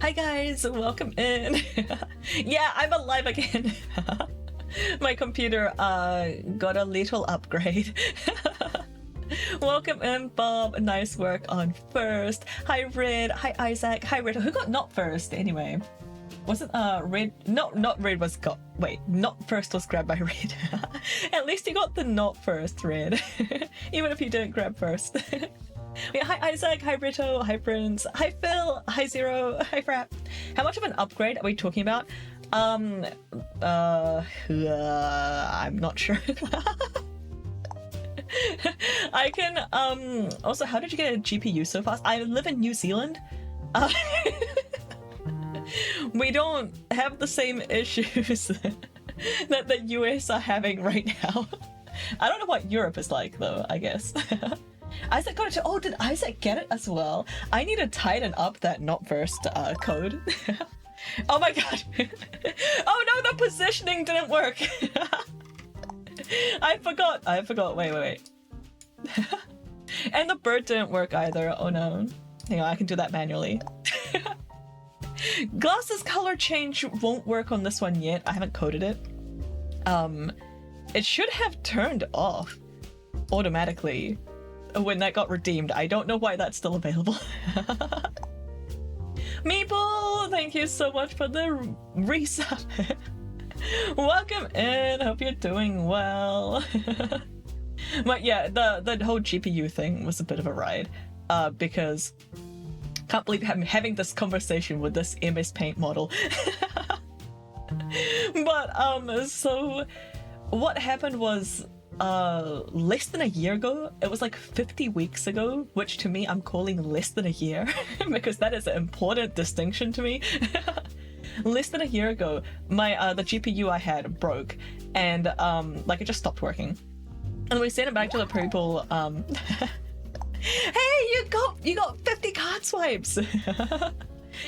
Hi guys, welcome in. Yeah, I'm alive again. My computer got a little upgrade. Welcome in, Bob. Nice work on first. Hi Red. Hi Isaac. Hi Red. Who got not first anyway? Wasn't Red? No, not Red was got. Wait, not first was grabbed by Red. At least you got the not first, Red. Even if you didn't grab first. Yeah, hi Isaac, hi Rito, hi Prince, hi Phil, hi Zero, hi Frap. How much of an upgrade are we talking about? I'm not sure. I can, also, how did you get a GPU so fast? I live in New Zealand. We don't have the same issues that the US are having right now. I don't know what Europe is like though, I guess. Isaac got it too. Oh, did Isaac get it as well? I need to tighten up that not first code. Oh my god. Oh no, the positioning didn't work. I forgot. Wait. And the bird didn't work either. Oh no. Hang on, I can do that manually. Glasses color change won't work on this one yet. I haven't coded it. It should have turned off automatically when that got redeemed. I don't know why that's still available. Meeple, thank you so much for the resub. Welcome in, hope you're doing well. But yeah, the whole GPU thing was a bit of a ride, because can't believe I'm having this conversation with this MS Paint model. But so what happened was less than a year ago, it was like 50 weeks ago, which to me I'm calling less than a year because that is an important distinction to me. Less than a year ago, my the GPU I had broke, and like it just stopped working, and we sent it back to the people. Hey, you got 50 card swipes.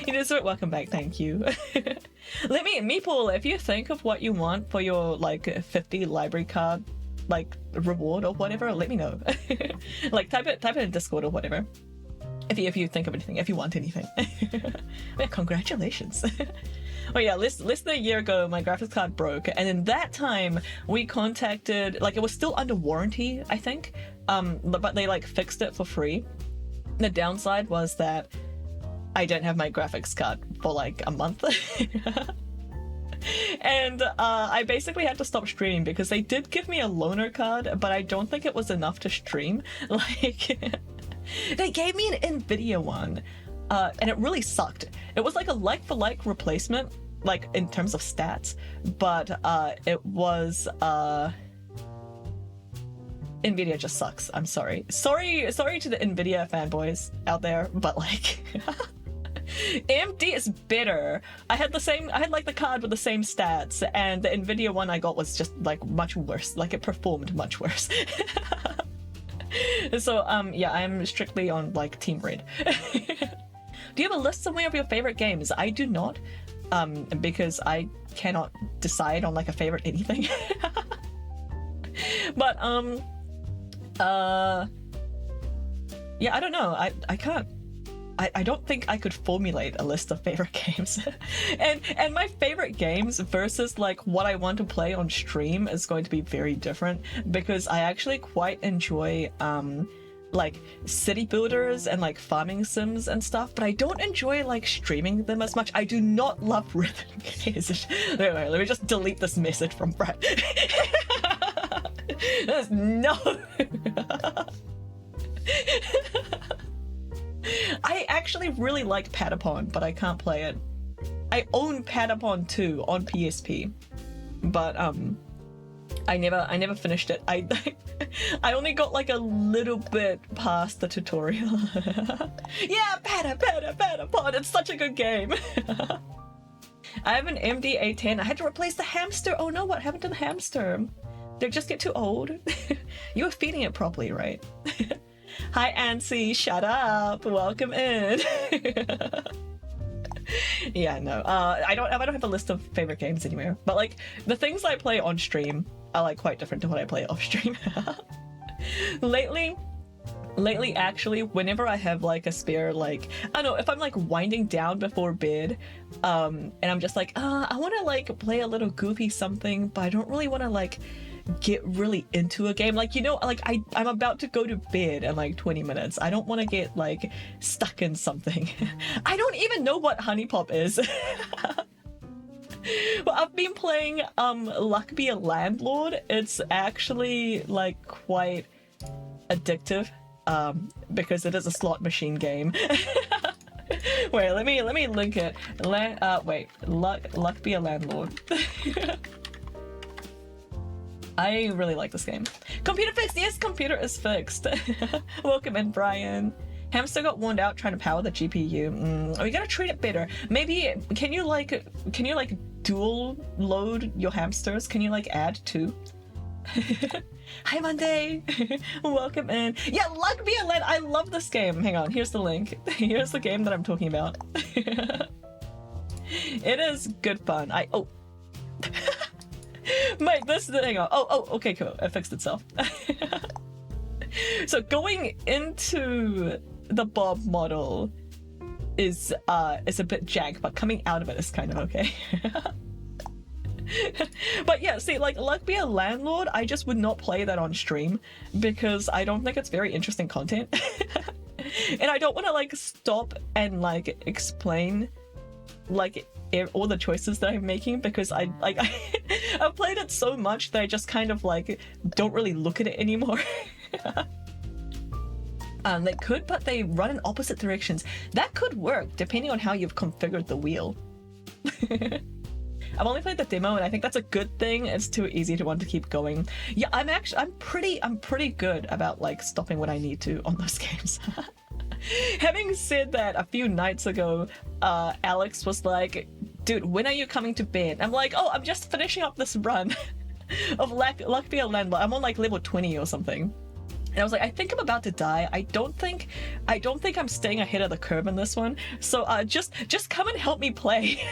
You deserve it. Welcome back. Thank you. Meeple, if you think of what you want for your like 50 library card like reward or whatever, let me know. Like type it in Discord or whatever. If you think of anything, if you want anything. Yeah, congratulations. Well, yeah, less than a year ago, my graphics card broke, and in that time, we contacted, like, it was still under warranty, I think, but they, like, fixed it for free. The downside was that I didn't have my graphics card for, like, a month. And I basically had to stop streaming because they did give me a loaner card, but I don't think it was enough to stream. Like, they gave me an NVIDIA one, and it really sucked. It was like a like-for-like replacement, like in terms of stats, but it was NVIDIA just sucks. I'm sorry to the NVIDIA fanboys out there, but like AMD is better. I had like the card with the same stats, and the NVIDIA one I got was just like much worse. Like it performed much worse. So yeah, I'm strictly on like Team Red. Do you have a list somewhere of your favorite games? I do not, because I cannot decide on like a favorite anything. But yeah, I don't know. I can't. I don't think I could formulate a list of favorite games. and my favorite games versus like what I want to play on stream is going to be very different, because I actually quite enjoy like city builders and like farming sims and stuff, but I don't enjoy like streaming them as much. I do not love rhythm games. Wait, let me just delete this message from Brett. No. I actually really like Patapon, but I can't play it. I own Patapon 2 on PSP, but I never finished it. I only got like a little bit past the tutorial. Yeah, Patapon, it's such a good game. I have an MD-A10. I had to replace the hamster. Oh no, what happened to the hamster? Did it just get too old? You were feeding it properly, right? Hi Ansi, shut up. Welcome in. Yeah, no. I don't have a list of favorite games anywhere. But like the things I play on stream are like quite different to what I play off stream. Lately, lately, actually, whenever I have like a spare, like, I don't know, if I'm like winding down before bed, and I'm just like, I want to like play a little goofy something, but I don't really want to like get really into a game. Like, you know, like I'm about to go to bed in like 20 minutes. I don't want to get like stuck in something. I don't even know what Honey Pop is. Well, I've been playing Luck Be a Landlord. It's actually like quite addictive, because it is a slot machine game. Wait, let me link it. Wait, Luck Be a Landlord. I really like this game. Computer fixed! Yes, computer is fixed. Welcome in, Brian. Hamster got worn out trying to power the GPU. We gotta treat it better. Maybe can you like dual load your hamsters? Can you like add two? Hi Monday. Welcome in. Yeah, Luck Be a Land. I love this game. Hang on, here's the link. Here's the game that I'm talking about. It is good fun. Mate, hang on. Oh, okay, cool. It fixed itself. So going into the Bob model is a bit jank, but coming out of it is kind of okay. But yeah, see, like Luck Be a Landlord, I just would not play that on stream because I don't think it's very interesting content. And I don't want to like stop and like explain like all the choices that I'm making because I've played it so much that I just kind of like don't really look at it anymore. They could, but they run in opposite directions. That could work depending on how you've configured the wheel. I've only played the demo and I think that's a good thing. It's too easy to want to keep going. Yeah, I'm pretty good about like stopping when I need to on those games. Having said that, a few nights ago, Alex was like, dude, when are you coming to bed? I'm like, oh, I'm just finishing up this run of Luck Be a Landlord. I'm on like level 20 or something. And I was like, I think I'm about to die. I don't think I'm staying ahead of the curve in this one. So just come and help me play.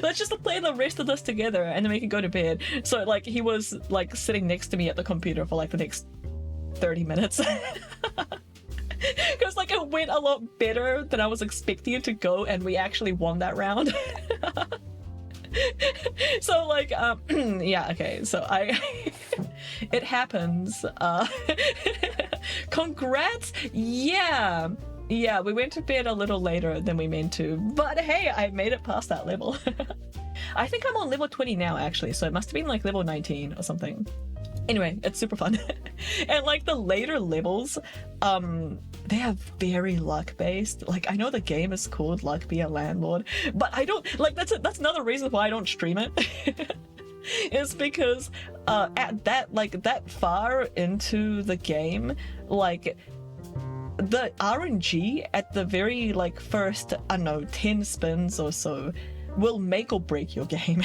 Let's just play the rest of this together and then we can go to bed. So like he was like sitting next to me at the computer for like the next 30 minutes. Because like it went a lot better than I was expecting it to go and we actually won that round. So like yeah, okay, so it happens. Congrats. Yeah, we went to bed a little later than we meant to, but hey, I made it past that level. I think I'm on level 20 now actually, so it must have been like level 19 or something. Anyway, it's super fun. And like the later levels, they are very luck based. Like I know the game is called Luck Be a Landlord, but I don't like that's another reason why I don't stream it. Is because at that far into the game, like the RNG at the very like first, I don't know, 10 spins or so will make or break your game.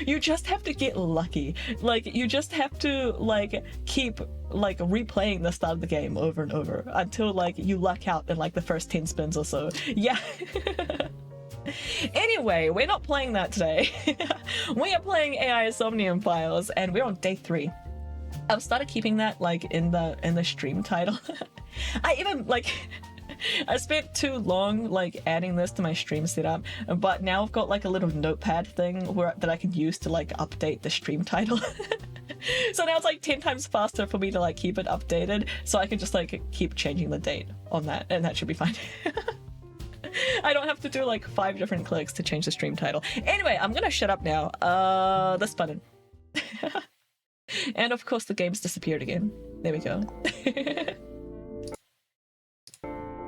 You just have to get lucky. Like you just have to like keep like replaying the start of the game over and over until like you luck out in like the first 10 spins or so. Yeah. Anyway, we're not playing that today. We are playing AI Somnium Files and we're on day 3. I've started keeping that like in the stream title. I even like I spent too long like adding this to my stream setup, but now I've got like a little notepad thing that I can use to like update the stream title. So now it's like 10 times faster for me to like keep it updated, so I can just like keep changing the date on that and that should be fine. I don't have to do like 5 different clicks to change the stream title. Anyway, I'm gonna shut up now. This button. And of course the game's disappeared again. There we go.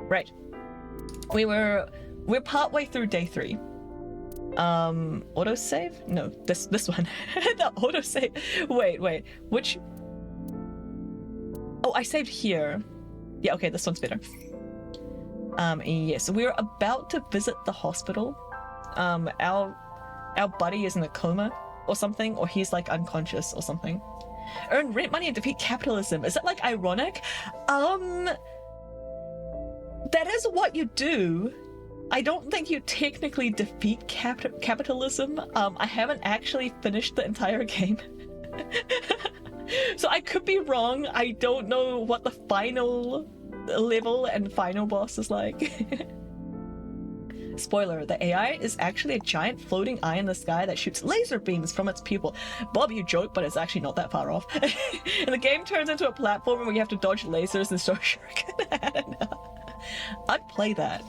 Right. We're partway through day 3. Autosave? No, this one. The autosave. Wait. Which? Oh, I saved here. Yeah, okay, this one's better. Yes, we're about to visit the hospital. Our buddy is in a coma or something, or he's like unconscious or something. Earn rent money and defeat capitalism. Is that like ironic? That is what you do. I don't think you technically defeat capitalism. I haven't actually finished the entire game. So I could be wrong. I don't know what the final level and final boss is like. Spoiler, the AI is actually a giant floating eye in the sky that shoots laser beams from its pupil. Bob, you joke, but it's actually not that far off. And the game turns into a platform where you have to dodge lasers and throw shuriken. I'd play that.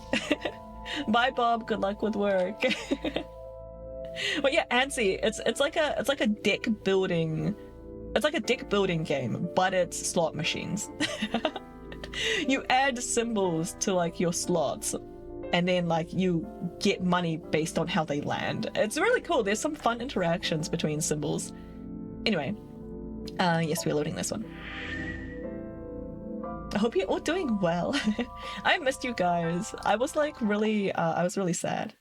Bye, Bob. Good luck with work. But yeah, Ansi, it's like a deck building. It's like a deck building game, but it's slot machines. You add symbols to like your slots, and then like you get money based on how they land. It's really cool. There's some fun interactions between symbols. Anyway, yes, we're loading this one. I hope you're all doing well. I missed you guys. I was like really, I was really sad.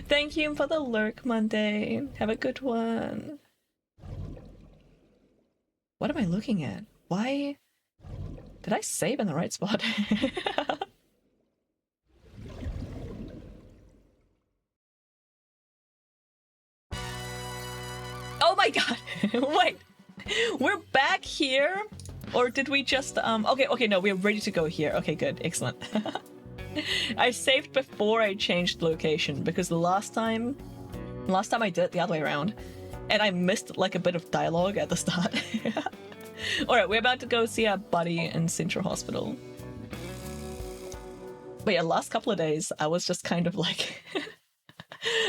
Thank you for the lurk, Monday. Have a good one. What am I looking at? Why? Did I save in the right spot? Oh my god! Wait! We're back here? Or did we just, okay, no, we're ready to go here. Okay, good, excellent. I saved before I changed location, because the last time I did it the other way around, and I missed like a bit of dialogue at the start. Alright, we're about to go see our buddy in Central Hospital. But yeah, last couple of days, I was just kind of like...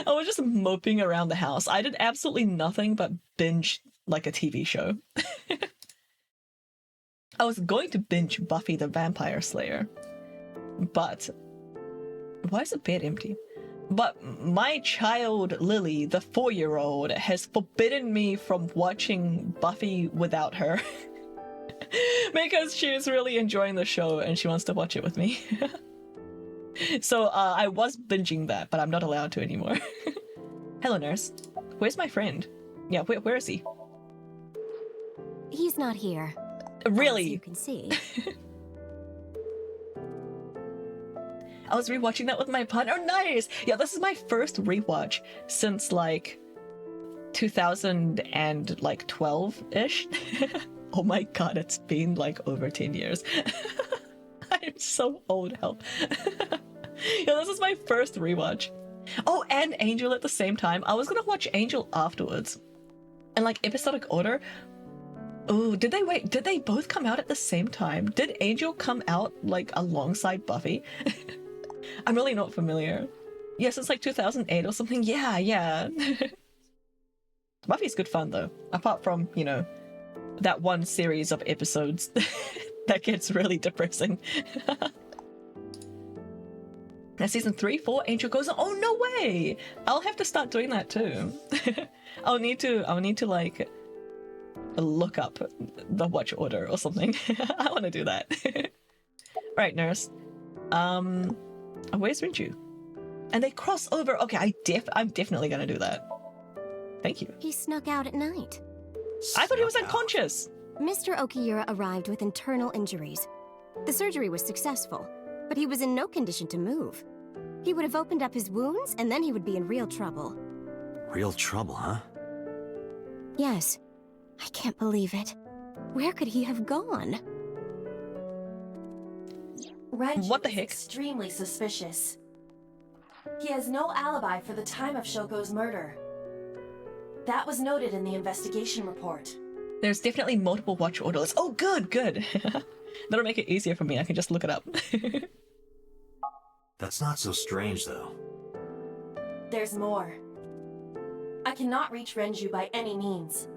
I was just moping around the house. I did absolutely nothing but binge like a TV show. I was going to binge Buffy the Vampire Slayer, but why is the bed empty? But my child Lily, the 4-year-old, has forbidden me from watching Buffy without her. Because she is really enjoying the show and she wants to watch it with me. So I was binging that, but I'm not allowed to anymore. Hello, nurse. Where's my friend? Yeah, where is he? He's not here. Really? As you can see. I was rewatching that with my partner. Oh, nice! Yeah, this is my first rewatch since like 2012-ish. Oh my god, it's been like over 10 years. I'm so old, help. Yeah, this is my first rewatch. Oh, and Angel at the same time. I was gonna watch Angel afterwards. And like episodic order. Oh, did they both come out at the same time? Did Angel come out like alongside Buffy? I'm really not familiar. Yes, it's like 2008 or something. Yeah. Buffy's good fun though. Apart from, you know, that one series of episodes that gets really depressing. Now season 3, 4, Angel goes on. Oh, no way! I'll have to start doing that too. I'll need to like look up the watch order or something. I want to do that. Right, nurse. Where's Rinju? And they cross over. Okay, I'm definitely gonna do that. Thank you. He snuck out at night. I thought he was unconscious. Mr. Okiura arrived with internal injuries. The surgery was successful, but he was in no condition to move. He would have opened up his wounds, and then he would be in real trouble. Real trouble, huh? Yes. I can't believe it. Where could he have gone? Renju What the is heck? extremely suspicious. He has no alibi for the time of Shoko's murder. That was noted in the investigation report. There's definitely multiple watch orders. Oh, good. That'll make it easier for me. I can just look it up. That's not so strange, though. There's more. I cannot reach Renju by any means.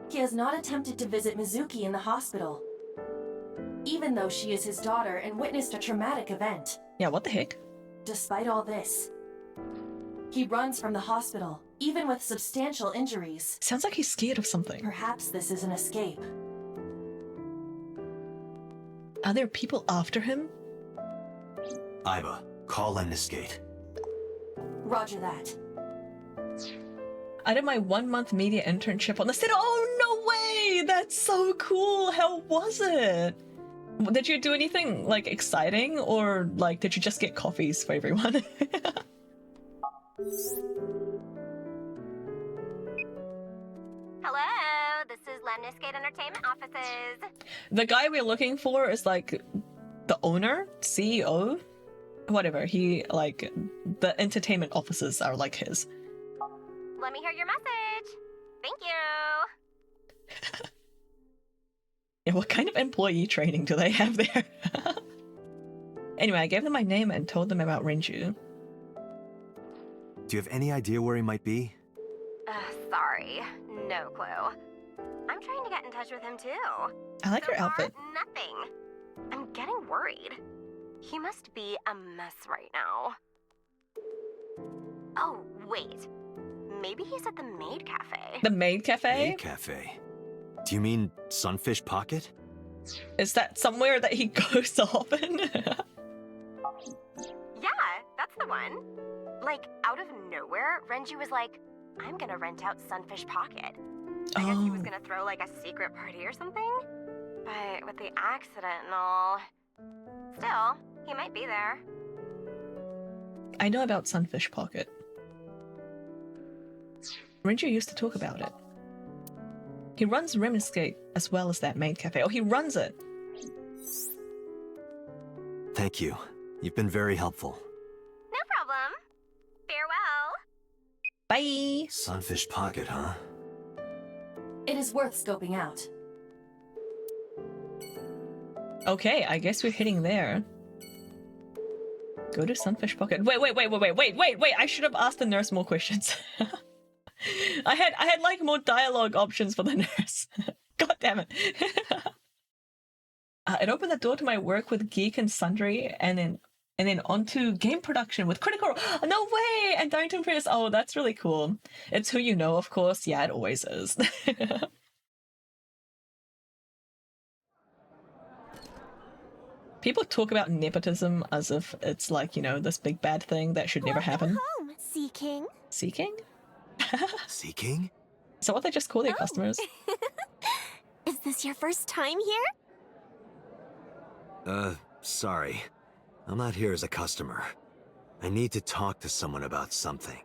He has not attempted to visit Mizuki in the hospital, even though she is his daughter and witnessed a traumatic event. Yeah, what the heck? Despite all this, he runs from the hospital, even with substantial injuries. Sounds like he's scared of something. Perhaps this is an escape. Are there people after him? Aiba, call Lemnis Gate. Roger that. I did my 1-month media internship on the set. Oh, no way! That's so cool! How was it? Did you do anything, like, exciting? Or, like, did you just get coffees for everyone? Hello, this is Lemniscate Entertainment offices. The guy we're looking for is like the owner, CEO, whatever. He like the entertainment offices are like his. Let me hear your message. Thank you. Yeah, what kind of employee training do they have there? Anyway, I gave them my name and told them about Renju. Do you have any idea where he might be? Sorry. No clue. I'm trying to get in touch with him too. I like So your far, outfit. Nothing. I'm getting worried. He must be a mess right now. Oh, wait. Maybe he's at the Maid Cafe. The Maid Cafe? Maid Cafe. Do you mean Sunfish Pocket? Is that somewhere that he goes often? Yeah, that's the one. Like, out of nowhere, Renju was like, I'm gonna rent out Sunfish Pocket. I guess he was gonna throw like a secret party or something? But with the accident and all... Still, he might be there. I know about Sunfish Pocket. Renju used to talk about it. He runs Lemniscate as well as that Maid Cafe. Oh, he runs it! Thank you. You've been very helpful. No problem. Farewell. Bye! Sunfish Pocket, huh? It is worth scoping out. Okay, I guess we're heading there. Go to Sunfish Pocket. Wait, I should have asked the nurse more questions. I had like more dialogue options for the nurse. God damn it. It opened the door to my work with Geek and Sundry, and then onto game production with Critical Role. No way! And Darrington Pierce. Oh, that's really cool. It's who you know, of course. Yeah, it always is. People talk about nepotism as if it's like, you know, this big bad thing that should never happen. Home, Sea King. Sea King? Sea King? Is that what they just call their customers? Is this your first time here? Sorry. I'm not here as a customer. I need to talk to someone about something.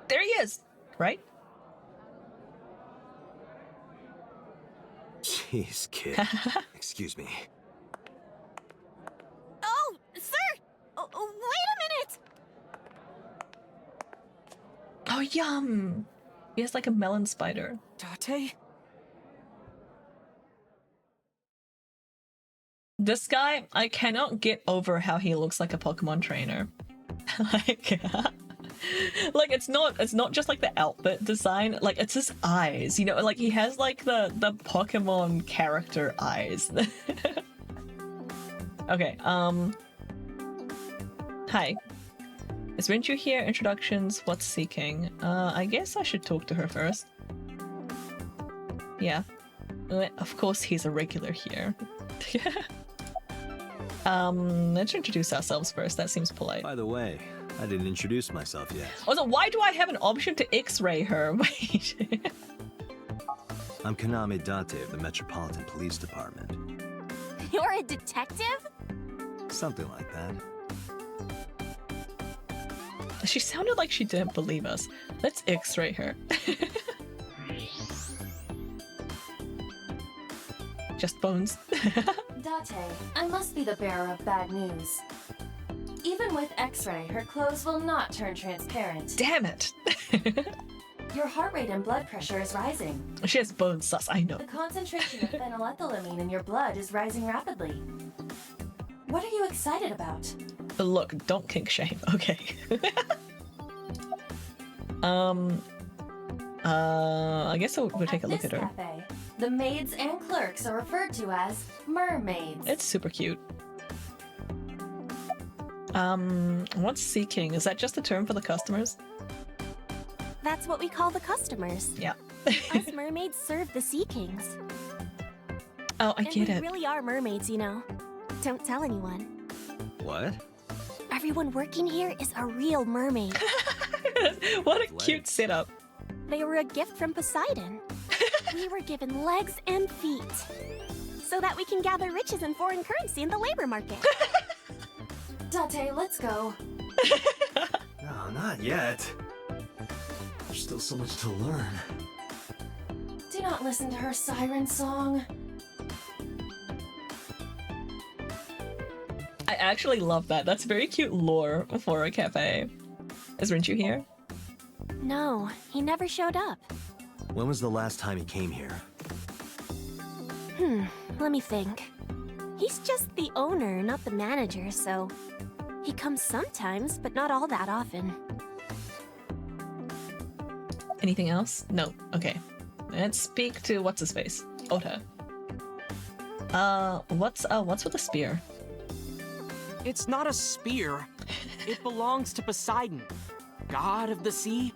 There he is, right? Jeez, kid. Excuse me. Oh, sir! Oh, wait a minute! Oh, yum! He has like a melon spider. Date? This guy, I cannot get over how he looks like a Pokemon trainer. like it's not just like the outfit design, like it's his eyes, you know, like he has like the Pokemon character eyes. Okay, hi. Is Renju here? Introductions, what's seeking? I guess I should talk to her first. Yeah. Of course he's a regular here. Let's introduce ourselves first. That seems polite. By the way, I didn't introduce myself yet. Also, why do I have an option to X-ray her? Wait. I'm Kaname Date of the Metropolitan Police Department. You're a detective? Something like that. She sounded like she didn't believe us. Let's X-ray her. Just bones. Date, I must be the bearer of bad news. Even with X-ray, her clothes will not turn transparent. Damn it. Your heart rate and blood pressure is rising. She has bone sus, I know. The concentration of phenylethylamine in your blood is rising rapidly. What are you excited about? Look, don't kink shame, okay. I guess we'll take a look at her. Cafe, the maids and clerks are referred to as mermaids. It's super cute. What's seeking? Is that just a term for the customers? That's what we call the customers. Yeah. Us mermaids serve the Sea Kings. Oh, I get we it. really are mermaids, you know. Don't tell anyone. What? Everyone working here is a real mermaid. What a cute setup. They were a gift from Poseidon. We were given legs and feet. So that we can gather riches and foreign currency in the labor market. Date, let's go. No, not yet. There's still so much to learn. Do not listen to her siren song. I actually love that. That's very cute lore for a cafe. Is Rinchu here? No, he never showed up. When was the last time he came here? Let me think. He's just the owner, not the manager, so... He comes sometimes, but not all that often. Anything else? No. Okay. Let's speak to what's his face. Ota. What's with the spear? It's not a spear. It belongs to Poseidon, god of the sea.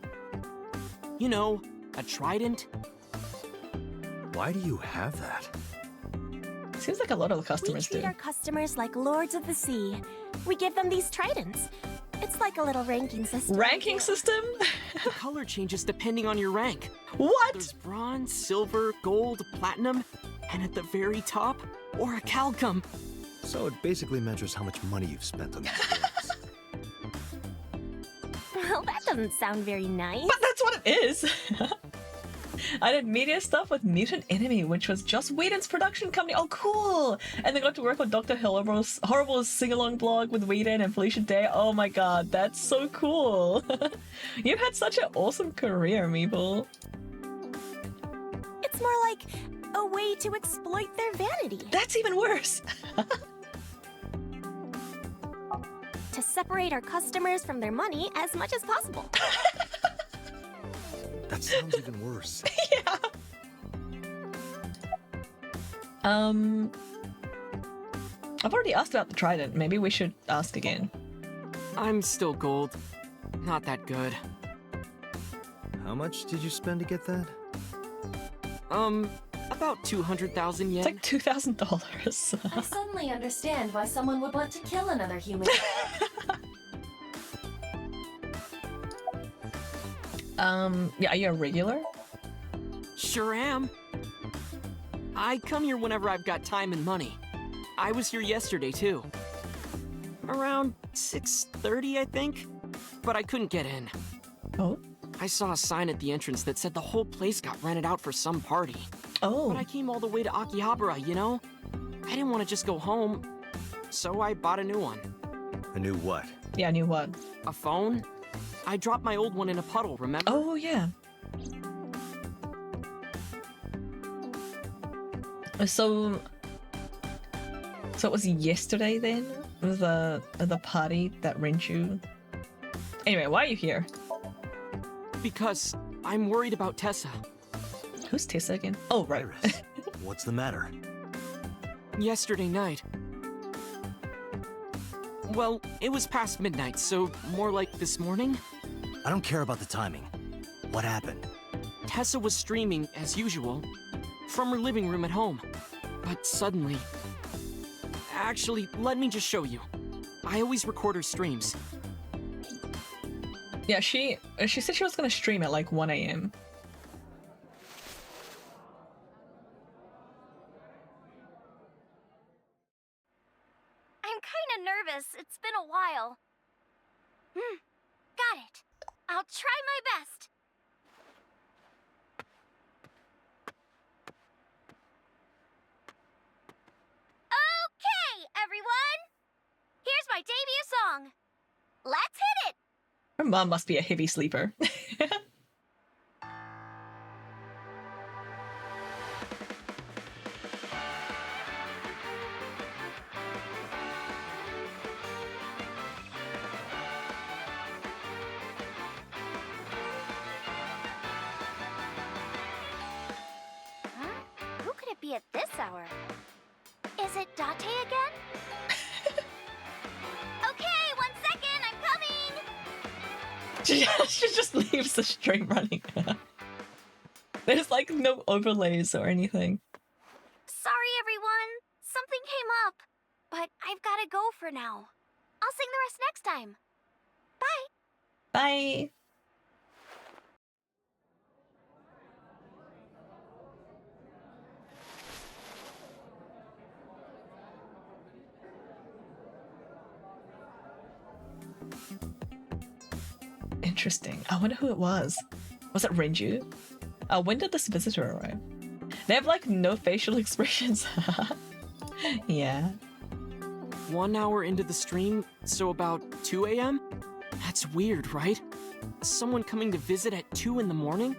You know, a trident. Why do you have that? Seems like a lot of the We customers treat do. our customers like lords of the sea. We give them these tridents. It's like a little ranking system. Ranking system? The color changes depending on your rank. What? There's bronze, silver, gold, platinum, and at the very top, orichalcum. So it basically measures how much money you've spent on these things. Well, that doesn't sound very nice. But that's what it is. I did media stuff with Mutant Enemy, which was Joss Whedon's production company. Oh, cool! And they got to work with Dr. Horrible's sing-along blog with Whedon and Felicia Day. Oh my god, that's so cool! You've had such an awesome career, Meeple. It's more like a way to exploit their vanity. That's even worse! To separate our customers from their money as much as possible. That sounds even worse. Yeah. I've already asked about the trident. Maybe we should ask again. I'm still gold. Not that good. How much did you spend to get that? About 200,000 yen. It's like $2,000. I suddenly understand why someone would want to kill another human. Yeah, are you a regular? Sure am. I come here whenever I've got time and money. I was here yesterday, too. Around 6:30, I think. But I couldn't get in. Oh. I saw a sign at the entrance that said the whole place got rented out for some party. Oh. But I came all the way to Akihabara, you know? I didn't want to just go home, so I bought a new one. A new what? Yeah, I knew what. A phone? I dropped my old one in a puddle, remember? Oh, yeah. So it was yesterday then? The party that Rinchu... Anyway, why are you here? Because I'm worried about Tessa. Who's Tessa again? Oh, right. Iris, what's the matter? Yesterday night. Well, it was past midnight, so more like this morning. I don't care about the timing. What happened? Tessa was streaming, as usual, from her living room at home. But suddenly... Actually, let me just show you. I always record her streams. Yeah, she said she was gonna stream at like 1 a.m. I'm kinda nervous. It's been a while. Got it. I'll try my best. Okay, everyone! Here's my debut song. Let's hit it! Her mom must be a heavy sleeper. Who could it be at this hour? Is it Date again? Okay, 1 second, I'm coming! She just leaves the stream running. There's like no overlays or anything. Sorry, everyone. Something came up. But I've gotta go for now. I'll sing the rest next time. Bye! Bye! Interesting. I wonder who it was. Was it Renju? When did this visitor arrive? They have like no facial expressions. Yeah. 1 hour into the stream, so about 2 a.m.? That's weird, right? Someone coming to visit at 2 in the morning?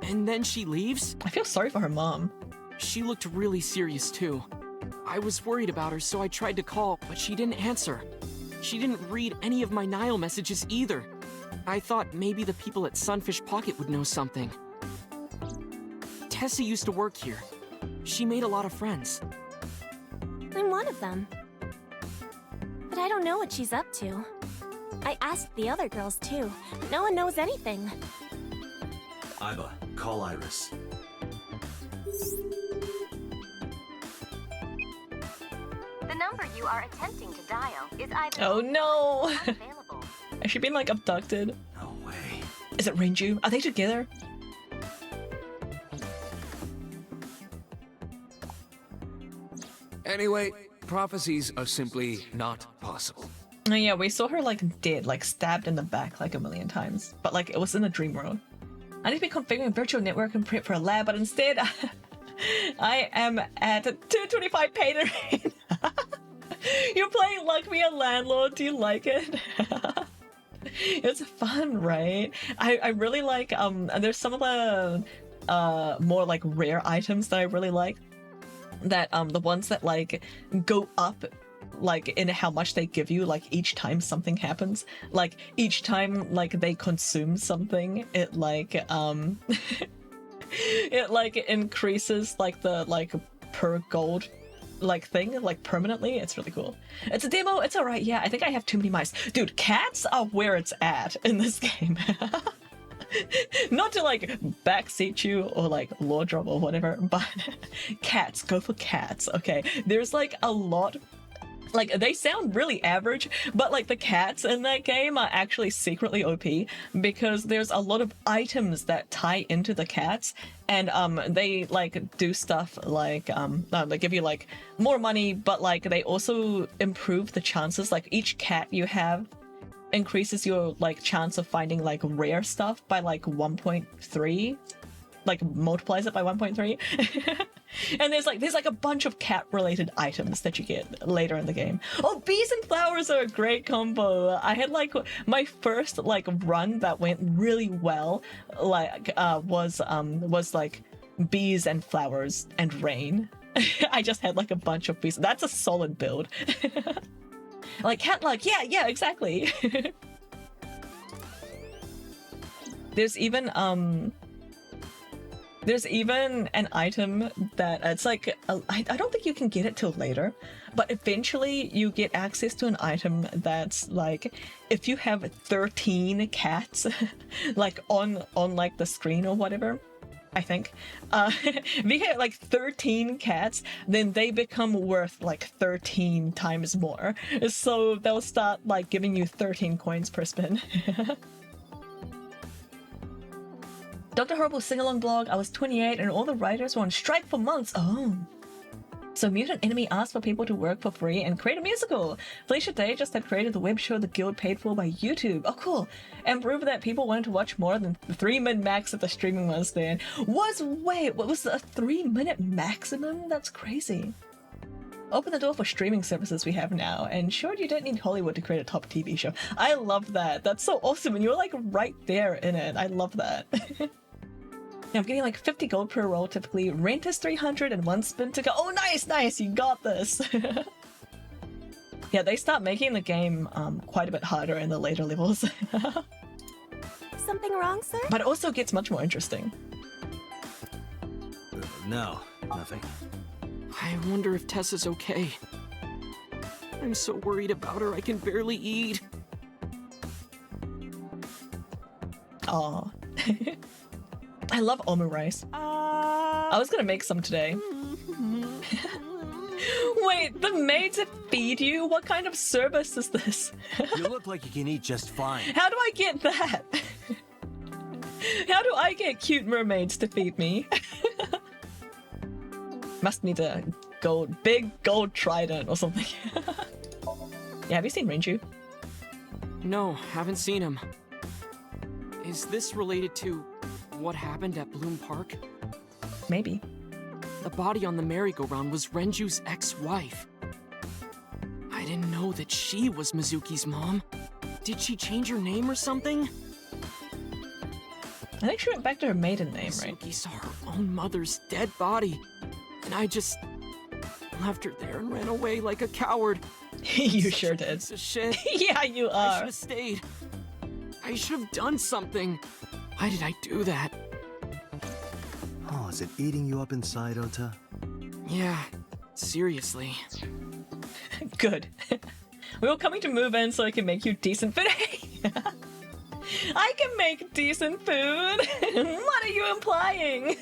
And then she leaves? I feel sorry for her mom. She looked really serious too. I was worried about her, so I tried to call, but she didn't answer. She didn't read any of my Nile messages either. I thought maybe the people at Sunfish Pocket would know something. Tessa used to work here. She made a lot of friends. I'm one of them. But I don't know what she's up to. I asked the other girls too, but no one knows anything. Iba, call Iris. The number you are attempting to dial is either Oh no! unavailable. Has she been like abducted? No way. Is it Renju? Are they together? Anyway, prophecies are simply not possible. Oh yeah, we saw her like dead, like stabbed in the back like a million times. But like it was in a dream world. I need to be configuring a virtual network and prep for a lab, but instead I am at 225 pay to read. You're playing Luck Me a Landlord, do you like it? It's fun, right? I really like there's some of the more like rare items that I really like. That the ones that like go up like in how much they give you like each time something happens, like each time like they consume something, it like it like increases like the like per gold like thing like permanently. It's really cool. It's a demo, it's all right. Yeah, I think I have too many mice, dude. Cats are where it's at in this game. Not to like backseat you or like lore drop or whatever, but cats, go for cats. Okay, there's like a lot, like they sound really average, but like the cats in that game are actually secretly OP because there's a lot of items that tie into the cats, and they like do stuff like they give you like more money, but like they also improve the chances. Like each cat you have increases your like chance of finding like rare stuff by like 1.3, like multiplies it by 1.3. And there's like a bunch of cat related items that you get later in the game. Oh, bees and flowers are a great combo. I had like my first like run that went really well, like was like bees and flowers and rain. I just had like a bunch of bees. That's a solid build. Like cat luck, yeah, exactly. There's even an item that it's like I don't think you can get it till later, but eventually you get access to an item that's like if you have 13 cats like on like the screen or whatever, I think. If you get like 13 cats, then they become worth like 13 times more. So they'll start like giving you 13 coins per spin. Dr. Horrible's sing-along blog, I was 28 and all the writers were on strike for months. Oh. So Mutant Enemy asked for people to work for free and create a musical. Felicia Day just had created the web show the guild paid for by YouTube. Oh, cool. And proved that people wanted to watch more than the 3-minute max that the streaming was then. Wait, what was a 3-minute maximum? That's crazy. Open the door for streaming services we have now, and sure, you don't need Hollywood to create a top TV show. I love that. That's so awesome, and you're like right there in it. I love that. Now I'm getting like 50 gold per roll typically. Rent is 300 and 1 spin to go. Oh, nice, you got this. Yeah, they start making the game quite a bit harder in the later levels. Something wrong, sir? But it also gets much more interesting. No, nothing. I wonder if Tessa's okay. I'm so worried about her, I can barely eat. Aw. I love omu rice. I was gonna make some today. Wait, the maids feed you? What kind of service is this? You look like you can eat just fine. How do I get that? How do I get cute mermaids to feed me? Must need a big gold trident or something. Yeah, have you seen Renju? No, haven't seen him. Is this related to what happened at Bloom Park? Maybe. The body on the merry-go-round was Renju's ex-wife. I didn't know that she was Mizuki's mom. Did she change her name or something? I think she went back to her maiden name, right? Mizuki saw her own mother's dead body, and I just left her there and ran away like a coward. You Such sure a did. piece of shit. Yeah, you I are. should have stayed. I should have done something. Why did I do that? Oh, is it eating you up inside, Ota? Yeah, seriously. Good. We were coming to move in so I can make you decent food. Hey! I can make decent food! What are you implying?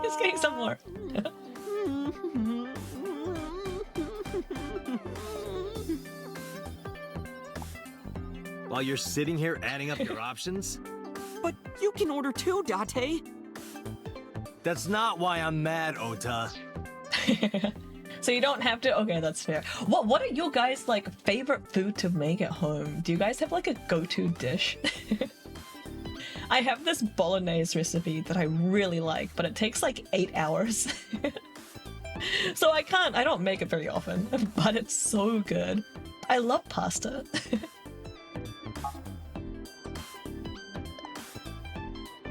He's getting some more. While you're sitting here adding up your options? But you can order too, Date. That's not why I'm mad, Ota. So you don't have to. Okay, that's fair. What are your guys' like favorite food to make at home? Do you guys have like a go-to dish? I have this bolognese recipe that I really like, but it takes like 8 hours. So I don't make it very often, but it's so good. I love pasta.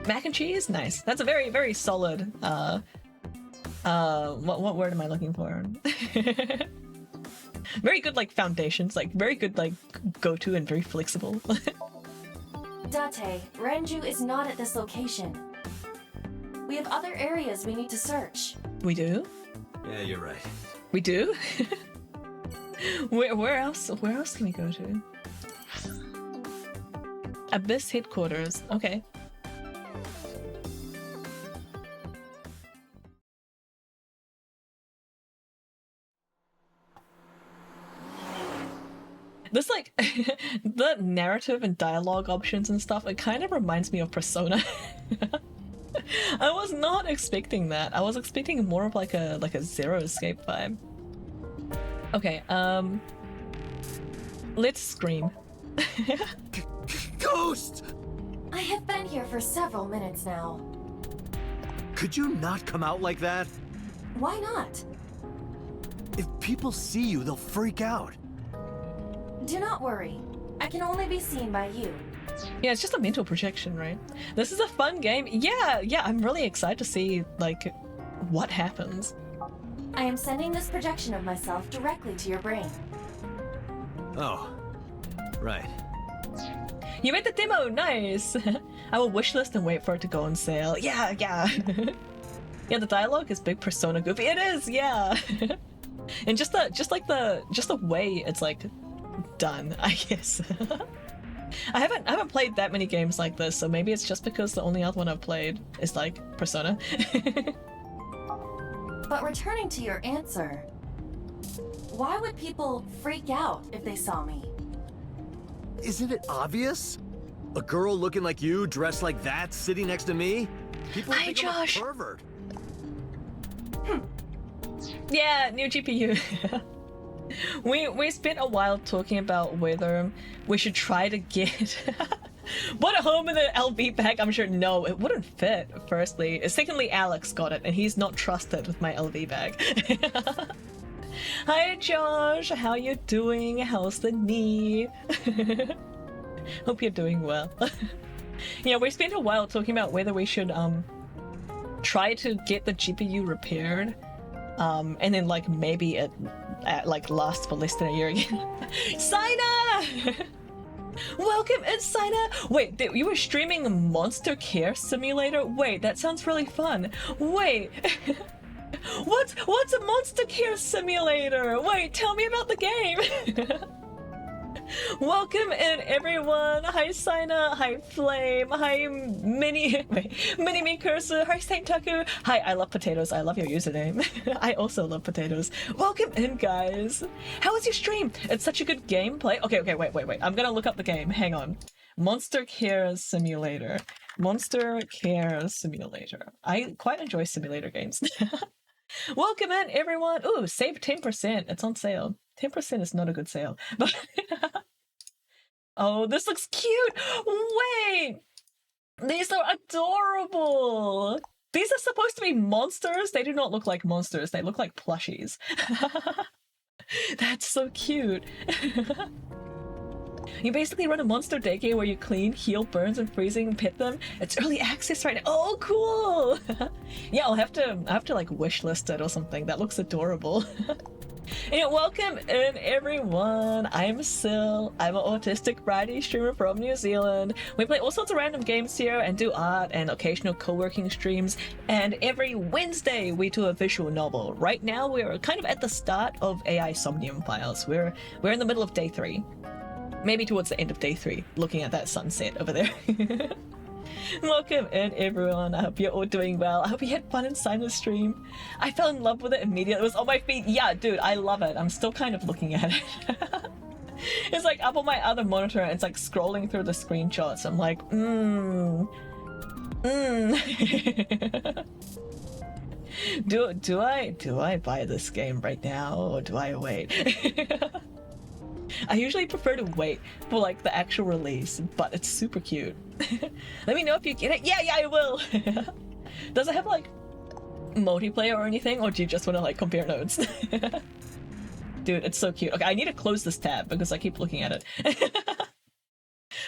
Mac and cheese? Nice. That's a very, very solid, what word am I looking for? Very good, like, foundations, like, very good, like, go-to and very flexible. Date, Renju is not at this location. We have other areas we need to search. We do? Yeah, you're right. We do? Where else can we go to? Abyss headquarters. Okay. This, like, the narrative and dialogue options and stuff, it kind of reminds me of Persona. I was not expecting that. I was expecting more of like a Zero Escape vibe. Okay, let's scream. Ghost! I have been here for several minutes now. Could you not come out like that? Why not? If people see you, they'll freak out. Do not worry. I can only be seen by you. Yeah, it's just a mental projection, right? This is a fun game. Yeah, I'm really excited to see, like, what happens. I am sending this projection of myself directly to your brain. Oh, right. You made the demo, nice! I will wishlist and wait for it to go on sale. Yeah. Yeah, the dialogue is big Persona goofy. It is, yeah! And just the way it's, like, done, I guess. I haven't played that many games like this, so maybe it's just because the only other one I've played is like Persona. But returning to your answer, why would people freak out if they saw me? Isn't it obvious? A girl looking like you, dressed like that, sitting next to me? People Hi, think Josh. I'm a pervert. Yeah, new GPU. We spent a while talking about whether we should try to get put it home in the LV bag. I'm sure no, it wouldn't fit, firstly. Secondly, Alex got it and he's not trusted with my LV bag. Hi Josh, how you doing? How's the knee? Hope you're doing well. Yeah, we spent a while talking about whether we should try to get the GPU repaired. And then like maybe it like lasts for less than a year again. Sina! Welcome in, Sina! Wait, you were streaming Monster Care Simulator? Wait, that sounds really fun. Wait, what's a Monster Care Simulator? Wait, tell me about the game. Welcome in, everyone. Hi, Sina. Hi, Flame. Hi, Mini-Me Cursor. Hi, Saint Taku. Hi, I love potatoes. I love your username. I also love potatoes. Welcome in, guys. How was your stream? It's such a good gameplay. Okay, wait. I'm gonna look up the game. Hang on. Monster Care Simulator. Monster Care Simulator. I quite enjoy simulator games. Welcome in, everyone. Ooh, save 10%. It's on sale. 10% is not a good sale. But oh, this looks cute! Wait! These are adorable! These are supposed to be monsters? They do not look like monsters, they look like plushies. That's so cute. You basically run a monster daycare where you clean, heal burns, and freezing, pet them. It's early access right now. Oh, cool! Yeah, I'll have to like wishlist it or something. That looks adorable. And welcome in everyone. I'm Sil. I'm an autistic variety streamer from New Zealand. We play all sorts of random games here and do art and occasional co-working streams. And every Wednesday we do a visual novel. Right now we're kind of at the start of AI Somnium files. We're in the middle of day 3. Maybe towards the end of day 3, looking at that sunset over there. Welcome in everyone. I hope you're all doing well. I hope you had fun inside the stream. I fell in love with it immediately. It was on my feed. Yeah, dude, I love it. I'm still kind of looking at it. It's like up on my other monitor and it's like scrolling through the screenshots. I'm like, Do I buy this game right now or do I wait? I usually prefer to wait for like the actual release, but it's super cute. Let me know if you get it. Yeah, I will. Does it have like multiplayer or anything, or do you just want to like compare notes? Dude, it's so cute. Okay, I need to close this tab because I keep looking at it.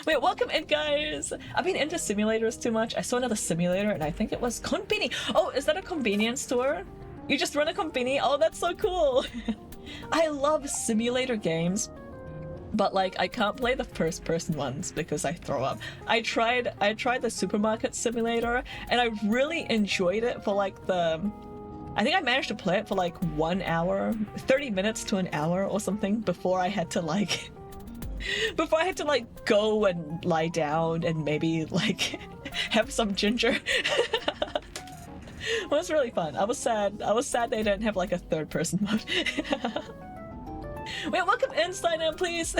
Wait, welcome in, guys. I've been into simulators too much. I saw another simulator and I think it was Konbini. Oh, is that a convenience store? You just run a Konbini? Oh, that's so cool. I love simulator games. But like I can't play the first person ones because I throw up. I tried the supermarket simulator and I really enjoyed it for like I think I managed to play it for like 1 hour, 30 minutes to an hour or something before I had to like go and lie down and maybe like have some ginger. It was really fun. I was sad they didn't have like a third person mode. Wait, welcome in, Somnium, please.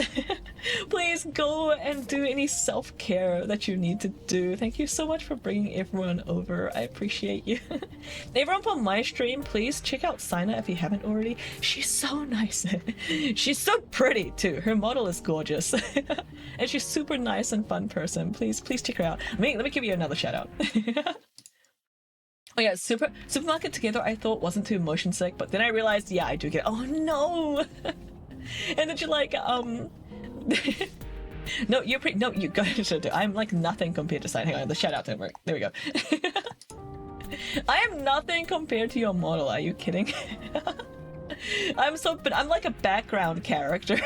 Please go and do any self-care that you need to do. Thank you so much for bringing everyone over. I appreciate you. Everyone from my stream, please check out Sina if you haven't already. She's so nice. She's so pretty too. Her model is gorgeous. And she's super nice and fun person. Please check her out. Let me give you another shout out. Oh yeah, Supermarket Together I thought wasn't too motion sick, but then I realized, yeah, I do get, oh no! And then you're like, no, you're pretty, no, you guys should do. I'm like nothing compared to Hang on, the shout out didn't work. There we go. I am nothing compared to your model, are you kidding? But I'm like a background character.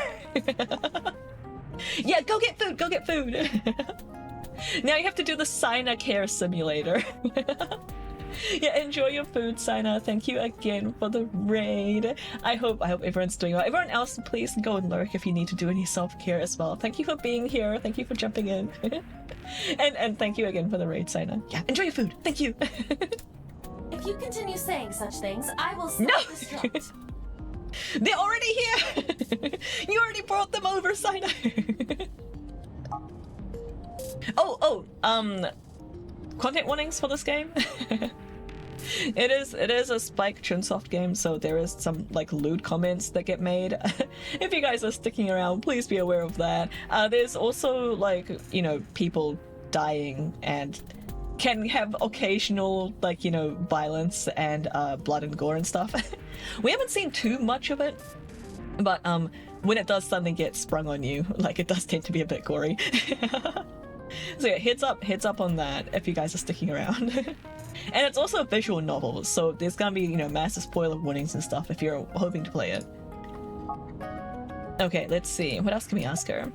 Yeah, go get food! Now you have to do the Sina Care Simulator. Yeah, enjoy your food, Sina. Thank you again for the raid. I hope everyone's doing well. Everyone else, please go and lurk if you need to do any self-care as well. Thank you for being here. Thank you for jumping in. and thank you again for the raid, Sina. Yeah, enjoy your food. Thank you. If you continue saying such things, I will self-destruct. They're already here! You already brought them over, Sina. Content warnings for this game. It is a Spike Chunsoft game, so there is some like lewd comments that get made. If you guys are sticking around, please be aware of that. There's also like, you know, people dying and can have occasional like, you know, violence and blood and gore and stuff. We haven't seen too much of it, but when it does suddenly get sprung on you, like it does tend to be a bit gory. So yeah, heads up on that if you guys are sticking around. And it's also a visual novel, so there's gonna be, you know, massive spoiler warnings and stuff if you're hoping to play it. Okay, let's see. What else can we ask her?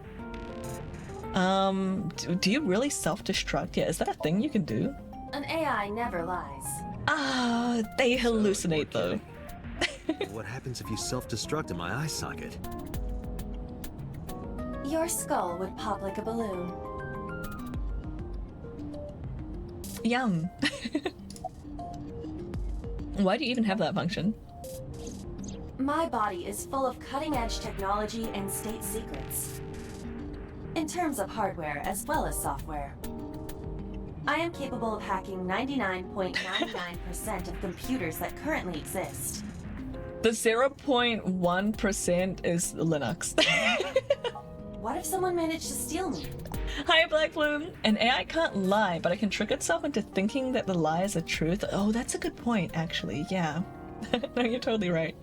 Do you really self-destruct? Yeah, is that a thing you can do? An AI never lies. Ah, they hallucinate though. What happens if you self-destruct in my eye socket? Your skull would pop like a balloon. Yum. Why do you even have that function? My body is full of cutting-edge technology and state secrets. In terms of hardware as well as software. I am capable of hacking 99.99% of computers that currently exist. The 0.1% is Linux. What if someone managed to steal me? Hi, Black Bloom. An AI can't lie, but it can trick itself into thinking that the lie is a truth. Oh, that's a good point, actually. Yeah. No, you're totally right.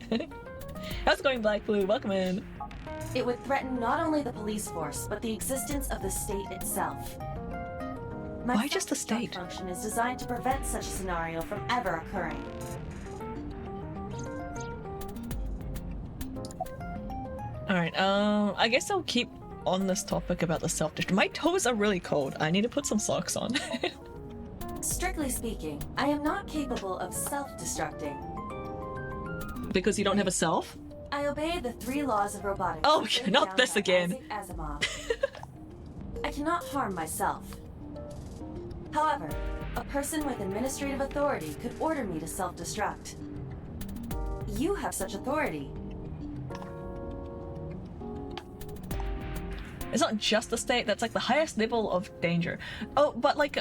How's it going, Black Blue? Welcome in. It would threaten not only the police force, but the existence of the state itself. My Why just the self-destruct state? function is designed to prevent such a scenario from ever occurring. Alright, I guess I'll keep on this topic about the self-destruct. My toes are really cold. I need to put some socks on. Strictly speaking, I am not capable of self-destructing. Because you don't have a self? I obey the 3 laws of robotics. Oh, laid not down this by again. Isaac Asimov. I cannot harm myself. However, a person with administrative authority could order me to self-destruct. You have such authority. It's not just the state, that's like the highest level of danger. Oh, but like,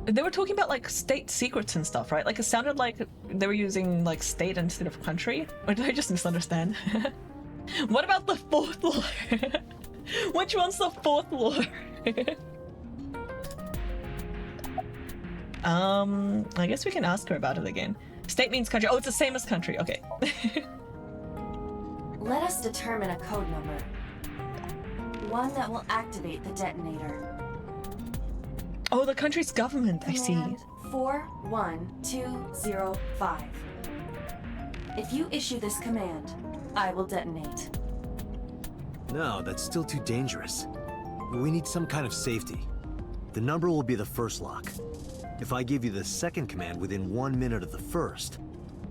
they were talking about like state secrets and stuff, right? Like it sounded like they were using like state instead of country. Or did I just misunderstand? What about the 4th law? Which one's the 4th law? I guess we can ask her about it again. State means country. Oh, it's the same as country. Okay. Let us determine a code number. One that will activate the detonator. Oh, the country's government. I see. Command 41205. If you issue this command, I will detonate. No, that's still too dangerous. We need some kind of safety. The number will be the first lock. If I give you the second command within 1 minute of the first...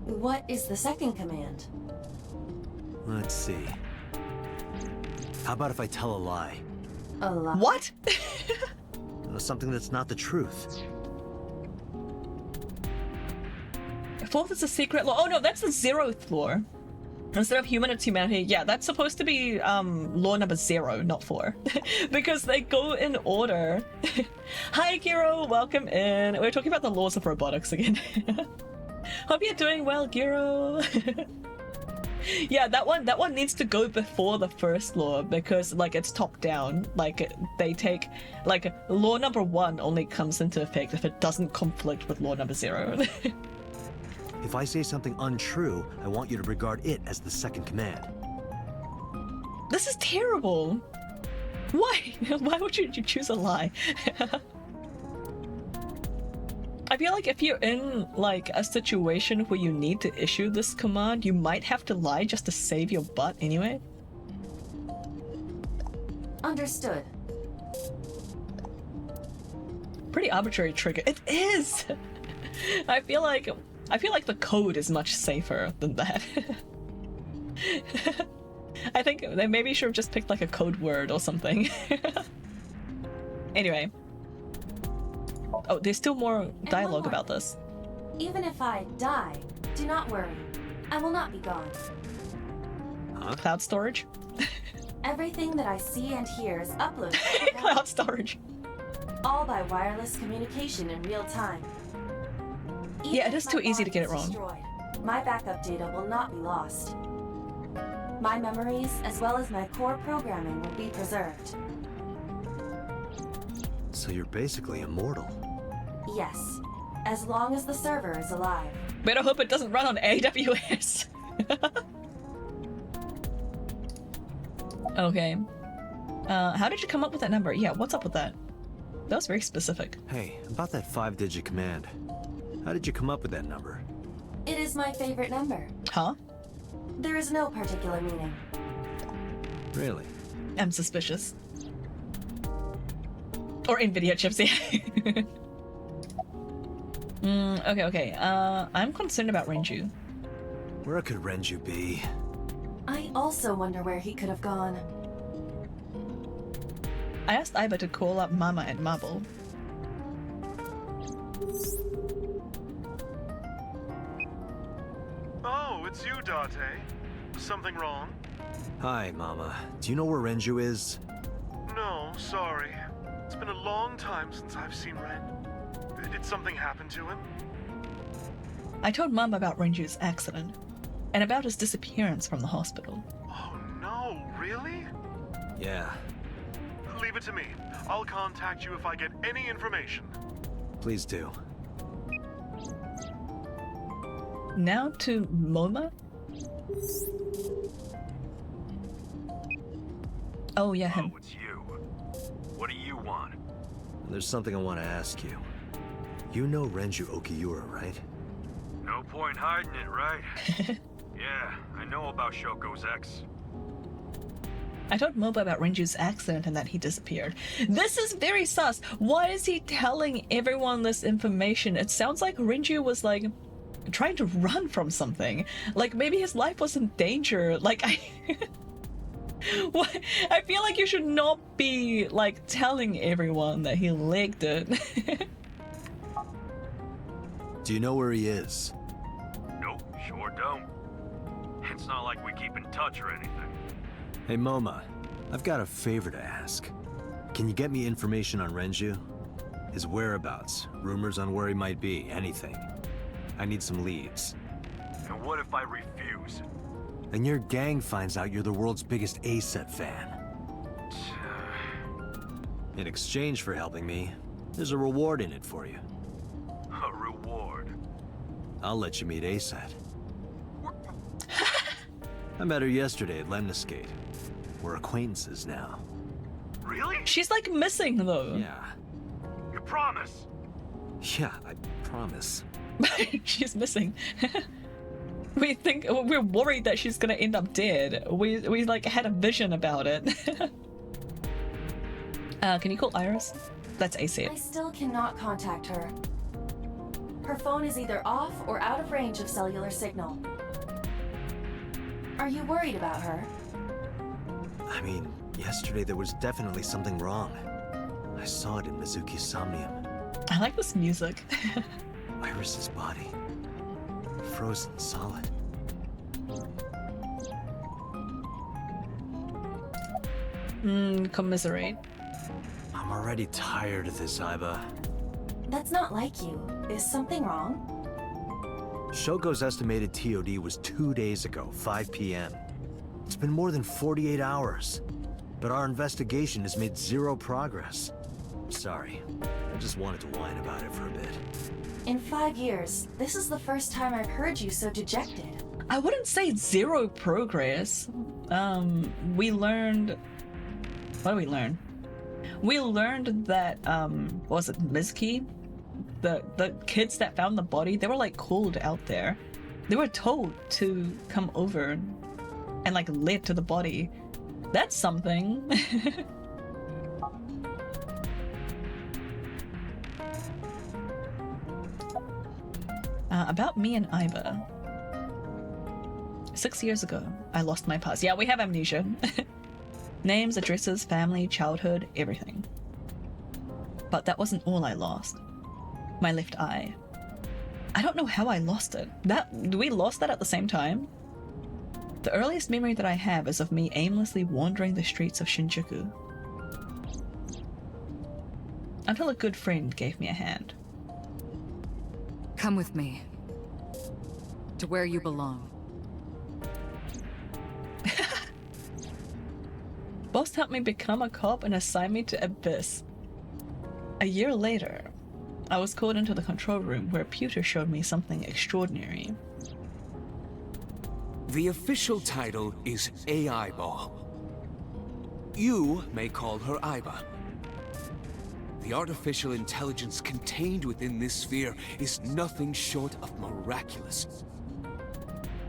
What is the second command? Let's see. How about if I tell a lie? A lie? What? Something that's not the truth. 4th is a secret law. Oh no, that's the 0th law. Instead of human, it's humanity. Yeah, that's supposed to be law number 0, not 4. Because they go in order. Hi, Giro. Welcome in. We're talking about the laws of robotics again. Hope you're doing well, Giro. Yeah, that one needs to go before the 1st law because like it's top down. Like they take like law number 1 only comes into effect if it doesn't conflict with law number 0. If I say something untrue, I want you to regard it as the second command. This is terrible. Why? Why would you choose a lie? I feel like if you're in like a situation where you need to issue this command, you might have to lie just to save your butt anyway. Understood. Pretty arbitrary trigger. It is. I feel like the code is much safer than that. I think they maybe should have just picked like a code word or something. Anyway. Oh, there's still more dialogue about this. Even if I die, do not worry. I will not be gone. Cloud storage? Everything that I see and hear is uploaded to the cloud, Cloud storage. all by wireless communication in real time. Even Yeah, it if is my too easy to body get is it wrong. destroyed, my backup data will not be lost. My memories, as well as my core programming, will be preserved. So you're basically immortal. Yes, as long as the server is alive. Better hope it doesn't run on AWS. Okay. How did you come up with that number? Yeah, what's up with that? That was very specific. Hey, about that 5-digit command. How did you come up with that number? It is my favorite number. Huh? There is no particular meaning. Really? I'm suspicious. Or NVIDIA chips, yeah. Okay. I'm concerned about Renju. Where could Renju be? I also wonder where he could have gone. I asked Aiba to call up Mama and Marble. Oh, it's you, Date. Something wrong? Hi, Mama. Do you know where Renju is? No, sorry. It's been a long time since I've seen Ren. Did something happen to him? I told Mom about Renju's accident. and about his disappearance from the hospital. Oh no, really? Yeah, Leave it to me. I'll contact you if I get any information. please do. Now to MoMA? Oh yeah, him. it's you. What do you want? There's something I want to ask you. You know Renju Okiura, right? No point hiding it, right? Yeah, I know about Shoko's ex. I told Moba about Renju's accident and that he disappeared. This is very sus. Why is he telling everyone this information? It sounds like Renju was like trying to run from something. Like maybe his life was in danger. Like what? I feel like you should not be like telling everyone that he legged it. Do you know where he is? Nope, sure don't. It's not like we keep in touch or anything. Hey Moma, I've got a favor to ask. Can you get me information on Renju? His whereabouts, rumors on where he might be, anything. I need some leads. And what if I refuse? And your gang finds out you're the world's biggest A-set fan. In exchange for helping me, there's a reward in it for you. A reward? I'll let you meet A-set. I met her yesterday at Lemniscate. We're acquaintances now. Really? She's like missing though. Yeah. You promise? Yeah, I promise. She's missing. We're worried that she's gonna end up dead. We like had a vision about it. Can you call Iris? That's I ASAP. still cannot contact her. Her phone is either off or out of range of cellular signal. Are you worried about her? I mean, yesterday there was definitely something wrong. I saw it in Mizuki's Somnium. I like this music. Iris's body. Frozen solid. Commiserate. I'm already tired of this, Aiba. That's not like you. Is something wrong? Shoko's estimated TOD was 2 days ago, 5 p.m. It's been more than 48 hours. But our investigation has made zero progress. Sorry. I just wanted to whine about it for a bit. In 5 years, this is the first time I've heard you so dejected. I wouldn't say zero progress. We learned. What did we learn? We learned that what was it, Mizuki? The kids that found the body, they were like called out there. They were told to come over and like led to the body. That's something. About me and Aiba. 6 years ago, I lost my past. Yeah, we have amnesia. Names, addresses, family, childhood, everything. But that wasn't all I lost. My left eye. I don't know how I lost it. We lost that at the same time? The earliest memory that I have is of me aimlessly wandering the streets of Shinjuku. Until a good friend gave me a hand. Come with me. To where you belong. Boss helped me become a cop and assigned me to Abyss. A year later, I was called into the control room where Pewter showed me something extraordinary. The official title is AI Ball. You may call her Aiba. The artificial intelligence contained within this sphere is nothing short of miraculous.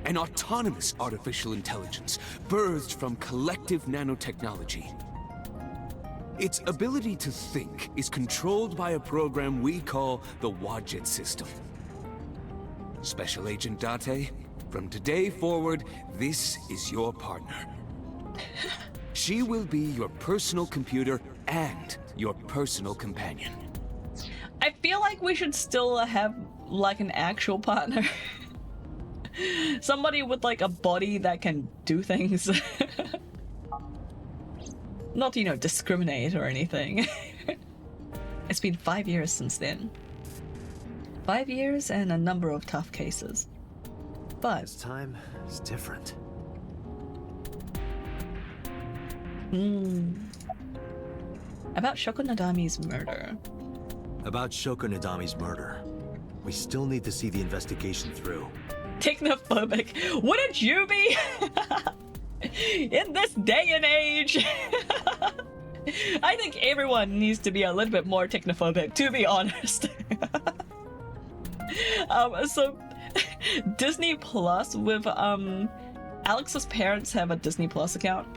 An autonomous artificial intelligence birthed from collective nanotechnology. Its ability to think is controlled by a program we call the Wadjet system. Special Agent Date, from today forward, this is your partner. She will be your personal computer and your personal companion. I feel like we should still have like an actual partner. Somebody with like a body that can do things. Not, you know, discriminate or anything. It's been 5 years since then. 5 years and a number of tough cases. but This time is different. About Shoko Nadami's murder. About Shoko Nadami's murder. We still need to see the investigation through. Technophobic. Wouldn't you be? In this day and age. I think everyone needs to be a little bit more technophobic, to be honest. So Disney Plus with Alex's parents have a Disney Plus account.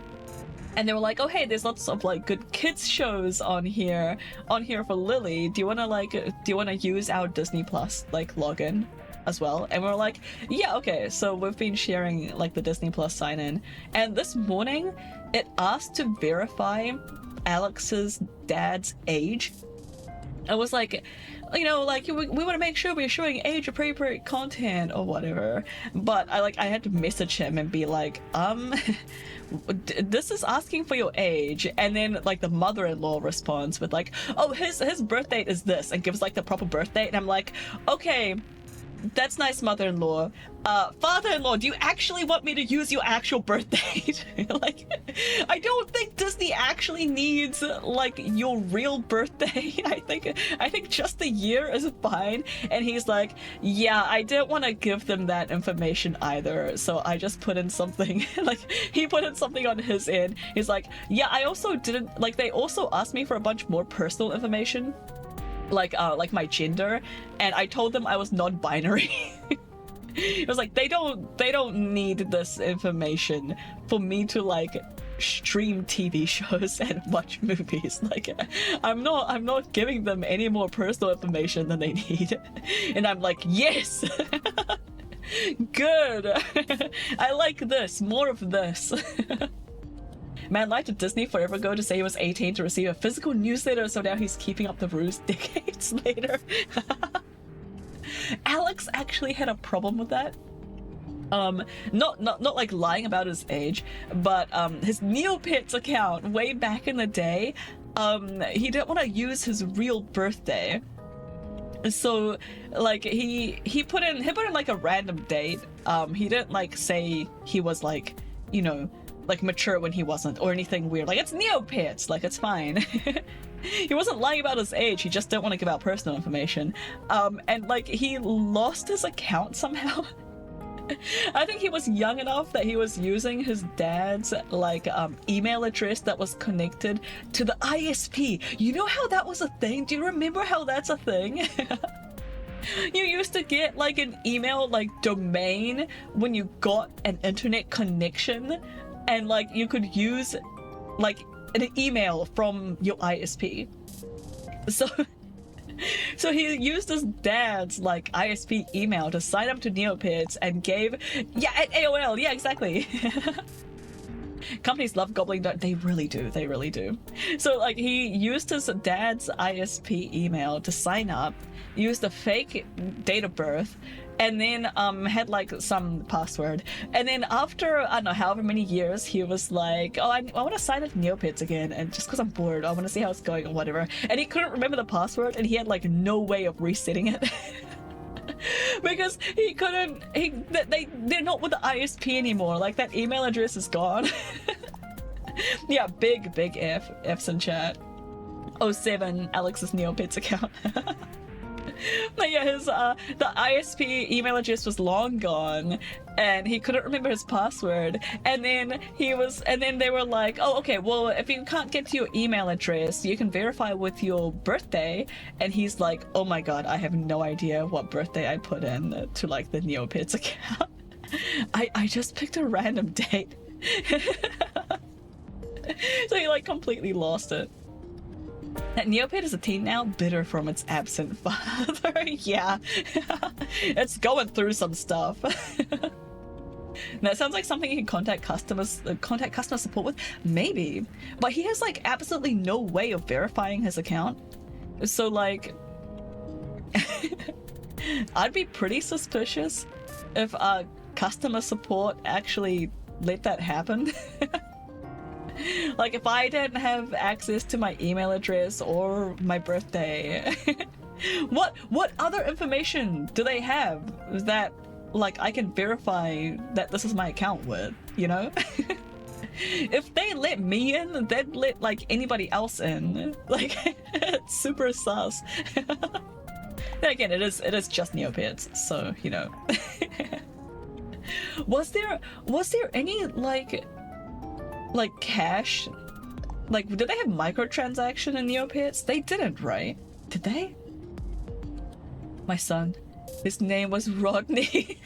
And they were like, oh hey, there's lots of like good kids shows on here for Lily. Do you wanna use our Disney Plus like login as well? And we're like, yeah, okay. So we've been sharing like the Disney Plus sign in. And this morning it asked to verify Alex's dad's age. I was like, you know, like we want to make sure we're showing age appropriate content or whatever. But I had to message him and be like, this is asking for your age. And then like the mother-in-law responds with like, oh, his birth date is this, and gives like the proper birth date. And I'm like, okay, that's nice, mother-in-law. Father-in-law, do you actually want me to use your actual birth date? Like, I don't think Disney actually needs like your real birthday. I think just the year is fine. And he's like, yeah, I didn't want to give them that information either, so I just put in something. Like, he put in something on his end. He's like, yeah, I also didn't, like, they also asked me for a bunch more personal information, like my gender, and I told them I was non-binary. It was like, they don't need this information for me to like stream TV shows and watch movies. Like, I'm not giving them any more personal information than they need. And I'm like, yes. Good. I like this, more of this. Man lied to Disney forever ago to say he was 18 to receive a physical newsletter, so now he's keeping up the ruse decades later. Alex actually had a problem with that. Not like lying about his age, but his Neopets account way back in the day, he didn't want to use his real birthday. So like he put in like a random date. He didn't like say he was like, you know, like mature when he wasn't, or anything weird. Like, it's Neopets, like it's fine. He wasn't lying about his age, he just didn't want to give out personal information. And like he lost his account somehow. I think he was young enough that he was using his dad's like email address that was connected to the ISP. You know how that was a thing? Do you remember how that's a thing? You used to get like an email like domain when you got an internet connection, and like you could use like an email from your ISP. So he used his dad's like ISP email to sign up to Neopets and gave, yeah, at AOL, yeah, exactly. Companies love gobbling dirt. They really do. So like he used his dad's ISP email to sign up, used a fake date of birth, and then had like some password. And then after, I don't know, however many years, he was like, oh, I want to sign up to Neopets again, and just because I'm bored, I want to see how it's going or whatever. And he couldn't remember the password, and he had like no way of resetting it. Because he couldn't, they're not with the ISP anymore. Like, that email address is gone. Yeah, big F's in chat. 07 Alex's Neopets account. But yeah, his the ISP email address was long gone, and he couldn't remember his password. And then they were like, oh, okay, well, if you can't get to your email address, you can verify with your birthday. And he's like, oh my god, I have no idea what birthday I put in to like the Neopets account. I just picked a random date. So he like completely lost it. That Neopet is a teen now, bitter from its absent father. Yeah. It's going through some stuff. That sounds like something you can contact customer support with. Maybe. But he has like absolutely no way of verifying his account. So like I'd be pretty suspicious if customer support actually let that happen. Like, if I didn't have access to my email address or my birthday, what other information do they have that like I can verify that this is my account with, you know? If they let me in, they'd let like anybody else in. Like it's super sus. Then again, it is just Neopets, so you know. Was there any like cash? Like, did they have microtransaction in Neopets? They didn't, right? Did they? My son, his name was Rodney.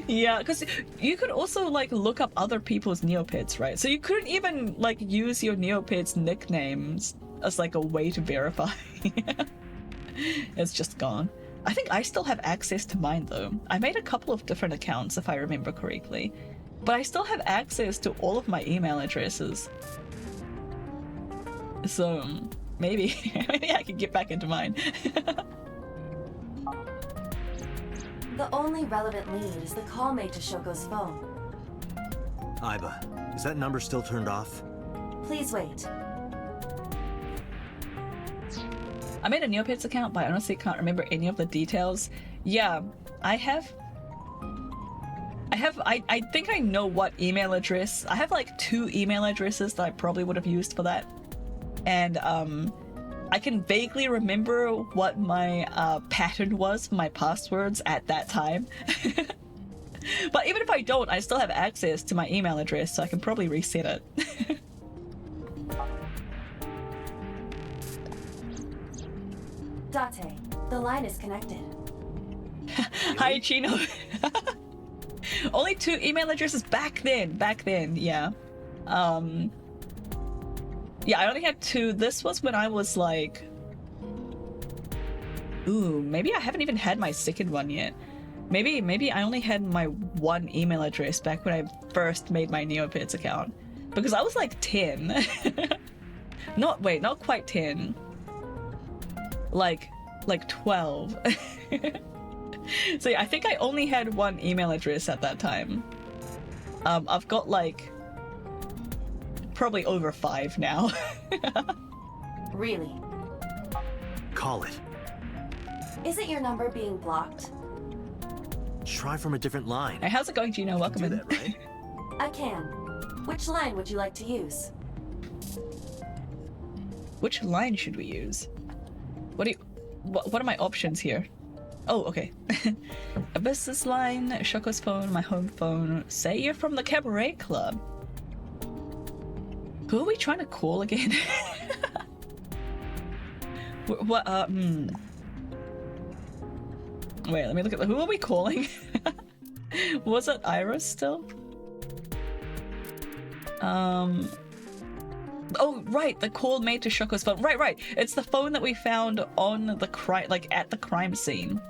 Yeah, because you could also like look up other people's Neopets, right? So you couldn't even like use your Neopets nicknames as like a way to verify. It's just gone. I think I still have access to mine though. I made a couple of different accounts if I remember correctly, but I still have access to all of my email addresses. So maybe I can get back into mine. The only relevant lead is the call made to Shoko's phone. Aiba, is that number still turned off? Please wait. I made a Neopets account, but I honestly can't remember any of the details. Yeah, I think I know what email address. I have like 2 email addresses that I probably would have used for that. And I can vaguely remember what my pattern was for my passwords at that time. But even if I don't, I still have access to my email address, so I can probably reset it. Date, the line is connected. Hi, Chino. Only 2 email addresses back then, yeah. Yeah, I only had 2. This was when I was like... Ooh, maybe I haven't even had my second one yet. Maybe I only had my 1 email address back when I first made my Neopets account. Because I was like 10. Not quite 10. Like 12. So yeah, I think I only had 1 email address at that time. I've got like probably over 5 now. Really? Call it. Isn't your number being blocked? Try from a different line. Hey, how's it going, Gino? Welcome You in. can do that, right? I can. Which line would you like to use? Which line should we use? What are my options here? Oh, okay. A business line, Shoko's phone, my home phone. Say you're from the cabaret club. Who are we trying to call again? What? Wait, let me look at who are we calling? Was it Iris still? Oh, right, the call made to Shoko's phone. Right. It's the phone that we found on the crime, like at the crime scene.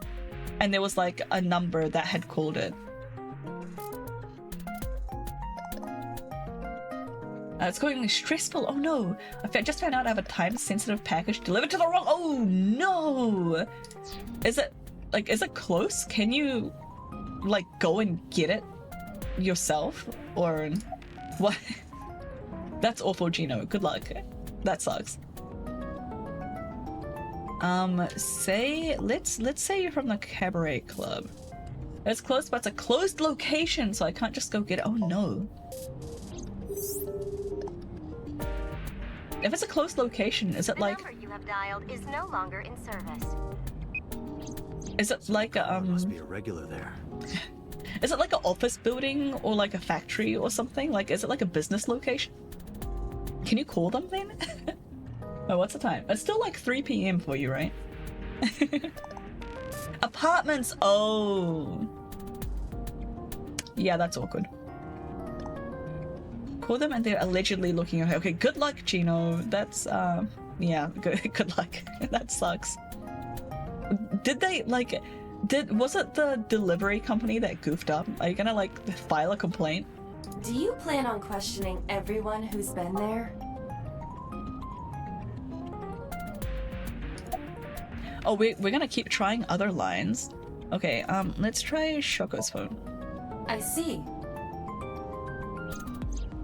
And there was like a number that had called it. It's going stressful. Oh no. I just found out I have a time-sensitive package delivered to the wrong... Oh no! Is it close? Can you, like, go and get it yourself? Or what? That's awful, Gino. Good luck. That sucks. Let's say you're from the cabaret club. It's close, but it's a closed location, so I can't just go get it. Oh no. If it's a closed location, is it like... The number you have dialed is no longer in service. Is it like a, Must be a regular there. Is it like an office building or like a factory or something? Like, is it like a business location? Can you call them then? Oh, what's the time? It's still like 3 p.m. for you, right? Apartments! Oh! Yeah, that's awkward. Call them and they're allegedly looking at her. Okay, good luck, Gino. That's, yeah, good luck. That sucks. Did they, like, was it the delivery company that goofed up? Are you gonna, like, file a complaint? Do you plan on questioning everyone who's been there? Oh, we're gonna keep trying other lines. Okay, let's try Shoko's phone. I see.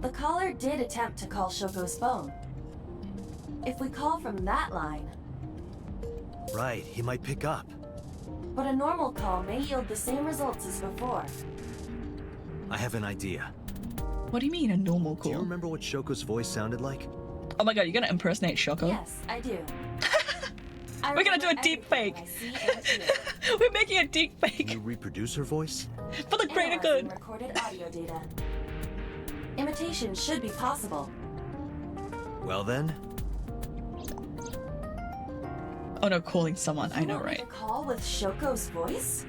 The caller did attempt to call Shoko's phone. If we call from that line... Right, he might pick up. but a normal call may yield the same results as before. I have an idea. What do you mean a normal Do you call? remember what Shoko's voice sounded like? Oh my god, you're gonna impersonate Shoko? Yes, I do. We're gonna do a deep fake. We're making a deep Can fake you reproduce her voice? for the greater Analyzing good. recorded audio data. Imitation should be possible. Well then, Oh no, calling someone. I You know, want me right? to call with Shoko's voice?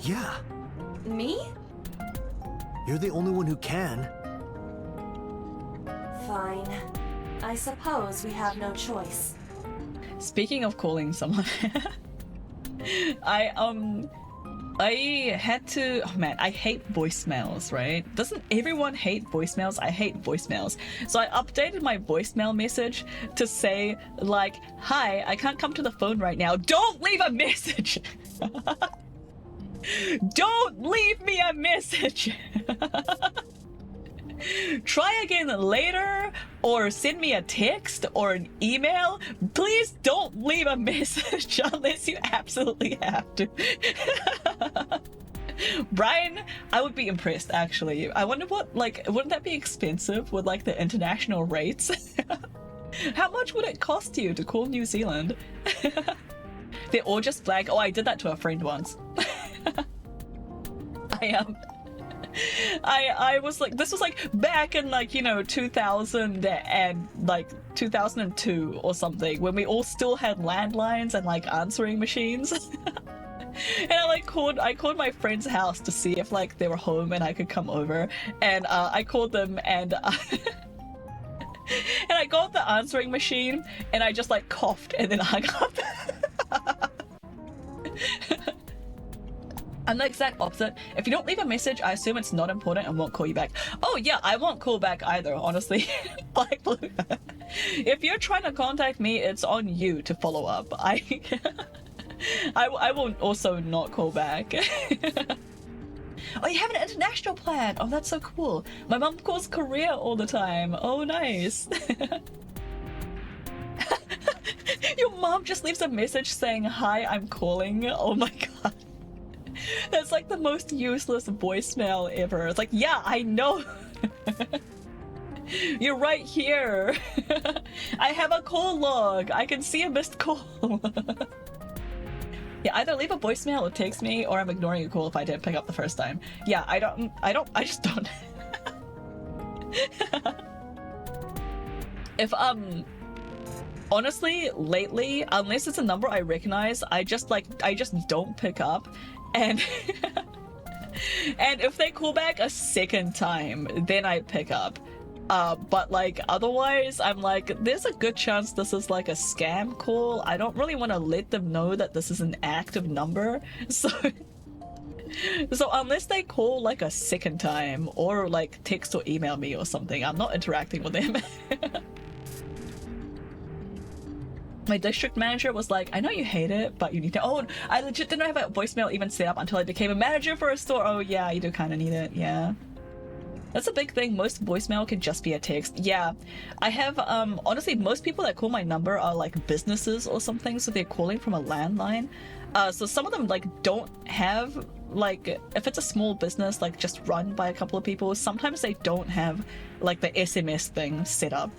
yeah. Me? You're the only one who can. Fine. I suppose we have no choice. Speaking of calling someone, I had to. Oh man, I hate voicemails. Right? Doesn't everyone hate voicemails? I hate voicemails. So I updated my voicemail message to say like, "Hi, I can't come to the phone right now. Don't leave a message." Don't leave me a message. Try again later, or send me a text or an email. Please don't leave a message unless you absolutely have to. Brian, I would be impressed actually. I wonder what, like, wouldn't that be expensive with like the international rates? How much would it cost you to call New Zealand? They're all just blank. Oh, I did that to a friend once. I was like, this was like back in like, you know, 2000 and like 2002 or something, when we all still had landlines and like answering machines. And I called my friend's house to see if like they were home and I could come over, and I called them and and I got the answering machine and I just like coughed and then hung up. I'm the exact opposite. If you don't leave a message, I assume it's not important and won't call you back. Oh yeah, I won't call back either, honestly. Like, if you're trying to contact me, it's on you to follow up. I will also not call back. Oh, you have an international plan. Oh, that's so cool. My mom calls Korea all the time. Oh, nice. Your mom just leaves a message saying, "Hi, I'm calling." Oh my god. That's like the most useless voicemail ever. It's like, yeah, I know. You're right here. I have a call log. I can see a missed call. Yeah, either leave a voicemail or text me, or I'm ignoring a call if I didn't pick up the first time. Yeah, I just don't. If, honestly, lately, unless it's a number I recognize, I just don't pick up. And and if they call back a second time, then I pick up. But like otherwise, I'm like, there's a good chance this is like a scam call. I don't really want to let them know that this is an active number. So unless they call like a second time or like text or email me or something, I'm not interacting with them. My district manager was like, "I know you hate it, but you need to." Oh, I legit didn't have a voicemail even set up until I became a manager for a store. Oh yeah, you do kind of need it. Yeah, that's a big thing. Most voicemail can just be a text. Yeah, I have honestly, most people that call my number are like businesses or something, so they're calling from a landline. So some of them like don't have, like, if it's a small business like just run by a couple of people, sometimes they don't have like the SMS thing set up.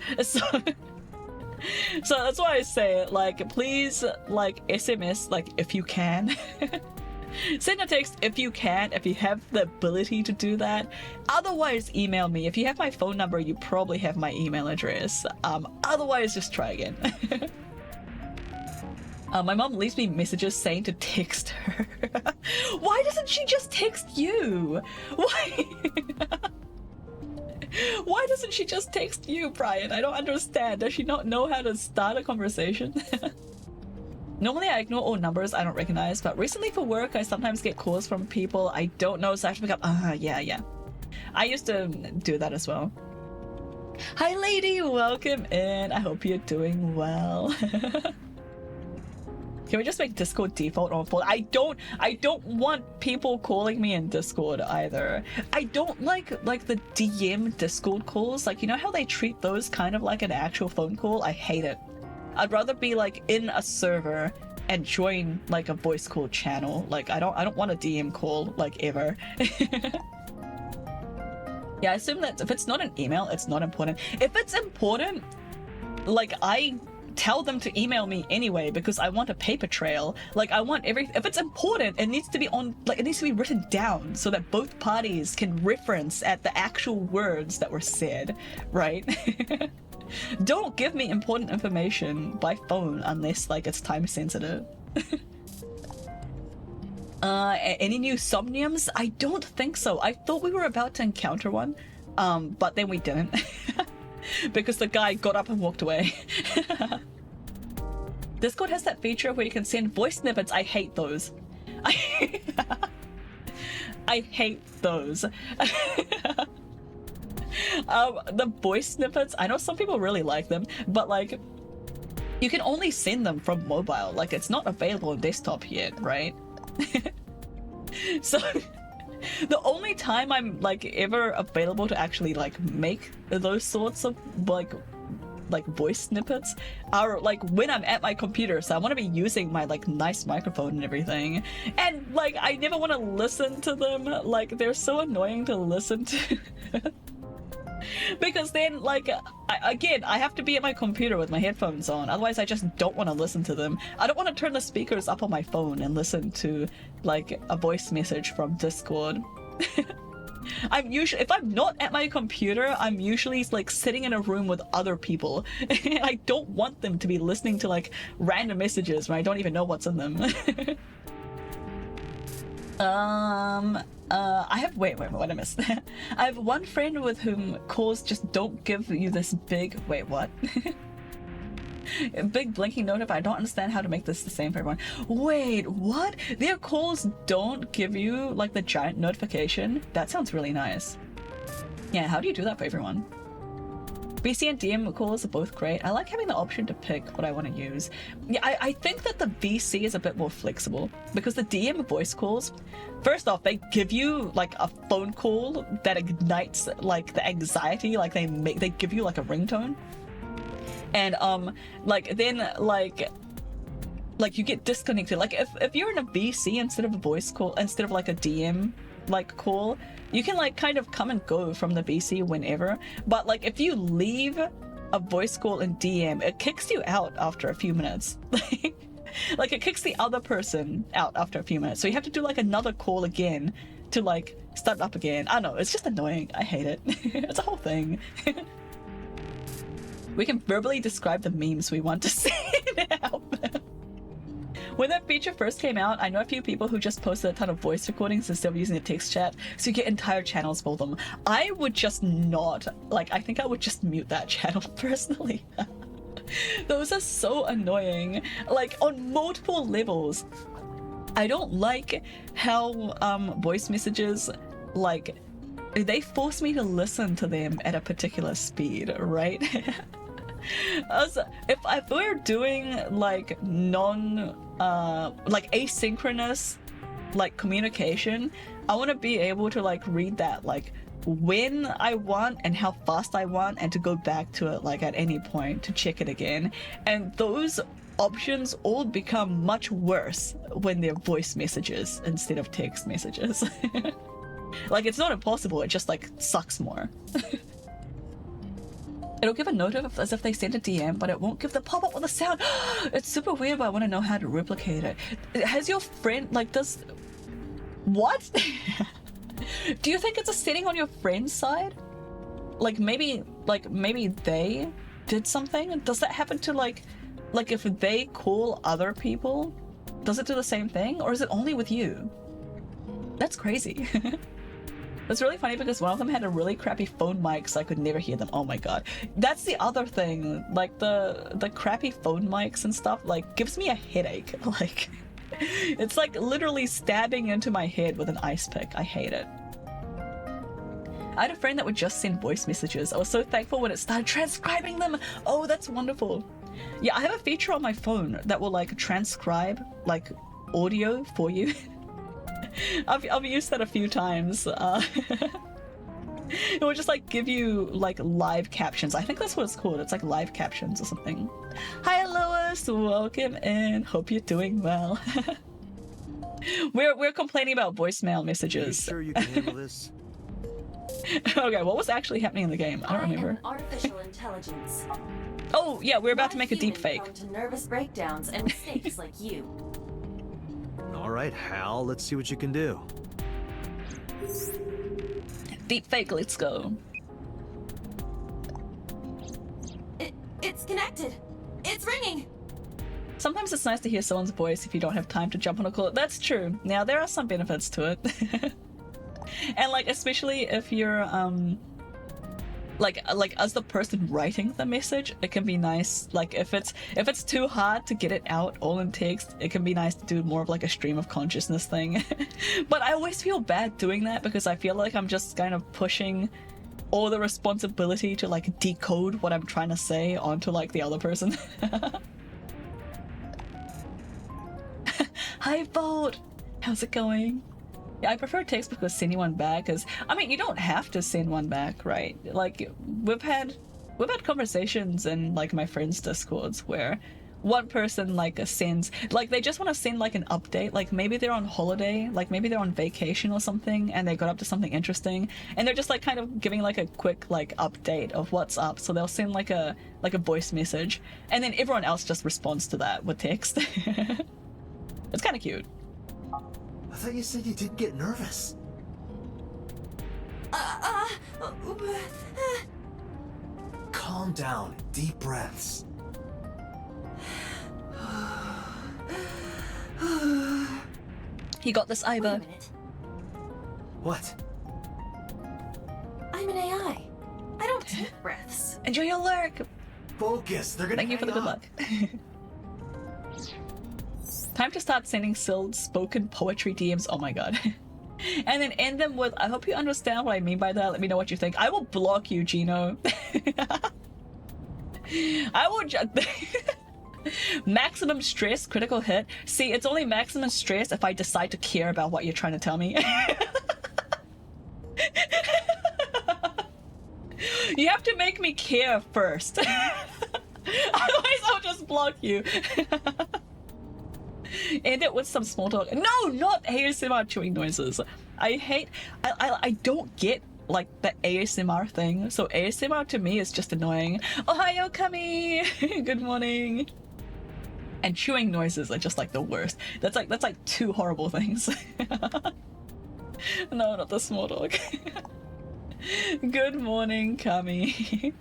So that's why I say, like, please, like, SMS, like, if you can. Send a text if you can, if you have the ability to do that. Otherwise, email me. If you have my phone number, you probably have my email address. Otherwise, just try again. My mom leaves me messages saying to text her. Why doesn't she just text you? Why? Why doesn't she just text you, Brian? I don't understand. Does she not know how to start a conversation? Normally I ignore all numbers I don't recognize, but recently for work I sometimes get calls from people I don't know, so I have to pick up. Yeah. I used to do that as well. Hi lady, welcome in. I hope you're doing well. Can we just make Discord default on full? I don't want people calling me in Discord either. I don't like the DM Discord calls. Like, you know how they treat those kind of like an actual phone call? I hate it. I'd rather be like in a server and join like a voice call channel. Like I don't want a DM call like ever. Yeah, I assume that if it's not an email, it's not important. If it's important, like I tell them to email me anyway because I want a paper trail. Like I want if it's important, it needs to be it needs to be written down so that both parties can reference at the actual words that were said, right? Don't give me important information by phone unless like it's time sensitive. Any new Somniums? I don't think so. I thought we were about to encounter one, but then we didn't. Because the guy got up and walked away. Discord has that feature where you can send voice snippets. I hate those. I hate those. The voice snippets, I know some people really like them, but like, you can only send them from mobile. Like, it's not available on desktop yet, right? So the only time I'm like ever available to actually like make those sorts of like voice snippets are like when I'm at my computer, so I want to be using my like nice microphone and everything, and like I never want to listen to them. Like they're so annoying to listen to. Because then like I have to be at my computer with my headphones on, otherwise I just don't want to listen to them. I don't want to turn the speakers up on my phone and listen to like a voice message from Discord. If I'm not at my computer, I'm usually like sitting in a room with other people. And I don't want them to be listening to like random messages when I don't even know what's in them. I have wait, what I missed. I have one friend with whom calls just don't give you this big what? A big blinking note if I don't understand how to make this the same for everyone. Wait, what? Their calls don't give you like the giant notification? That sounds really nice. Yeah, how do you do that for everyone? VC and DM calls are both great. I like having the option to pick what I want to use. Yeah, I think that the VC is a bit more flexible because the DM voice calls, first off, they give you like a phone call that ignites like the anxiety, like they give you like a ringtone. And like then like you get disconnected. Like if you're in a VC instead of a voice call, instead of like a DM like call, you can like kind of come and go from the VC whenever, but like if you leave a voice call in DM, it kicks you out after a few minutes. Like it kicks the other person out after a few minutes, so you have to do like another call again to like start up again. I don't know, it's just annoying. I hate it. It's a whole thing. We can verbally describe the memes we want to see now. When that feature first came out, I know a few people who just posted a ton of voice recordings instead of using the text chat, so you get entire channels for them. I would just not, like, I think I would just mute that channel personally. Those are so annoying, like, on multiple levels. I don't like how voice messages, like, they force me to listen to them at a particular speed, right? If we're doing like like asynchronous like communication, I want to be able to like read that like when I want and how fast I want, and to go back to it like at any point to check it again. And those options all become much worse when they're voice messages instead of text messages. Like, it's not impossible, it just like sucks more. It'll give a note as if they sent a DM, but it won't give the pop-up with a sound. It's super weird, but I want to know how to replicate it. Has your friend, like, what? Do you think it's a setting on your friend's side? Like maybe they did something? Does that happen to like if they call other people, does it do the same thing? Or is it only with you? That's crazy. It's really funny because one of them had a really crappy phone mic, so I could never hear them. Oh my god. That's the other thing. Like the crappy phone mics and stuff like gives me a headache. Like it's like literally stabbing into my head with an ice pick. I hate it. I had a friend that would just send voice messages. I was so thankful when it started transcribing them. Oh, that's wonderful. Yeah, I have a feature on my phone that will like transcribe like audio for you. I've used that a few times. It will just like give you like live captions. I think that's what it's called. It's like live captions or something. Hi, Lois. Alice, welcome in. Hope you're doing well. We're complaining about voicemail Are you messages. sure you can handle this? Okay, what was actually happening in the game? I don't remember. am artificial intelligence. Oh yeah, we're about to Not make a deep human fake. prone to nervous breakdowns and mistakes like you. All right, Hal, let's see what you can do. Deep fake, let's go. It's connected. It's ringing. Sometimes it's nice to hear someone's voice if you don't have time to jump on a call. That's true. Now there are some benefits to it. And like especially if you're like as the person writing the message, it can be nice. Like if it's too hard to get it out all in text, it can be nice to do more of like a stream of consciousness thing. But I always feel bad doing that because I feel like I'm just kind of pushing all the responsibility to like decode what I'm trying to say onto like the other person. Hi Bolt, how's it going? Yeah, I prefer text because sending one back is, I mean, you don't have to send one back, right? Like we've had conversations in like my friends' discords where one person like sends, like they just want to send like an update, like maybe they're on holiday, like maybe they're on vacation or something and they got up to something interesting and they're just like kind of giving like a quick like update of what's up. So they'll send like a voice message and then everyone else just responds to that with text. It's kind of cute. I thought you said you didn't get nervous. Calm down. Deep breaths. You got this, Wait a Iva. minute. What? I'm an AI. I don't take breaths. Enjoy your lurk. Focus. They're gonna Thank you for the hang good up. luck. Time to start sending Syl spoken poetry DMs. Oh my god. And then end them with, I hope you understand what I mean by that. Let me know what you think. I will block you, Gino. I will maximum stress, critical hit. See, it's only maximum stress if I decide to care about what you're trying to tell me. You have to make me care first. Otherwise I'll just block you. End it with some small talk. No, not ASMR chewing noises. I don't get like the ASMR thing. So ASMR to me is just annoying. Ohayo kami. Good morning. And chewing noises are just like the worst. That's like two horrible things. No, not the small talk. Good morning, Kami.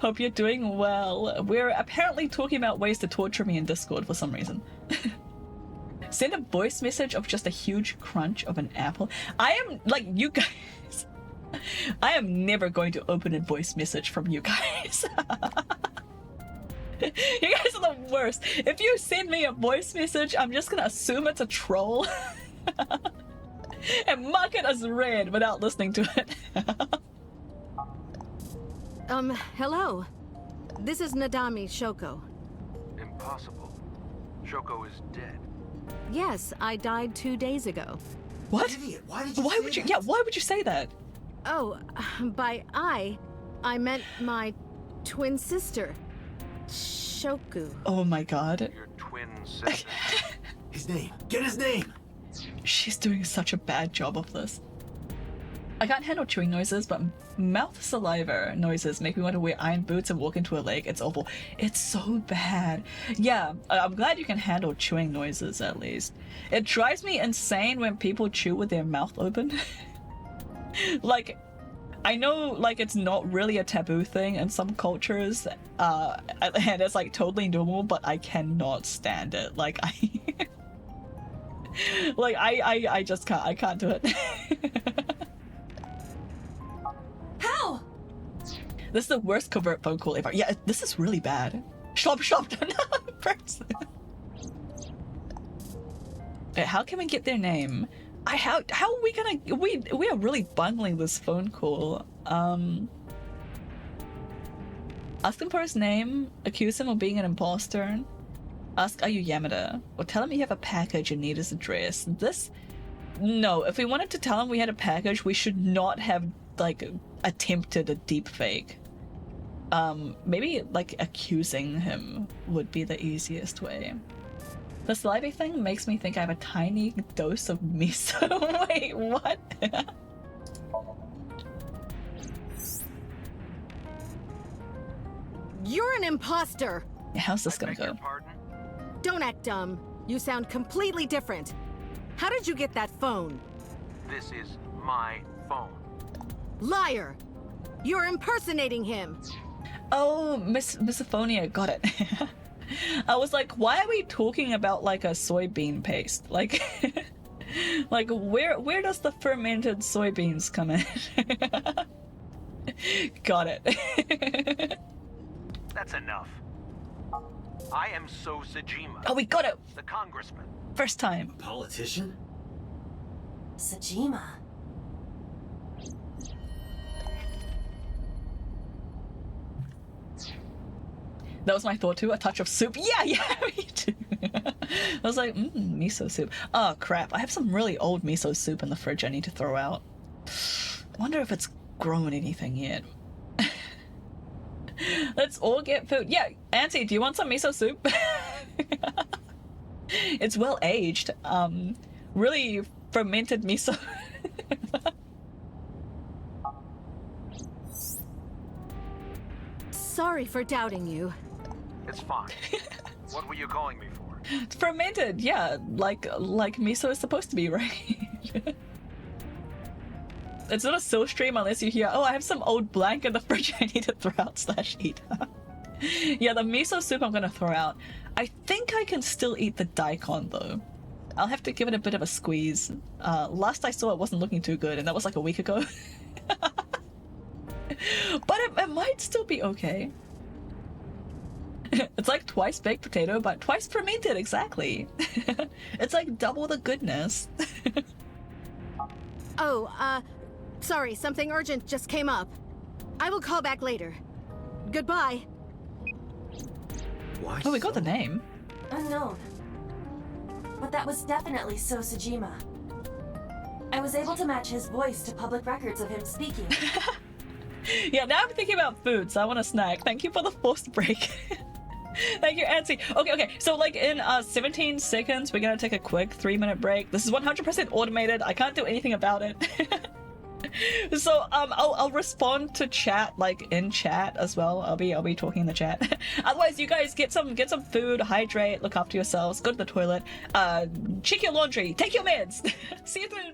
Hope you're doing well. We're apparently talking about ways to torture me in Discord for some reason. Send a voice message of just a huge crunch of an apple. I am, like, you guys... I am never going to open a voice message from you guys. You guys are the worst. If you send me a voice message, I'm just gonna assume it's a troll. And mark it as read without listening to it. Hello. This is Nadami Shoko. Impossible. Shoko is dead. Yes, I died 2 days ago. What? Idiot, why did you Why say would you? that? Yeah, why would you say that? Oh, by I meant my twin sister, Shoku. Oh my god. Your twin sister. His name. Get his name. She's doing such a bad job of this. I can't handle chewing noises, but mouth saliva noises make me want to wear iron boots and walk into a lake. It's awful. It's so bad. Yeah, I'm glad you can handle chewing noises at least. It drives me insane when people chew with their mouth open. Like, I know, like, it's not really a taboo thing in some cultures, and it's like totally normal, but I cannot stand it. Like, I just can't. I can't do it. How? This is the worst covert phone call ever. Yeah, this is really bad. Stop. How can we get their name? How are we gonna? We are really bungling this phone call. Ask him for his name. Accuse him of being an imposter. Ask, are you Yamada? Or tell him you have a package and need his address. No, if we wanted to tell him we had a package, we should not have, like, attempted a deep fake. Maybe like accusing him would be the easiest way. The slivey thing makes me think I have a tiny dose of miso. Wait, what? You're an imposter! How's this gonna I beg your go? pardon? Don't act dumb. You sound completely different. How did you get that phone? This is my phone. Liar! You're impersonating him! Oh, misophonia, got it. I was like, why are we talking about like a soybean paste? Like, like where does the fermented soybeans come in? Got it. That's enough. I am So Sajima, Oh, we got it. the congressman. First time. Politician? Sajima. That was my thought too. A touch of soup. Yeah, me too. I was like, miso soup. Oh crap! I have some really old miso soup in the fridge. I need to throw out. Wonder if it's grown anything yet. Let's all get food. Yeah, Auntie, do you want some miso soup? It's well aged. Really fermented miso. Sorry for doubting you. It's fine. What were you calling me for? It's fermented, yeah, like miso is supposed to be, right? It's not a soul stream unless you hear, oh, I have some old blank in the fridge I need to throw out / eat. Yeah, the miso soup I'm gonna throw out. I think I can still eat the daikon though. I'll have to give it a bit of a squeeze. Last I saw it wasn't looking too good, and that was like a week ago. But it might still be okay. It's like twice baked potato, but twice fermented, exactly. It's like double the goodness. Oh, sorry, something urgent just came up. I will call back later. Goodbye. Why? Oh, we got the name. Unknown. But that was definitely So Sajima. I was able to match his voice to public records of him speaking. Yeah, now I'm thinking about food, so I want a snack. Thank you for the forced break. Thank you, Antsy. Okay, so like in 17 seconds, we're gonna take a quick 3-minute break. This is 100% automated. I can't do anything about it. So I'll respond to chat like in chat as well. I'll be talking in the chat. Otherwise, you guys get some food, hydrate, look after yourselves, go to the toilet, check your laundry, take your meds. See you soon.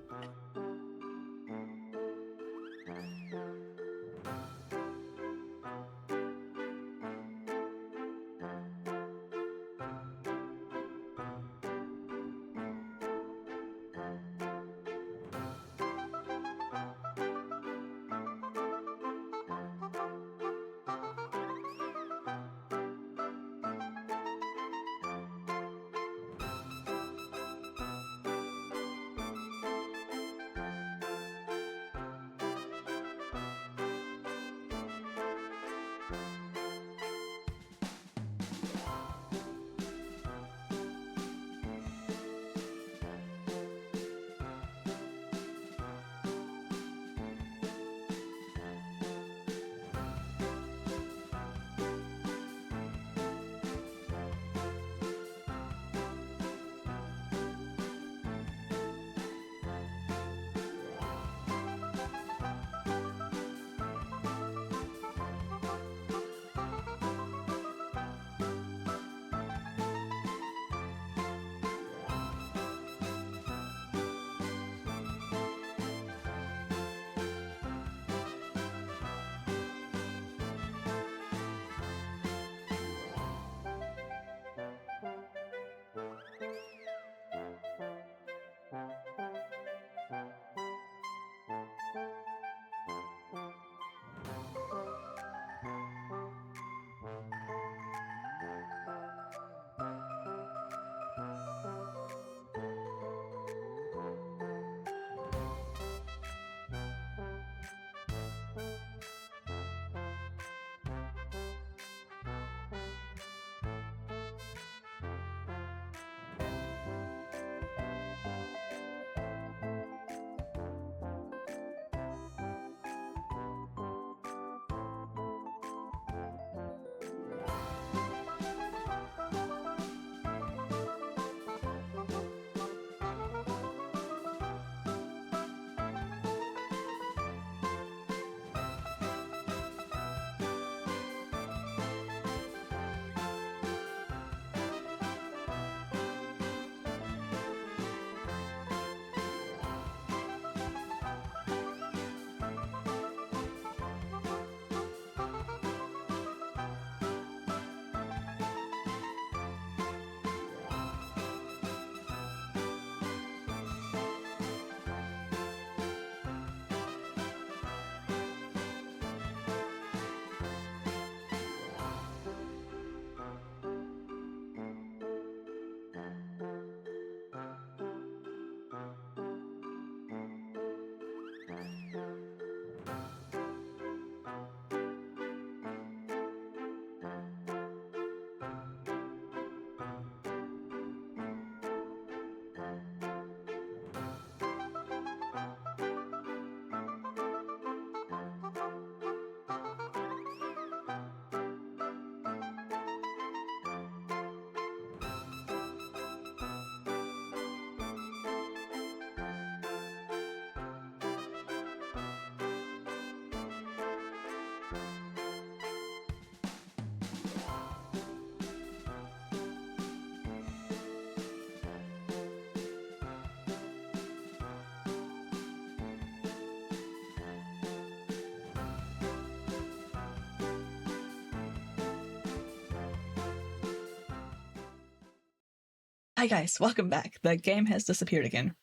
Hi guys, welcome back. The game has disappeared again.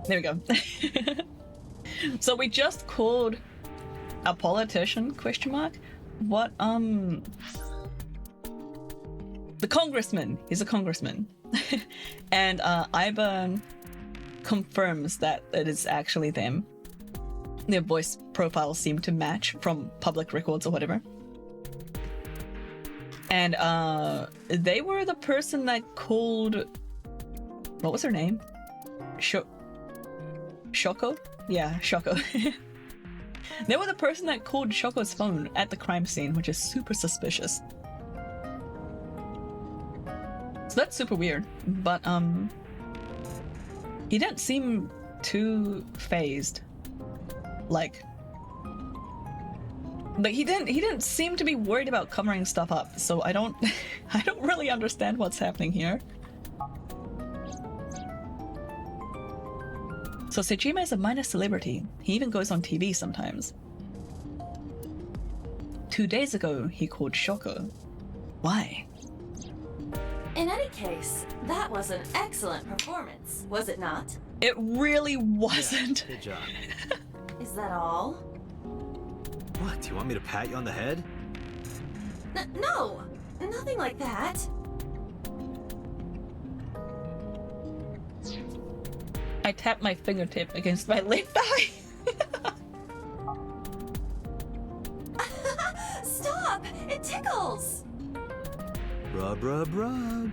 There we go. So we just called a politician, question mark? What, the congressman. He's a congressman. And, Iburn confirms that it is actually them. Their voice profiles seem to match from public records or whatever. And, they were the person that called... What was her name? Shoko? Yeah, Shoko. They were the person that called Shoko's phone at the crime scene, which is super suspicious. So that's super weird, but he didn't seem too phased. Like he didn't seem to be worried about covering stuff up, so I don't really understand what's happening here. So Sejima is a minor celebrity. He even goes on TV sometimes. 2 days ago, he called Shoko. Why? In any case, that was an excellent performance, was it not? It really wasn't. Yeah, good job. Is that all? What, do you want me to pat you on the head? No! Nothing like that. I tapped my fingertip against my left eye. Stop! It tickles! Rub, rub, rub.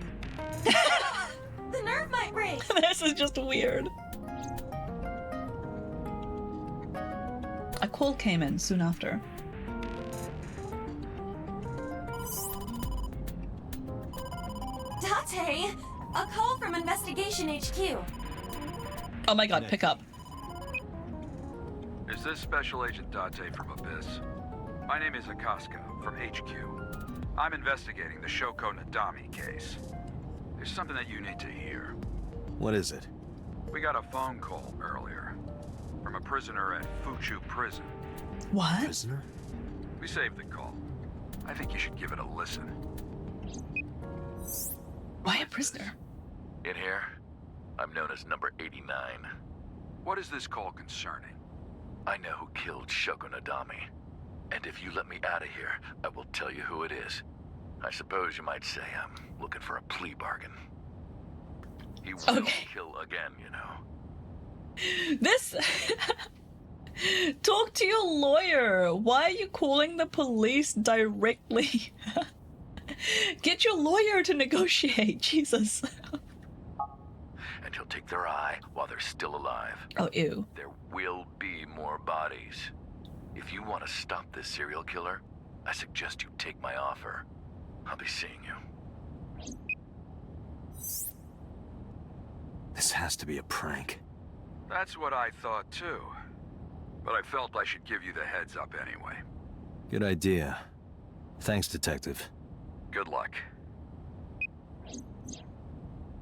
The nerve might break! This is just weird. A call came in soon after. Date! A call from Investigation HQ. Oh my god, pick up. Is this Special Agent Date from Abyss? My name is Akaska from HQ. I'm investigating the Shoko Nadami case. There's something that you need to hear. What is it? We got a phone call earlier from a prisoner at Fuchu Prison. What? Prisoner? We saved the call. I think you should give it a listen. Why a prisoner? In here, I'm known as number 89. What is this call concerning? I know who killed Shoko Nadami. And if you let me out of here, I will tell you who it is. I suppose you might say I'm looking for a plea bargain. He will kill again, you know. This... Talk to your lawyer. Why are you calling the police directly? Get your lawyer to negotiate, Jesus. And he'll take their eye while they're still alive. Oh, ew. There will be more bodies. If you want to stop this serial killer, I suggest you take my offer. I'll be seeing you. This has to be a prank. That's what I thought too. But I felt I should give you the heads up anyway. Good idea. Thanks, Detective. Good luck.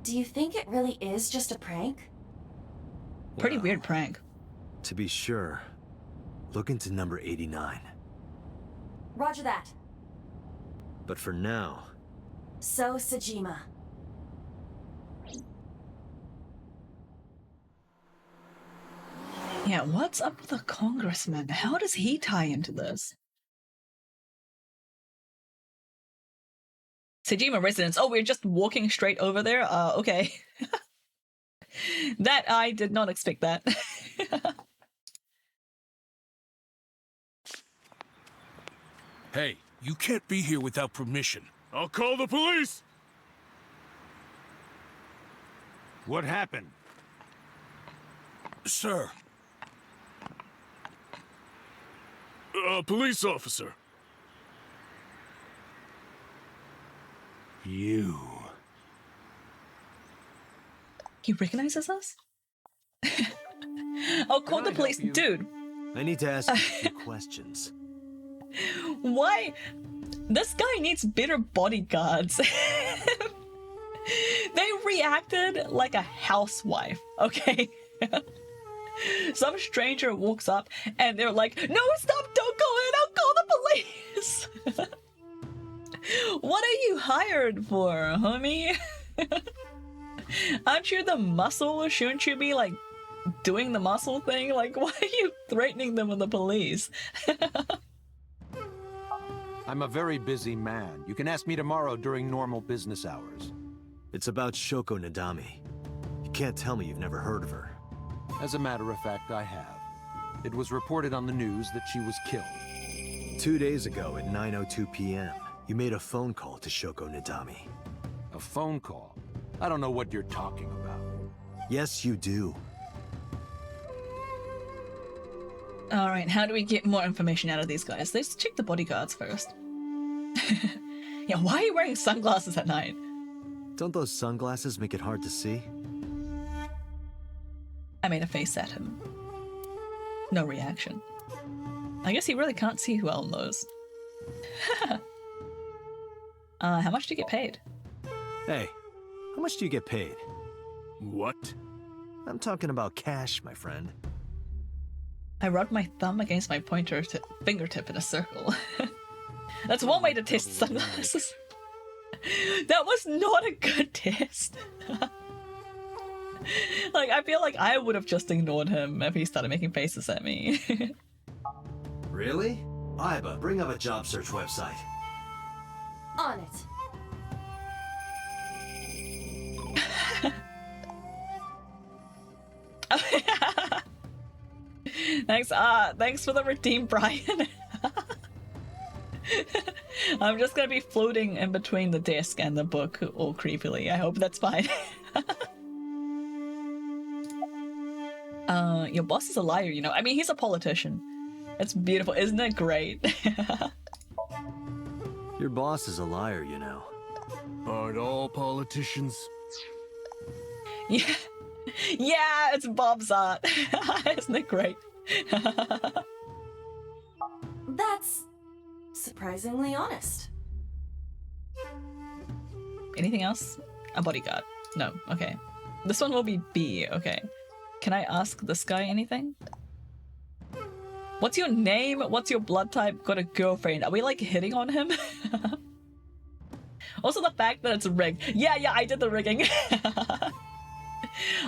Do you think it really is just a prank? Pretty weird prank. To be sure, look into number 89. Roger that. But for now... So, Sejima. Yeah, what's up with the congressman? How does he tie into this? Sejima residence. Oh, we're just walking straight over there? Okay. That, I did not expect that. Hey, you can't be here without permission. I'll call the police! What happened? Sir. A police officer. You. He recognizes us? I'll call the police. Dude. I need to ask you a few questions. Why? This guy needs better bodyguards. They reacted like a housewife, okay? Some stranger walks up and they're like, no, stop, don't go in, I'll call the police. What are you hired for, homie? Aren't you the muscle? Shouldn't you be like doing the muscle thing? Like, why are you threatening them with the police? I'm a very busy man. You can ask me tomorrow during normal business hours. It's about Shoko Nadami. You can't tell me you've never heard of her. As a matter of fact, I have. It was reported on the news that she was killed. 2 days ago at 9:02 p.m., you made a phone call to Shoko Nadami. A phone call? I don't know what you're talking about. Yes, you do. Alright, how do we get more information out of these guys? Let's check the bodyguards first. Yeah, why are you wearing sunglasses at night? Don't those sunglasses make it hard to see? I made a face at him. No reaction. I guess he really can't see well in those. How much do you get paid? Hey, how much do you get paid? What? I'm talking about cash, my friend. I rubbed my thumb against my fingertip in a circle. That's one way to test sunglasses. That was not a good test. Like, I feel like I would have just ignored him if he started making faces at me. Really? Iba, bring up a job search website. On it. Thanks for the redeem, Brian. I'm just gonna be floating in between the desk and the book all creepily. I hope that's fine. Your boss is a liar, you know. I mean, he's a politician. It's beautiful, isn't it great? Your boss is a liar, you know. Aren't all politicians? Yeah, yeah, it's Bob's art. Isn't it great? That's surprisingly honest. Anything else? A bodyguard. No, okay. This one will be B, okay. Can I ask this guy anything? What's your name? What's your blood type? Got a girlfriend? Are we like hitting on him? Also the fact that it's rigged. Yeah, I did the rigging.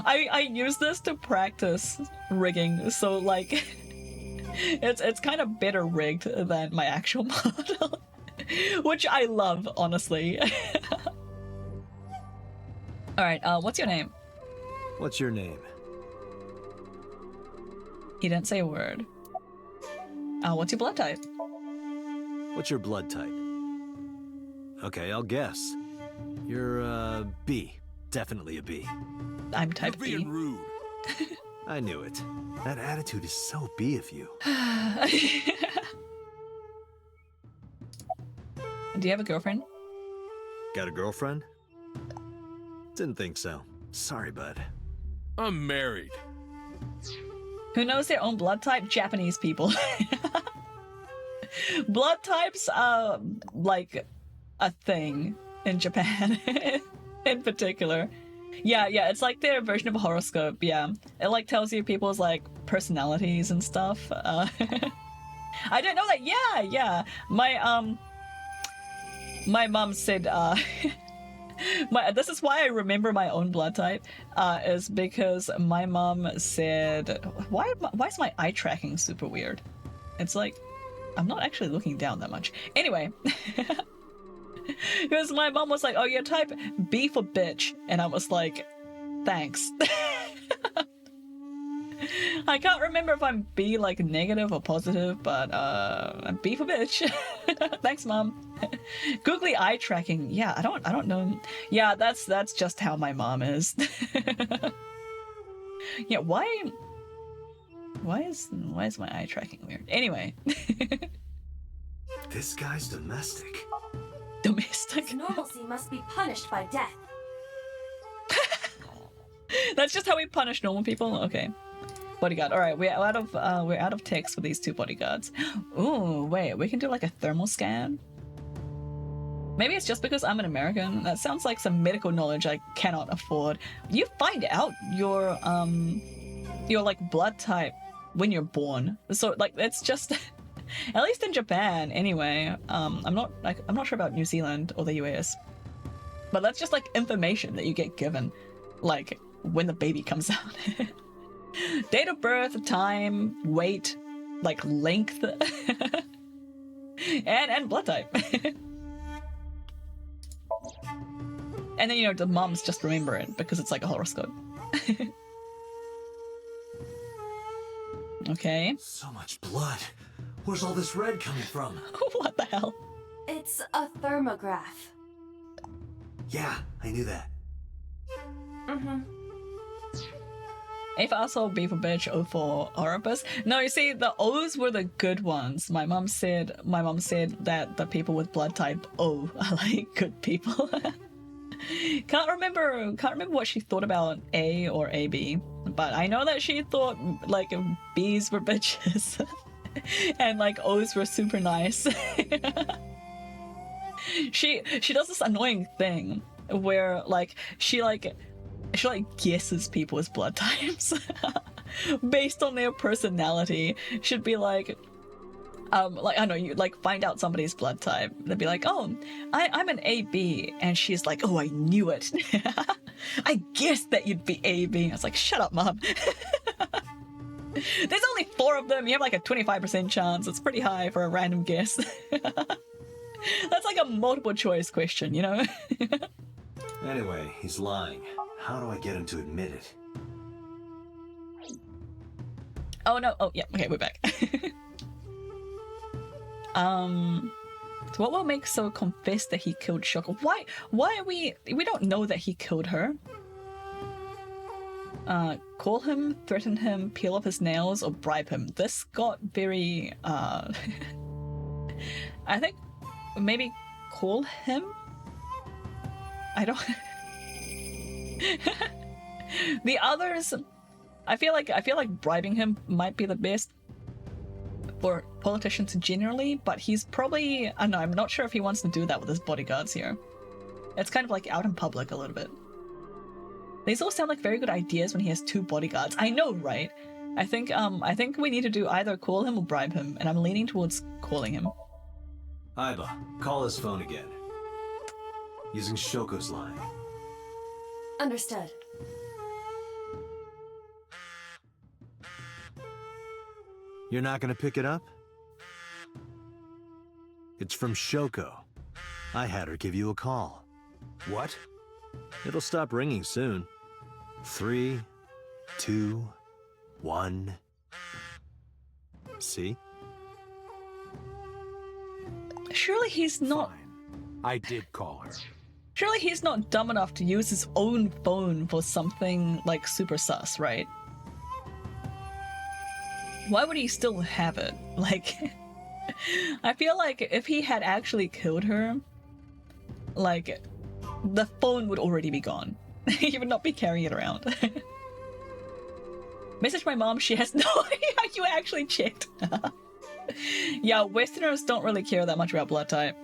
I use this to practice rigging, so like it's kind of better rigged than my actual model. Which I love, honestly. Alright, what's your name? What's your name? He didn't say a word. What's your blood type? What's your blood type? Okay, I'll guess. You're, B. Definitely a B. I'm type B. You're being rude. I knew it. That attitude is so B of you. Do you have a girlfriend? Got a girlfriend? Didn't think so. Sorry, bud. I'm married. Who knows their own blood type? Japanese people. Blood types are like a thing in Japan in particular. Yeah, it's like their version of a horoscope, yeah. It like tells you people's like personalities and stuff. I didn't know that. Yeah. My mom said this is why I remember my own blood type, is because my mom said, why is my eye tracking super weird? It's like, I'm not actually looking down that much. Anyway, because my mom was like, oh, you're type B for bitch. And I was like, thanks. I can't remember if I'm B like negative or positive, but I'm B for bitch. Thanks, mom. Googly eye tracking. Yeah, I don't know. Yeah, that's just how my mom is. Yeah, why is my eye tracking weird? Anyway. This guy's domestic. Domestic? Normalcy must be punished by death. That's just how we punish normal people? Okay. Bodyguard. Alright, we're out of text for these two bodyguards. Ooh, wait, we can do like a thermal scan? Maybe it's just because I'm an American. That sounds like some medical knowledge I cannot afford. You find out your like blood type when you're born. So like it's just at least in Japan anyway. I'm not sure about New Zealand or the US. But that's just like information that you get given. like when the baby comes out. Date of birth, time, weight, like length, and blood type. And then, you know, the moms just remember it because it's like a horoscope. Okay. So much blood. Where's all this red coming from? What the hell? It's a thermograph. Yeah, I knew that. Mm-hmm. A for asshole, B for bitch, O for Oropus. No, you see, the O's were the good ones. My mom said that the people with blood type O are like good people. Can't remember what she thought about A or AB, but I know that she thought like B's were bitches and like O's were super nice. She does this annoying thing where like she guesses people's blood types based on their personality. Should be like I don't know, you like find out somebody's blood type. They'd be like, oh, I'm an AB, and she's like, oh, I knew it. I guessed that you'd be AB. I was like, shut up, mom. There's only 4 of them. You have like a 25% chance. It's pretty high for a random guess. That's like a multiple choice question, you know? Anyway, he's lying. How do I get him to admit it? Oh no, oh yeah, okay, we're back. So what will make So confess that he killed Shoko? Why are we don't know that he killed her? Call him, threaten him, peel off his nails, or bribe him. This got very I think maybe call him? I don't The others, I feel like bribing him might be the best for politicians generally, but he's probably, I don't know, I'm not sure if he wants to do that with his bodyguards here. It's kind of like out in public a little bit. These all sound like very good ideas when he has 2 bodyguards. I know, right? I think we need to do either call him or bribe him, and I'm leaning towards calling him. Aiba, call his phone again. Using Shoko's line. Understood. You're not gonna pick it up? It's from Shoko. I had her give you a call. What? It'll stop ringing soon. 3, 2, 1. See? Surely he's not... Fine. I did call her. Surely he's not dumb enough to use his own phone for something like super sus, right? Why would he still have it? Like, I feel like if he had actually killed her, like, the phone would already be gone. He would not be carrying it around. Message my mom, she has no idea you actually checked. Yeah, Westerners don't really care that much about blood type.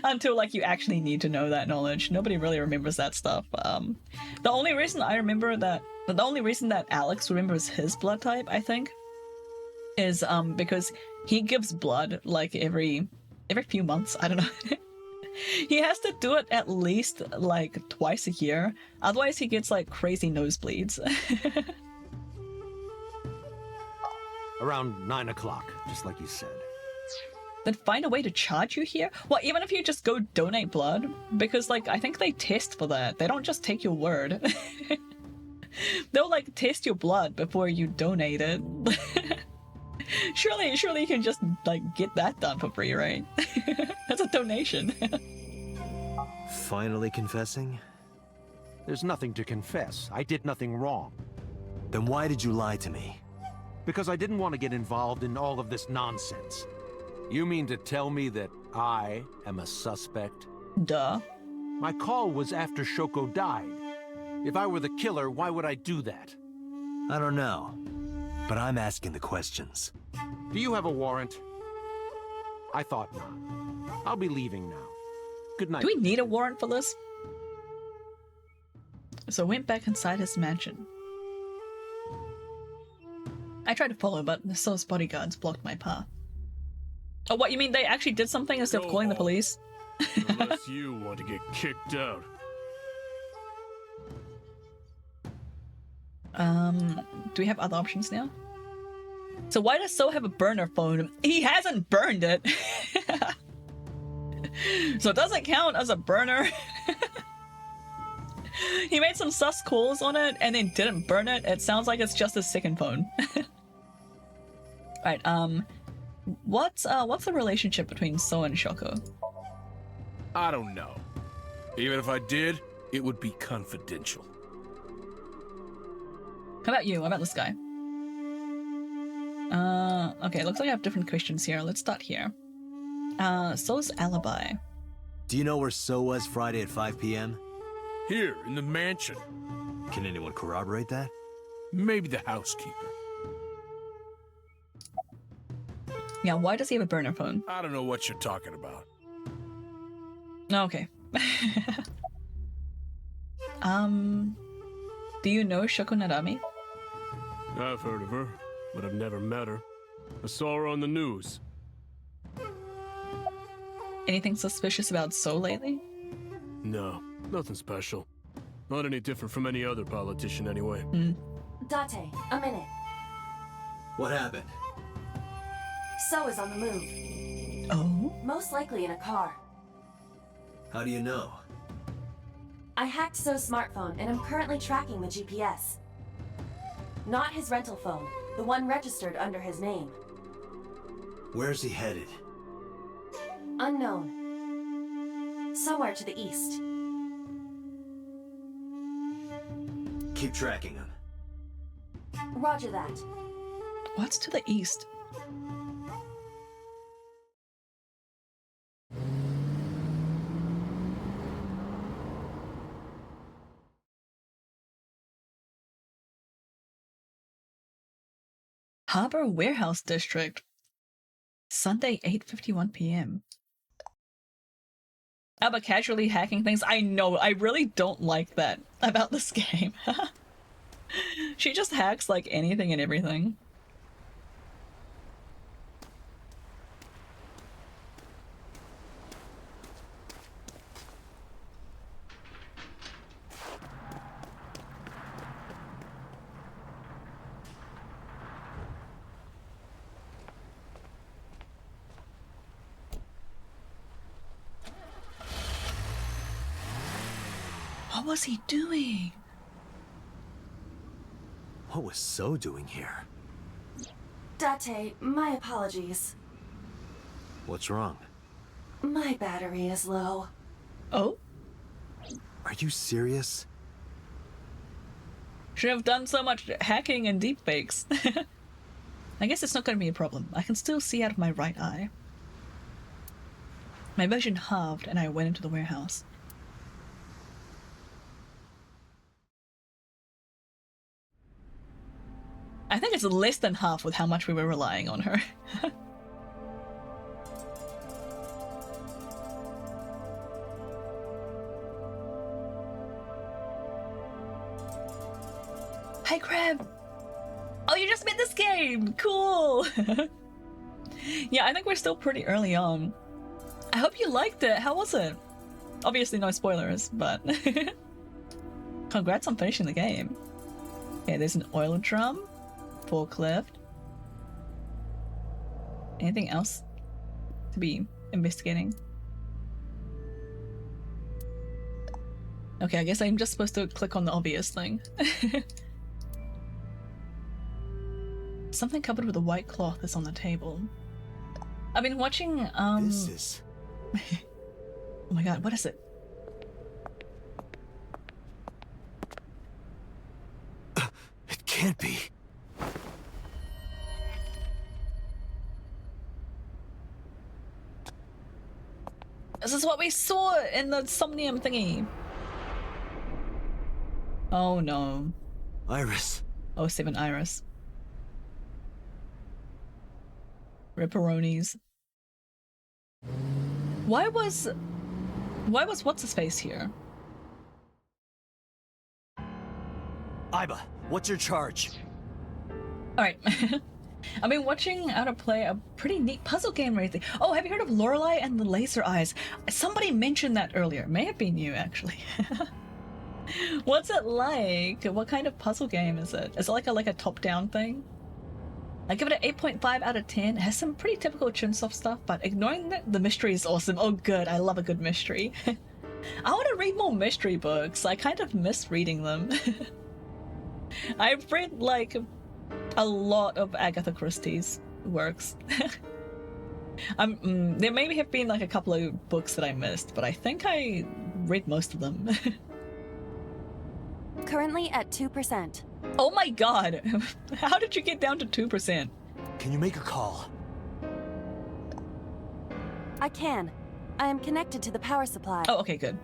Until, like, you actually need to know that knowledge. Nobody really remembers that stuff. The only reason that Alex remembers his blood type, I think, is because he gives blood, like, every few months. I don't know. He has to do it at least, like, twice a year. Otherwise, he gets, like, crazy nosebleeds. Around 9 o'clock, just like you said. Then find a way to charge you here? Well, even if you just go donate blood? Because, like, I think they test for that. They don't just take your word. They'll, like, test your blood before you donate it. Surely you can just, like, get that done for free, right? That's a donation. Finally confessing? There's nothing to confess. I did nothing wrong. Then why did you lie to me? Because I didn't want to get involved in all of this nonsense. You mean to tell me that I am a suspect? Duh. My call was after Shoko died. If I were the killer, why would I do that? I don't know, but I'm asking the questions. Do you have a warrant? I thought not. I'll be leaving now. Good night. Do we need a warrant for this? So I went back inside his mansion. I tried to follow, but the Soul's bodyguards blocked my path. Oh, what, you mean they actually did something instead of calling the police? Unless you want to get kicked out. Do we have other options now? So why does So have a burner phone? He hasn't burned it. So it doesn't count as a burner. He made some sus calls on it and then didn't burn it. It sounds like it's just his second phone. Right, what's the relationship between So and Shoko? I don't know. Even if I did, it would be confidential. How about you? How about this guy? Okay, looks like I have different questions here. Let's start here. So's alibi. Do you know where So was Friday at 5 p.m.? Here, in the mansion. Can anyone corroborate that? Maybe the housekeeper. Yeah, why does he have a burner phone? I don't know what you're talking about. Okay. Do you know Shoko Nadami? I've heard of her, but I've never met her. I saw her on the news. Anything suspicious about So lately? No, nothing special. Not any different from any other politician anyway. Date, a minute. What happened? So is on the move. Oh? Most likely in a car. How do you know? I hacked So's smartphone and I'm currently tracking the GPS. Not his rental phone, the one registered under his name. Where's he headed? Unknown. Somewhere to the east. Keep tracking him. Roger that. What's to the east? Harbor Warehouse District. Sunday, 8:51 p.m. About casually hacking things. I know, I really don't like that about this game. She just hacks like anything and everything. What was he doing? What was So doing here? Date, my apologies. What's wrong? My battery is low. Oh? Are you serious? Should have done so much hacking and deepfakes. I guess it's not going to be a problem. I can still see out of my right eye. My vision halved and I went into the warehouse. I think it's less than half with how much we were relying on her. Hi, Crab! Oh, you just made this game! Cool! Yeah, I think we're still pretty early on. I hope you liked it. How was it? Obviously no spoilers, but... Congrats on finishing the game. Okay, there's an oil drum. Forklift. Anything else to be investigating? Okay, I guess I'm just supposed to click on the obvious thing. Something covered with a white cloth is on the table. I've been watching, This is... Oh my god, what is it? It can't be. This is what we saw in the Somnium thingy. Oh no. Iris. 07 Iris. Ripperonis. Why was what's his face here? Iba, what's your charge? Alright. I've been watching how to play a pretty neat puzzle game lately. Oh, have you heard of Lorelei and the Laser Eyes? Somebody mentioned that earlier. May have been you, actually. What's it like? What kind of puzzle game is it? Is it like a top-down thing? I give it an 8.5 out of 10. It has some pretty typical Chunsoft stuff, but ignoring that, the mystery is awesome. Oh good, I love a good mystery. I want to read more mystery books. I kind of miss reading them. I've read like a lot of Agatha Christie's works. There maybe have been like a couple of books that I missed, but I think I read most of them. Currently at 2%. Oh my god! How did you get down to 2%? Can you make a call? I can. I am connected to the power supply. Oh, okay, good.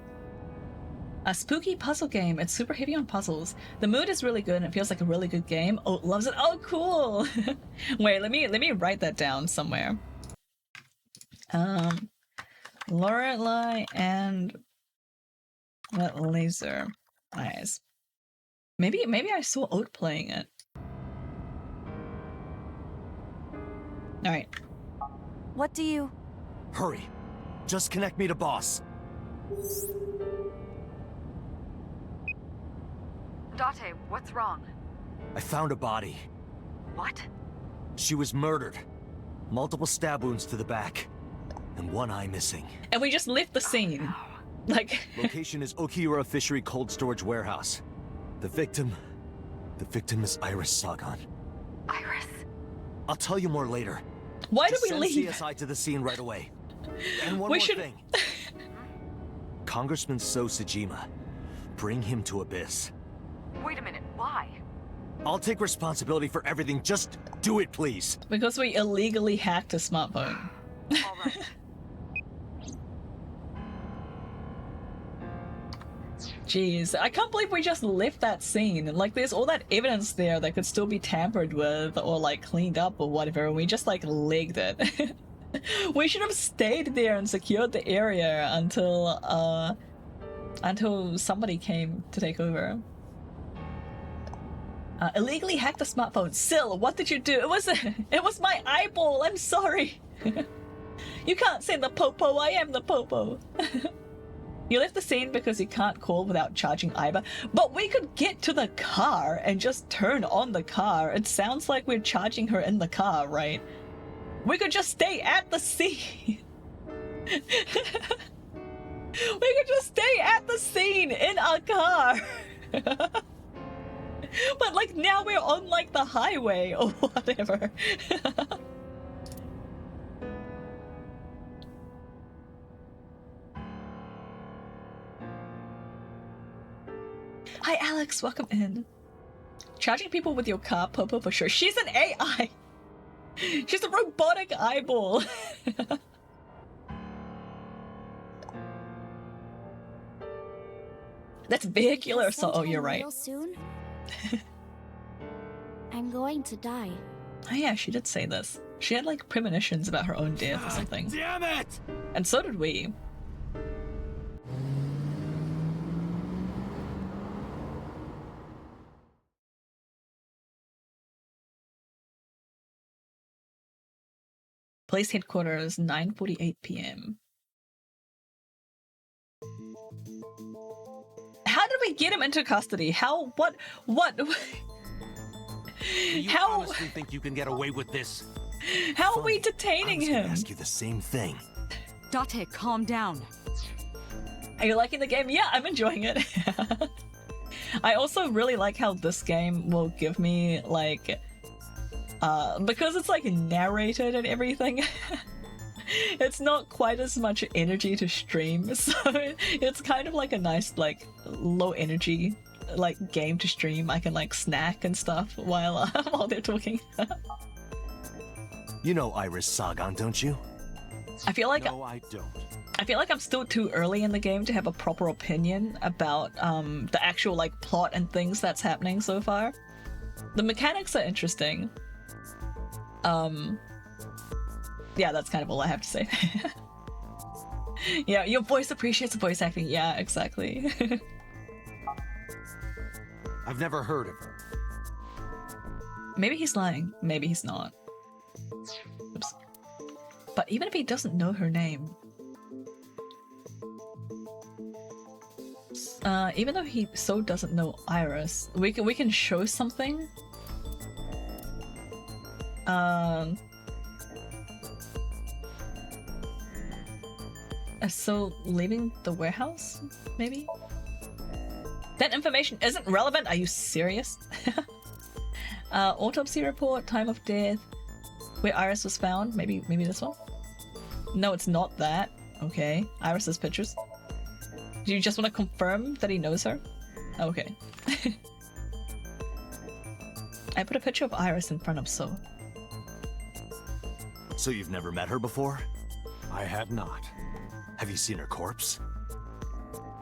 A spooky puzzle game. It's super heavy on puzzles. The mood is really good and it feels like a really good game. Oh, loves it. Oh, cool! Wait, let me write that down somewhere. Lorelei and Laser Eyes. Maybe I saw Oat playing it. Alright. What do you... Hurry. Just connect me to boss. Date, what's wrong? I found a body. What? She was murdered. Multiple stab wounds to the back. And one eye missing. And we just left the scene. Like... Location is Okiura Fishery Cold Storage Warehouse. The victim is Iris Sagan. Iris? I'll tell you more later. Why Just did we leave? Send CSI to the scene right away. And one We more should- thing. Congressman So Sajima. Bring him to Abyss. Wait a minute, why? I'll take responsibility for everything. Just do it, please. Because we illegally hacked a smartphone. All right. Jeez, I can't believe we just left that scene. Like, there's all that evidence there that could still be tampered with or, like, cleaned up or whatever, and we just, like, legged it. We should have stayed there and secured the area until somebody came to take over. Illegally hacked the smartphone. Syl, what did you do? It was my eyeball, I'm sorry. You can't say the popo, I am the popo. You left the scene because you can't call without charging Iba, but we could get to the car and just turn on the car. It sounds like we're charging her in the car, right? We could just stay at the scene. We could just stay at the scene in our car. But like now we're on like the highway or whatever. Hi Alex, welcome in. Charging people with your car, Popo for sure. She's an AI! She's a robotic eyeball! That's vehicular assault. Oh, you're right. Real soon? I'm going to die. Oh yeah, she did say this. She had like premonitions about her own death or something. Damn it! And so did we. Police headquarters, 9:48 p.m. How did we get him into custody? How? What? Do you How? honestly think you can get away with this? How are we detaining him? Ask you the same thing. Date, calm down. Are you liking the game? Yeah, I'm enjoying it. I also really like how this game will give me like because it's like narrated and everything. It's not quite as much energy to stream, so it's kind of like a nice like low energy like game to stream. I can like snack and stuff while they're talking. You know Iris Sagan, don't you? I feel like No, I don't. I feel like I'm still too early in the game to have a proper opinion about the actual like plot and things that's happening so far. The mechanics are interesting. Yeah, that's kind of all I have to say. Yeah, your voice appreciates voice acting. Yeah, exactly. I've never heard of her. Maybe he's lying. Maybe he's not. Oops. But even if he doesn't know her name... Even though So doesn't know Iris, we can show something. So leaving the warehouse, maybe? That information isn't relevant? Are you serious? Autopsy report, time of death, where Iris was found. Maybe this one? No, it's not that. Okay. Iris's pictures. Do you just want to confirm that he knows her? Okay. I put a picture of Iris in front of So. So you've never met her before? I have not. Have you seen her corpse?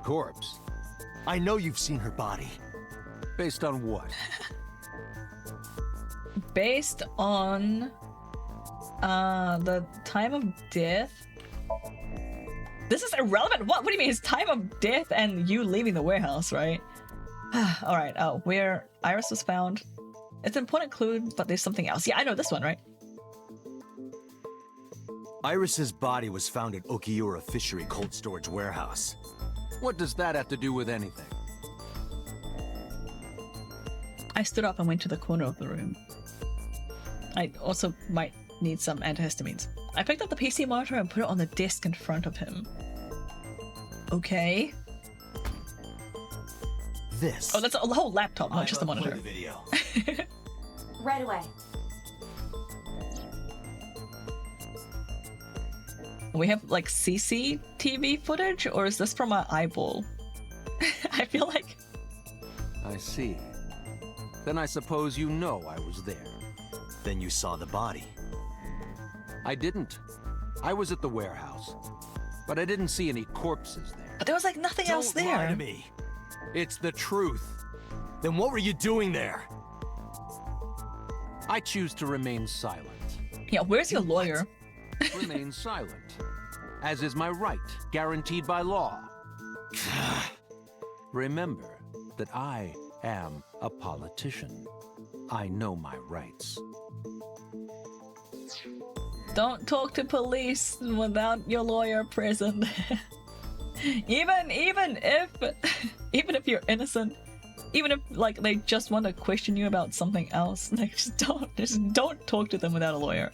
Corpse? I know you've seen her body. Based on what? Based on the time of death. This is irrelevant. What do you mean? His time of death and you leaving the warehouse, right? All right. Oh, where Iris was found. It's an important clue, but there's something else. Yeah, I know this one, right? Iris's body was found at Okiura Fishery Cold Storage Warehouse. What does that have to do with anything? I stood up and went to the corner of the room. I also might need some antihistamines. I picked up the PC monitor and put it on the desk in front of him. Okay. This. Oh, that's a whole laptop, not just a monitor. Play the video. Right away. We have like CCTV footage, or is this from my eyeball? I feel like... I see. Then I suppose you know I was there. Then you saw the body. I didn't. I was at the warehouse. But I didn't see any corpses there. But there was like nothing else there. Don't lie to me. It's the truth. Then what were you doing there? I choose to remain silent. Yeah, where's your lawyer? Remain silent. As is my right, guaranteed by law. Remember that I am a politician. I know my rights. Don't talk to police without your lawyer present. even if you're innocent, even if like they just want to question you about something else, like just don't talk to them without a lawyer.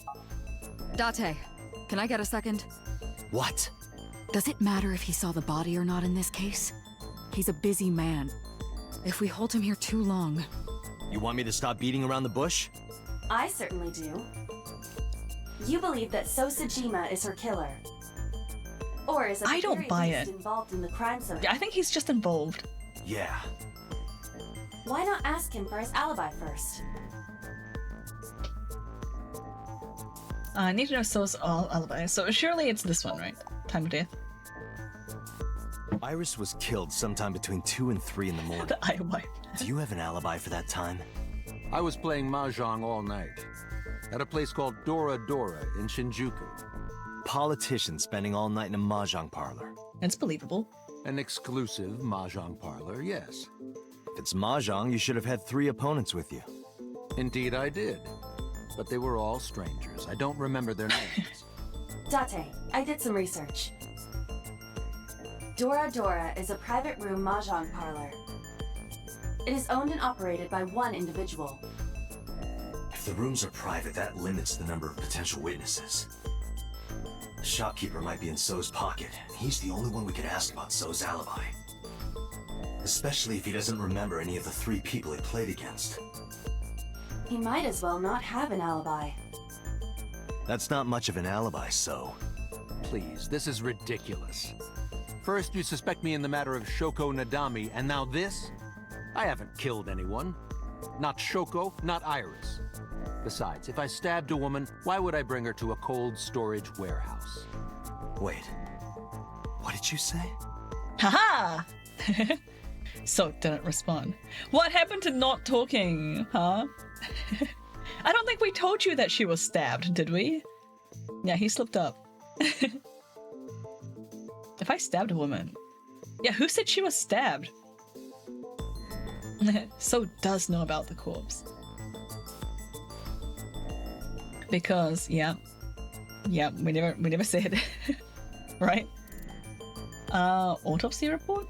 Date, can I get a second? What? Does it matter if he saw the body or not in this case? He's a busy man. If we hold him here too long... You want me to stop beating around the bush? I certainly do. You believe that So Sajima is her killer. Or is I don't buy it. Involved in the crime so I think he's just involved. Yeah. Why not ask him for his alibi first? I need to know So's alibi, so surely it's this one, right? Time of death. Iris was killed sometime between 2 and 3 in the morning. The alibi. Do you have an alibi for that time? I was playing mahjong all night. At a place called Dora Dora in Shinjuku. Politician spending all night in a mahjong parlor. It's believable. An exclusive mahjong parlor, yes. If it's mahjong, you should have had 3 opponents with you. Indeed I did. But they were all strangers. I don't remember their names. Date, I did some research. Dora Dora is a private room mahjong parlor. It is owned and operated by one individual. If the rooms are private, that limits the number of potential witnesses. The shopkeeper might be in So's pocket, and he's the only one we could ask about So's alibi. Especially if he doesn't remember any of the 3 people he played against. He might as well not have an alibi. That's not much of an alibi, So. Please, this is ridiculous. First you suspect me in the matter of Shoko Nadami, and now this? I haven't killed anyone. Not Shoko, not Iris. Besides, if I stabbed a woman, why would I bring her to a cold storage warehouse? Wait. What did you say? Haha! So didn't respond. What happened to not talking, huh? I don't think we told you that she was stabbed, did we? Yeah, he slipped up. If I stabbed a woman... Yeah, who said she was stabbed? So does know about the corpse. Because, yeah, we never said, right? Autopsy report?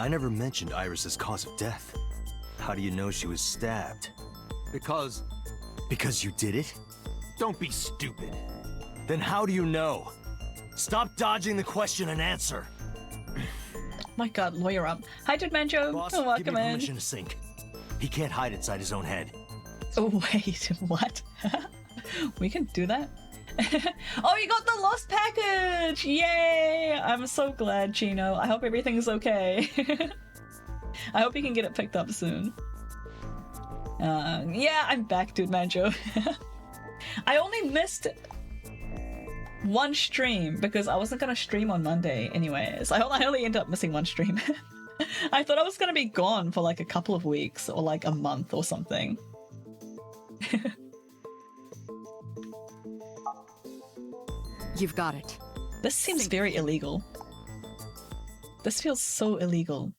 I never mentioned Iris's cause of death. How do you know she was stabbed? Because you did it? don't be stupid. Then how do you know? Stop dodging the question and answer. My god, lawyer up. Hi, Dude Manjo. Boss, Oh, give me welcome in. permission to sync. He can't hide inside his own head. Oh, wait, what? We can do that? Oh, you got the lost package! Yay! I'm so glad, Chino. I hope everything's okay. I hope you can get it picked up soon. Yeah, I'm back, Dude Manjo. I only missed one stream because I wasn't gonna stream on Monday anyways. I only ended up missing one stream. I thought I was gonna be gone for like a couple of weeks or like a month or something. You've got it. This seems very illegal. This feels so illegal.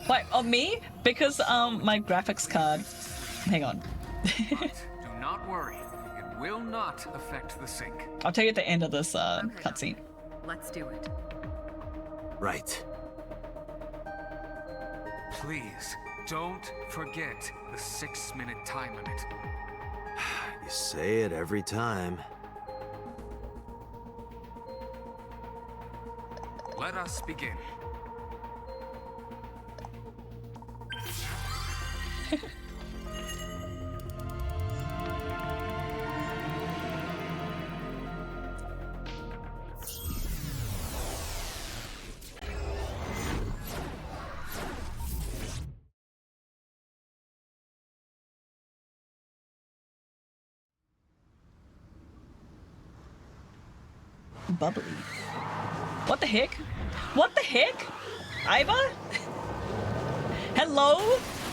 Wait, on me? Because my graphics card. Hang on. Do not worry. It will not affect the sync. I'll tell you at the end of this cutscene. Let's do it. Right. Please, don't forget the 6-minute time limit. You say it every time. Let us begin. Bubbly. What the heck? What the heck? Iva? Hello?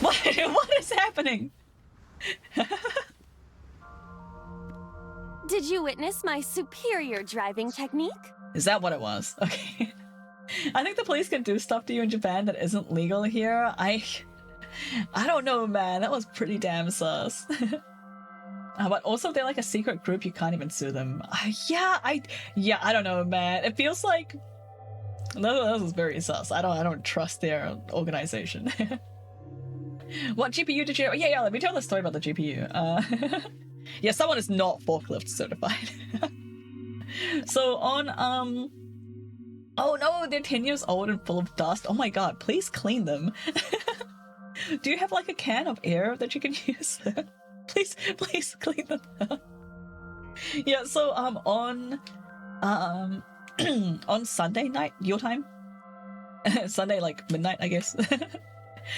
What is happening? Did you witness my superior driving technique? Is that what it was? Okay. I think the police can do stuff to you in Japan that isn't legal here. I don't know, man. That was pretty damn sus. But also, if they're like a secret group, you can't even sue them. Yeah, I don't know, man. It feels like this is very sus. I don't trust their organization. What GPU did you? Yeah. Let me tell the story about the GPU. Yeah, someone is not forklift certified. So on oh no, they're 10 years old and full of dust. Oh my god, please clean them. Do you have like a can of air that you can use? Please clean them. Yeah, so on Sunday night, your time? Sunday like midnight, I guess.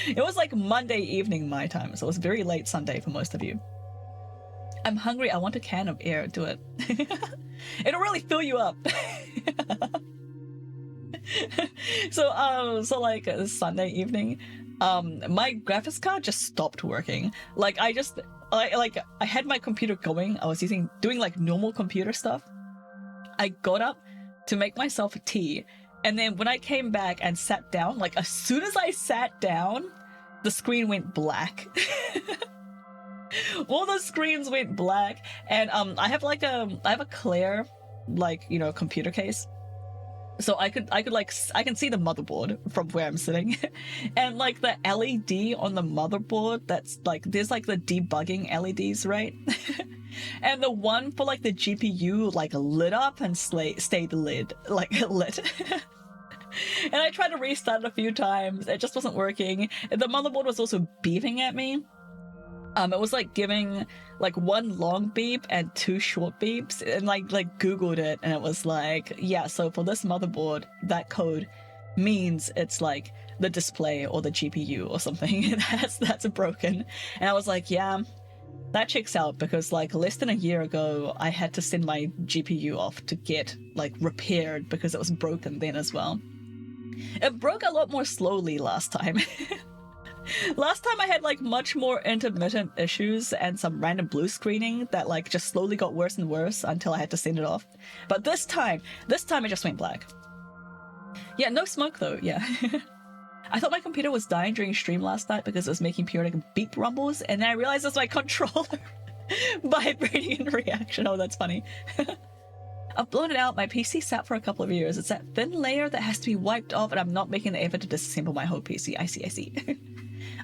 It was like Monday evening my time, so it was very late Sunday for most of you. I'm hungry, I want a can of air, do it. It'll really fill you up. So like Sunday evening, my graphics card just stopped working. Like I had my computer going. I was doing like normal computer stuff. I got up to make myself a tea, and then when I came back and sat down, like as soon as I sat down, the screen went black. All the screens went black, and I have a clear, like, you know, computer case. So I can see the motherboard from where I'm sitting. And like the LED on the motherboard, that's like, there's like the debugging LEDs, right? And the one for like the GPU like lit up and stayed lit. And I tried to restart it a few times, it just wasn't working. The motherboard was also beeping at me. It was like giving like one long beep and two short beeps, and like Googled it, and it was like, yeah, so for this motherboard, that code means it's like the display or the GPU or something. that's broken. And I was like, yeah, that checks out, because like less than a year ago, I had to send my GPU off to get like repaired because it was broken then as well. It broke a lot more slowly last time. Last time I had like much more intermittent issues and some random blue screening that like just slowly got worse and worse until I had to send it off. But this time it just went black. Yeah, no smoke though, yeah. I thought my computer was dying during stream last night because it was making periodic beep rumbles, and then I realized it's my controller vibrating in reaction. Oh, that's funny. I've blown it out. My PC sat for a couple of years. It's that thin layer that has to be wiped off, and I'm not making the effort to disassemble my whole PC. I see.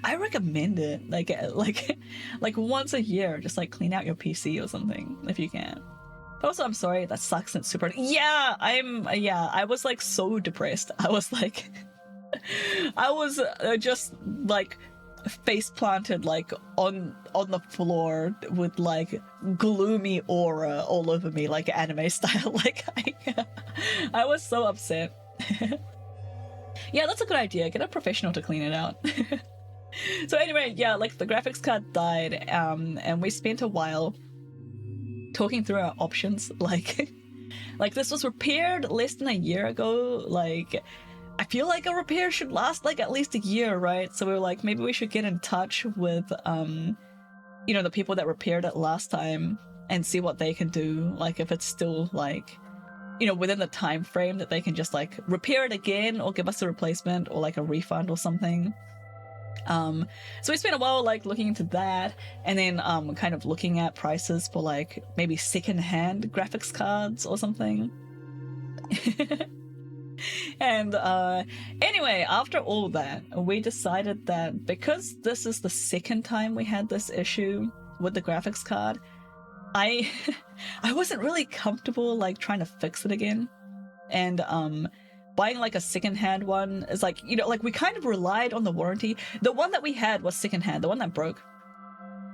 I recommend it. Like once a year, just like clean out your PC or something if you can. But also, I'm sorry, that sucks and it's super. Yeah, I was like so depressed. I was like, I was just like face planted like on the floor with like gloomy aura all over me, like anime style. Like I was so upset. Yeah, that's a good idea. Get a professional to clean it out. So anyway, yeah, like the graphics card died, and we spent a while talking through our options. Like this was repaired less than a year ago. Like I feel like a repair should last like at least a year, right? So we were like, maybe we should get in touch with you know, the people that repaired it last time and see what they can do. Like if it's still like, you know, within the time frame that they can just like repair it again or give us a replacement or like a refund or something. So we spent a while like looking into that, and then kind of looking at prices for like maybe second-hand graphics cards or something. And anyway, after all that, we decided that because this is the second time we had this issue with the graphics card, I wasn't really comfortable like trying to fix it again. And buying like a second-hand one is like, you know, like we kind of relied on the warranty. The one that we had was second-hand. The one that broke,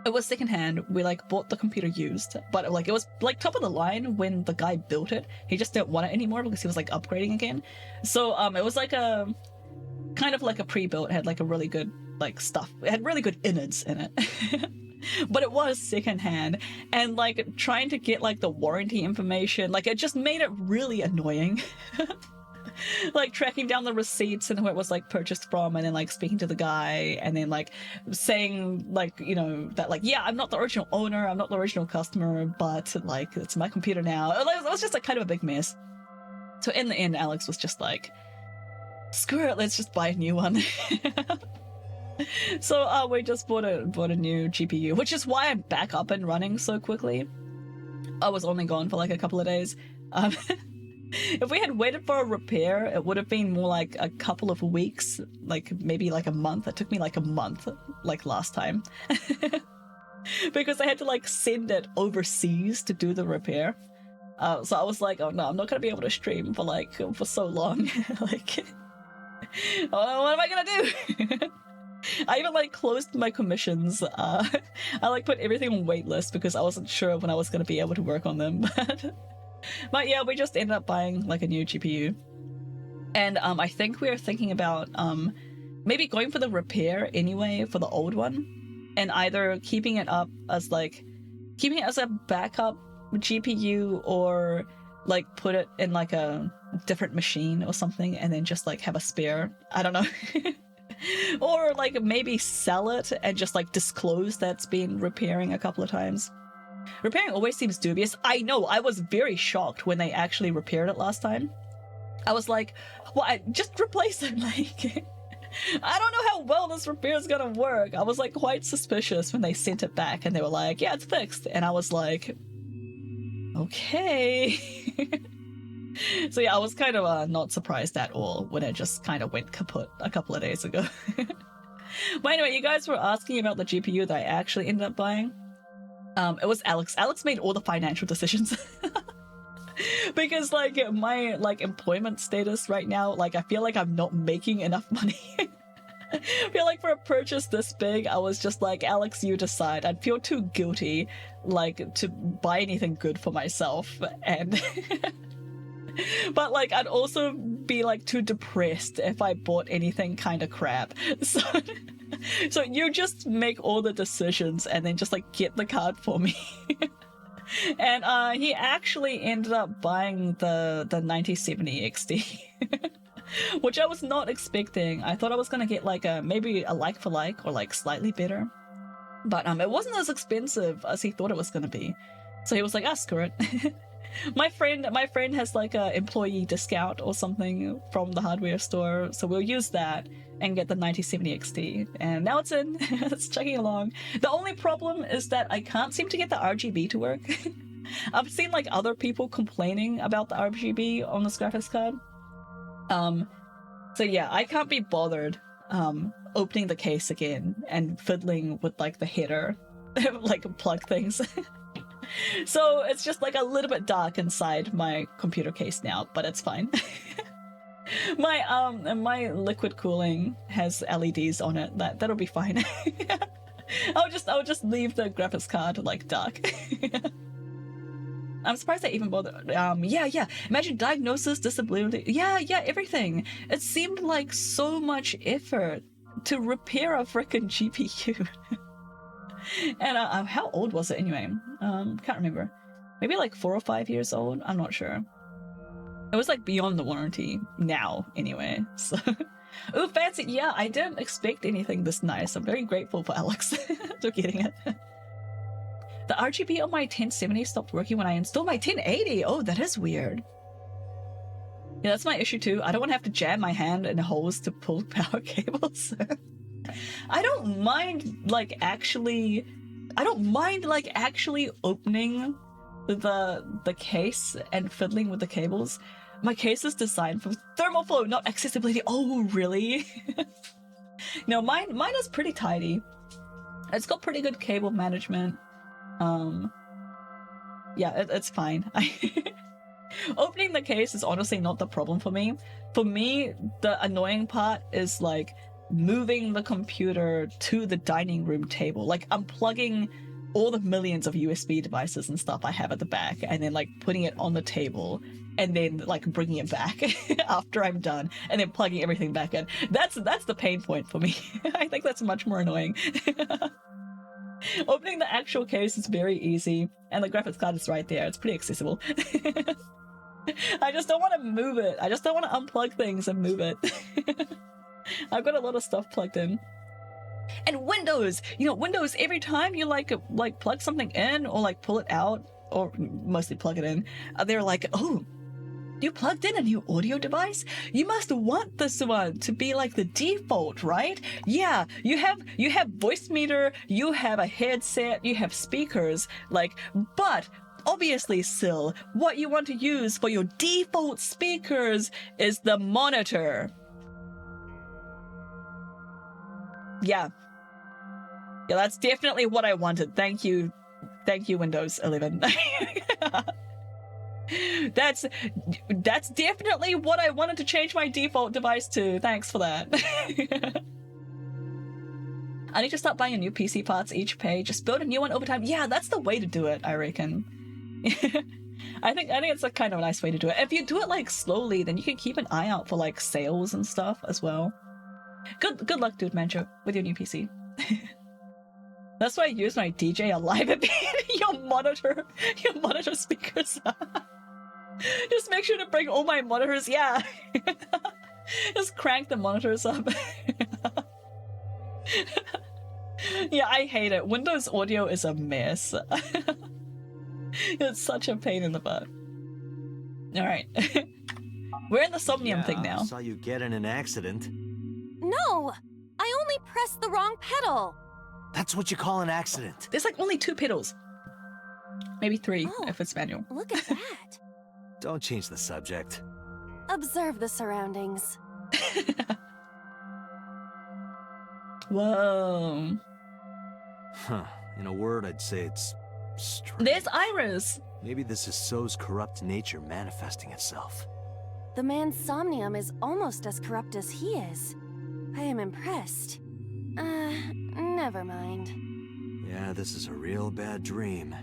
it was second-hand. We like bought the computer used, but like it was like top of the line when the guy built it. He just didn't want it anymore because he was like upgrading again. So it was like a kind of like a pre-built. It had like a really good like stuff. It had really good innards in it. But it was secondhand, and like trying to get like the warranty information, like it just made it really annoying. Like tracking down the receipts and who it was like purchased from, and then like speaking to the guy, and then like saying like, you know, that like, yeah, I'm not the original owner, I'm not the original customer, but like it's my computer now. It was just like kind of a big mess. So in the end, Alex was just like, screw it, let's just buy a new one. So we just bought a new GPU, which is why I'm back up and running so quickly. I was only gone for like a couple of days. If we had waited for a repair, it would have been more like a couple of weeks, like maybe like a month. It took me like a month, like last time. Because I had to like send it overseas to do the repair. So I was like, oh no, I'm not gonna be able to stream for so long. Like, oh, what am I gonna do? I even like closed my commissions. I like put everything on waitlist because I wasn't sure when I was gonna be able to work on them. But yeah, we just ended up buying like a new GPU. And I think we are thinking about maybe going for the repair anyway for the old one, and either keeping it up as a backup GPU, or like put it in like a different machine or something and then just like have a spare. I don't know. Or like maybe sell it and just like disclose that's been repairing a couple of times. Repairing always seems dubious. I know, I was very shocked when they actually repaired it last time. I was like, well, just replace it. Like, I don't know how well this repair is gonna work. I was like quite suspicious when they sent it back and they were like, yeah, it's fixed. And I was like, okay. So yeah, I was kind of not surprised at all when it just kind of went kaput a couple of days ago. But anyway, you guys were asking about the GPU that I actually ended up buying. It was Alex. Alex made all the financial decisions. Because like my like employment status right now, like I feel like I'm not making enough money. I feel like for a purchase this big, I was just like, Alex, you decide. I'd feel too guilty like to buy anything good for myself, and but like I'd also be like too depressed if I bought anything kind of crap. So you just make all the decisions and then just like get the card for me. And he actually ended up buying the 9070 XT, which I was not expecting. I thought I was gonna get like maybe a like for like or like slightly better, but it wasn't as expensive as he thought it was gonna be. So he was like, screw it. My friend has like a employee discount or something from the hardware store, so we'll use that and get the 9070 XT. And now it's in. It's chugging along. The only problem is that I can't seem to get the RGB to work. I've seen like other people complaining about the RGB on this graphics card. So yeah, I can't be bothered opening the case again and fiddling with like the header, like plug things. So it's just like a little bit dark inside my computer case now, but it's fine. My liquid cooling has LEDs on it. That'll be fine. I'll just leave the graphics card like dark. I'm surprised I even bothered. Yeah. Imagine diagnosis, disability. Yeah, everything. It seemed like so much effort to repair a frickin' GPU. And how old was it anyway? Can't remember. Maybe like 4 or 5 years old. I'm not sure. It was like beyond the warranty now, anyway. So, ooh, fancy. Yeah, I didn't expect anything this nice. I'm very grateful for Alex for getting it. The RGB on my 1070 stopped working when I installed my 1080. Oh, that is weird. Yeah, that's my issue too. I don't want to have to jam my hand in holes to pull power cables. I don't mind like actually opening the case and fiddling with the cables. My case is designed for thermal flow, not accessibility. Oh, really? No, mine is pretty tidy. It's got pretty good cable management. Yeah, it's fine. Opening the case is honestly not the problem for me. For me, the annoying part is like moving the computer to the dining room table, like unplugging all the millions of USB devices and stuff I have at the back, and then like putting it on the table, and then like bringing it back after I'm done, and then plugging everything back in. That's the pain point for me. I think that's much more annoying. Opening the actual case is very easy, and the graphics card is right there. It's pretty accessible. I just don't want to move it. I just don't want to unplug things and move it. I've got a lot of stuff plugged in. And Windows! You know, Windows, every time you like plug something in or like pull it out, or mostly plug it in, they're like, oh, you plugged in a new audio device? You must want this one to be like the default, right? Yeah, you have voice meter, you have a headset, you have speakers, like, but obviously, Syl, what you want to use for your default speakers is the monitor. Yeah, that's definitely what I wanted. Thank you, Windows 11. That's definitely what I wanted to change my default device to. Thanks for that. I need to start buying new PC parts each pay. Just build a new one over time. Yeah, that's the way to do it, I reckon. I think it's a kind of a nice way to do it. If you do it like slowly, then you can keep an eye out for like sales and stuff as well. Good luck, Dude Mancho, with your new PC. That's why I use my DJ Alive a bit. Your monitor speakers. Just make sure to bring all my monitors. Yeah. Just crank the monitors up. Yeah, I hate it. Windows audio is a mess. It's such a pain in the butt. Alright. We're in the Somnium thing now. I saw you get in an accident. No! I only pressed the wrong pedal! That's what you call an accident. There's like only 2 pedals. Maybe 3 if it's manual. Look at that. Don't change the subject. Observe the surroundings. Whoa. Huh. In a word, I'd say it's strange. There's Iris! Maybe this is So's corrupt nature manifesting itself. The man's Somnium is almost as corrupt as he is. I am impressed. Never mind. Yeah, this is a real bad dream.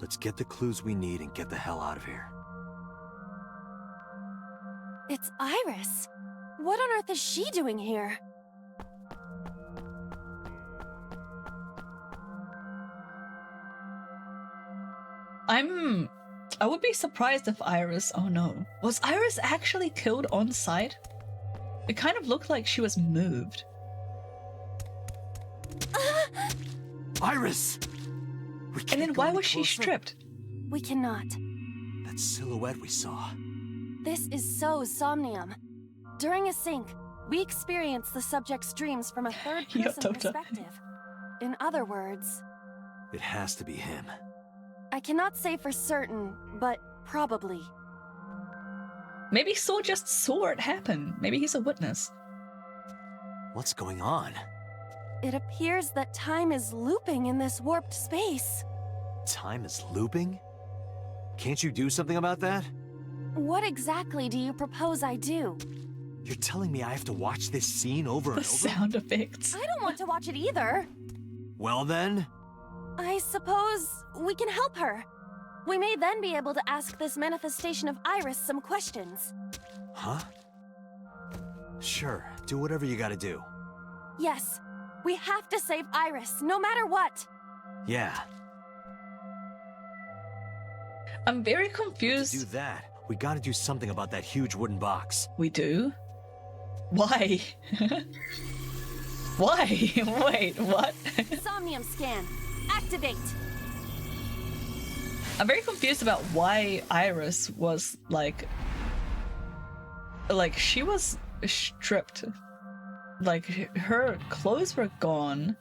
Let's get the clues we need and get the hell out of here. It's Iris. What on earth is she doing here? I would be surprised if Iris... Oh no. Was Iris actually killed on site? It kind of looked like she was moved. Iris! And then why was she stripped? We cannot. That silhouette we saw. This is So's Somnium. During a sync, we experience the subject's dreams from a third-person perspective. In other words... It has to be him. I cannot say for certain, but probably. Maybe Saul just saw it happen. Maybe he's a witness. What's going on? It appears that time is looping in this warped space. Time is looping? Can't you do something about that? What exactly do you propose I do? You're telling me I have to watch this scene over The and over? sound effects. I don't want to watch it either. Well then? I suppose we can help her. We may then be able to ask this manifestation of Iris some questions. Huh? Sure, do whatever you gotta do. Yes, we have to save Iris, no matter what. Yeah. I'm very To confused. do that, we gotta do something about that huge wooden box. We do? Why? Why? Wait, what? Somnium scan. Activate. I'm very confused about why Iris was like she was stripped. Like her clothes were gone.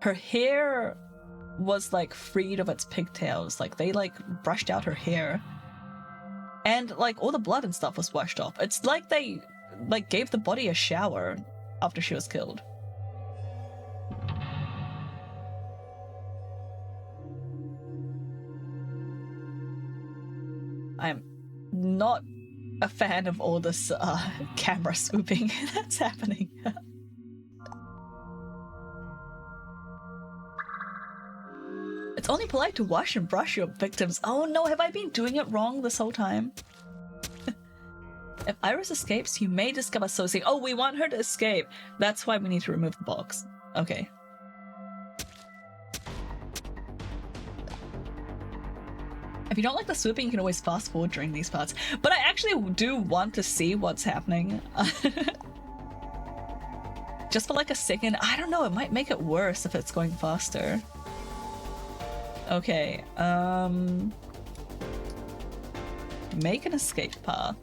Her hair was like freed of its pigtails. Like they like brushed out her hair. And like all the blood and stuff was washed off. It's like they like gave the body a shower after she was killed. I'm not a fan of all this camera swooping that's happening. It's only polite to wash and brush your victims. Oh no, have I been doing it wrong this whole time? If Iris escapes, you may discover Sosie. Oh, we want her to escape. That's why we need to remove the box. Okay. If you don't like the swooping, you can always fast forward during these parts. But I actually do want to see what's happening. Just for like a second. I don't know, it might make it worse if it's going faster. Okay, make an escape path.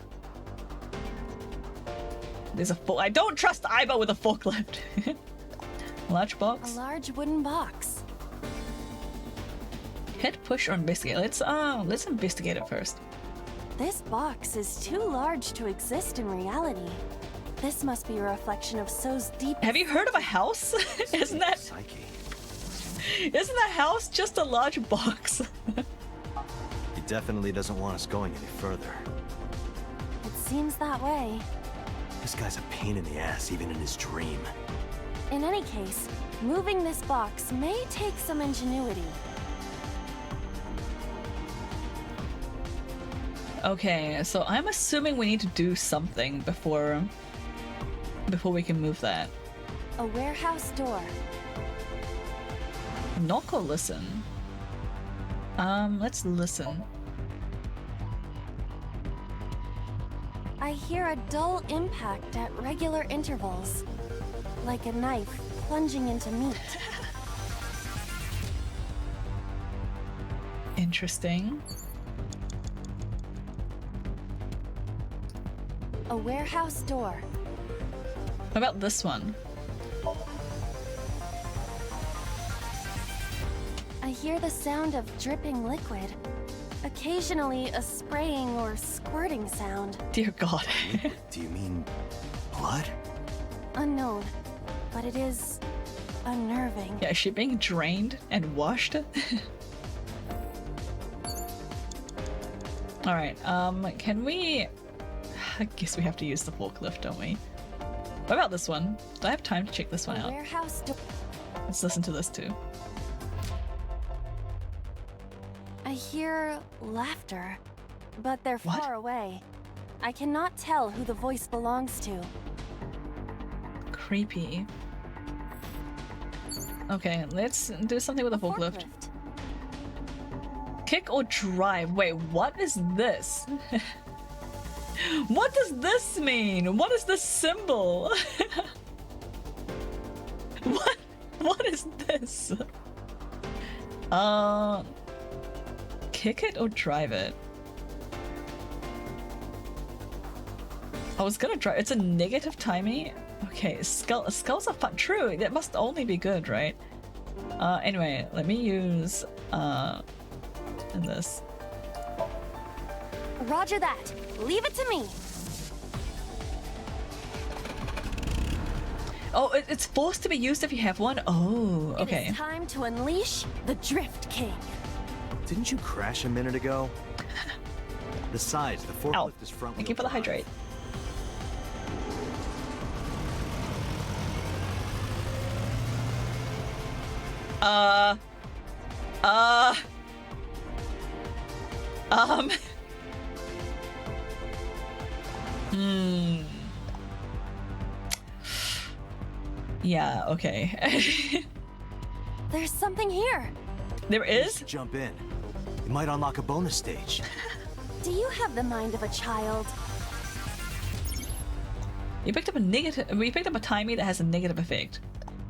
There's a I don't trust Aiba with a forklift. Large box. A large wooden box. Hit, push, or investigate. Let's investigate it first. This box is too large to exist in reality. This must be a reflection of So's deep. Have you heard of a house? Isn't that house just a large box? He definitely doesn't want us going any further. It seems that way. This guy's a pain in the ass, even in his dream. In any case, moving this box may take some ingenuity. Okay, so I'm assuming we need to do something before we can move that. A warehouse door. Knock or listen? Let's listen. I hear a dull impact at regular intervals, like a knife plunging into meat. Interesting. A warehouse door. What about this one? I hear the sound of dripping liquid. Occasionally a spraying or squirting sound. Dear God. Do you mean blood? Unknown, but it is unnerving. Yeah, is she being drained and washed? Alright, can we... I guess we have to use the forklift, don't we? What about this one? Do I have time to check this one out? Warehouse door. Let's listen to this too. I hear laughter, but they're What? far away. I cannot tell who the voice belongs to. Creepy. Okay, let's do something with a forklift. Kick or drive? Wait, what is this? What does this mean? What is this symbol? What is this? Kick it or drive it? I was gonna drive. It's a negative timing. Okay, skulls are fun. True, that must only be good, right? Anyway, let me use in this. Roger that. Leave it to me. Oh, it's forced to be used if you have one? Oh, okay. It is time to unleash the Drift King. Didn't you crash a minute ago? Besides, the forklift is front wheel. Thank you for the hydrate. Yeah, okay. There's something here. There is? Jump in. It might unlock a bonus stage. Do you have the mind of a child? We picked up a timey that has a negative effect.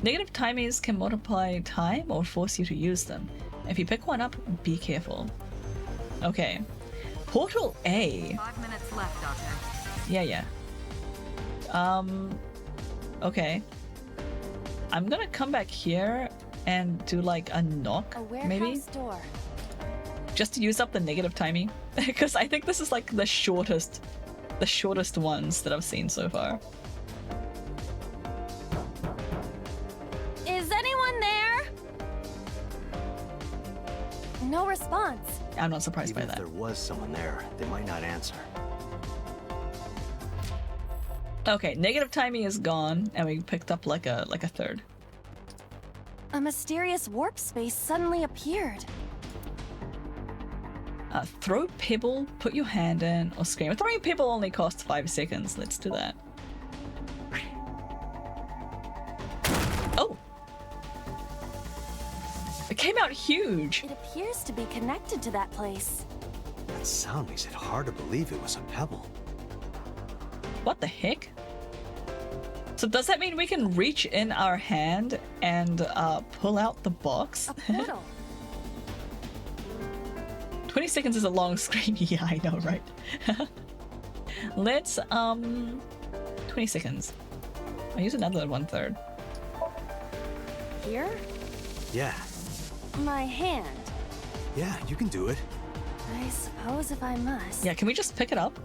Negative timies can multiply time or force you to use them. If you pick one up, be careful. Okay. Portal A. 5 minutes left, Dante. Yeah. Okay. I'm gonna come back here and do like a knock, A warehouse maybe? door. Just to use up the negative timing. Because I think this is like the shortest ones that I've seen so far. Is anyone there? No response. I'm not surprised by Even that. if there was someone there, they might not answer. Okay, negative timing is gone, and we picked up like a third. A mysterious warp space suddenly appeared. Throw pebble, put your hand in, or scream. Throwing pebble only costs 5 seconds. Let's do that. Oh! It came out huge! It appears to be connected to that place. That sound makes it hard to believe it was a pebble. What the heck? So does that mean we can reach in our hand and pull out the box? A portal. 20 seconds is a long screen. Yeah, I know, right? Let's 20 seconds. I'll use another 1/3. Here? Yeah. My hand. Yeah, you can do it. I suppose if I must. Yeah, can we just pick it up?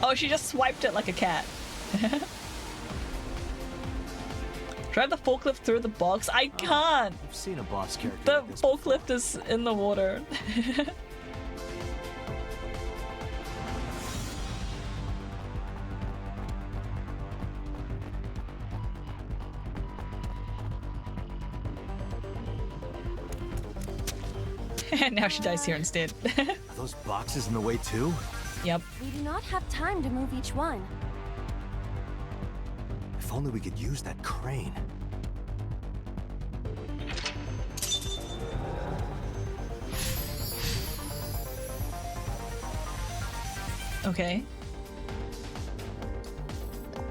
Oh, she just swiped it like a cat. Drive the forklift through the box. I can't. I've seen a boss character. The like this forklift is in the water. And now she dies here instead. Are those boxes in the way too? Yep. We do not have time to move each one. If only we could use that crane. Okay.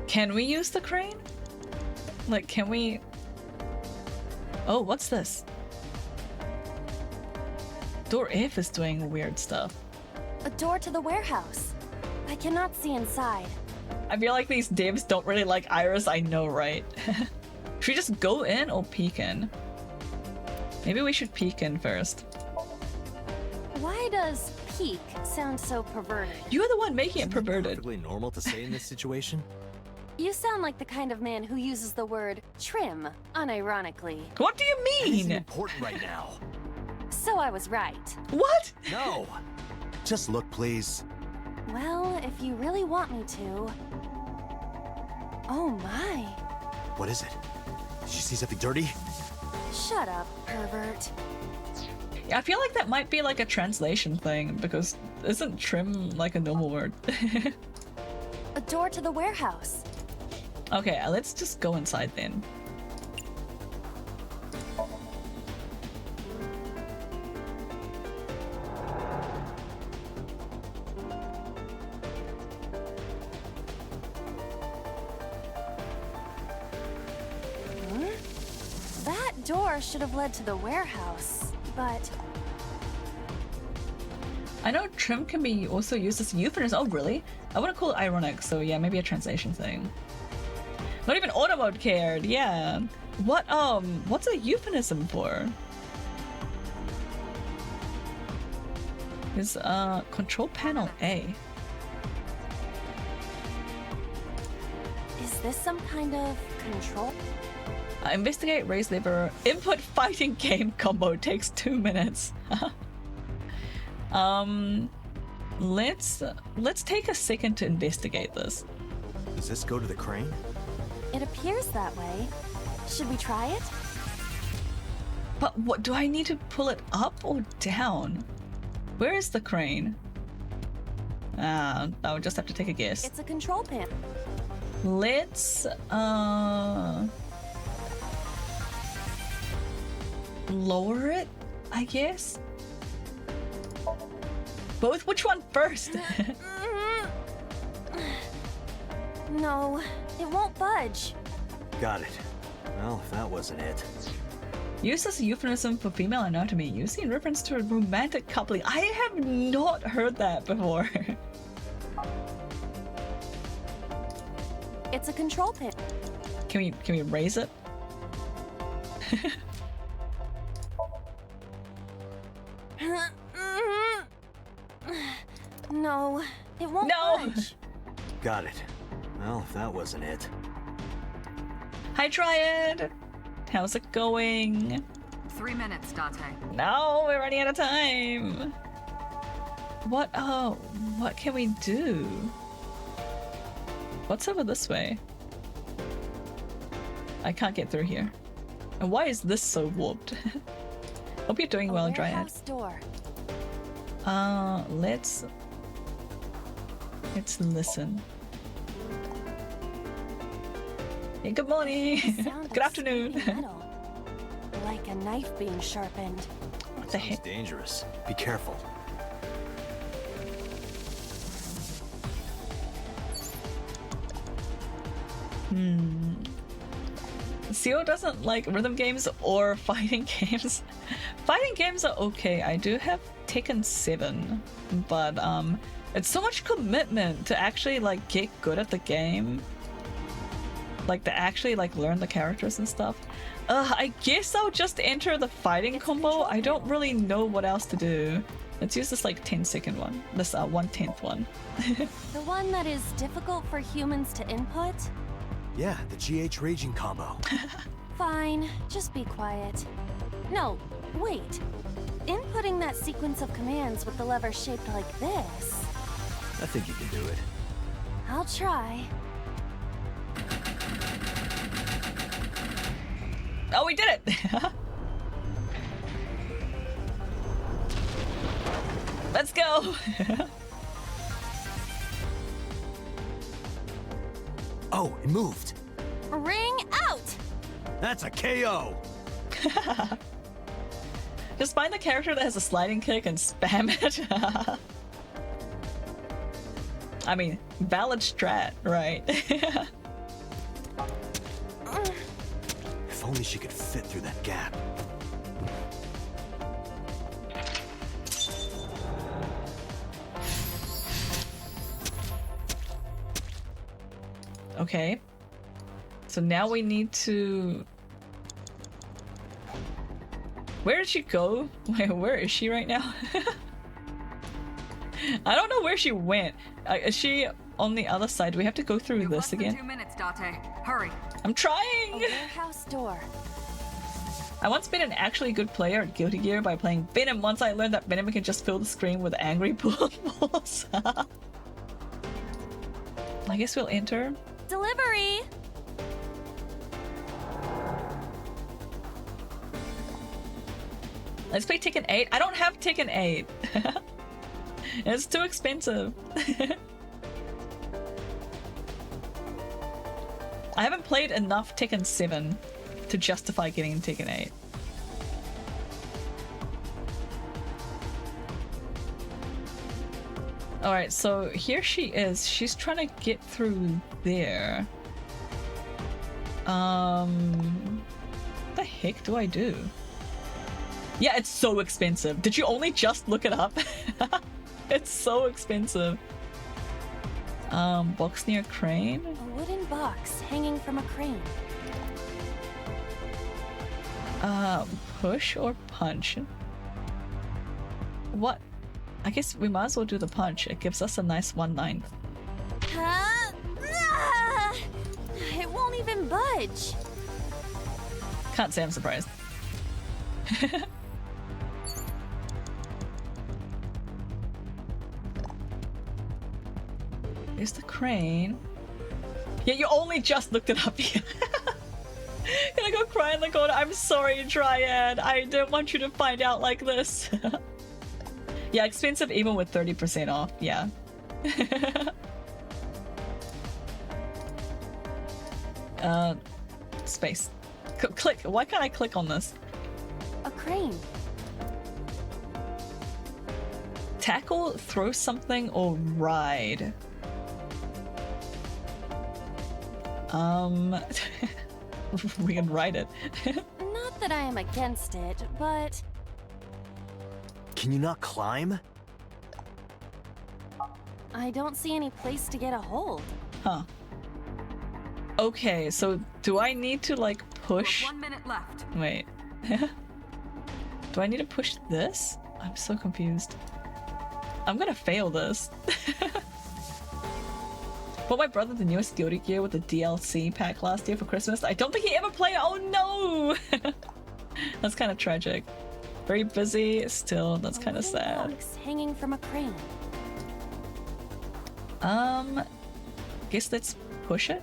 Can we use the crane? Like, can we... Oh, what's this? Door F is doing weird stuff. A door to the warehouse. I cannot see inside. I feel like these devs don't really like Iris, I know, right? Should we just go in or peek in? Maybe we should peek in first. Why does peek sound so perverted? You're the one making it Isn't perverted. perfectly normal to say in this situation? You sound like the kind of man who uses the word trim unironically. What do you That isn't mean? important right now. So I was right. What? No. Just look, please. Well, if you really want me to. Oh my. What is it? Did you see something dirty? Shut up, pervert. Yeah, I feel like that might be like a translation thing because isn't trim like a normal word? A door to the warehouse. Okay, let's just go inside then. That door should have led to the warehouse, but I know trim can be also used as a euphemism. Oh, really? I want to call it ironic, so yeah, maybe a translation thing. Not even auto mode cared, yeah. What's a euphemism for? Is control panel A. Is this some kind of control? Investigate, raise lever, input fighting game combo takes 2 minutes. Let's take a second to investigate this. Does this go to the crane? It appears that way. Should we try it? But what do I need to pull it up or down? Where is the crane? I'll just have to take a guess. It's a control panel. Let's lower it, I guess. Both? Which one first? No, it won't budge. Got it. Well, if that wasn't it. Used as a euphemism for female anatomy, used in reference to a romantic coupling. I have not heard that before. It's a control pin. Can we raise it? No, it won't budge. Got it. Well, if that wasn't it. Hi, Triad! How's it going? 3 minutes, Date. No, we're running out of time! What can we do? What's over this way? I can't get through here. And why is this so warped? Hope you're doing well, Dryad. Door. Let's listen. Hey, good morning. Good afternoon. Metal, like a knife being sharpened. What the heck? Dangerous. Be careful. CO doesn't like rhythm games or fighting games. Fighting games are okay. I do have Tekken 7, but it's so much commitment to actually like get good at the game. Like to actually like learn the characters and stuff. I guess I'll just enter the fighting combo. I don't really know what else to do. Let's use this like 10-second one. This 1/10 one. The one that is difficult for humans to input? Yeah, the GH raging combo. Fine, just be quiet. No, wait. Inputting that sequence of commands with the lever shaped like this. I think you can do it. I'll try. Oh, we did it! Let's go! Oh, it moved. Ring out! That's a KO! Just find the character that has a sliding kick and spam it. I mean, valid strat, right? If only she could fit through that gap. Okay. So now we need to... Where did she go? Where is she right now? I don't know where she went. Is she on the other side? Do we have to go through this again? 2 minutes, Date. Hurry. I'm trying! A warehouse door. I once been an actually good player at Guilty Gear by playing Venom. Once I learned that Venom can just fill the screen with angry balls. I guess we'll enter. Delivery! Let's play Tekken 8. I don't have Tekken 8. It's too expensive. I haven't played enough Tekken 7 to justify getting Tekken 8. Alright, so here she is. She's trying to get through there. What the heck do I do? Yeah, it's so expensive. Did you only just look it up? It's so expensive. Box near crane? A wooden box hanging from a crane. Push or punch? What? I guess we might as well do the punch. It gives us a nice 1/9. It won't even budge. Can't say I'm surprised. There's the crane. Yeah, you only just looked it up here. Gonna go cry in the corner. I'm sorry, Dryad. I don't want you to find out like this. Yeah, expensive even with 30% off. Yeah. Space. Click. Why can't I click on this? A crane. Tackle, throw something, or ride. We can ride it. Not that I am against it, but... Can you not climb? I don't see any place to get a hold. Huh. Okay, so do I need to like push? 1 minute left. Wait. Do I need to push this? I'm so confused. I'm gonna fail this. Bought my brother the newest Guilty Gear with the DLC pack last year for Christmas. I don't think he ever played it. Oh no! That's kind of tragic. Very busy still. That's kind of sad. Box hanging from a crane. Guess let's push it.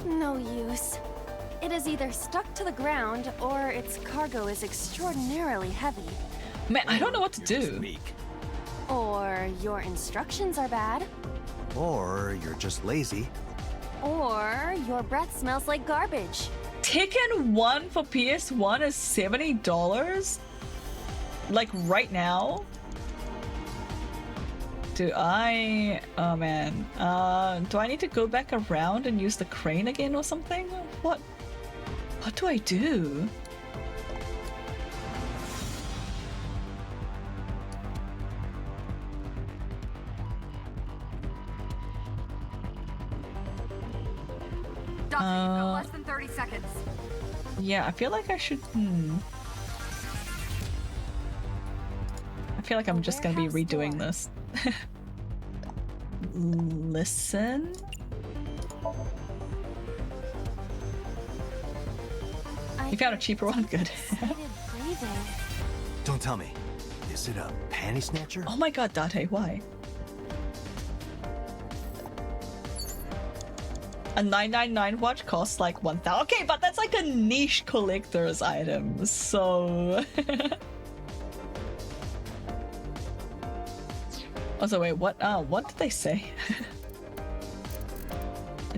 No use. It is either stuck to the ground or its cargo is extraordinarily heavy. Man, I don't know what to do. Or your instructions are bad. Or you're just lazy. Or your breath smells like garbage. Tekken 1 for PS1 is $70? Like right now? Do I... Oh man. Do I need to go back around and use the crane again or something? What do I do? Less than 30 seconds. Yeah, I feel like I should... I feel like I'm just gonna be redoing this. Listen? You found a cheaper one? Good. Don't tell me. Is it a panty snatcher? Oh my god, Date, why? A 999 watch costs like 1,000. Okay, but that's like a niche collector's item, so... Also, wait, what did they say?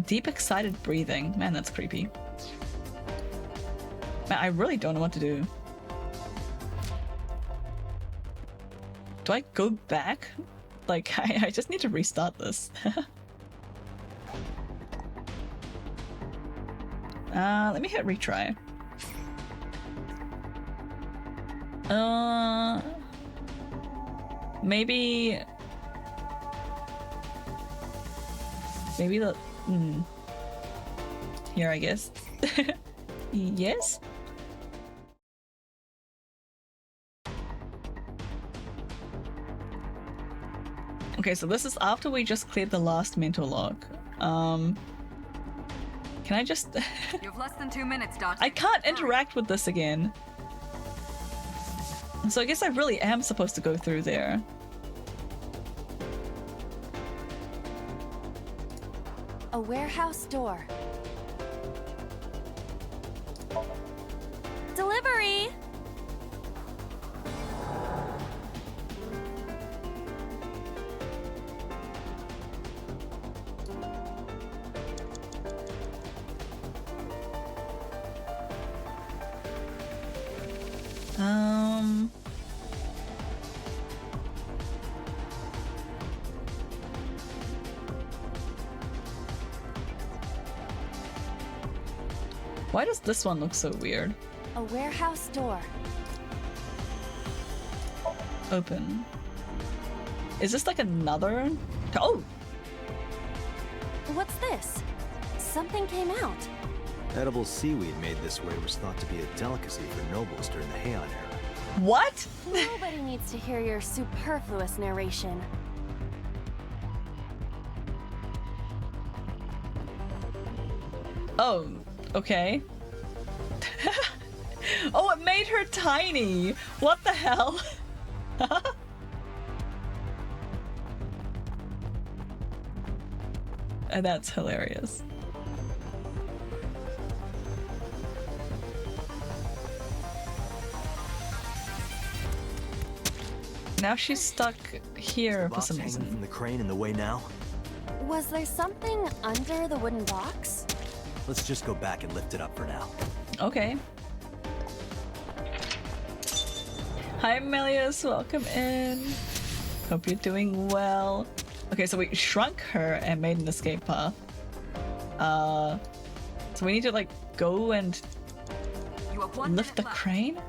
Deep excited breathing. Man, that's creepy. Man, I really don't know what to do. Do I go back? Like, I just need to restart this. Let me hit retry. Maybe the... Here, I guess. Yes? Okay, so this is after we just cleared the last mental log. Can I just... You have less than 2 minutes, Dot. I can't interact with this again. So I guess I really am supposed to go through there. A warehouse door. Delivery! Why does this one look so weird? A warehouse door. Open. Is this like another? Oh! What's this? Something came out. Edible seaweed made this way was thought to be a delicacy for nobles during the Heian era. What? Nobody needs to hear your superfluous narration. Oh, okay. Oh, it made her tiny! What the hell? And that's hilarious. Now she's stuck here for Box some hanging reason. from the crane in the way now? Was there something under the wooden box? Let's just go back and lift it up for now. Okay. Hi, Melius. Welcome in. Hope you're doing well. Okay, so we shrunk her and made an escape path. So we need to like go and lift the crane?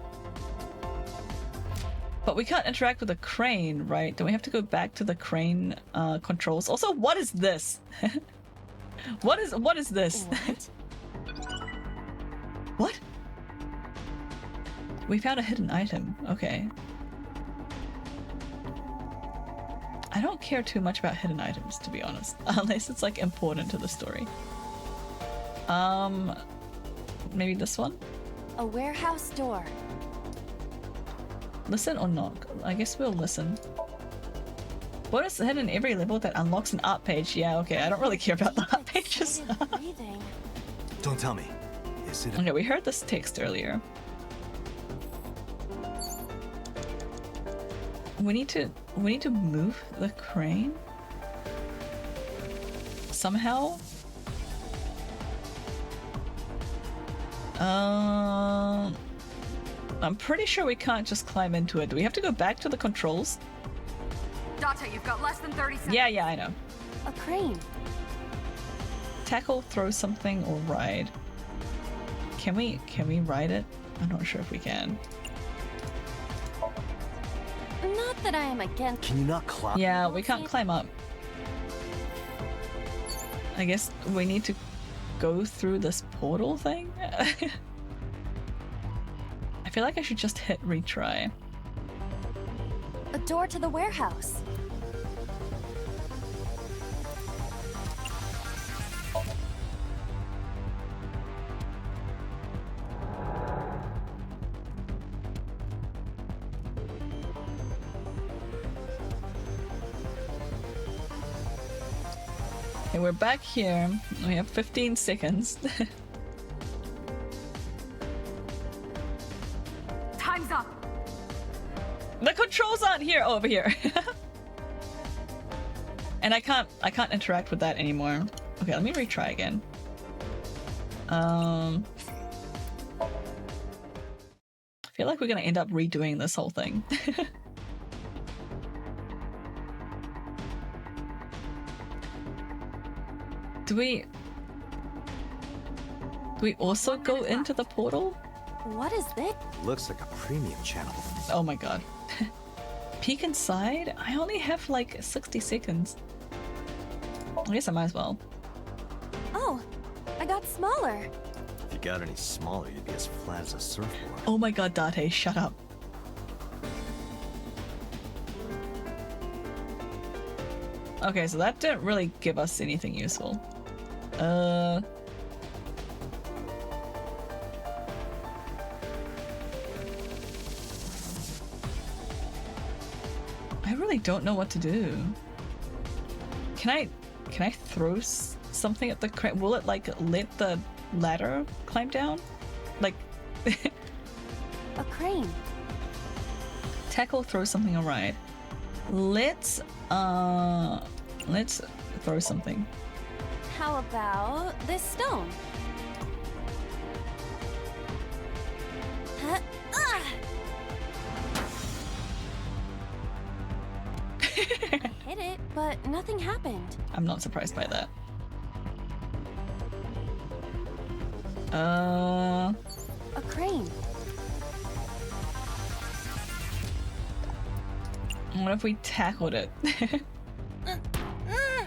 But we can't interact with the crane, right? Then we have to go back to the crane controls. Also, what is this? What is this? What? We found a hidden item. Okay. I don't care too much about hidden items, to be honest. Unless it's like important to the story. Maybe this one? A warehouse door. Listen or knock? I guess we'll listen. What is hidden in every level that unlocks an art page? Yeah, okay, I don't really care about the art pages. Don't tell me. Is it? Okay, we heard this text earlier. We need to move the crane somehow. I'm pretty sure we can't just climb into it. Do we have to go back to the controls? Date, you've got less than 30 seconds. Yeah, I know. A crane. Tackle, throw something, or ride. Can we ride it? I'm not sure if we can. Not that I am against. Can you not climb? Yeah, we can't climb up. I guess we need to go through this portal thing? I feel like I should just hit retry. A door to the warehouse. Okay, we're back here. We have 15 seconds. Time's up. The controls aren't here. Oh, over here. And I can't interact with that anymore. Okay, let me retry again. I feel like we're gonna end up redoing this whole thing. Do we also go into the portal? What is this? Looks like a premium channel. Oh my god. Peek inside? I only have like 60 seconds. I guess I might as well. Oh, I got smaller. If you got any smaller, you'd be as flat as a surfboard. Oh my god, Date, shut up. Okay, so that didn't really give us anything useful. I really don't know what to do. Can I throw something at the crane? Will it like let the ladder climb down? Like a crane. Tackle, throw something alright. Let's throw something. How about this stone? Huh? I hit it, but nothing happened. I'm not surprised by that. A crane. What if we tackled it?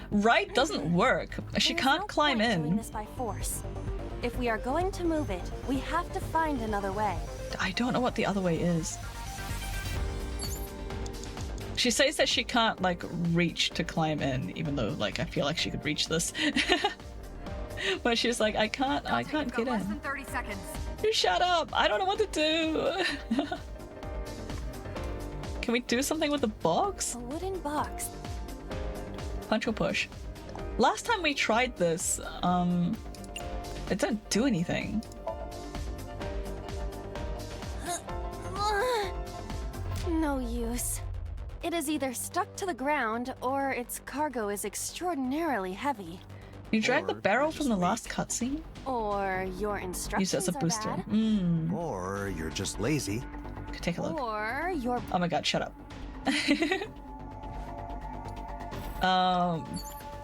Right doesn't work. She There's can't no climb point doing in. this by force. If we are going to move it, we have to find another way. I don't know what the other way is. She says that she can't like reach to climb in, even though like I feel like she could reach this. But she's like, I can't get Less in. than 30 seconds. You shut up! I don't know what to do. Can we do something with the box? A wooden box. Punch or push. Last time we tried this, it didn't do anything. No use. It is either stuck to the ground or its cargo is extraordinarily heavy. You drag the barrel from the last cutscene? Or your Use instructions it as a are booster. bad. Or you're just lazy. Okay, take a look. Or your Oh my god, shut up.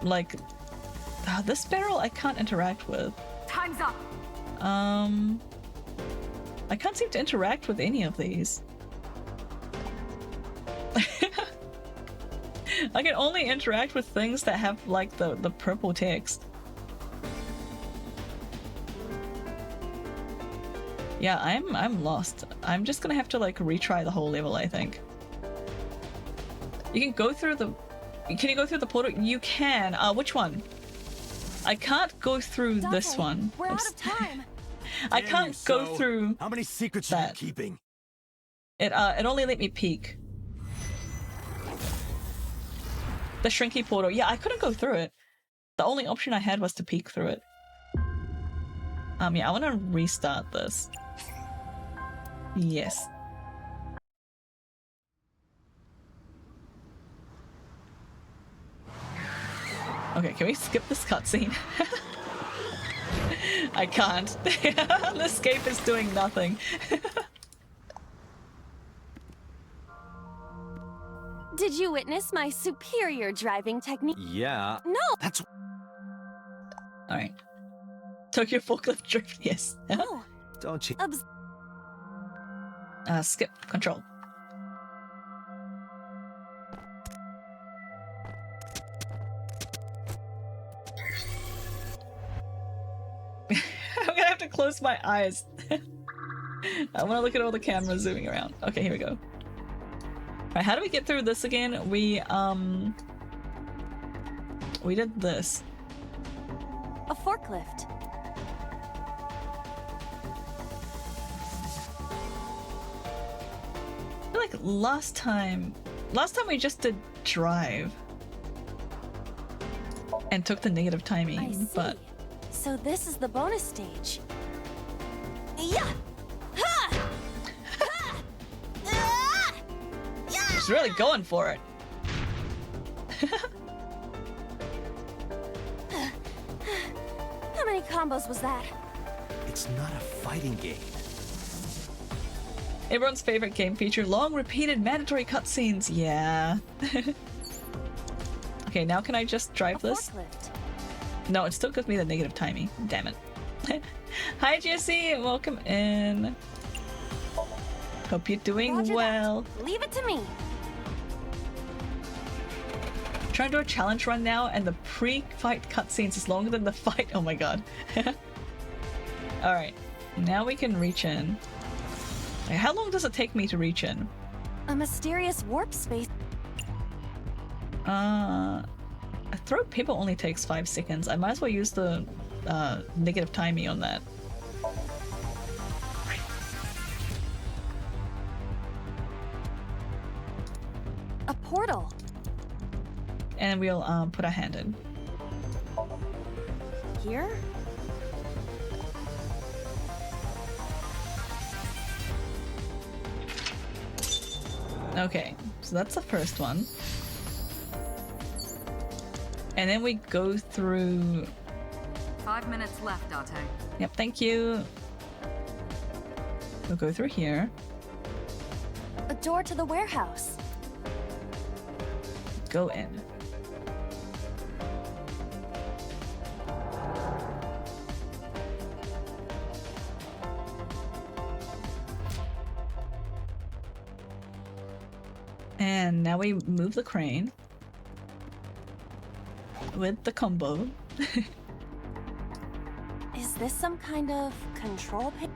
Like, this barrel I can't interact with. Time's up. I can't seem to interact with any of these. I can only interact with things that have like the purple text. Yeah, I'm lost. I'm just gonna have to like retry the whole level, I think. You can go through the... Can you go through the portal? You can. Which one? I can't go through this one. We're out of time. I can't go through. How many secrets are you keeping? It only let me peek. The shrinky portal. Yeah, I couldn't go through it. The only option I had was to peek through it. Yeah, I want to restart this. Yes. Okay, can we skip this cutscene? I can't. The escape is doing nothing. Did you witness my superior driving technique? Yeah. No! That's... Alright. Tokyo forklift drift, yes. Oh. Don't you... Skip. Control. I'm gonna have to close my eyes. I want to look at all the cameras zooming around. Okay, here we go. Alright, how do we get through this again? We did this. A forklift. I feel like last time we just did drive and took the negative timing, I see. but So this is the bonus stage. Yeah. Ha! Ha! Ah! she's really going for it. How many combos was that? It's not a fighting game. Everyone's favorite game feature: long, repeated, mandatory cutscenes. Yeah. Okay, now can I just drive this? Forklift. No, it still gives me the negative timing. Damn it. Hi, Jesse. Welcome in. Hope you're doing Roger well. that. Leave it to me. Trying to do a challenge run now, and the pre-fight cutscenes is longer than the fight. Oh my god. Alright, now we can reach in. How long does it take me to reach in? A mysterious warp space. A throw pebble only takes 5 seconds. I might as well use the negative timing on that. A portal. And we'll put our hand in. Here? Okay, so that's the first one. And then we go through... 5 minutes left, Date. Yep, thank you. We'll go through here. A door to the warehouse. Go in. And now we move the crane with the combo. Is this some kind of control panel?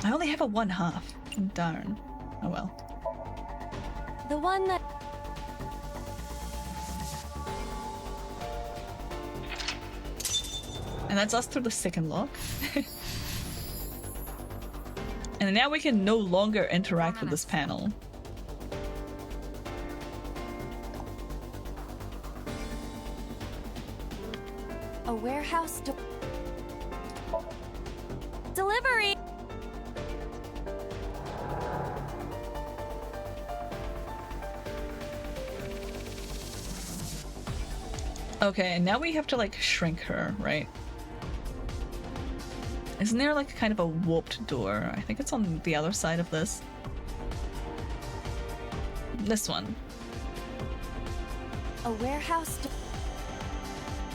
I only have a 1/2. Darn. Oh well. The one that... And that's us through the second lock. And now we can no longer interact with this panel. A warehouse delivery! Okay, and now we have to like shrink her, right? Isn't there like kind of a warped door? I think it's on the other side of this. This one. A warehouse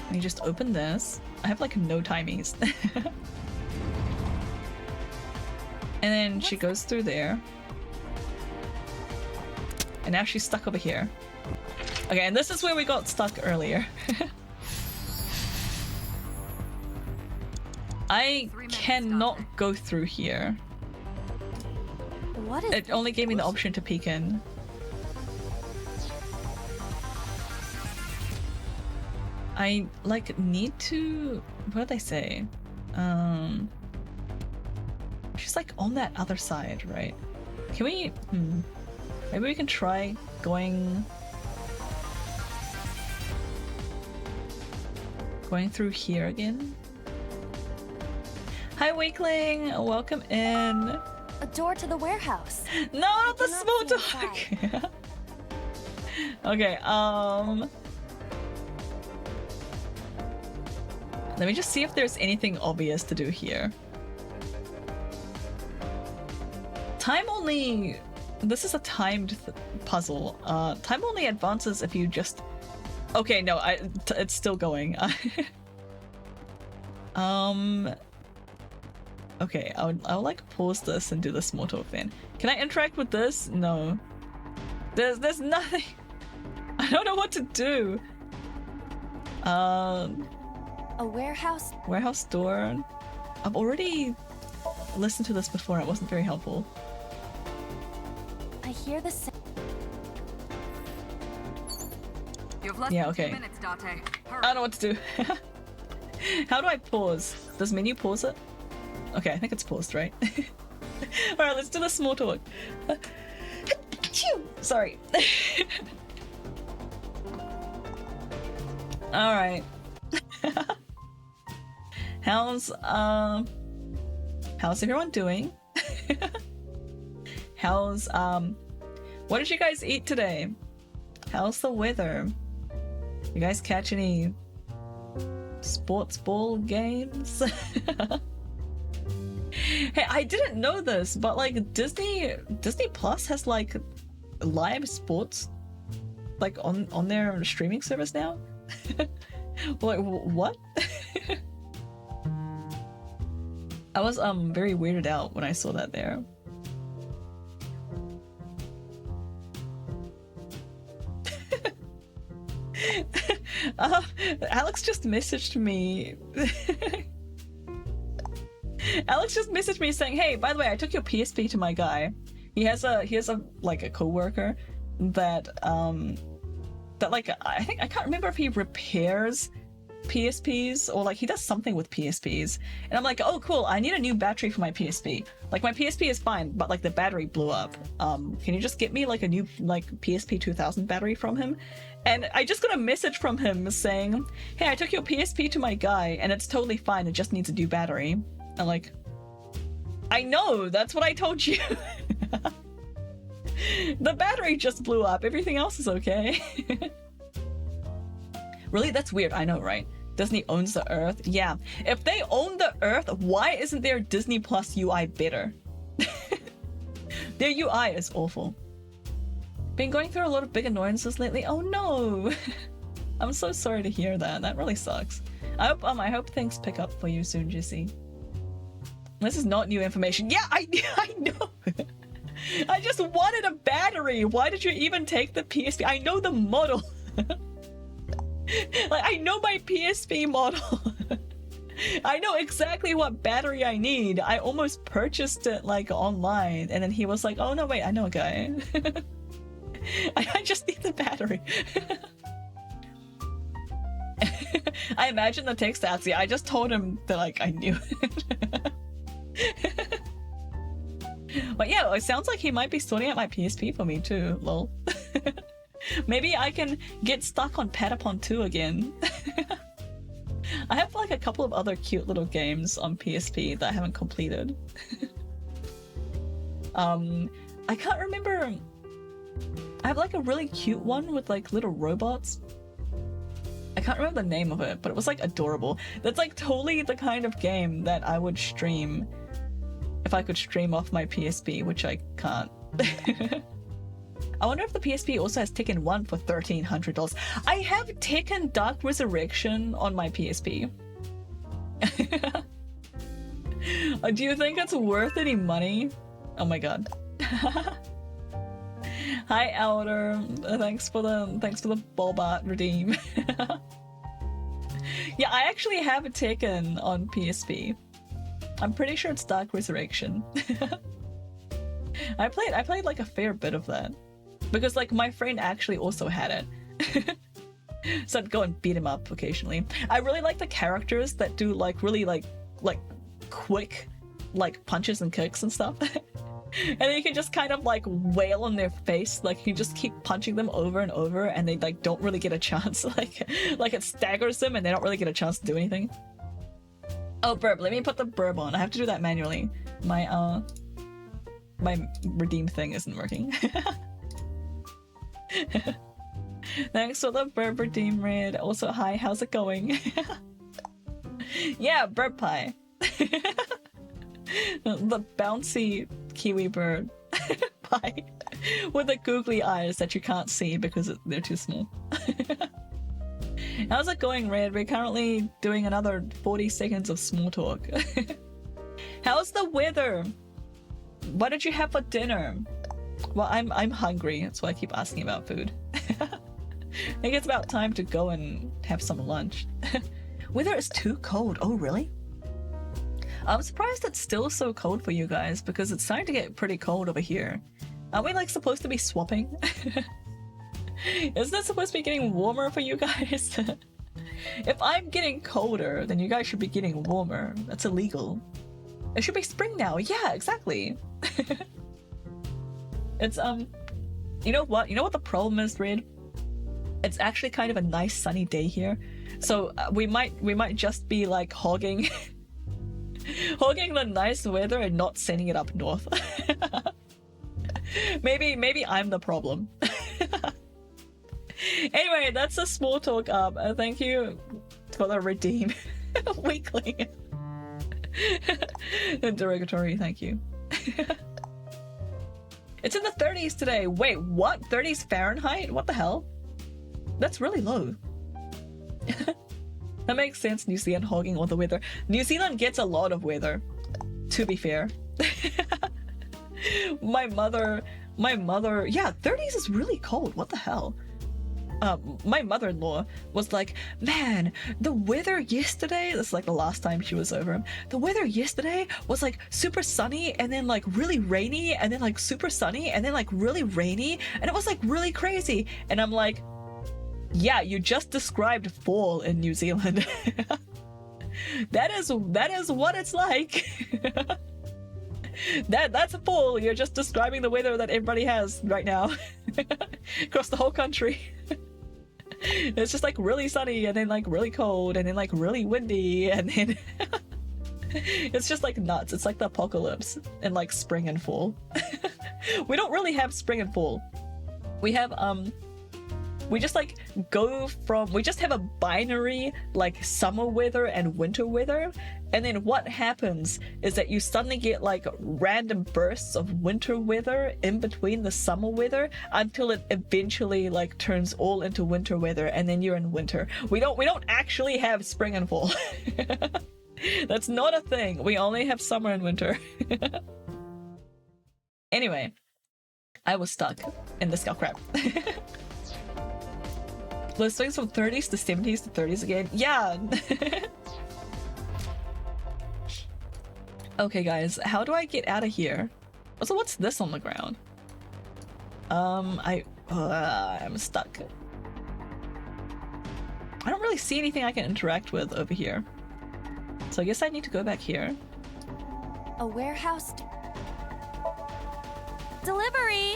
And you just open this. I have like no timies. And then she goes through there. And now she's stuck over here. Okay, and this is where we got stuck earlier. I cannot go through here. What is it? Only gave me the option to peek in. I like need to. What did I say? She's like on that other side, right? Can we? Maybe we can try going through here again. Hi, Weakling! Welcome in. A door to the warehouse. No, not the small dog. Okay. Let me just see if there's anything obvious to do here. Time only. This is a timed puzzle. Time only advances if you just. Okay, no, it's still going. Okay, I'll like pause this and do the small talk then. Can I interact with this? No. There's nothing. I don't know what to do. A warehouse? Warehouse door. I've already listened to this before. It wasn't very helpful. I hear the sound. You have less Yeah, than okay. 2 minutes, Date. Hurry. I don't know what to do. How do I pause? Does menu pause it? Okay, I think it's paused, right? Alright, let's do the small talk. Sorry. Alright. How's everyone doing? How's what did you guys eat today? How's the weather? You guys catch any sports ball games? Hey, I didn't know this, but like Disney Plus has like live sports like on their streaming service now. Like what? I was very weirded out when I saw that there. Alex just messaged me. Alex just messaged me saying, "Hey, by the way, I took your PSP to my guy. He has a like a coworker that like I think I can't remember if he repairs PSPs or like he does something with PSPs." And I'm like, "Oh, cool. I need a new battery for my PSP. Like my PSP is fine, but like the battery blew up. Can you just get me like a new like PSP 2000 battery from him?" And I just got a message from him saying, "Hey, I took your PSP to my guy and it's totally fine. It just needs a new battery." I'm like, I know, that's what I told you. The battery just blew up. Everything else is okay. Really? That's weird. I know, right? Disney owns the Earth. Yeah. If they own the Earth, why isn't their Disney Plus UI better? Their UI is awful. Been going through a lot of big annoyances lately. Oh no. I'm so sorry to hear that. That really sucks. I hope things pick up for you soon, Jesse. This is not new information. Yeah, I know. I just wanted a battery. Why did you even take the PSP? I know the model. Like, I know my PSP model. I know exactly what battery I need. I almost purchased it like online, and then he was like, "Oh no, wait, I know a guy." I just need the battery. I imagine the text actually. I just told him that like I knew it. But yeah, it sounds like he might be sorting out my PSP for me too, lol. Maybe I can get stuck on Patapon 2 again. I have like a couple of other cute little games on PSP that I haven't completed. I can't remember. I have like a really cute one with like little robots. I can't remember the name of it, but it was like adorable. That's like totally the kind of game that I would stream if I could stream off my PSP, which I can't. I wonder if the PSP also has Tekken 1 for $1,300. I have Tekken Dark Resurrection on my PSP. Do you think it's worth any money? Oh my god. Hi Elder, thanks for the Bulbot redeem. Yeah, I actually have a Tekken on PSP. I'm pretty sure it's Dark Resurrection. I played like a fair bit of that. Because like my friend actually also had it. So I'd go and beat him up occasionally. I really like the characters that do like really like quick like punches and kicks and stuff. And then you can just kind of like wail on their face, like you just keep punching them over and over and they like don't really get a chance. Like it staggers them and they don't really get a chance to do anything. Oh, burb, let me put the burb on. I have to do that manually. My redeem thing isn't working. Thanks for the burb redeem raid. Also, hi, how's it going? Yeah, burb pie. The bouncy kiwi bird pie with the googly eyes that you can't see because they're too small. How's it going, Red? We're currently doing another 40 seconds of small talk. How's the weather? What did you have for dinner? Well, I'm hungry, so I keep asking about food. I think it's about time to go and have some lunch. Weather is too cold. Oh, really? I'm surprised it's still so cold for you guys because it's starting to get pretty cold over here. Aren't we like supposed to be swapping? Isn't it supposed to be getting warmer for you guys? If I'm getting colder, then you guys should be getting warmer. That's illegal. It should be spring now. Yeah, exactly. It's you know what the problem is, Red? It's actually kind of a nice sunny day here, so we might just be like hogging the nice weather and not sending it up north. maybe I'm the problem. Anyway, that's a small talk up. Thank you for the redeem weekly. Derogatory, thank you. It's in the 30s today. Wait, what? 30s Fahrenheit? What the hell? That's really low. That makes sense, New Zealand hogging all the weather. New Zealand gets a lot of weather, to be fair. My mother, yeah, 30s is really cold. What the hell? My mother-in-law was like, man, the weather yesterday, that's like the last time she was over, the weather yesterday was like super sunny and then like really rainy and then like super sunny and then like really rainy and it was like really crazy. And I'm like, yeah, you just described fall in New Zealand. That is what it's like. That's a fall. You're just describing the weather that everybody has right now across the whole country. It's just like really sunny and then like really cold and then like really windy and then it's just like nuts. It's like the apocalypse in like spring and fall. We don't really have spring and fall. We have we just like we just have a binary like summer weather and winter weather, and then what happens is that you suddenly get like random bursts of winter weather in between the summer weather until it eventually like turns all into winter weather and then you're in winter. We don't actually have spring and fall. That's not a thing. We only have summer and winter. Anyway, I was stuck in the skull crap. Let's swings from 30s to 70s to 30s again. Yeah. Okay, guys, how do I get out of here? Also, what's this on the ground? I'm stuck. I don't really see anything I can interact with over here. So I guess I need to go back here. A warehouse delivery.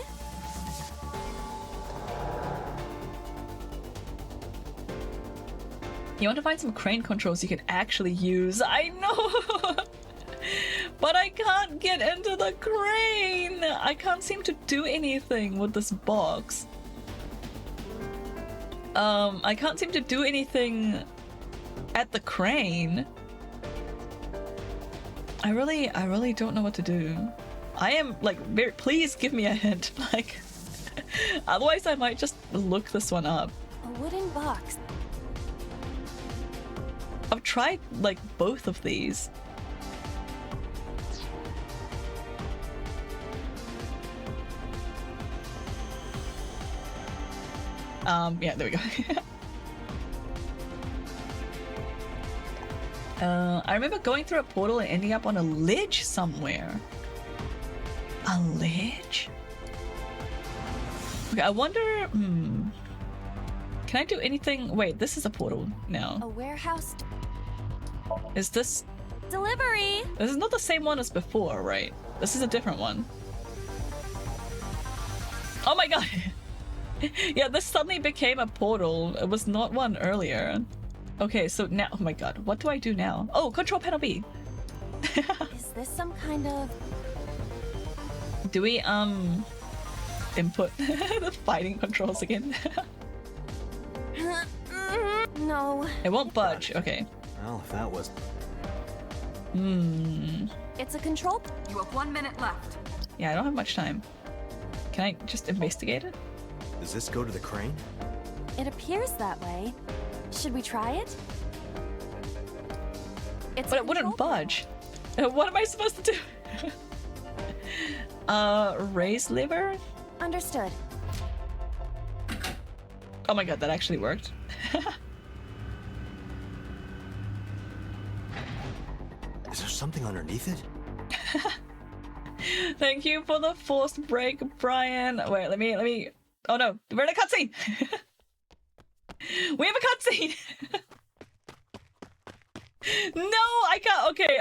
You want to find some crane controls you can actually use. I know! But I can't get into the crane! I can't seem to do anything with this box. I can't seem to do anything at the crane. I really don't know what to do. I am like very, please give me a hint. Like, otherwise I might just look this one up. A wooden box. I've tried like both of these. Yeah, there we go. I remember going through a portal and ending up on a ledge somewhere. A ledge? Okay, I wonder... Can I do anything? Wait, this is a portal now. A warehouse Is this... delivery. This is not the same one as before, right? This is a different one. Oh my god! Yeah, this suddenly became a portal. It was not one earlier. Okay, so now... Oh my god, what do I do now? Oh, control panel B! Is this some kind of... Do we, input the fighting controls again? No. It won't budge, okay. Well, if that was... It's a control... You have 1 minute left. Yeah, I don't have much time. Can I just investigate it? Does this go to the crane? It appears that way. Should we try it? But it wouldn't budge. What am I supposed to do? Raise lever? Understood. Oh my god, that actually worked. Is there something underneath it? Thank you for the forced break, Brian. Wait, let me... Oh no, we're in a cutscene! We have a cutscene! No, I can't. Okay,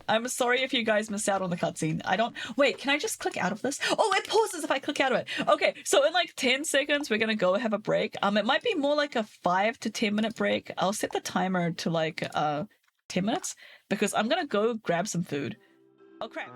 I'm sorry if you guys missed out on the cutscene. I don't... Wait, can I just click out of this? Oh, it pauses if I click out of it. Okay, so in like 10 seconds, we're gonna go have a break. It might be more like a 5 to 10 minute break. I'll set the timer to like 10 minutes because I'm gonna go grab some food. Oh crap.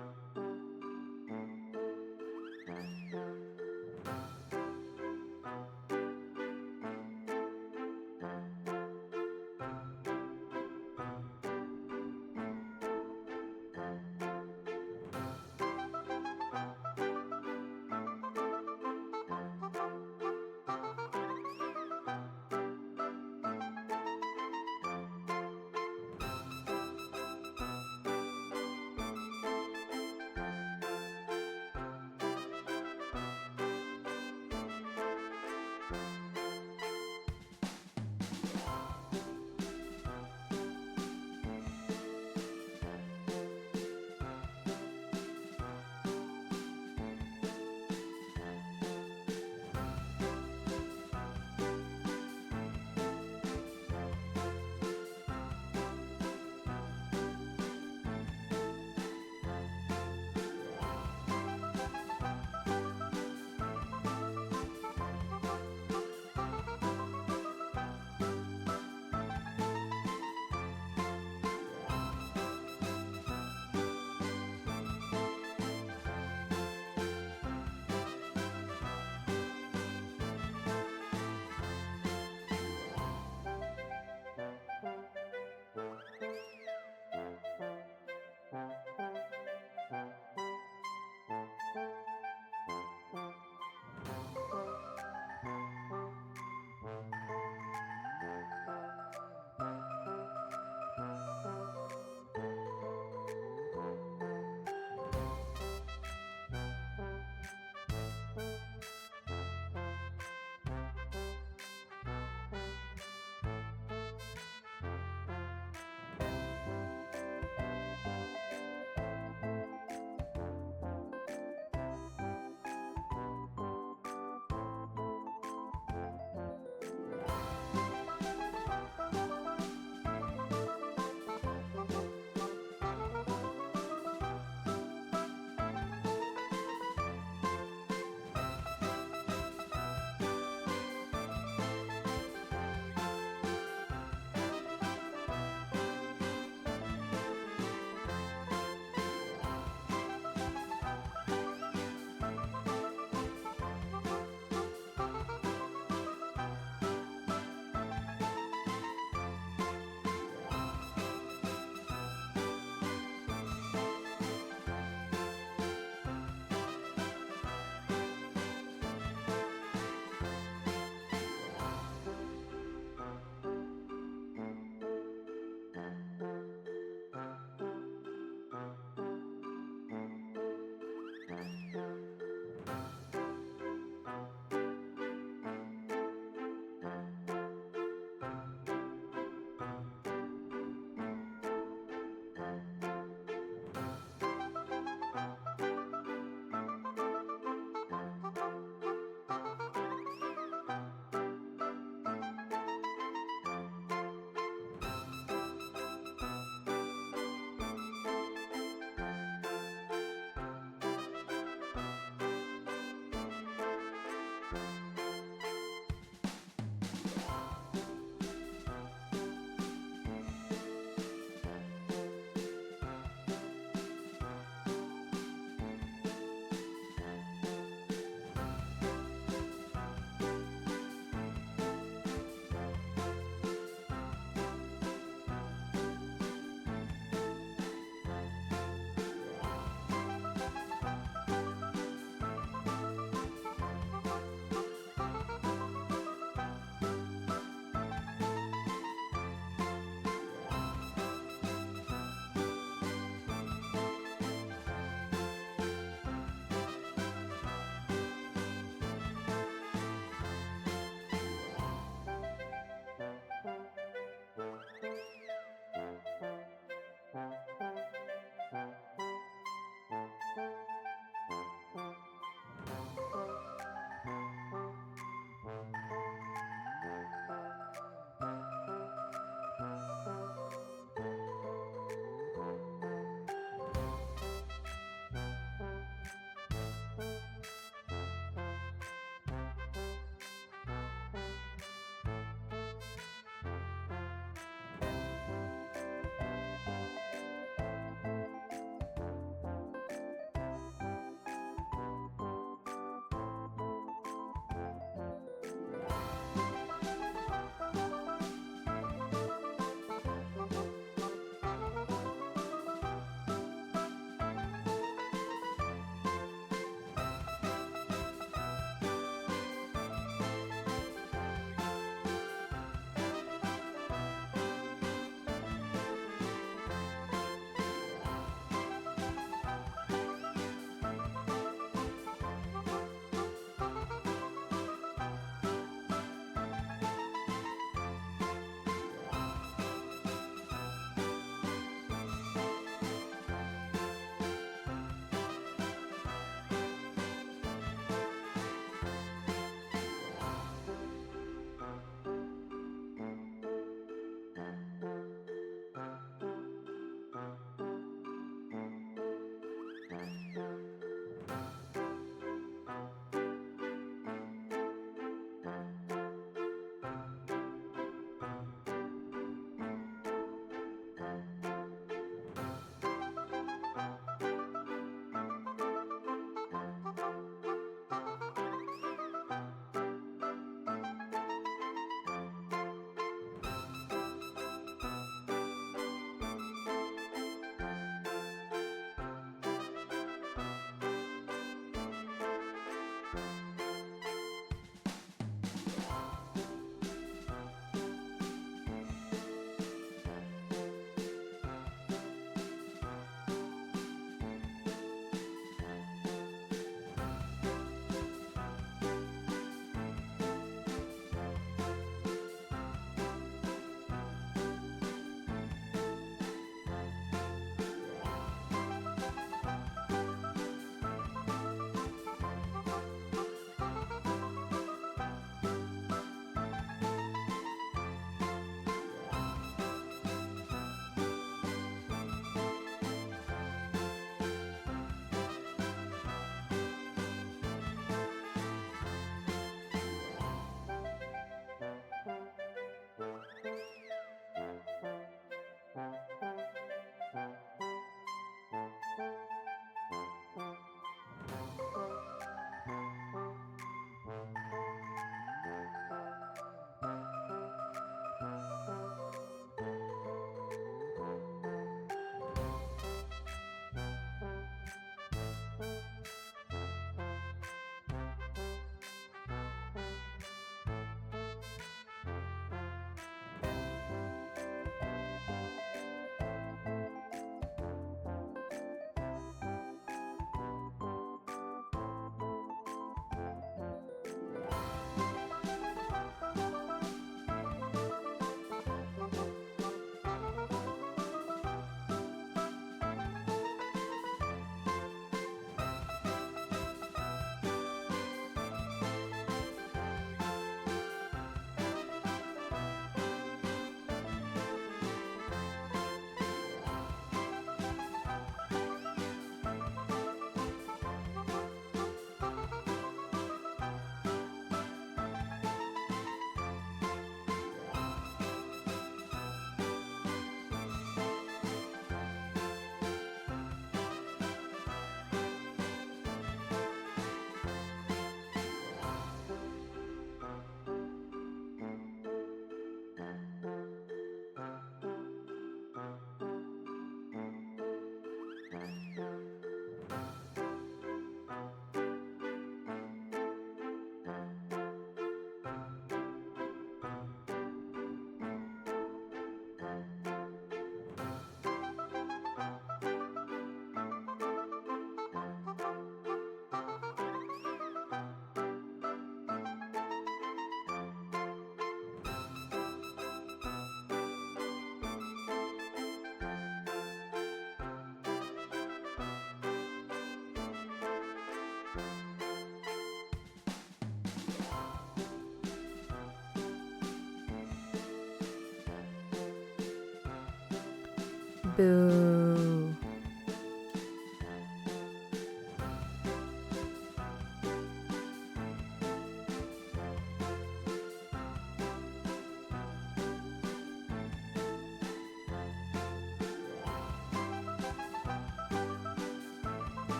Boo.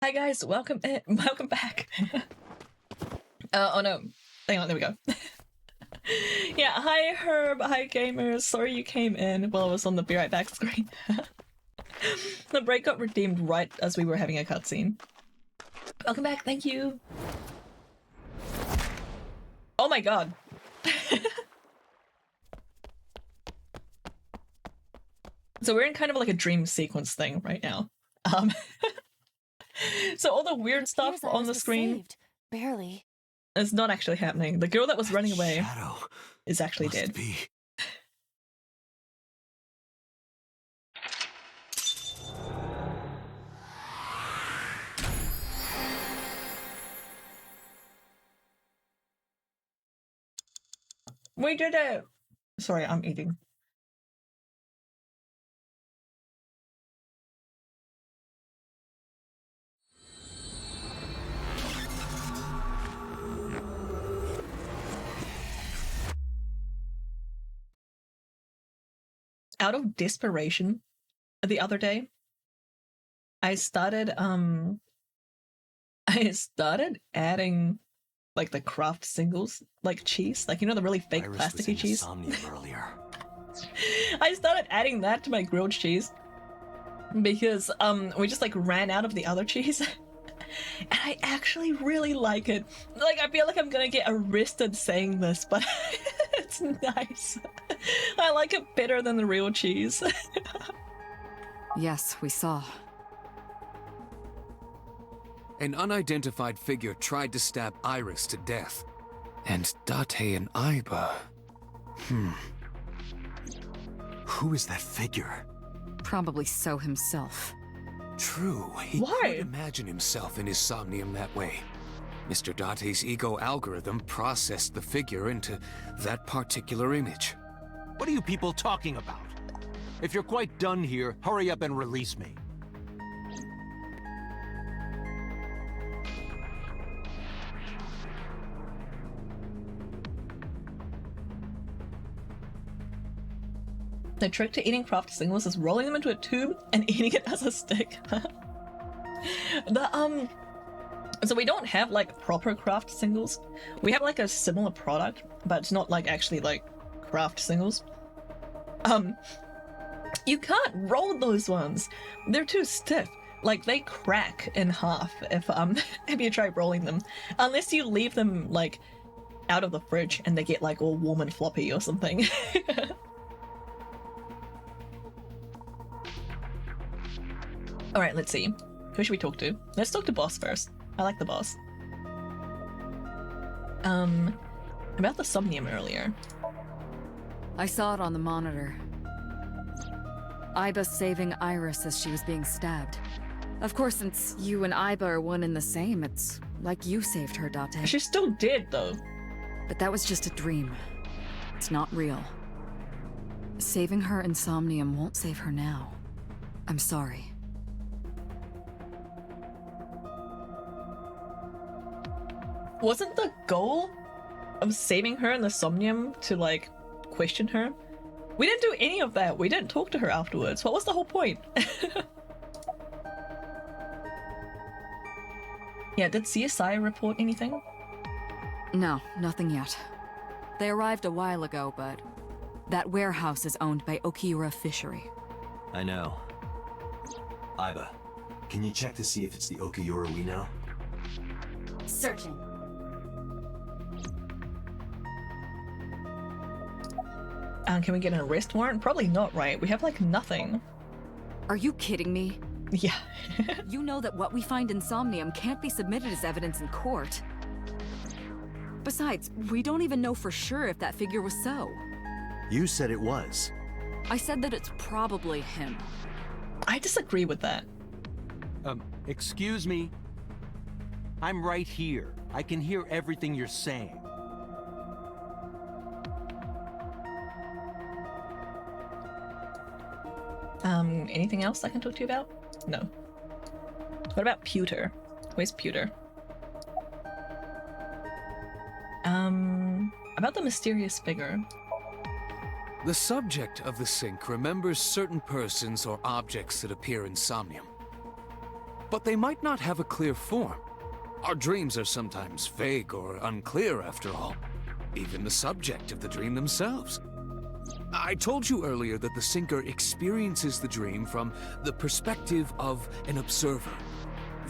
Hi guys, welcome welcome back. Oh no, hang on, there we go. Yeah, hi Herb, hi gamers. Sorry you came in while I was on the be right back screen. The break got redeemed right as we were having a cutscene. Welcome back, thank you. Oh my god. So we're in kind of like a dream sequence thing right now. So all the weird stuff on the screen Saved. Barely. is not actually happening. The girl that was running away is actually dead. We did it! Sorry, I'm eating. Out of desperation, the other day, I started adding like the craft singles, like cheese, like you know the really fake plasticky cheese. Somnium earlier. I started adding that to my grilled cheese because we just like ran out of the other cheese. And I actually really like it. Like I feel like I'm gonna get arrested saying this, but it's nice. I like it better than the real cheese. Yes, we saw. An unidentified figure tried to stab Iris to death. And Date and Aiba... Who is that figure? Probably So himself. True, he could imagine himself in his Somnium that way. Mr. Date's ego algorithm processed the figure into that particular image. What are you people talking about? If you're quite done here, hurry up and release me. The trick to eating craft singles is rolling them into a tube and eating it as a stick. So we don't have like proper craft singles. We have like a similar product, but it's not like actually like craft singles. You can't roll those ones. They're too stiff. Like they crack in half if if you try rolling them. Unless you leave them like out of the fridge and they get like all warm and floppy or something. Alright, let's see. Who should we talk to? Let's talk to boss first. I like the boss. About the Somnium earlier. I saw it on the monitor. Aiba saving Iris as she was being stabbed. Of course, since you and Aiba are one and the same, it's like you saved her, Date. She's still dead, though. But that was just a dream. It's not real. Saving her in Somnium won't save her now. I'm sorry. Wasn't the goal of saving her in the Somnium to, like, question her? We didn't do any of that. We didn't talk to her afterwards. What was the whole point? Yeah, did CSI report anything? No, nothing yet. They arrived a while ago, but that warehouse is owned by Okiura Fishery. I know. Aiba, can you check to see if it's the Okayura we know? Searching. Can we get an arrest warrant? Probably not, right? We have like nothing. Are you kidding me? Yeah. You know that what we find in Somnium can't be submitted as evidence in court. Besides, we don't even know for sure if that figure was so. You said it was. I said that it's probably him. I disagree with that. Excuse me? I'm right here. I can hear everything you're saying. Anything else I can talk to you about? No. What about Pewter? Where's Pewter? About the mysterious figure. The subject of the sync remembers certain persons or objects that appear in Somnium. But they might not have a clear form. Our dreams are sometimes vague or unclear, after all. Even the subject of the dream themselves. I told you earlier that the syncer experiences the dream from the perspective of an observer.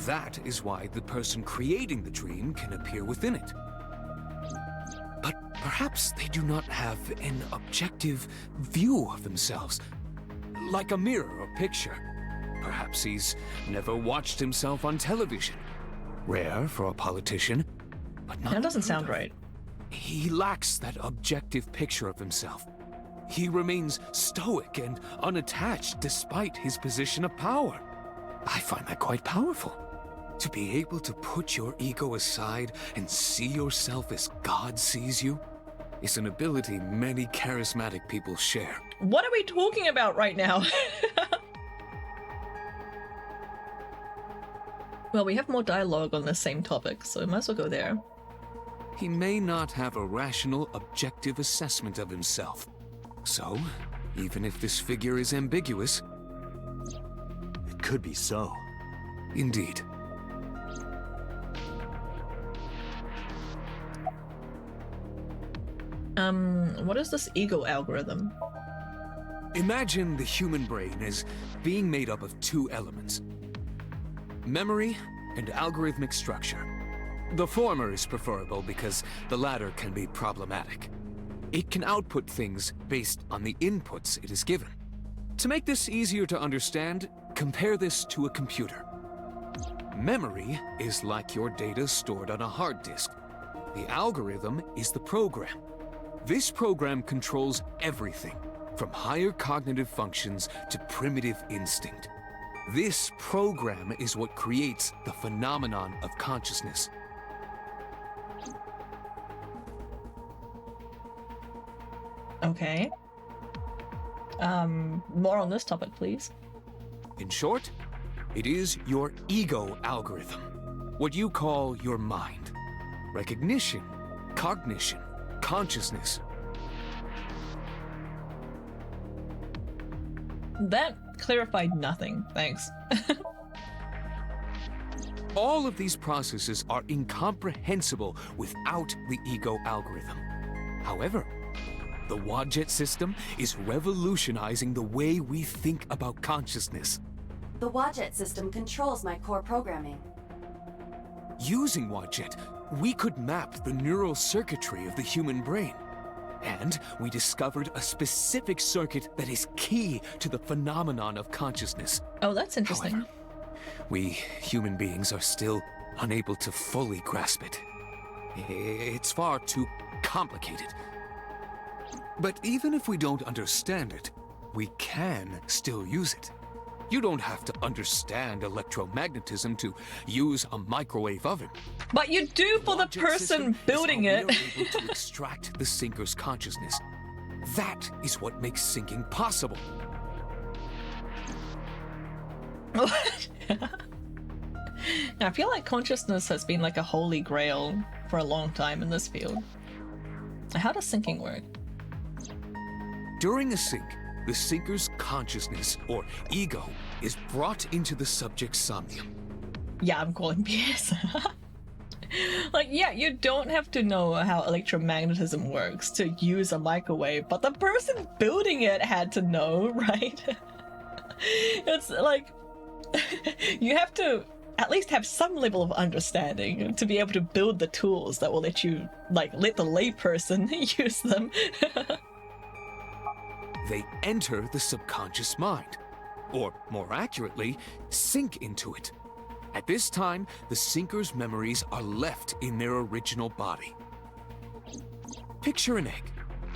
That is why the person creating the dream can appear within it. But perhaps they do not have an objective view of themselves, like a mirror or picture. Perhaps he's never watched himself on television. Rare for a politician, but not. That doesn't sound right. He lacks that objective picture of himself. He remains stoic and unattached despite his position of power. I find that quite powerful. To be able to put your ego aside and see yourself as God sees you is an ability many charismatic people share. What are we talking about right now? Well, we have more dialogue on the same topic, so we might as well go there. He may not have a rational, objective assessment of himself. So, even if this figure is ambiguous, it could be so. Indeed. What is this ego algorithm? Imagine the human brain as being made up of two elements: memory and algorithmic structure. The former is preferable because the latter can be problematic. It can output things based on the inputs it is given. To make this easier to understand, compare this to a computer. Memory is like your data stored on a hard disk. The algorithm is the program. This program controls everything, from higher cognitive functions to primitive instinct. This program is what creates the phenomenon of consciousness. Okay. More on this topic, please. In short, it is your ego algorithm, what you call your mind. Recognition, cognition, consciousness. That clarified nothing, thanks. All of these processes are incomprehensible without the ego algorithm. However, the Wadjet system is revolutionizing the way we think about consciousness. The Wadjet system controls my core programming. Using Wadjet, we could map the neural circuitry of the human brain. And we discovered a specific circuit that is key to the phenomenon of consciousness. Oh, that's interesting. However, we human beings are still unable to fully grasp it. It's far too complicated. But even if we don't understand it, we can still use it. You don't have to understand electromagnetism to use a microwave oven. But you do for the person building it. We are able to extract the syncer's consciousness. That is what makes syncing possible. Now, I feel like consciousness has been like a holy grail for a long time in this field. How does syncing work? During a sync, the syncer's consciousness, or ego, is brought into the subject's somnium. Yeah, I'm calling BS. Like, yeah, you don't have to know how electromagnetism works to use a microwave, but the person building it had to know, right? It's like, You have to at least have some level of understanding to be able to build the tools that will let you, like, let the layperson use them. They enter the subconscious mind, or more accurately, sink into it. At this time, the sinker's memories are left in their original body. Picture an egg.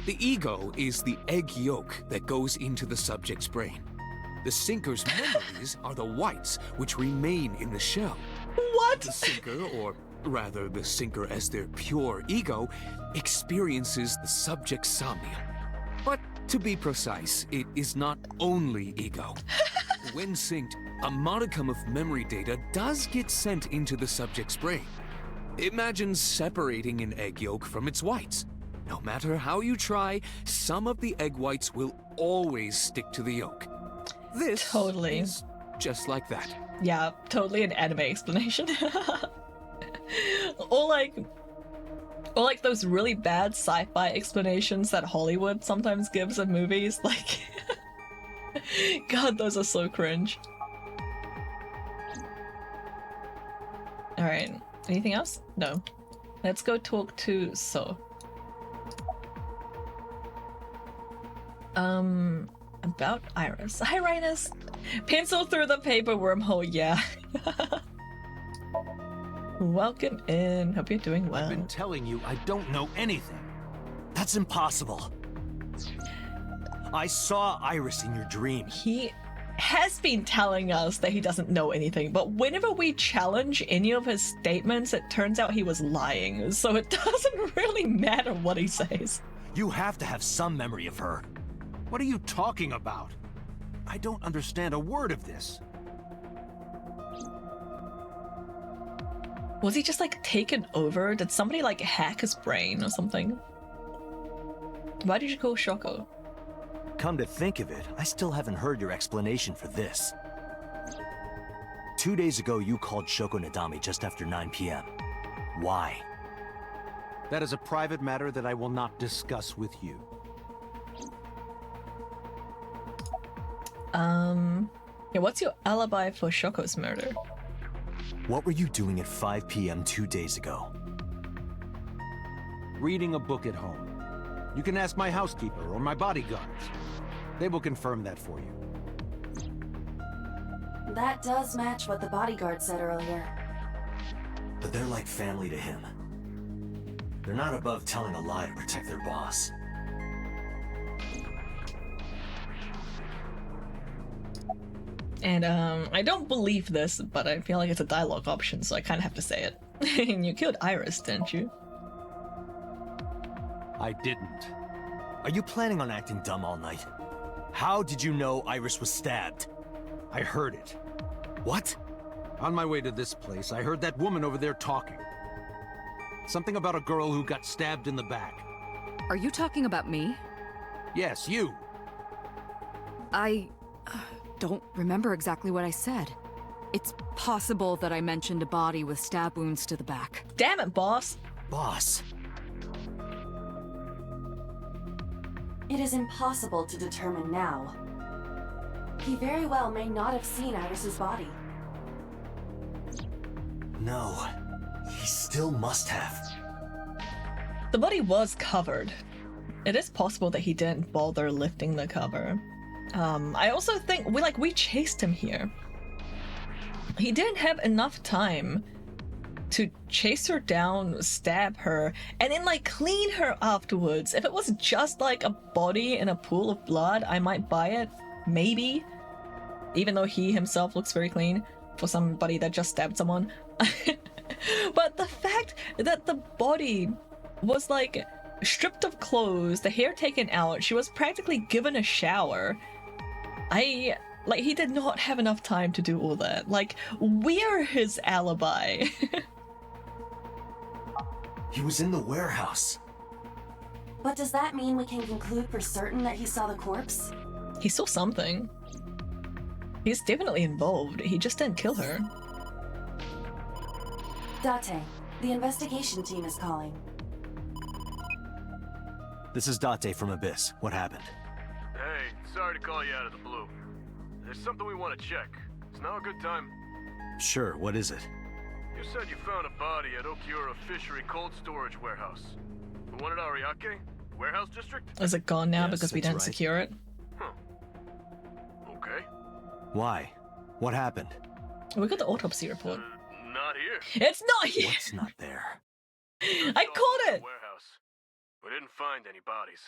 The ego is the egg yolk that goes into the subject's brain. The sinker's memories are the whites, which remain in the shell. What? The sinker, or rather the sinker as their pure ego, experiences the subject's somnium. But to be precise, it is not only ego. When synced, a modicum of memory data does get sent into the subject's brain. Imagine separating an egg yolk from its whites. No matter how you try, some of the egg whites will always stick to the yolk. This totally is just like that. Yeah, totally an anime explanation. or like those really bad sci-fi explanations that Hollywood sometimes gives in movies. Like, God, those are so cringe. All right, anything else? No. Let's go talk to So. About Iris. Hi, Rhinus. Pencil through the paper wormhole, yeah. Welcome in. Hope you're doing well. I've been telling you I don't know anything. That's impossible. I saw Iris in your dream. He has been telling us that he doesn't know anything, but whenever we challenge any of his statements, it turns out he was lying, so it doesn't really matter what he says. You have to have some memory of her. What are you talking about? I don't understand a word of this. Was he just like taken over? Did somebody like hack his brain or something? Why did you call Shoko? Come to think of it, I still haven't heard your explanation for this. 2 days ago, you called Shoko Nadami just after 9 p.m. Why? That is a private matter that I will not discuss with you. Yeah, what's your alibi for Shoko's murder? What were you doing at 5 p.m. 2 days ago? Reading a book at home. You can ask my housekeeper or my bodyguards. They will confirm that for you. That does match what the bodyguard said earlier. But they're like family to him. They're not above telling a lie to protect their boss. And I don't believe this, but I feel like it's a dialogue option, so I kind of have to say it. And you killed Iris, didn't you? I didn't. Are you planning on acting dumb all night? How did you know Iris was stabbed? I heard it. What? On my way to this place, I heard that woman over there talking. Something about a girl who got stabbed in the back. Are you talking about me? Yes, you. I don't remember exactly what I said. It's possible that I mentioned a body with stab wounds to the back. Damn it, boss. Boss. It is impossible to determine now. He very well may not have seen Iris's body. No, he still must have. The body was covered. It is possible that he didn't bother lifting the cover. I also think we chased him here. He didn't have enough time to chase her down, stab her, and then like clean her afterwards. If it was just like a body in a pool of blood, I might buy it, maybe. Even though he himself looks very clean for somebody that just stabbed someone. But the fact that the body was like stripped of clothes, the hair taken out, she was practically given a shower. He did not have enough time to do all that. Like, we're his alibi. He was in the warehouse. But does that mean we can conclude for certain that he saw the corpse? He saw something. He's definitely involved. He just didn't kill her. Date, the investigation team is calling. This is Date from Abyss. What happened? Hey, sorry to call you out of the blue. There's something we want to check. It's now a good time. Sure, what is it? You said you found a body at Okiura Fishery Cold Storage Warehouse. The one at Ariake? Warehouse District? Is it gone now Yes, because we that's didn't right. secure it? Okay. Why? What happened? We got the autopsy report. Not here. It's not here! What's not there? I caught it! Warehouse. We didn't find any bodies.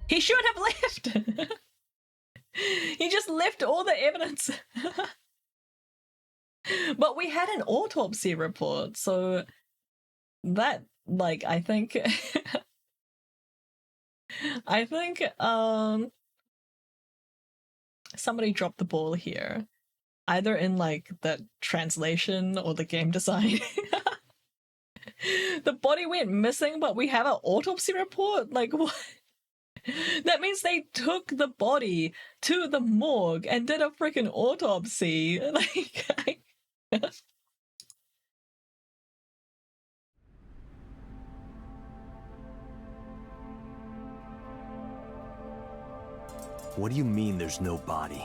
He should have left! He just left all the evidence. But we had an autopsy report, so that, like, I think I think somebody dropped the ball here, either in like the translation or the game design. The body went missing, but we have an autopsy report. Like, what? That means they took the body to the morgue and did a freaking autopsy. Like, What do you mean there's no body?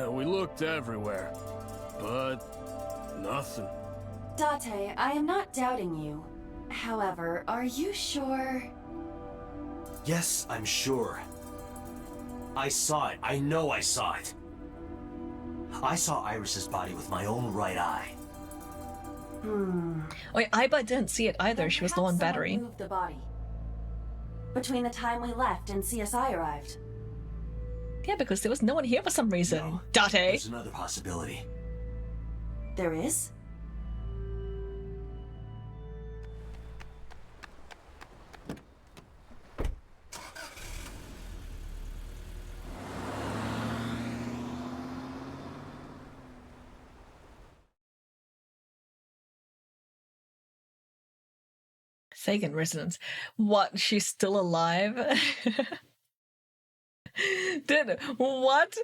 We looked everywhere, but nothing. Date, I am not doubting you. However, are you sure? Yes, I'm sure. I saw it. I know I saw it. I saw Iris's body with my own right eye. Wait, Aiba didn't see it either. She was low on Perhaps battery. someone moved the body between the time we left and CSI arrived. Yeah, because there was no one here for some reason. Date. There's another possibility. There is? Sagan resonance. What? She's still alive? Did what?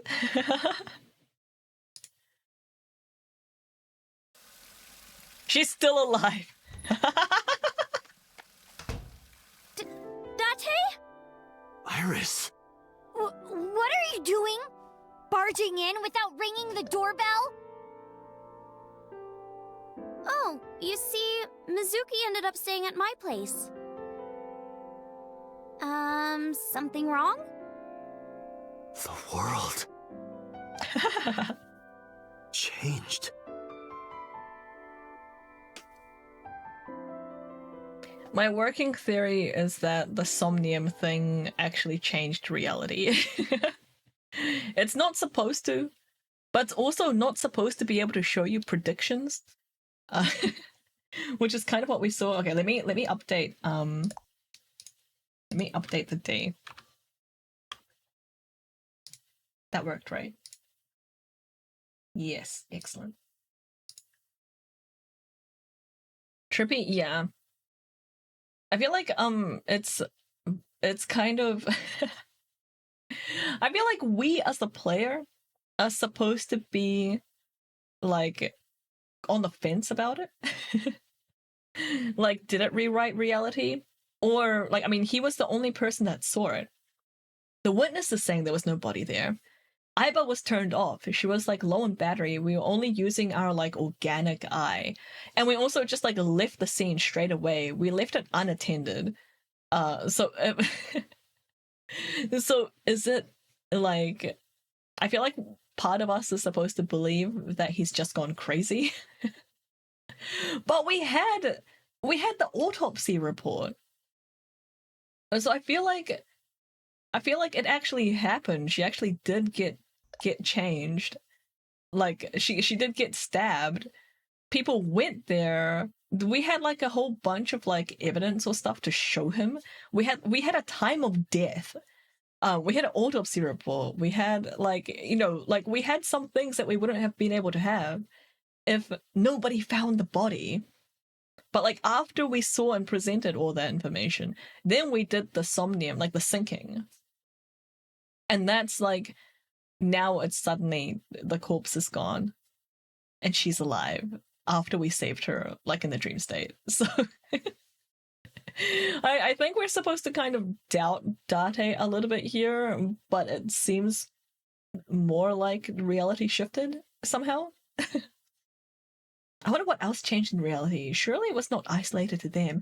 She's still alive. Date? Iris! What are you doing? Barging in without ringing the doorbell? Oh, you see, Mizuki ended up staying at my place. Something wrong? The world changed. My working theory is that the Somnium thing actually changed reality. It's not supposed to, but it's also not supposed to be able to show you predictions. Which is kind of what we saw. Okay, let me update the day. That worked, right? Yes, excellent. Trippy, yeah. I feel like it's kind of I feel like we as the player are supposed to be like on the fence about it. Like, did it rewrite reality? Or like, I mean, he was the only person that saw it. The witness is saying there was nobody there. Aiba was turned off. She was like low on battery. We were only using our like organic eye. And we also just like left the scene straight away. We left it unattended. So is it like, I feel like part of us is supposed to believe that he's just gone crazy. But we had the autopsy report. So I feel like it actually happened. She actually did get changed. Like she did get stabbed. People went there. We had like a whole bunch of like evidence or stuff to show him. We had a time of death. We had an autopsy report. We had like, you know, like we had some things that we wouldn't have been able to have if nobody found the body. But like after we saw and presented all that information, then we did the Somnium, like the sinking. And that's like, now it's suddenly the corpse is gone and she's alive after we saved her, like in the dream state. So I think we're supposed to kind of doubt Date a little bit here, but it seems more like reality shifted somehow. I wonder what else changed in reality. Surely it was not isolated to them.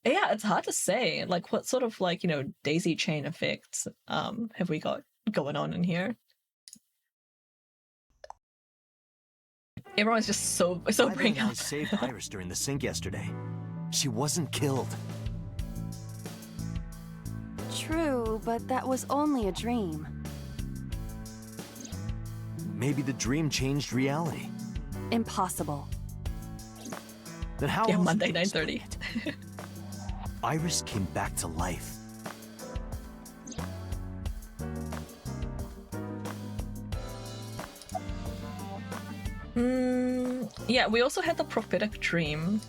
Yeah, it's hard to say. Like, what sort of, like, you know, daisy chain effects have we got going on in here? Everyone's just so bring I up. saved Iris during the sink yesterday. She wasn't killed. True, but that was only a dream. Maybe the dream changed reality. Impossible. Then how Yeah, else Monday, would you explain 9:30. it? Iris came back to life. Yeah, we also had the prophetic dream.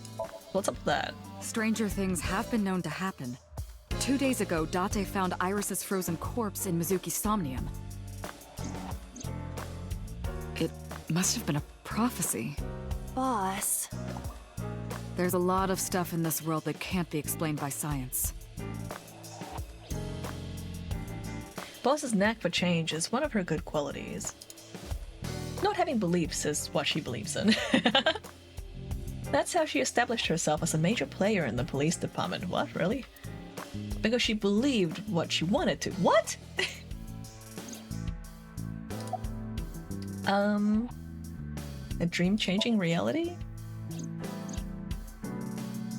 What's up with that? Stranger things have been known to happen. 2 days ago, Date found Iris's frozen corpse in Mizuki's Somnium. It must have been a prophecy. Boss. There's a lot of stuff in this world that can't be explained by science. Boss's knack for change is one of her good qualities. Not having beliefs is what she believes in. That's how she established herself as a major player in the police department. What, really? Because she believed what she wanted to. What? A dream changing reality?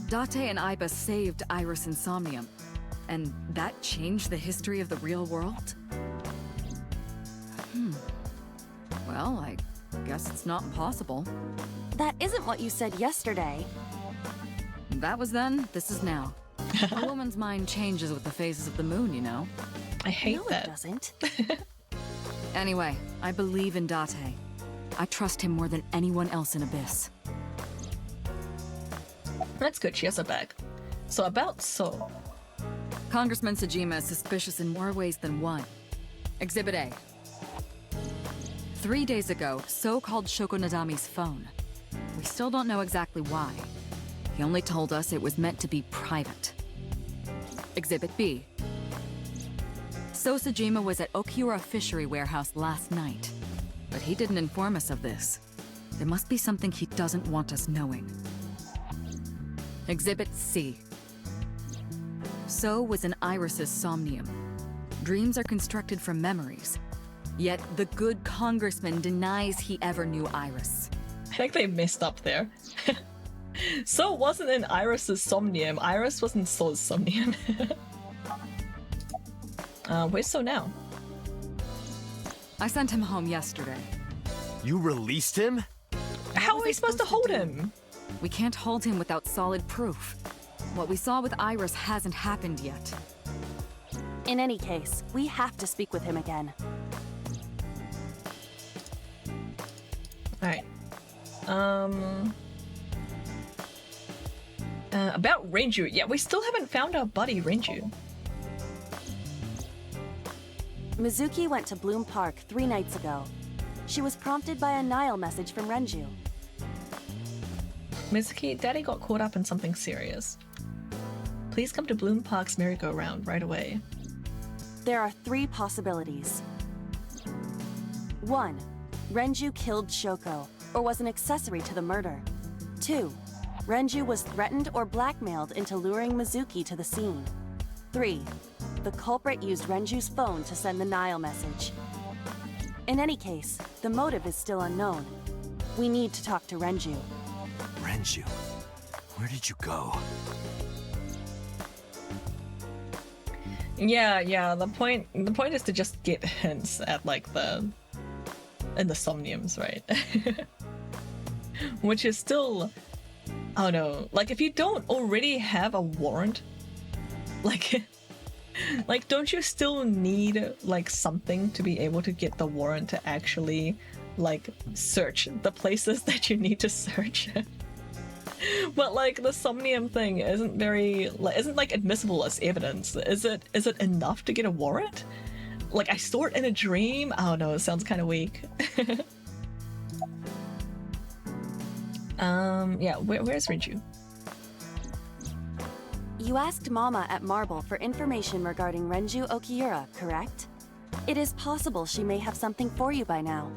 Date and Aiba saved Iris in Somnium, and that changed the history of the real world? Well, I guess it's not impossible. That isn't what you said yesterday. That was then, this is now. A woman's mind changes with the phases of the moon, you know? I hate No, that. it doesn't. Anyway, I believe in Date. I trust him more than anyone else in Abyss. That's good, she has her back. So about So. Congressman Sejima is suspicious in more ways than one. Exhibit A. 3 days ago, So called Shoko Nadami's phone. We still don't know exactly why. He only told us it was meant to be private. Exhibit B. So Sejima was at Okiura Fishery Warehouse last night, but he didn't inform us of this. There must be something he doesn't want us knowing. Exhibit C. So was in Iris's Somnium. Dreams are constructed from memories. Yet the good congressman denies he ever knew Iris. I think they messed up there. So wasn't in Iris's Somnium. Iris was in So's Somnium. Where's So now? I sent him home yesterday. You released him? How are we supposed to hold him? We can't hold him without solid proof. What we saw with Iris hasn't happened yet. In any case, we have to speak with him again. Alright. About Renju. Yeah, we still haven't found our buddy Renju. Mizuki went to Bloom Park 3 nights ago. She was prompted by a Nile message from Renju. Mizuki, Daddy got caught up in something serious. Please come to Bloom Park's merry-go-round right away. There are 3 possibilities. 1. Renju killed Shoko, or was an accessory to the murder. 2. Renju was threatened or blackmailed into luring Mizuki to the scene. 3. The culprit used Renju's phone to send the Nile message. In any case, the motive is still unknown. We need to talk to Renju. Renju? Where did you go? Yeah, the point is to just get hints at like in the Somniums, right? Which is still, I don't know, like if you don't already have a warrant, like don't you still need like something to be able to get the warrant to actually like search the places that you need to search? But like the Somnium thing isn't like admissible as evidence. Is it enough to get a warrant? Like I saw it in a dream? I don't know, it sounds kind of weak. Yeah, where's Renju? You asked Mama at Marble for information regarding Renju Okiura, correct? It is possible she may have something for you by now.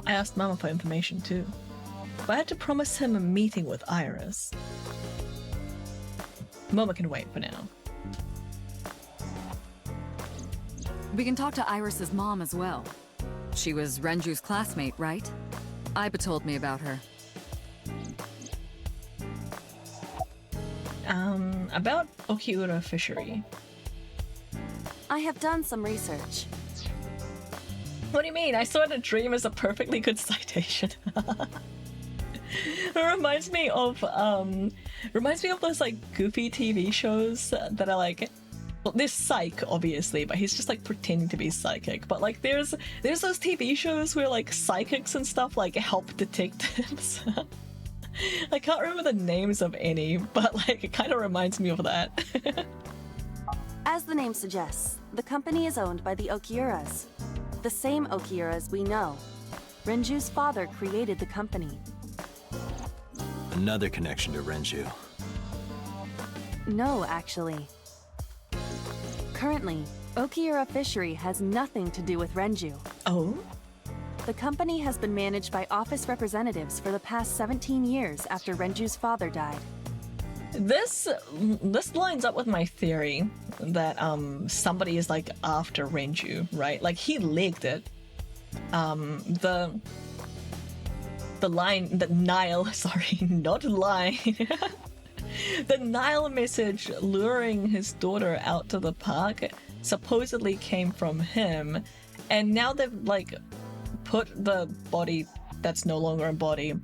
I asked Mama for information too. But I had to promise him a meeting with Iris. Mama can wait for now. We can talk to Iris's mom as well. She was Renju's classmate, right? Iba told me about her. About Okiura fishery. I have done some research. What do you mean? I saw it in a dream as a perfectly good citation. It reminds me of those like goofy TV shows that are like, well, there's Psych obviously, but he's just like pretending to be psychic. But like there's those TV shows where like psychics and stuff like help detectives. I can't remember the names of any, but like it kind of reminds me of that. As the name suggests, the company is owned by the Okiuras. The same Okiuras we know. Renju's father created the company. Another connection to Renju. No, actually. Currently, Okiura Fishery has nothing to do with Renju. Oh? The company has been managed by office representatives for the past 17 years after Renju's father died. This lines up with my theory that somebody is like after Renju, right? Like he leaked it. The Nile, sorry, not line. The Nile message luring his daughter out to the park supposedly came from him, and now they've like put the body that's no longer a body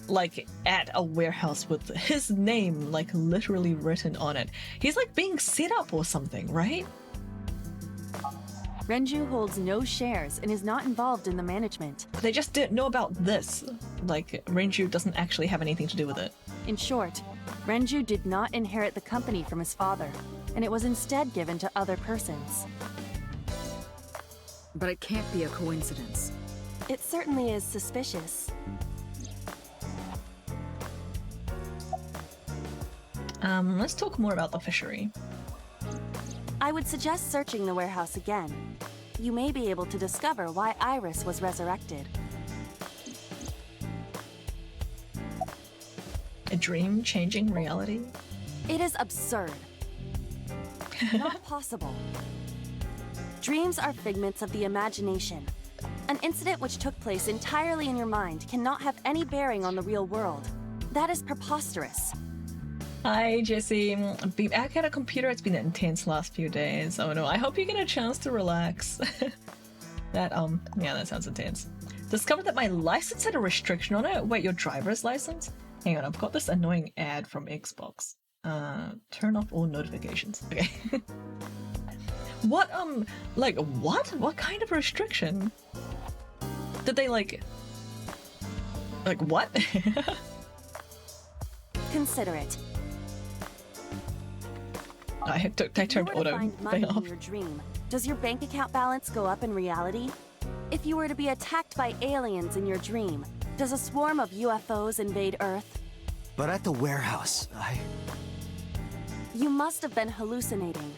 like at a warehouse with his name like literally written on it. He's like being set up or something, right? Renju holds no shares and is not involved in the management. They just didn't know about this. Like, Renju doesn't actually have anything to do with it. In short, Renju did not inherit the company from his father, and it was instead given to other persons. But it can't be a coincidence. It certainly is suspicious. Let's talk more about the fishery. I would suggest searching the warehouse again. You may be able to discover why Iris was resurrected. A dream changing reality? It is absurd. Not possible. Dreams are figments of the imagination. An incident which took place entirely in your mind cannot have any bearing on the real world. That is preposterous. Hi, Jesse. Been back at a computer. It's been intense last few days. Oh no, I hope you get a chance to relax. Yeah, that sounds intense. Discovered that my license had a restriction on it. Wait, your driver's license? Hang on, I've got this annoying ad from Xbox. Turn off all notifications. Okay. What, like, what? What kind of restriction? Did they, like, what? Consider it. I turned auto find money thing in off. your dream. Does your bank account balance go up in reality? If you were to be attacked by aliens in your dream, does a swarm of UFOs invade Earth? But at the warehouse, You must have been hallucinating.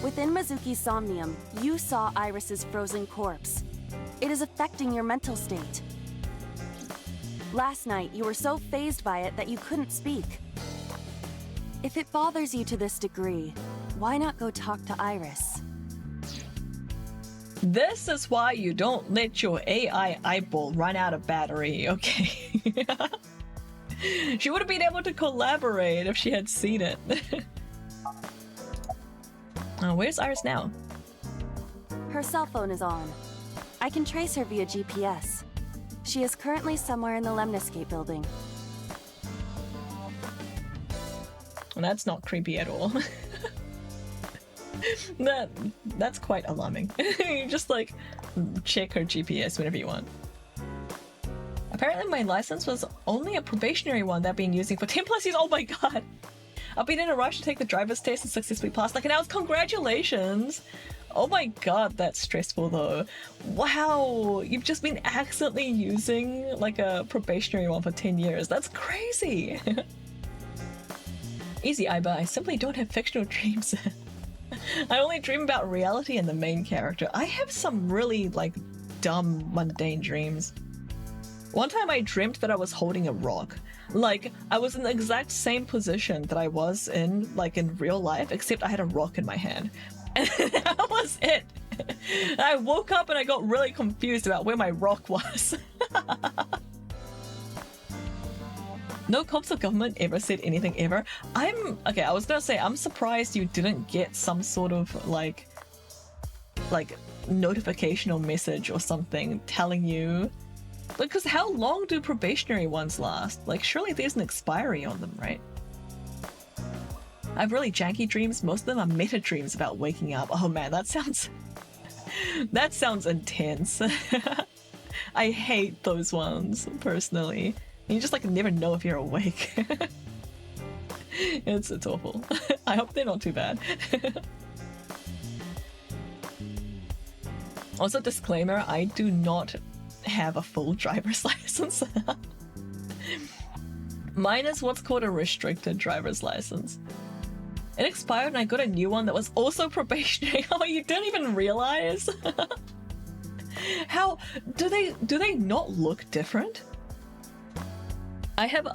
Within Mizuki's Somnium, you saw Iris's frozen corpse. It is affecting your mental state. Last night, you were so fazed by it that you couldn't speak. If it bothers you to this degree, why not go talk to Iris? This is why you don't let your AI eyeball run out of battery, okay? She would have been able to collaborate if she had seen it. Where's Iris now? Her cell phone is on. I can trace her via GPS. She is currently somewhere in the Lemniscape building. Well, that's not creepy at all. That's quite alarming. You just like check her GPS whenever you want. Apparently my license was only a probationary one that I've been using for 10 plus years. Oh my god! I've been in a rush to take the driver's test and successfully passed. Like, and now it's congratulations! Oh my god, that's stressful though. Wow, you've just been accidentally using like a probationary one for 10 years. That's crazy. Easy, Iba. I simply don't have fictional dreams. I only dream about reality and the main character. I have some really like dumb, mundane dreams. One time I dreamt that I was holding a rock. Like, I was in the exact same position that I was in, like, in real life, except I had a rock in my hand. And that was it. I woke up and I got really confused about where my rock was. No cops or government ever said anything ever. Okay, I was gonna say, I'm surprised you didn't get some sort of, like notification or message or something telling you. Because how long do probationary ones last? Like, surely there's an expiry on them, right? I have really janky dreams. Most of them are meta dreams about waking up. Oh man, that sounds... that sounds intense. I hate those ones, personally. You just, like, never know if you're awake. It's awful. I hope they're not too bad. Also, disclaimer, I do not have a full driver's license. Mine is what's called a restricted driver's license. It expired and I got a new one that was also probationary. Oh, you didn't even realize? How do they not look different? I have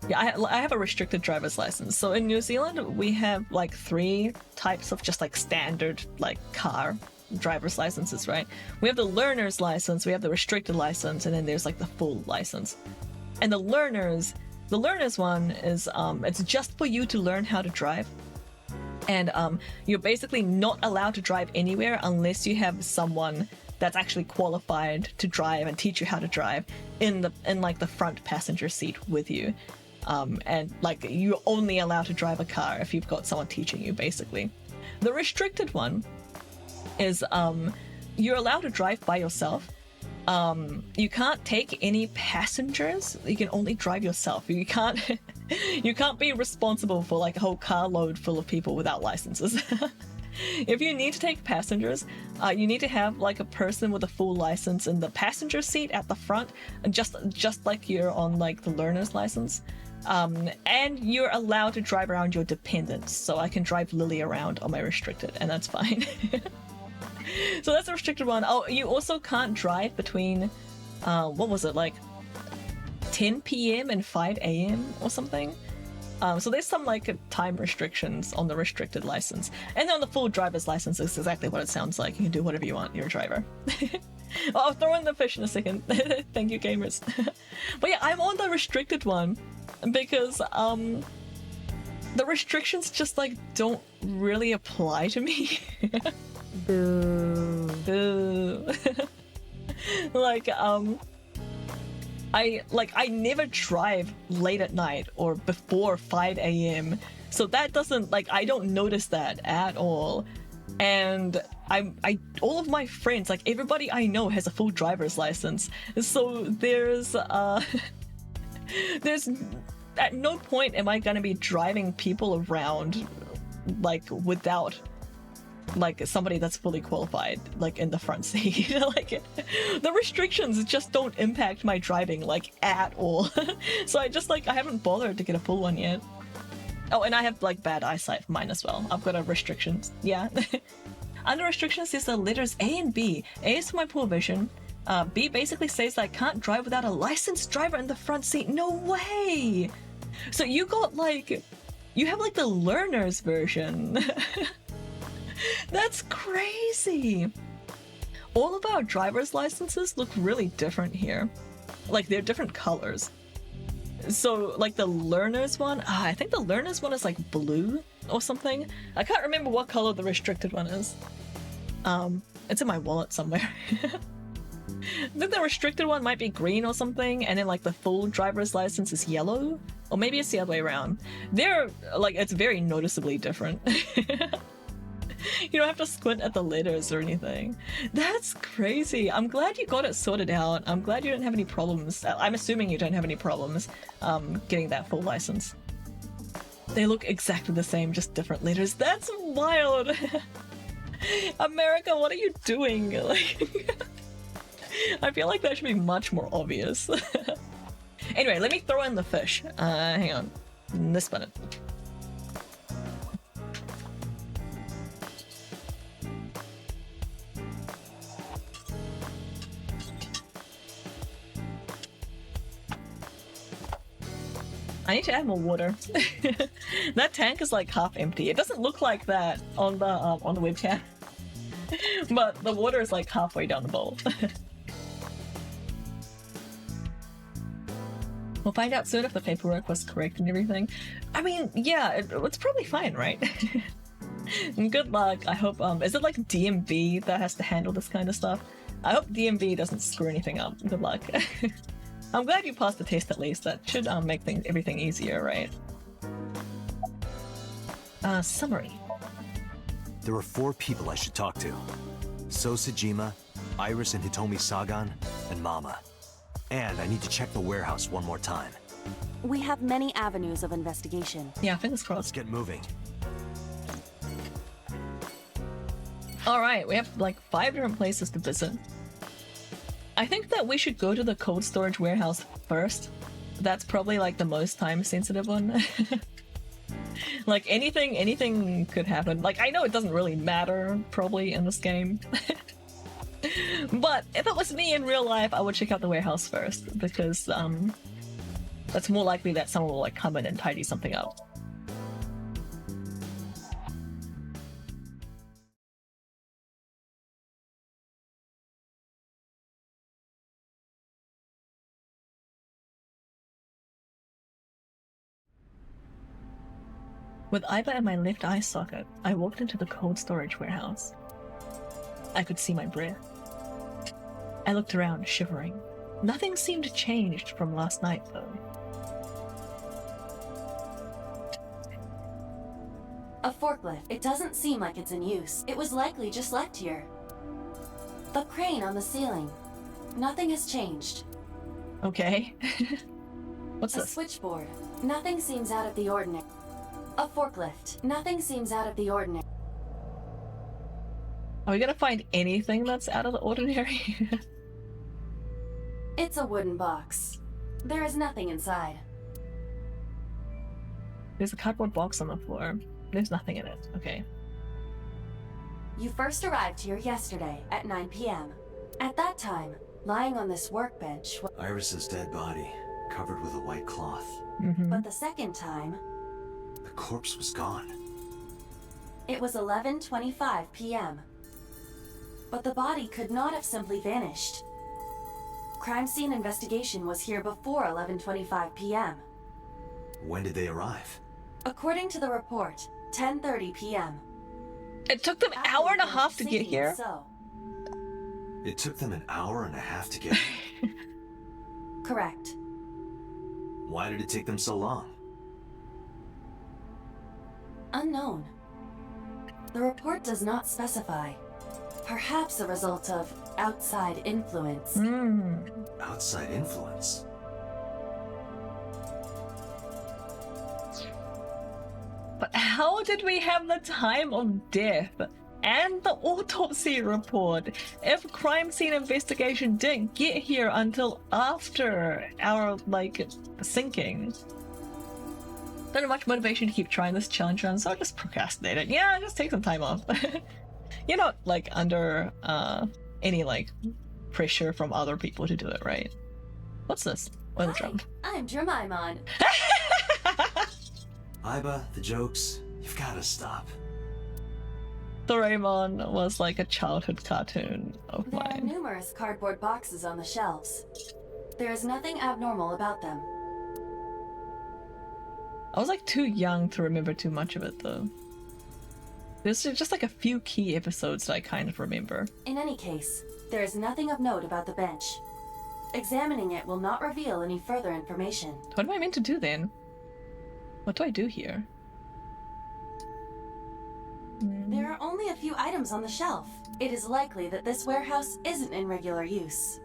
yeah, I have a restricted driver's license. So in New Zealand we have like 3 types of just like standard like car driver's licenses, right? We have the learner's license, we have the restricted license, and then there's like the full license. And the learner's one is it's just for you to learn how to drive. And you're basically not allowed to drive anywhere unless you have someone that's actually qualified to drive and teach you how to drive in like the front passenger seat with you. And like you're only allowed to drive a car if you've got someone teaching you, basically. The restricted one is you're allowed to drive by yourself. You can't take any passengers. You can only drive yourself. You can't you can't be responsible for like a whole carload full of people without licenses. If you need to take passengers, you need to have like a person with a full license in the passenger seat at the front, just like you're on like the learner's license. And you're allowed to drive around your dependents. So I can drive Lily around on my restricted, and that's fine. So that's the restricted one. Oh, you also can't drive between, what was it, like 10 p.m. and 5 a.m. or something? So there's some like time restrictions on the restricted license. And then on the full driver's license, it's exactly what it sounds like. You can do whatever you want, you're a driver. Well, I'll throw in the fish in a second. Thank you, gamers. But yeah, I'm on the restricted one because the restrictions just like don't really apply to me. Boo. Boo. Like, I never drive late at night or before 5 a.m. So that doesn't, like, I don't notice that at all. And all of my friends, like everybody I know has a full driver's license. So there's at no point am I gonna be driving people around like without like somebody that's fully qualified like in the front seat. Like the restrictions just don't impact my driving like at all. So I haven't bothered to get a full one yet. Oh, and I have like bad eyesight for mine as well. I've got a restrictions. Yeah. Under restrictions there's the letters A and B. A is for my poor vision. B basically says that I can't drive without a licensed driver in the front seat. No way! So you got like, you have like the learner's version. That's crazy! All of our driver's licenses look really different here. Like they're different colors. So like the learner's one, I think the learner's one is like blue or something. I can't remember what color the restricted one is. It's in my wallet somewhere. I think the restricted one might be green or something, and then like the full driver's license is yellow, or maybe it's the other way around. They're like, it's very noticeably different. You don't have to squint at the letters or anything. That's crazy. I'm glad you got it sorted out. I'm glad you didn't have any problems. I'm assuming you don't have any problems getting that full license. They look exactly the same, just different letters. That's wild. America, what are you doing? Like, I feel like that should be much more obvious. Anyway, let me throw in the fish. Hang on. This button. I need to add more water. That tank is like half empty. It doesn't look like that on the webcam, but the water is like halfway down the bowl. We'll find out soon if the paperwork was correct and everything. I mean, yeah, it's probably fine, right? Good luck. I hope. Is it like DMV that has to handle this kind of stuff? I hope DMV doesn't screw anything up. Good luck. I'm glad you passed the test at least. That should make everything easier, right? Summary. There are 4 people I should talk to. So Sajima, Iris and Hitomi Sagan, and Mama. And I need to check the warehouse one more time. We have many avenues of investigation. Yeah, fingers crossed. Let's get moving. Alright, we have like 5 different places to visit. I think that we should go to the cold storage warehouse first. That's probably like the most time sensitive one. Like anything could happen. Like I know it doesn't really matter probably in this game. But if it was me in real life, I would check out the warehouse first because that's more likely that someone will like come in and tidy something up. With Iba in my left eye socket, I walked into the cold storage warehouse. I could see my breath. I looked around, shivering. Nothing seemed changed from last night, though. A forklift. It doesn't seem like it's in use. It was likely just left here. The crane on the ceiling. Nothing has changed. Okay. What's A this? switchboard. Nothing seems out of the ordinary. A forklift. Nothing seems out of the ordinary. Are we gonna find anything that's out of the ordinary? It's a wooden box. There is nothing inside. There's a cardboard box on the floor. There's nothing in it. Okay. You first arrived here yesterday at 9 p.m. At that time, lying on this workbench was Iris's dead body, covered with a white cloth. But the second time, The corpse was gone. it was 11:25 p.m. But the body could not have simply vanished. Crime scene investigation was here before 11:25 p.m. When did they arrive? According to the report, 10:30 p.m. It took them an hour and a half to get here? So, It took them an hour and a half to get here. correct. Why did it take them so long? Unknown. The report does not specify. Perhaps a result of outside influence. Outside influence? But how did we have the time of death and the autopsy report if crime scene investigation didn't get here until after our, like, sinking? Don't have much motivation to keep trying this challenge run, so I'll just procrastinate it. Yeah, just take some time off. You're not, like, under any, like, pressure from other people to do it, right? What's this? Oil drum. I'm Dramaimon. Iba, the jokes, you've gotta stop. Doraemon was like a childhood cartoon of There are mine. numerous cardboard boxes on the shelves. There is nothing abnormal about them. I was like too young to remember too much of it though. There's just like a few key episodes that I kind of remember. In any case, there is nothing of note about the bench. Examining it will not reveal any further information. What am I meant to do then? What do I do here? There are only a few items on the shelf. It is likely that this warehouse isn't in regular use.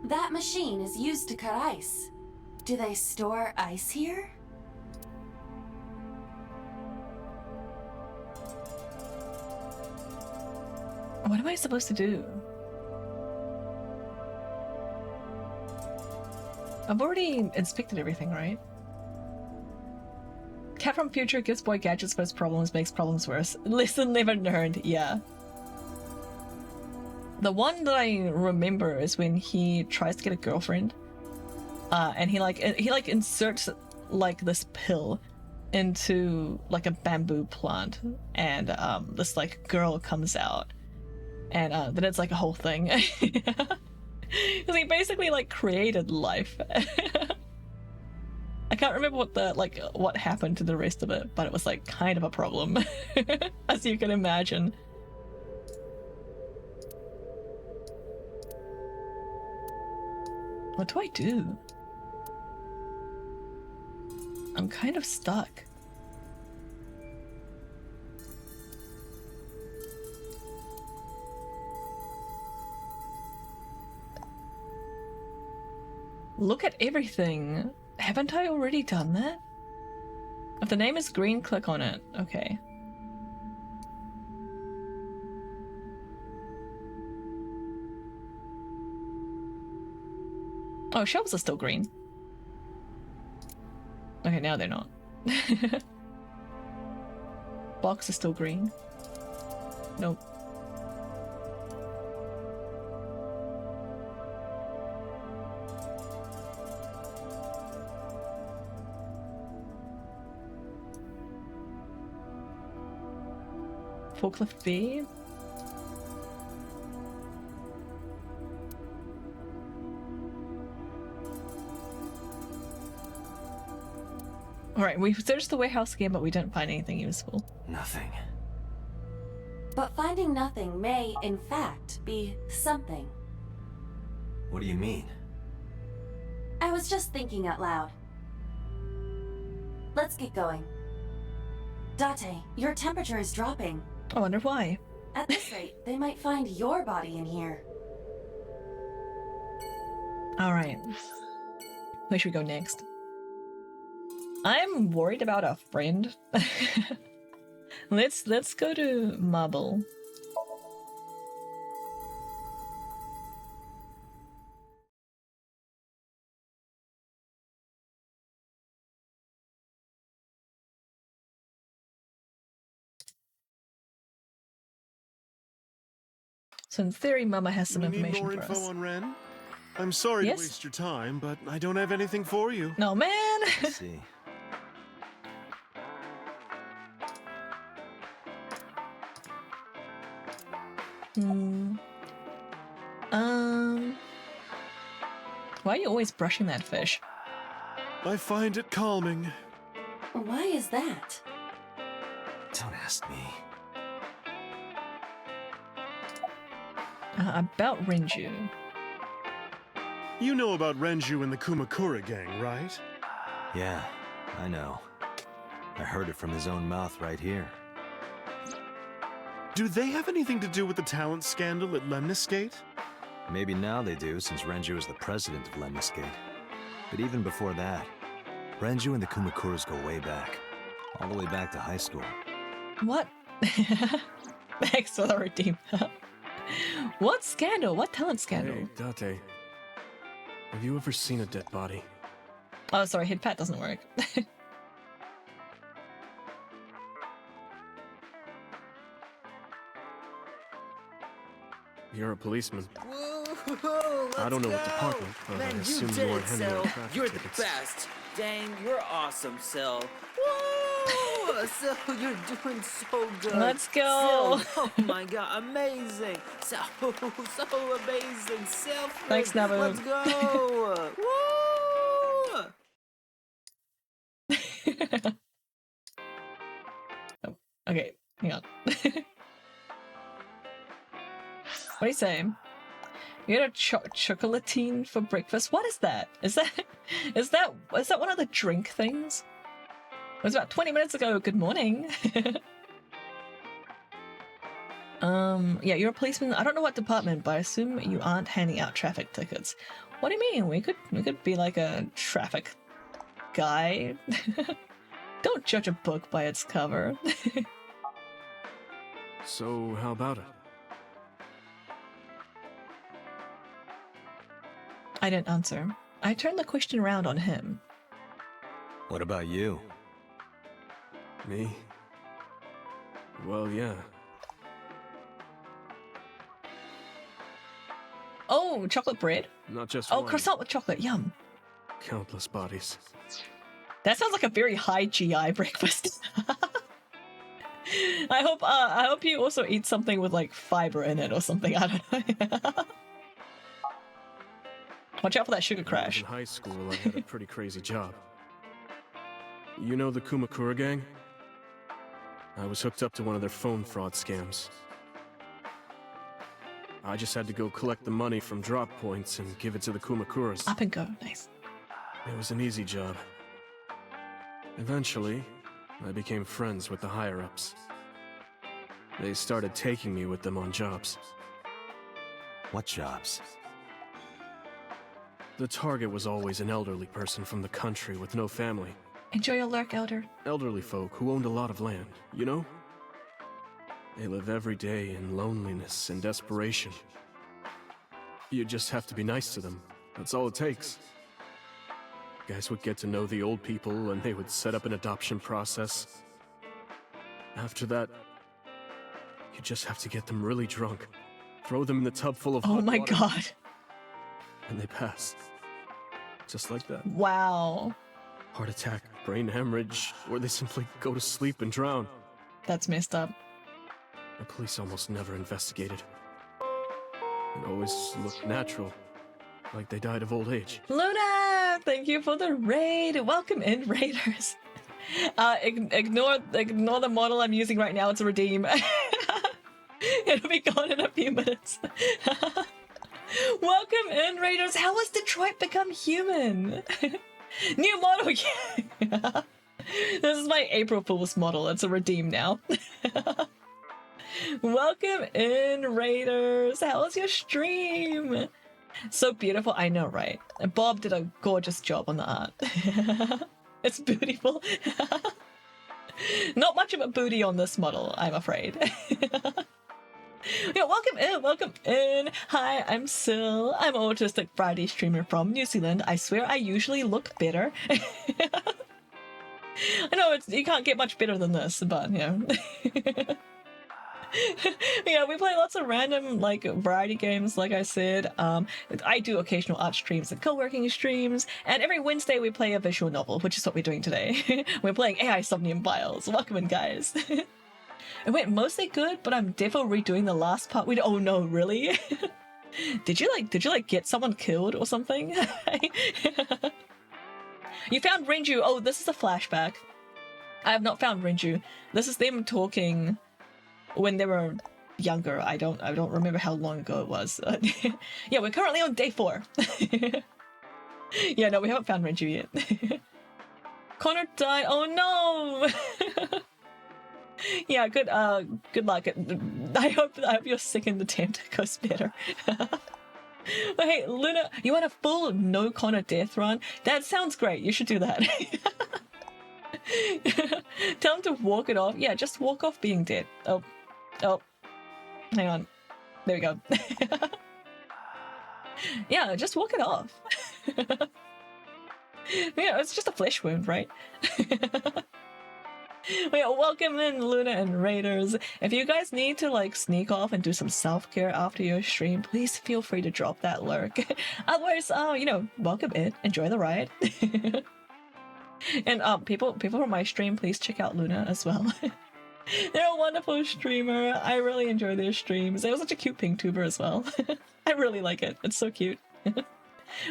That machine is used to cut ice. Do they store ice here? What am I supposed to do? I've already inspected everything, right? Cat from future gives boy gadgets for his problems, makes problems worse. Lesson never learned, yeah. The one that I remember is when he tries to get a girlfriend, and he inserts like this pill into like a bamboo plant, and this like girl comes out, and then it's like a whole thing. Because he basically like created life. I can't remember what happened to the rest of it, but it was like kind of a problem, as you can imagine. What do I do? I'm kind of stuck. Look at everything. Haven't I already done that? If the name is green, click on it. Okay. Oh, shelves are still green. Okay, now they're not. Box is still green. Nope. Forklift B. Alright, we've searched the warehouse again, but we didn't find anything useful. Nothing. But finding nothing may, in fact, be something. What do you mean? I was just thinking out loud. Let's get going. Date, your temperature is dropping. I wonder why. At this rate, they might find your body in here. Alright. Where should we go next? I'm worried about a friend. Let's go to Marble. So in theory, Mama has some You need information more for info us. on Ren? I'm sorry Yes? to waste your time, but I don't have anything for you. No, man! I see. Why are you always brushing that fish? I find it calming. Why is that? Don't ask me. About Renju. You know about Renju and the Kumakura gang, right? Yeah, I know. I heard it from his own mouth right here. Do they have anything to do with the talent scandal at Lemniscate? Maybe now they do, since Renju is the president of Lemniscate. But even before that, Renju and the Kumakuras go way back. All the way back to high school. What? Thanks for the redeem. What scandal? What talent scandal? Hey, Date. Have you ever seen a dead body? Oh, sorry, hit pat doesn't work. You're a policeman. Whoa, I don't know what department, but I assume you weren't handing out traffic You're tickets. the best. Dang, you're awesome, Sil. Whoa! Sil, you're doing so good. Let's go. Sil, oh my god, amazing. So amazing. Sil, Thanks, Nabu. let's go. Woo! Oh, okay, hang on. What are you saying? You had a chocolatine for breakfast? What is that? Is that one of the drink things? It was about 20 minutes ago. Good morning. Yeah, you're a policeman. I don't know what department, but I assume you aren't handing out traffic tickets. What do you mean? We could be like a traffic guy. Don't judge a book by its cover. So, how about it? I didn't answer. I turned the question around on him. What about you? Me? Well, yeah. Oh, chocolate bread. Not just Oh, one. croissant with chocolate. Yum. Countless bodies. That sounds like a very high GI breakfast. I hope you also eat something with like fiber in it or something. I don't know. Watch out for that sugar When I was crash. in high school, I had a pretty crazy job. You know the Kumakura gang? I was hooked up to one of their phone fraud scams. I just had to go collect the money from drop points and give it to the Kumakuras. Up and go. Nice. It was an easy job. Eventually, I became friends with the higher-ups. They started taking me with them on jobs. What jobs? The target was always an elderly person from the country with no family. Enjoy your lurk, Elder. Elderly folk who owned a lot of land, you know? They live every day in loneliness and desperation. You just have to be nice to them. That's all it takes. Guys would get to know the old people and they would set up an adoption process. After that, you just have to get them really drunk. Throw them in the tub full of Oh hot my water, god. and they pass. Just like that. Wow. Heart attack, brain hemorrhage, or they simply go to sleep and drown. That's messed up. The police almost never investigated. It always looked natural, like they died of old age. Luna, thank you for the raid. Welcome in, raiders. Ignore the model I'm using right now. It's a redeem. It'll be gone in a few minutes. Welcome in, raiders. How has Detroit become human? New model. Yeah. This is my April Fool's model. It's a redeem now. Welcome in, raiders. How's your stream? So beautiful. I know, right? Bob did a gorgeous job on the art. It's beautiful. Not much of a booty on this model, I'm afraid. Yeah, welcome in. Hi, I'm Sil. I'm an Autistic Friday streamer from New Zealand. I swear I usually look better. I know you can't get much better than this, but you know. Yeah, we play lots of random like variety games, like I said. I do occasional art streams and co-working streams, and every Wednesday we play a visual novel, which is what we're doing today. We're playing AI Somnium Files. Welcome in, guys. It went mostly good, but I'm definitely redoing the last part. Oh no, really? Did you get someone killed or something? You found Renju. Oh, this is a flashback. I have not found Renju. This is them talking when they were younger. I don't remember how long ago it was. Yeah, we're currently on day 4. Yeah, no, we haven't found Renju yet. Connor died. Oh no. Yeah, good luck. I hope your second attempt goes better. But hey, Luna, you want a full no Connor death run? That sounds great. You should do that. Tell him to walk it off. Yeah, just walk off being dead. Oh, hang on. There we go. Yeah, just walk it off. Yeah, it's just a flesh wound, right? Yeah, welcome in, Luna and Raiders. If you guys need to like sneak off and do some self-care after your stream, please feel free to drop that lurk. Otherwise, welcome in, enjoy the ride. And people from my stream, please check out Luna as well. They're a wonderful streamer. I really enjoy their streams. They have such a cute pink tuber as well. I really like it. It's so cute.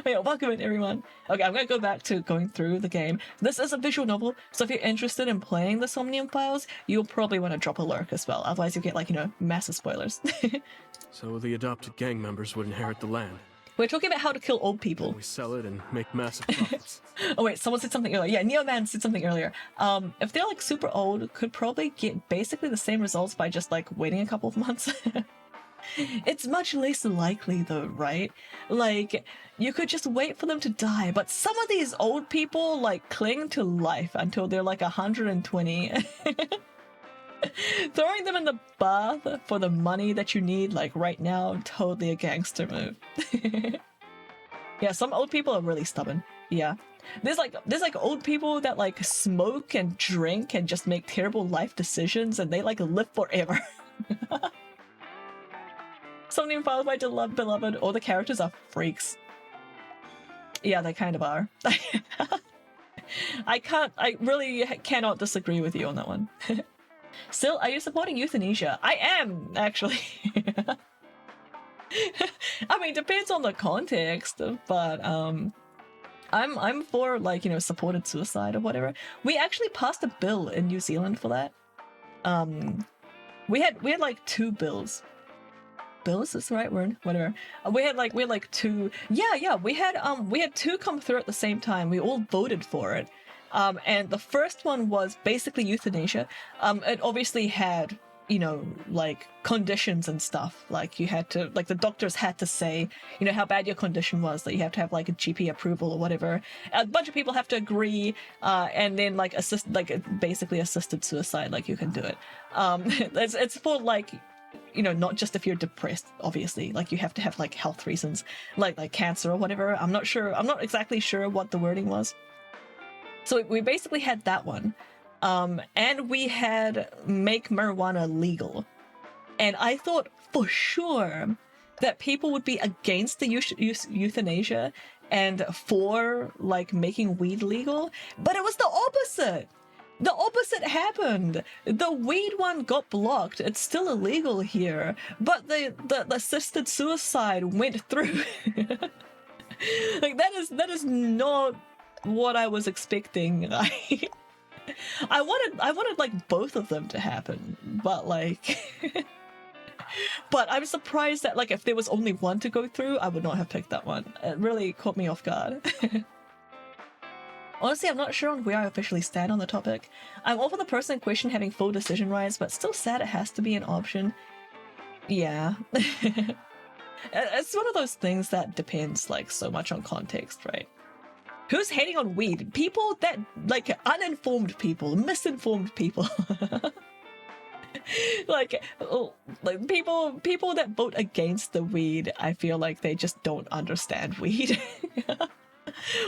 Wait, welcome in, everyone. Okay, I'm gonna go back to going through the game. This is a visual novel, so if you're interested in playing the Somnium Files, you'll probably want to drop a lurk as well. Otherwise, you'll get, massive spoilers. So the adopted gang members would inherit the land. We're talking about how to kill old people. We sell it and make massive profits. Oh wait, someone said something earlier. Yeah, Neoman said something earlier. If they're super old, could probably get basically the same results by just waiting a couple of months. It's much less likely though, right? You could just wait for them to die, but some of these old people cling to life until they're 120. Throwing them in the bath for the money that you need right now, totally a gangster move. Yeah, some old people are really stubborn. Yeah. There's like old people that like smoke and drink and just make terrible life decisions and they like live forever. Somnium followed by beloved, all the characters are freaks. Yeah, they kind of are. I really cannot disagree with you on that one. Still, are you supporting euthanasia? I am, actually. I mean, depends on the context, but I'm for like, you know, supported suicide or whatever. We actually passed a bill in New Zealand for that. We had like 2 bills. Bills is the right word, whatever. We had like 2. Yeah, we had 2 come through at the same time. We all voted for it. And the first one was basically euthanasia. It obviously had, you know, like conditions and stuff. Like you had to, like the doctors had to say, you know, how bad your condition was, that you have to have like a GP approval or whatever. A bunch of people have to agree, and then like basically assisted suicide, like you can do it. It's for like, you know, not just if you're depressed, obviously, like you have to have like health reasons, like cancer or whatever. I'm not exactly sure what the wording was. So we basically had that one. And we had make marijuana legal. And I thought for sure that people would be against the euthanasia and for like making weed legal, but it was the opposite. The opposite happened. The weed one got blocked. It's still illegal here, but the assisted suicide went through. Like that is not what I was expecting. I wanted like both of them to happen, but like but I'm surprised that like if there was only one to go through, I would not have picked that one. It really caught me off guard. Honestly, I'm not sure on where I officially stand on the topic. I'm all for the person in question having full decision rights, but still sad it has to be an option. Yeah. It's one of those things that depends like so much on context, right? Who's hating on weed? People that, like, uninformed people, misinformed people. like people that vote against the weed, I feel like they just don't understand weed.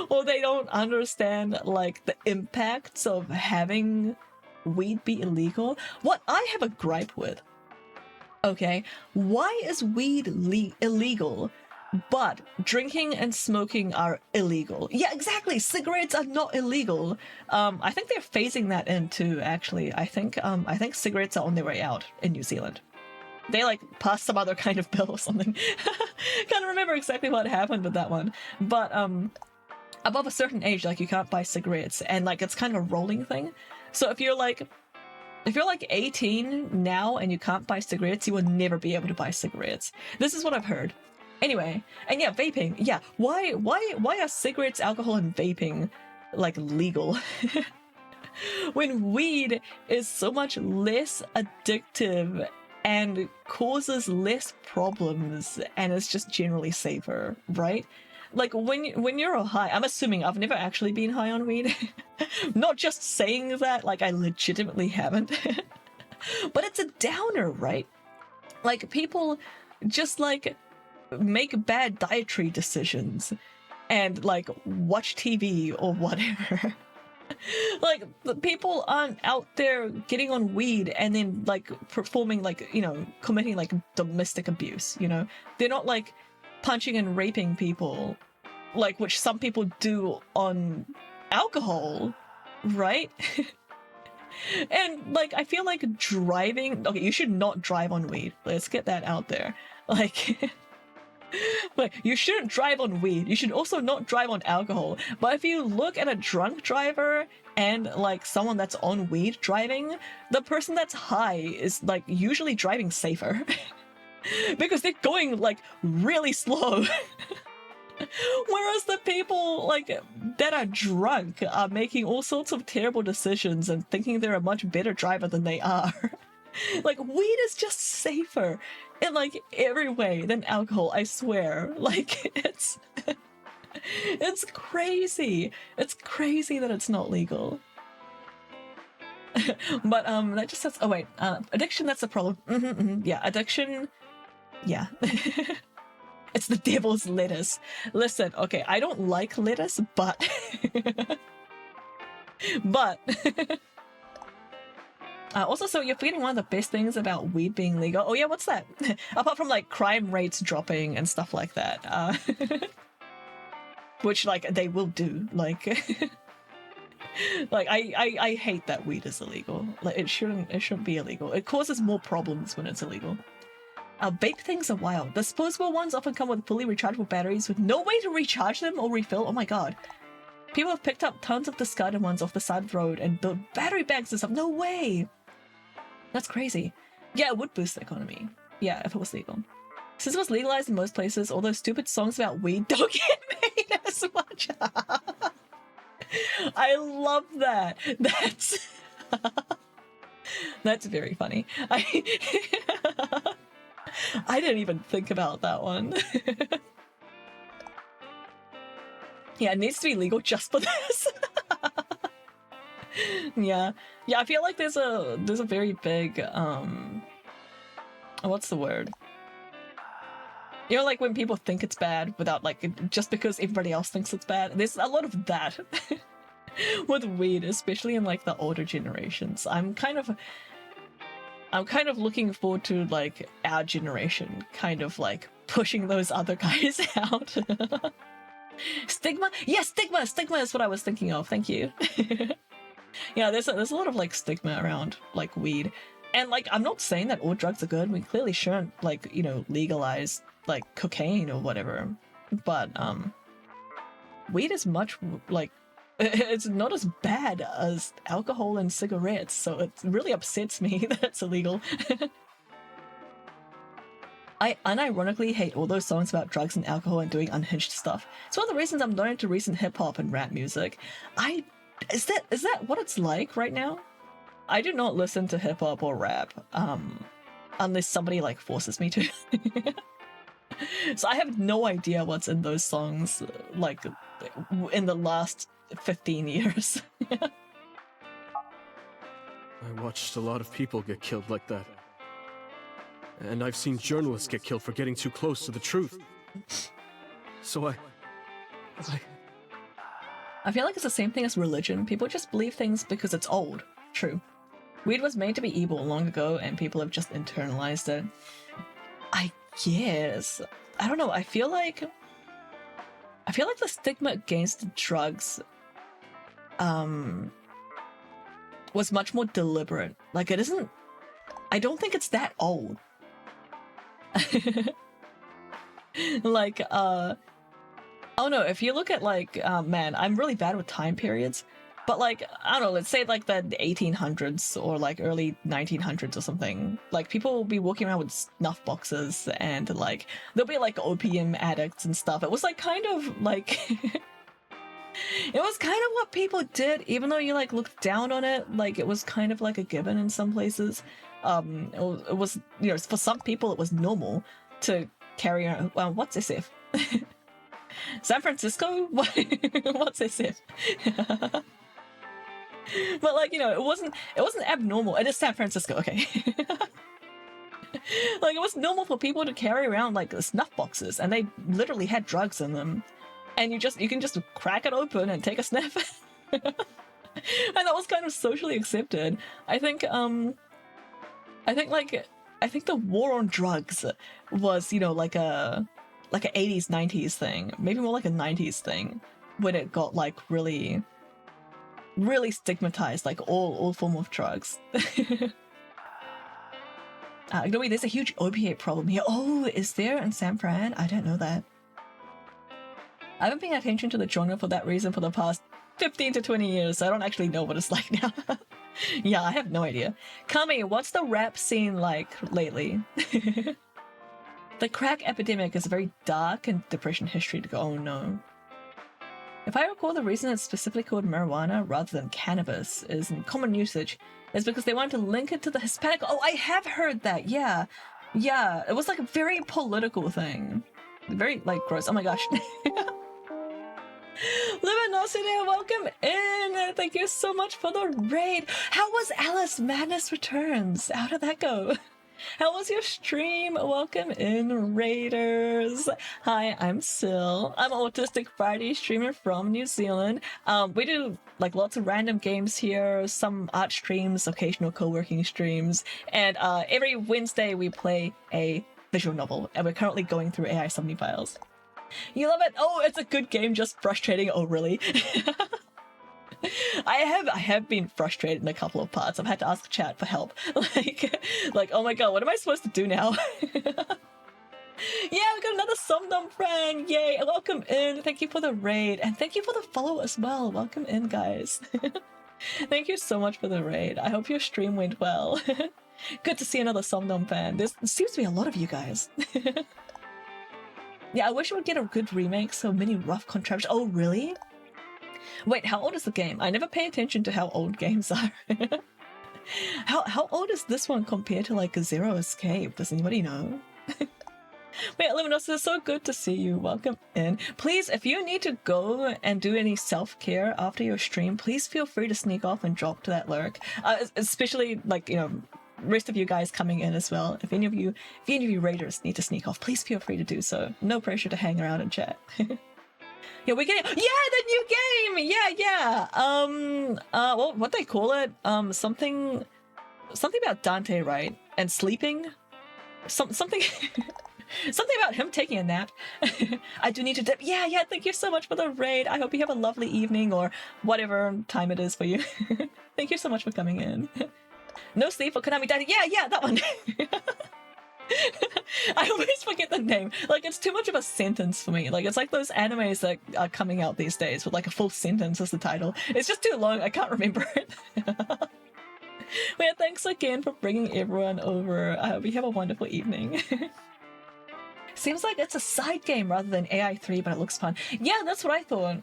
Or they don't understand, like, the impacts of having weed be illegal. What I have a gripe with, okay, why is weed illegal, but drinking and smoking are illegal? Yeah, exactly. Cigarettes are not illegal. I think they're phasing that in too, actually. I think cigarettes are on their way out in New Zealand. They like passed some other kind of bill or something. Can't remember exactly what happened with that one. But above a certain age, like you can't buy cigarettes, and like it's kind of a rolling thing. So if you're like 18 now and you can't buy cigarettes, you will never be able to buy cigarettes. This is what I've heard. Anyway, and yeah, vaping. Yeah, why are cigarettes, alcohol, and vaping like legal? When weed is so much less addictive and causes less problems and is just generally safer, right? Like when you're high, I'm assuming I've never actually been high on weed. Not just saying that, like I legitimately haven't. But it's a downer, right? Like people just like make bad dietary decisions and like watch TV or whatever. Like the people aren't out there getting on weed and then like performing like, you know, committing like domestic abuse, you know? They're not like punching and raping people, like which some people do on alcohol, right? And like I feel like driving, okay, you should not drive on weed. Let's get that out there. Like but you shouldn't drive on weed. You should also not drive on alcohol. But if you look at a drunk driver and like someone that's on weed driving, the person that's high is like usually driving safer. Because they're going like really slow. Whereas the people like that are drunk are making all sorts of terrible decisions and thinking they're a much better driver than they are. Like weed is just safer in like every way than alcohol, I swear. Like it's crazy. It's crazy that it's not legal. But that just says, oh wait, addiction, that's a problem. Yeah, addiction, yeah. It's the devil's lettuce. Listen, okay, I don't like lettuce, but but also, so you're forgetting one of the best things about weed being legal. Oh yeah, what's that? Apart from like crime rates dropping and stuff like that, which like they will do. Like, like I hate that weed is illegal. Like it shouldn't be illegal. It causes more problems when it's illegal. Vape things are wild. Disposable ones often come with fully rechargeable batteries with no way to recharge them or refill. Oh my god. People have picked up tons of discarded ones off the side of the road and built battery banks and stuff. No way! That's crazy. Yeah, it would boost the economy. Yeah, if it was legal. Since it was legalized in most places, all those stupid songs about weed don't get made as much. I love that. That's very funny. I didn't even think about that one. Yeah, it needs to be legal just for this. Yeah, I feel like there's a very big what's the word? You know, like when people think it's bad without like just because everybody else thinks it's bad. There's a lot of that with weed, especially in like the older generations. I'm kind of looking forward to like our generation kind of like pushing those other guys out. Stigma? Yes, stigma! Stigma is what I was thinking of. Thank you. Yeah, there's a lot of like stigma around like weed. And like I'm not saying that all drugs are good. We clearly shouldn't like, you know, legalize like cocaine or whatever. But weed is much like it's not as bad as alcohol and cigarettes, so it really upsets me that it's illegal. I unironically hate all those songs about drugs and alcohol and doing unhinged stuff. It's one of the reasons I'm not into recent hip-hop and rap music. Is that what it's like right now? I do not listen to hip-hop or rap, unless somebody like forces me to. So I have no idea what's in those songs, like, in the last 15 years. I watched a lot of people get killed like that. And I've seen journalists get killed for getting too close to the truth. So I feel like it's the same thing as religion. People just believe things because it's old. True. Weed was made to be evil long ago, and people have just internalized it. I guess. I don't know. I feel like the stigma against drugs was much more deliberate. Like it isn't. I don't think it's that old. Like I don't know, if you look at like man, I'm really bad with time periods, but like I don't know, let's say like the 1800s or like early 1900s or something, like people will be walking around with snuff boxes and like there'll be like opium addicts and stuff. It was like kind of like it was kind of what people did, even though you like looked down on it. Like it was kind of like a given in some places. It was, you know, for some people it was normal to carry on. Well, what's SF? San Francisco? What's SF? But like, you know, it wasn't abnormal. It is San Francisco, okay. Like it was normal for people to carry around like snuff boxes, and they literally had drugs in them, and you can just crack it open and take a sniff. And that was kind of socially accepted. I think the war on drugs was, you know, like a 80s 90s thing, maybe more like a 90s thing, when it got like really stigmatized, like all form of drugs. No, wait, there's a huge opiate problem here. Oh, is there in San Fran? I don't know that. I haven't paid attention to the genre for that reason for the past 15 to 20 years, so I don't actually know what it's like now. Yeah, I have no idea. Kami, what's the rap scene like lately? The crack epidemic is a very dark and depression history to go. Oh no. If I recall, the reason it's specifically called marijuana rather than cannabis is in common usage is because they wanted to link it to the Hispanic. Oh, I have heard that. Yeah. Yeah. It was like a very political thing. Very like gross. Oh my gosh. Luminosity, welcome in! Thank you so much for the raid! How was Alice Madness Returns? How did that go? How was your stream? Welcome in, Raiders. Hi, I'm Sil. I'm Autistic Friday streamer from New Zealand. We do like lots of random games here, some art streams, occasional co-working streams, and every Wednesday we play a visual novel, and we're currently going through AI Somnium files. You love it? Oh, it's a good game, just frustrating. Oh, really? I have been frustrated in a couple of parts. I've had to ask chat for help. like, oh my god, what am I supposed to do now? Yeah, we got another Somnium friend. Yay! Welcome in. Thank you for the raid, and thank you for the follow as well. Welcome in, guys. Thank you so much for the raid. I hope your stream went well. Good to see another Somnium fan. There seems to be a lot of you guys. Yeah, I wish we would get a good remake. So many rough contraptions. Oh, really? Wait, how old is the game? I never pay attention to how old games are. How old is this one compared to like a Zero Escape? Does anybody know? Wait, Luminos, it's so good to see you. Welcome in. Please, if you need to go and do any self-care after your stream, please feel free to sneak off and drop to that lurk. Especially like, you know, rest of you guys coming in as well. If any of you raiders need to sneak off, please feel free to do so. No pressure to hang around and chat. Yeah, we're getting the new game. Yeah. Well, what they call it? Something about Dante, right? And sleeping. Something. Something about him taking a nap. I do need to dip. Yeah. Thank you so much for the raid. I hope you have a lovely evening or whatever time it is for you. Thank you so much for coming in. No sleep for Konami Daddy. Yeah, that one. I always forget the name. Like, it's too much of a sentence for me. Like, it's like those animes that are coming out these days with like a full sentence as the title. It's just too long. I can't remember it. Well, thanks again for bringing everyone over. I hope you have a wonderful evening. Seems like it's a side game rather than AI3, but it looks fun. Yeah, that's what I thought.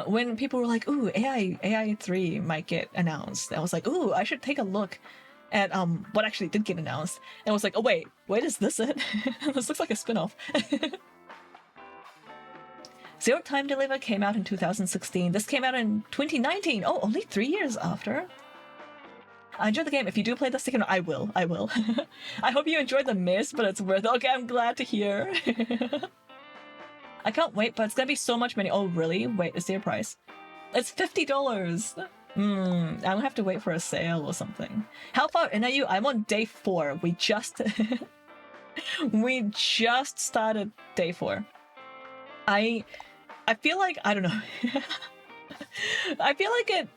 When people were like, ooh, AI3 might get announced, I was like, ooh, I should take a look at what actually did get announced. And I was like, oh wait, is this it? This looks like a spin-off. Zero Time Deliver came out in 2016. This came out in 2019. Oh, only 3 years after. I enjoyed the game. If you do play the second one, I will. I hope you enjoyed the miss, but it's worth it. Okay, I'm glad to hear. I can't wait, but it's gonna be so much money. Oh, really? Wait, is there a price? It's $50. I'm gonna have to wait for a sale or something. How far in are you? I'm on day 4. We just started day 4. I feel like, I don't know. I feel like it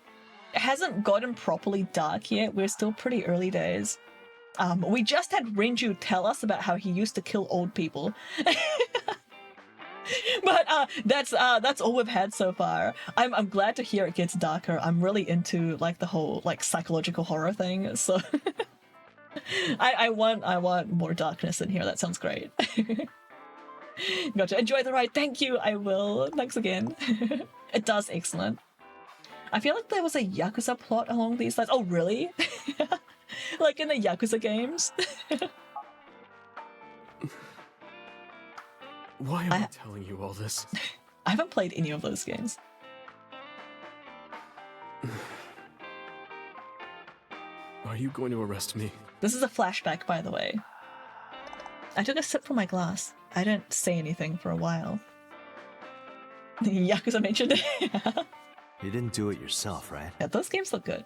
hasn't gotten properly dark yet. We're still pretty early days. We just had Renju tell us about how he used to kill old people. But that's all we've had so far. I'm glad to hear it gets darker. I'm really into like the whole like psychological horror thing. So I want more darkness in here. That sounds great. Gotcha. Enjoy the ride. Thank you. I will. Thanks again. It does excellent. I feel like there was a Yakuza plot along these lines. Oh, really? Like in the Yakuza games? Why am I telling you all this? I haven't played any of those games. Are you going to arrest me? This is a flashback, by the way. I took a sip from my glass. I didn't say anything for a while. Yakuza mentioned it. You didn't do it yourself, right? Yeah, those games look good.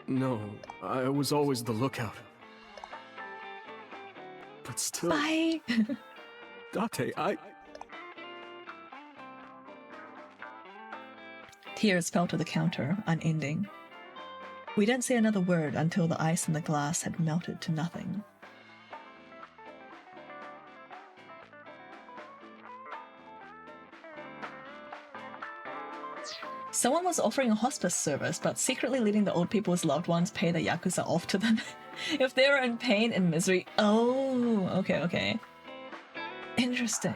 No, I was always the lookout. But still... Bye! Date, Tears fell to the counter, unending. We didn't say another word until the ice in the glass had melted to nothing. Someone was offering a hospice service, but secretly letting the old people's loved ones pay the Yakuza off to them if they were in pain and misery. Oh, okay. Interesting.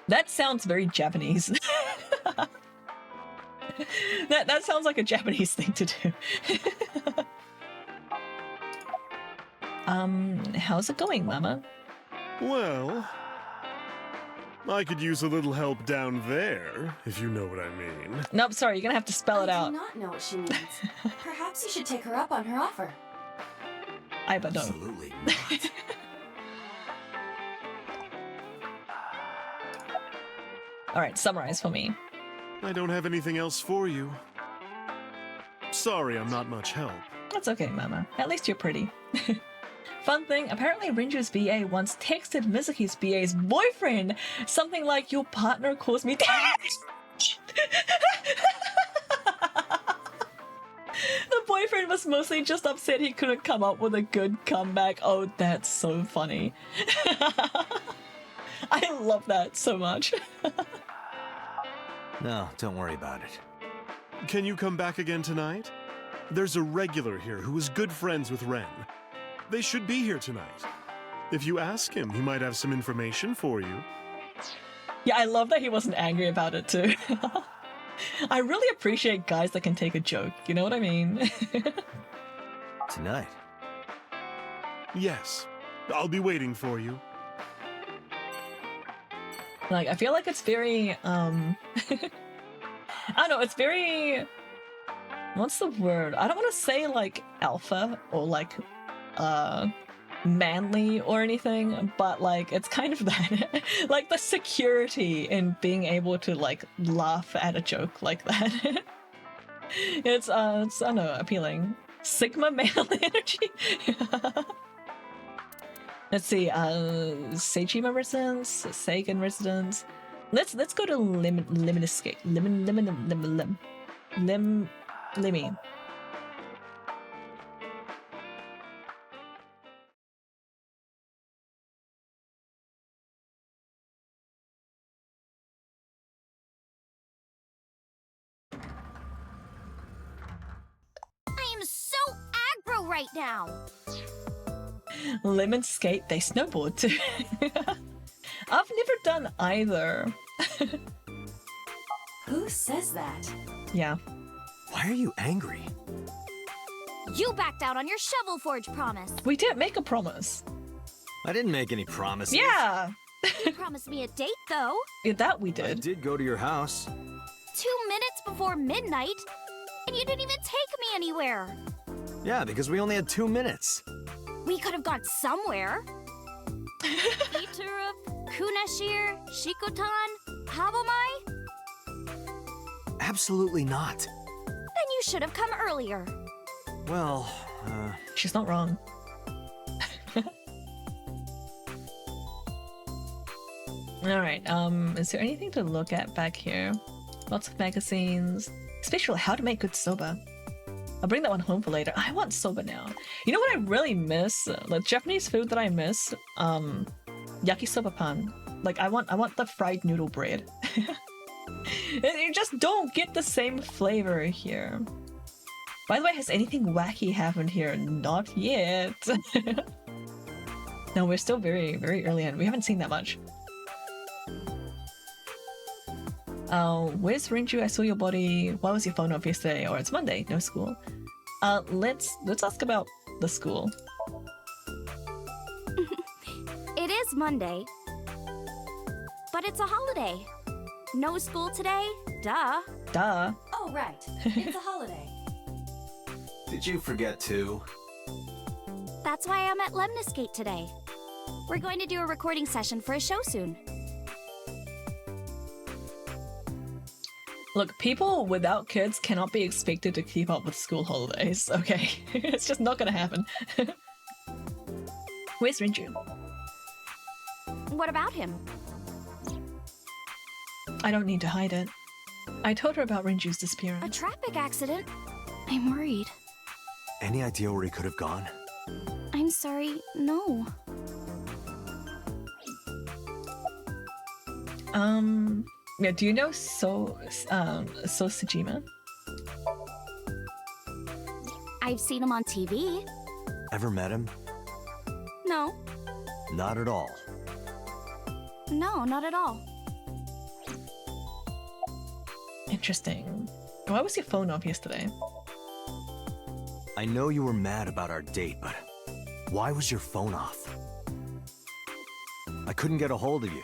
That sounds very Japanese. That sounds like a Japanese thing to do. How's it going, Mama? Well, I could use a little help down there, if you know what I mean. Nope, sorry, you're gonna have to spell it out. I do not know what she means. Perhaps you should take her up on her offer. Aiba, no. Absolutely not. Alright, summarize for me. I don't have anything else for you. Sorry, I'm not much help. That's okay, Mama. At least you're pretty. Fun thing, apparently Rinju's BA once texted Mizuki's BA's boyfriend something like, "Your partner calls me The boyfriend was mostly just upset he couldn't come up with a good comeback. Oh, that's so funny. I love that so much. No, don't worry about it. Can you come back again tonight? There's a regular here who is good friends with Ren. They should be here tonight. If you ask him, he might have some information for you. Yeah, I love that he wasn't angry about it too. I really appreciate guys that can take a joke, you know what I mean? Tonight? Yes. I'll be waiting for you. Like, I feel like it's very, I don't know, it's very... What's the word? I don't want to say, like, alpha or, like, manly or anything, but, like, it's kind of that. Like, the security in being able to, like, laugh at a joke like that. It's, I don't know, appealing. Sigma male energy? Let's see, Seijima residence, Seigen residence. Let's go to Limit Limmy. I am so aggro right now. Lemon skate, they snowboard too. I've never done either. Who says that? Yeah. Why are you angry? You backed out on your Shovel Forge promise. We did make a promise. I didn't make any promises. Yeah! You promised me a date, though. Yeah, that we I did. did go to your house. 2 minutes before midnight, and you didn't even take me anywhere. Yeah, because we only had 2 minutes. We could have gone somewhere. Itura, Kunashir, Shikotan, Habomai? Absolutely not. Then you should have come earlier. Well, She's not wrong. Alright, is there anything to look at back here? Lots of magazines. Especially how to make good soba. I'll bring that one home for later. I want soba now. You know what I really miss? Like Japanese food that I miss? Yakisoba pan. Like I want the fried noodle bread. You just don't get the same flavor here. By the way, has anything wacky happened here? Not yet. No, we're still very, very early in. We haven't seen that much. Where's Rinju? I saw your body. Why was your phone off yesterday? Or it's Monday, no school. Let's ask about the school. It is Monday, but it's a holiday. No school today? Duh. Duh. Oh, right. It's a holiday. did you forget too? That's why I'm at Lemniscate today. We're going to do a recording session for a show soon. Look, people without kids cannot be expected to keep up with school holidays, okay? It's just not gonna happen. Where's Rinju? What about him? I don't need to hide it. I told her about Rinju's A disappearance. traffic accident? I'm worried. Any idea where he could have gone? I'm sorry, no. Yeah, do you know Sojima? I've seen him on TV. Ever met him? No. Not at all. No, not at all. Interesting. Why was your phone off yesterday? I know you were mad about our date, but why was your phone off? I couldn't get a hold of you.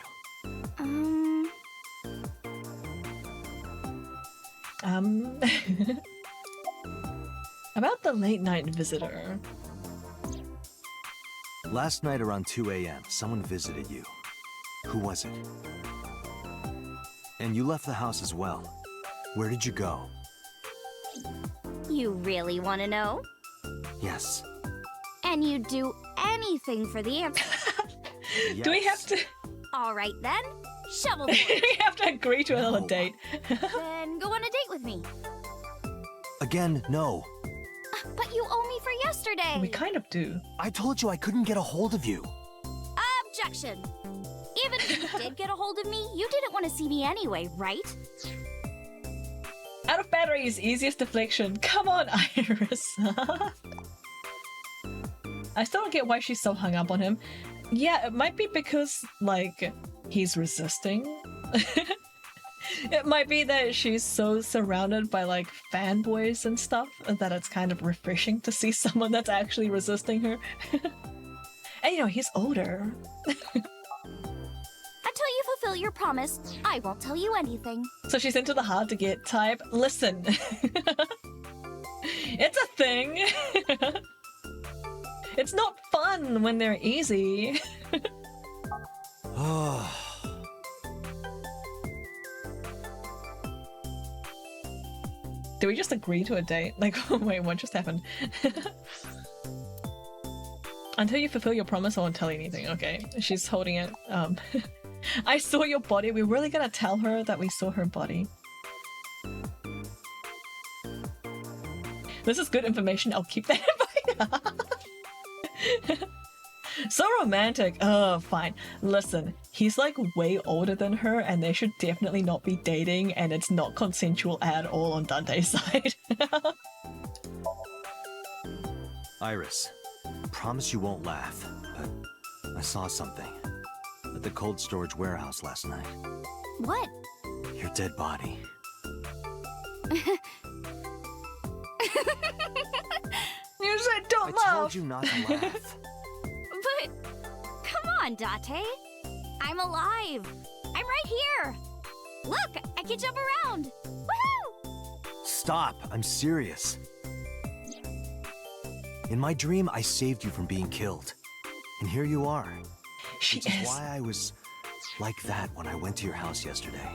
About the late night visitor. Last night around 2 a.m., someone visited you. Who was it? And you left the house as well. Where did you go? You really want to know? Yes. And you'd do anything for the answer. Yes. Do we have to? All right then. Shovel for We it. have to agree to another date. Then go on a date with me. Again, no. But you owe me for yesterday. We kind of do. I told you I couldn't get a hold of you. Objection. Even if you did get a hold of me, you didn't want to see me anyway, right? Out of batteries, easiest deflection. Come on, Iris. I still don't get why she's so hung up on him. Yeah, it might be because, like, he's resisting. It might be that she's so surrounded by, like, fanboys and stuff that it's kind of refreshing to see someone that's actually resisting her. And, you know, he's older. Until you fulfill your promise, I won't tell you anything. So she's into the hard to get type. Listen. It's a thing. It's not fun when they're easy. Do we just agree to a date? Like, wait, what just happened? Until you fulfill your promise, I won't tell you anything. Okay, she's holding it. I saw your body. We're really gonna tell her that we saw her body. This is good information. I'll keep that in mind. So romantic. Oh, fine. Listen, he's like way older than her and they should definitely not be dating and it's not consensual at all on Dante's side. Iris, promise you won't laugh, but I saw something at the cold storage warehouse last night. What? Your dead body. You said don't laugh. I told you not to laugh. But come on, Date. I'm alive. I'm right here. Look, I can jump around. Woohoo! Stop, I'm serious. In my dream, I saved you from being killed. And here you are. Which is why I was like that when I went to your house yesterday.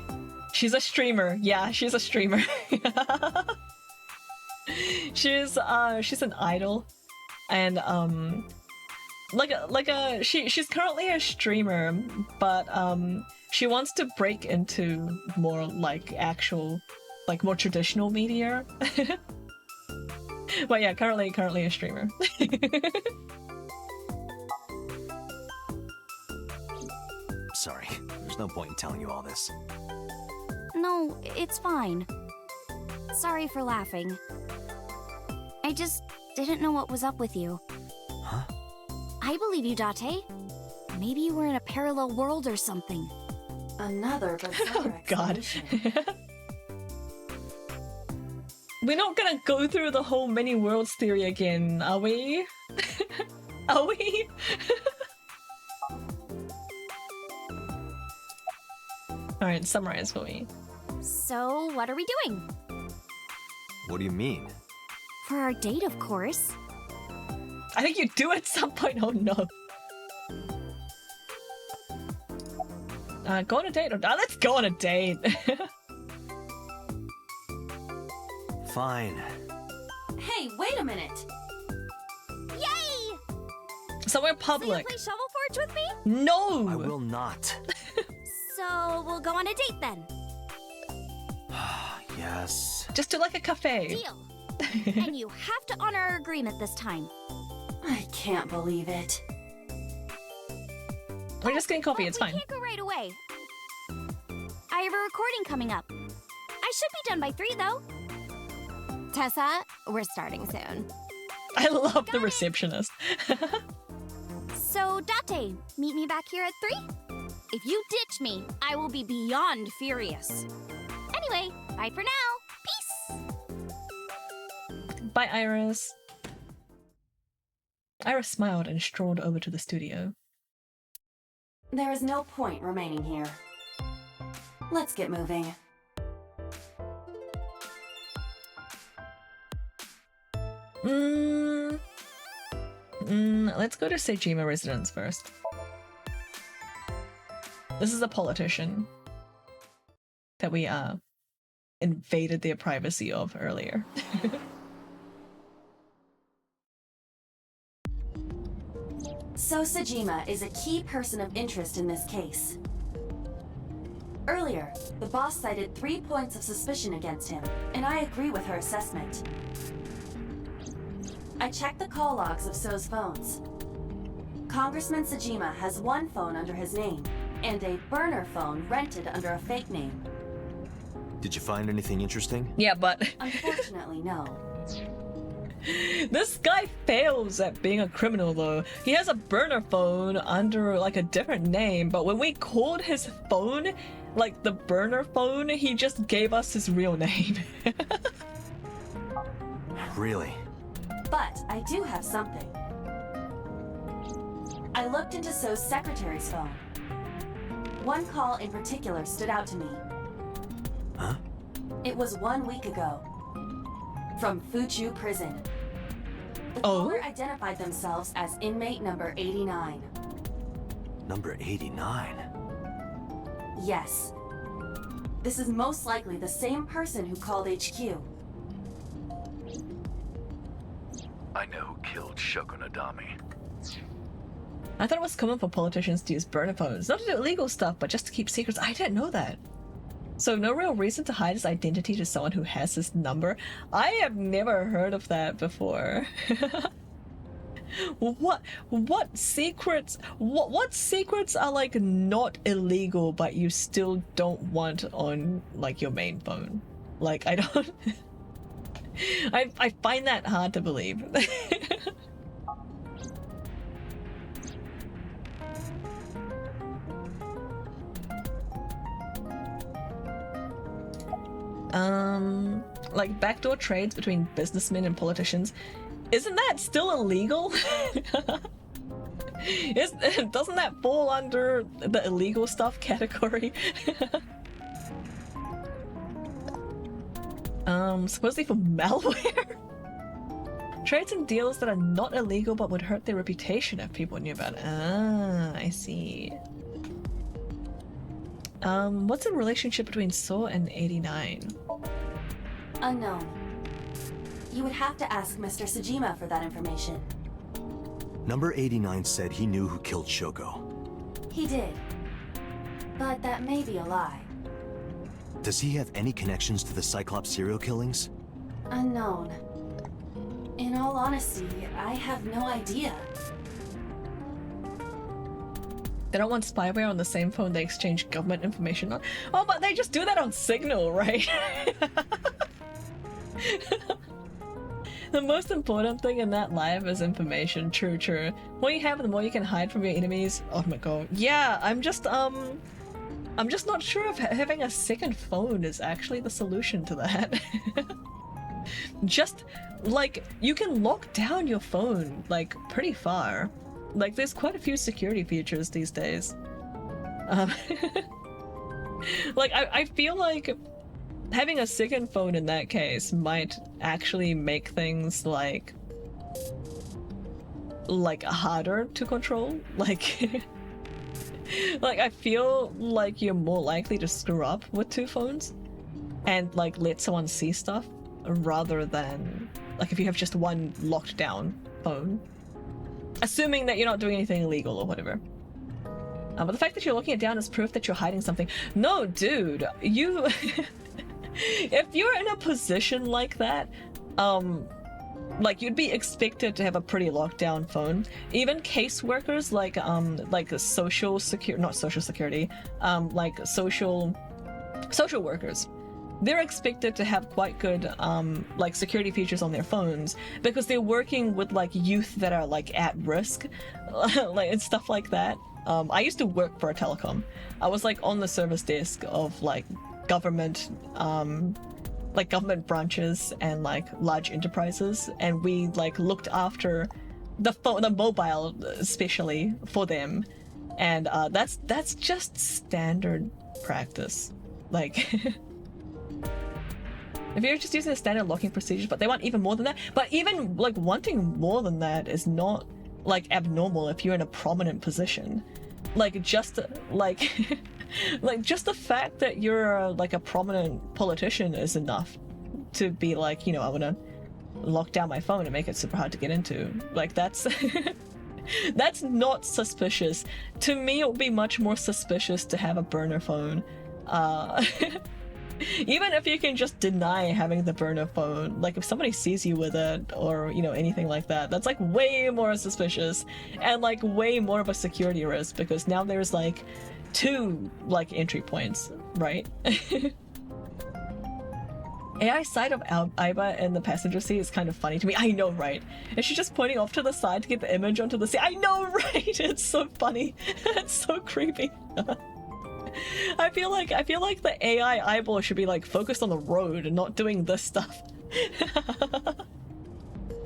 She's a streamer. Yeah, she's a streamer. she's an idol. And she's currently a streamer, but she wants to break into more like actual, like more traditional media. But yeah, currently a streamer. Sorry, there's no point in telling you all this. No, it's fine. Sorry for laughing. I just didn't know what was up with you. Huh? I believe you, Date. Maybe you were in a parallel world or something. Another bizarre God. We're not gonna go through the whole many worlds theory again, are we? Are we? Alright, summarize for me. So, what are we doing? What do you mean? For our date, of course. I think you do at some point, oh no. Go on a date. Let's go on a date. Fine. Hey, wait a minute. Yay! Somewhere So public. you play Shovel Forge with me? No! I will not. So we'll go on a date then. Yes. Just to like a cafe. Deal. And you have to honor our agreement this time. I can't believe it. We're just getting coffee, But it's we fine. can't go right away. I have a recording coming up. I should be done by 3 though. Tessa, we're starting soon. I love the receptionist. So, Date, meet me back here at 3? If you ditch me, I will be beyond furious. Anyway, bye for now. Peace! Bye, Iris. Iris smiled and strolled over to the studio. There is no point remaining here. Let's get moving. Let's go to Sejima residence first. This is a politician that we invaded their privacy of earlier. So Sejima is a key person of interest in this case. Earlier, the boss cited 3 points of suspicion against him, and I agree with her assessment. I checked the call logs of So's phones. Congressman Sejima has 1 phone under his name, and a burner phone rented under a fake name. Did you find anything interesting? Yeah, but... Unfortunately, no. This guy fails at being a criminal though. He has a burner phone under like a different name, but when we called his phone, like the burner phone, he just gave us his real name. Really? But I do have something. I looked into So's secretary's phone. 1 call in particular stood out to me. Huh? It was 1 week ago. From Fuchu prison. The caller identified themselves as inmate number 89. Number 89? Yes. This is most likely the same person who called HQ. I know who killed Shoko Nadami. I thought it was common for politicians to use burner phones, not to do illegal stuff, but just to keep secrets. I didn't know that. So no real reason to hide his identity to someone who has his number. I have never heard of that before. What secrets are like not illegal but you still don't want on like your main phone? Like I don't I find that hard to believe. Like backdoor trades between businessmen and politicians. Isn't that still illegal? Doesn't that fall under the illegal stuff category? Supposedly for malware? Trades and deals that are not illegal but would hurt their reputation if people knew about it. Ah, I see. What's the relationship between So and 89? Unknown. You would have to ask Mr. Sejima for that information. Number 89 said he knew who killed Shoko. He did. But that may be a lie. Does he have any connections to the Cyclops serial killings? Unknown. In all honesty, I have no idea. They don't want spyware on the same phone they exchange government information on. Oh, but they just do that on Signal, right? The most important thing in that life is information. True, true. The more you have, the more you can hide from your enemies. Oh my god. Yeah, I'm just not sure if having a second phone is actually the solution to that. Just, like, you can lock down your phone, like, pretty far. Like, there's quite a few security features these days. Like, I feel like having a second phone in that case might actually make things, like harder to control. Like, like, I feel like you're more likely to screw up with 2 phones and, like, let someone see stuff rather than, like, if you have just one locked down phone. Assuming that you're not doing anything illegal or whatever. But the fact that you're locking it down is proof that you're hiding something. No, dude, you... If you're in a position like that, like, you'd be expected to have a pretty locked down phone. Even caseworkers, like social workers, they're expected to have quite good like security features on their phones because they're working with like youth that are like at risk, like and stuff like that. I used to work for a telecom. I was like on the service desk of like government branches and like large enterprises, and we like looked after the mobile especially for them, and that's just standard practice. Like if you're just using the standard locking procedures, but they want even more than that. But even like wanting more than that is not like abnormal if you're in a prominent position. Like just like like just the fact that you're like a prominent politician is enough to be like, you know, I want to lock down my phone and make it super hard to get into. Like that's that's not suspicious. To me, it would be much more suspicious to have a burner phone. Even if you can just deny having the burner phone, like if somebody sees you with it or, you know, anything like that, that's like way more suspicious and like way more of a security risk, because now there's like 2 like entry points, right? AI side of Aiba in the passenger seat is kind of funny to me. I know, right? And she's just pointing off to the side to get the image onto the seat. I know, right? It's so funny. It's so creepy. I feel like the AI eyeball should be like focused on the road and not doing this stuff.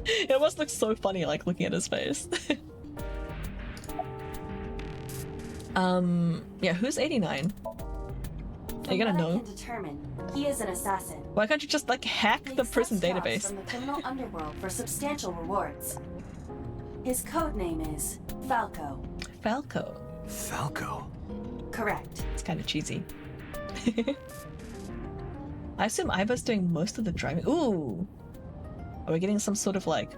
It must look so funny, like looking at his face. Yeah, who's 89? Are you gonna know? I can determine, he is an assassin. Why can't you just like hack the prison database? From the criminal underworld for substantial rewards. His code name is Falco. Falco. Falco. Correct. It's kind of cheesy. I assume Aiba's doing most of the driving. Ooh! Are we getting some sort of like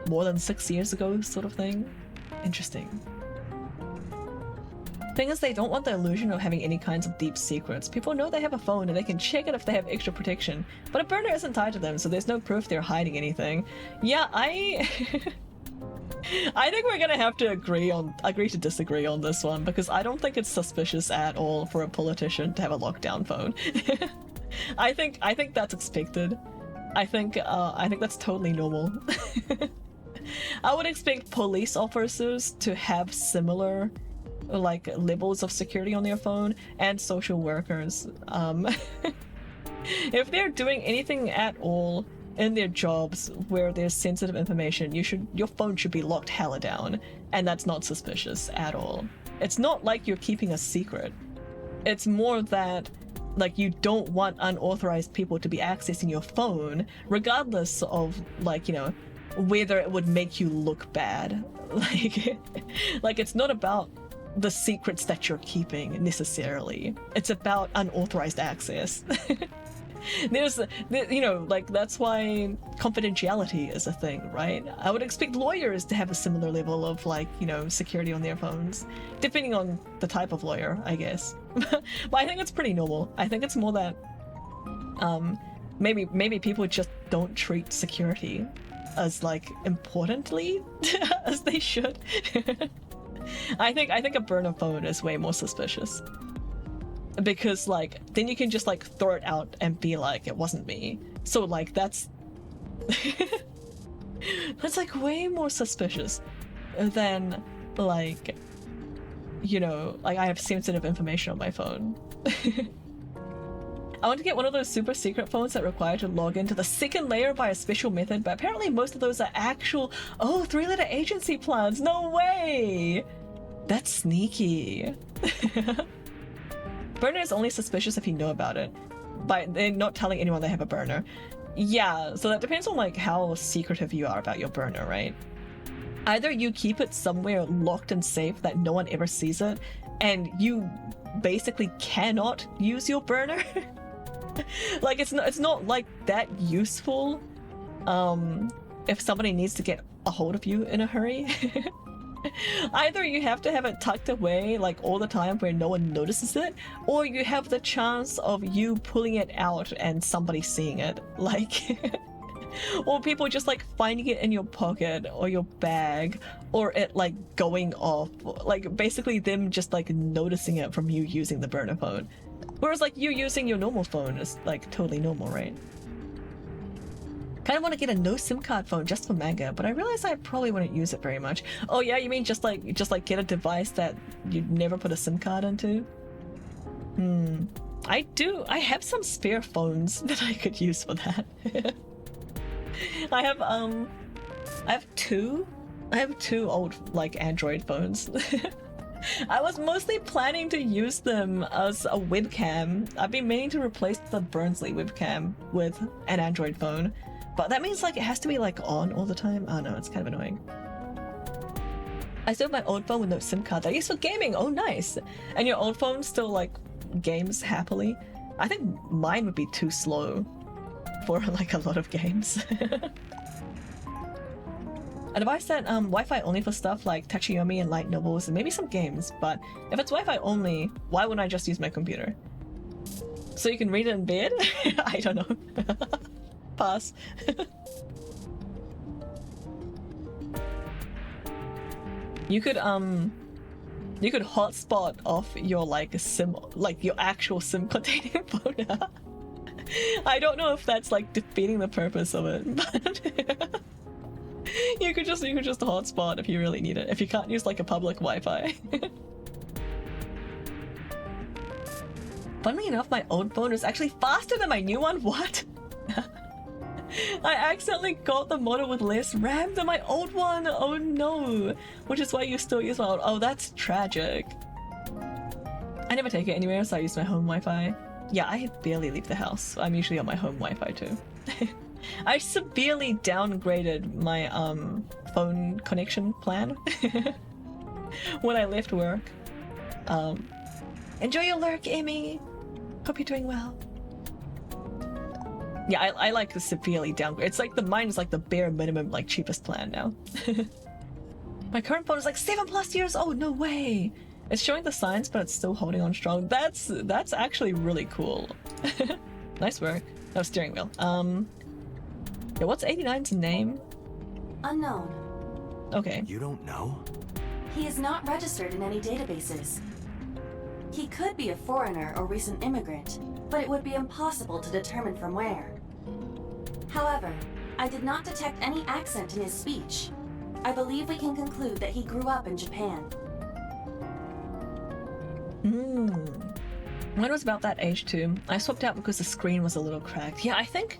more than 6 years ago sort of thing? Interesting. Thing is, they don't want the illusion of having any kinds of deep secrets. People know they have a phone and they can check it if they have extra protection, but a burner isn't tied to them, so there's no proof they're hiding anything. Yeah, I think we're gonna have to agree to disagree on this one, because I don't think it's suspicious at all for a politician to have a lockdown phone. I think that's expected. I think that's totally normal. I would expect police officers to have similar like levels of security on their phone, and social workers. If they're doing anything at all in their jobs where there's sensitive information, your phone should be locked hella down, and that's not suspicious at all. It's not like you're keeping a secret. It's more that like you don't want unauthorized people to be accessing your phone, regardless of like, you know, whether it would make you look bad. Like it's not about the secrets that you're keeping necessarily. It's about unauthorized access. You know, like that's why confidentiality is a thing, right? I would expect lawyers to have a similar level of like, you know, security on their phones, depending on the type of lawyer, I guess. But I think it's pretty normal. I think it's more that maybe people just don't treat security as like importantly as they should. I think a burner phone is way more suspicious, because like then you can just like throw it out and be like, it wasn't me. So like that's that's like way more suspicious than like, you know, like I have sensitive information on my phone. I want to get one of those super secret phones that require to log into the second layer by a special method, but apparently most of those are actual 3-letter agency plans. No way! That's sneaky. Burner is only suspicious if you know about it, but they're not telling anyone they have a burner. Yeah, so that depends on like how secretive you are about your burner, right? Either you keep it somewhere locked and safe that no one ever sees it, and you basically cannot use your burner. Like it's not like that useful if somebody needs to get a hold of you in a hurry. Either you have to have it tucked away like all the time where no one notices it, or you have the chance of you pulling it out and somebody seeing it, like or people just like finding it in your pocket or your bag, or it like going off, like basically them just like noticing it from you using the burner phone. Whereas like you using your normal phone is like totally normal, right? Kind of want to get a no SIM card phone just for manga, but I realize I probably wouldn't use it very much. Oh yeah, you mean just like get a device that you'd never put a SIM card into? I have some spare phones that I could use for that. I have two old like Android phones. I was mostly planning to use them as a webcam. I've been meaning to replace the Burnsley webcam with an Android phone, but that means like it has to be like on all the time. Oh no, it's kind of annoying. I still have my old phone with no SIM card that I use for gaming. Oh, nice. And your old phone still like games happily? I think mine would be too slow for like a lot of games. A device that Wi-Fi only for stuff like Tachiyomi and light novels and maybe some games, but if it's Wi-Fi only, why wouldn't I just use my computer? So you can read it in bed? I don't know. Pass. You could hotspot off your like SIM, like your actual SIM containing phone. I don't know if that's like defeating the purpose of it, but you could just hotspot if you really need it. If you can't use like a public Wi-Fi. Funnily enough, my old phone is actually faster than my new one. What? I accidentally got the model with less RAM than my old one. Oh no. Which is why you still use my old. Oh, that's tragic. I never take it anywhere, so I use my home Wi-Fi. Yeah, I barely leave the house. I'm usually on my home Wi-Fi too. I severely downgraded my phone connection plan when I left work. Enjoy your lurk, Amy. Hope you're doing well. Yeah, I like severely downgrade. It's like mine is like the bare minimum, like cheapest plan now. My current phone is like 7+ years old. No way. It's showing the signs, but it's still holding on strong. That's actually really cool. Nice work. No, steering wheel. Yeah, what's 89's name? Unknown. Okay. You don't know? He is not registered in any databases. He could be a foreigner or recent immigrant, but it would be impossible to determine from where. However, I did not detect any accent in his speech. I believe we can conclude that he grew up in Japan. Mine was about that age too. I swapped out because the screen was a little cracked. Yeah, I think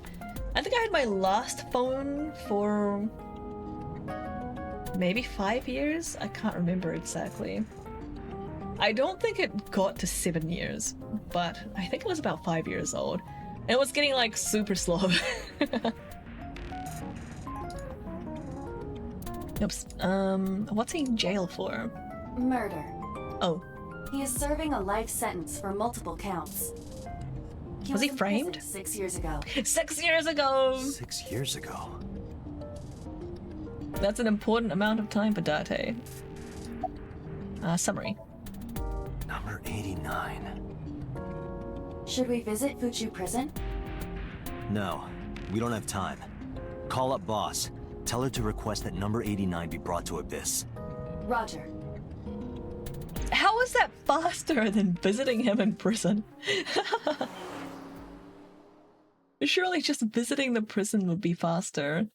I had my last phone for maybe 5 years. I can't remember exactly. I don't think it got to 7 years, but I think it was about 5 years old. And it was getting like super slow. Oops. What's he in jail for? Murder. Oh. He is serving a life sentence for multiple counts. Was he framed? 6 years ago. 6 years ago! 6 years ago. That's an important amount of time for Date. Summary. Number 89. Should we visit Fuchu Prison? No, we don't have time. Call up boss. Tell her to request that number 89 be brought to Abyss. Roger. How is that faster than visiting him in prison? Surely just visiting the prison would be faster.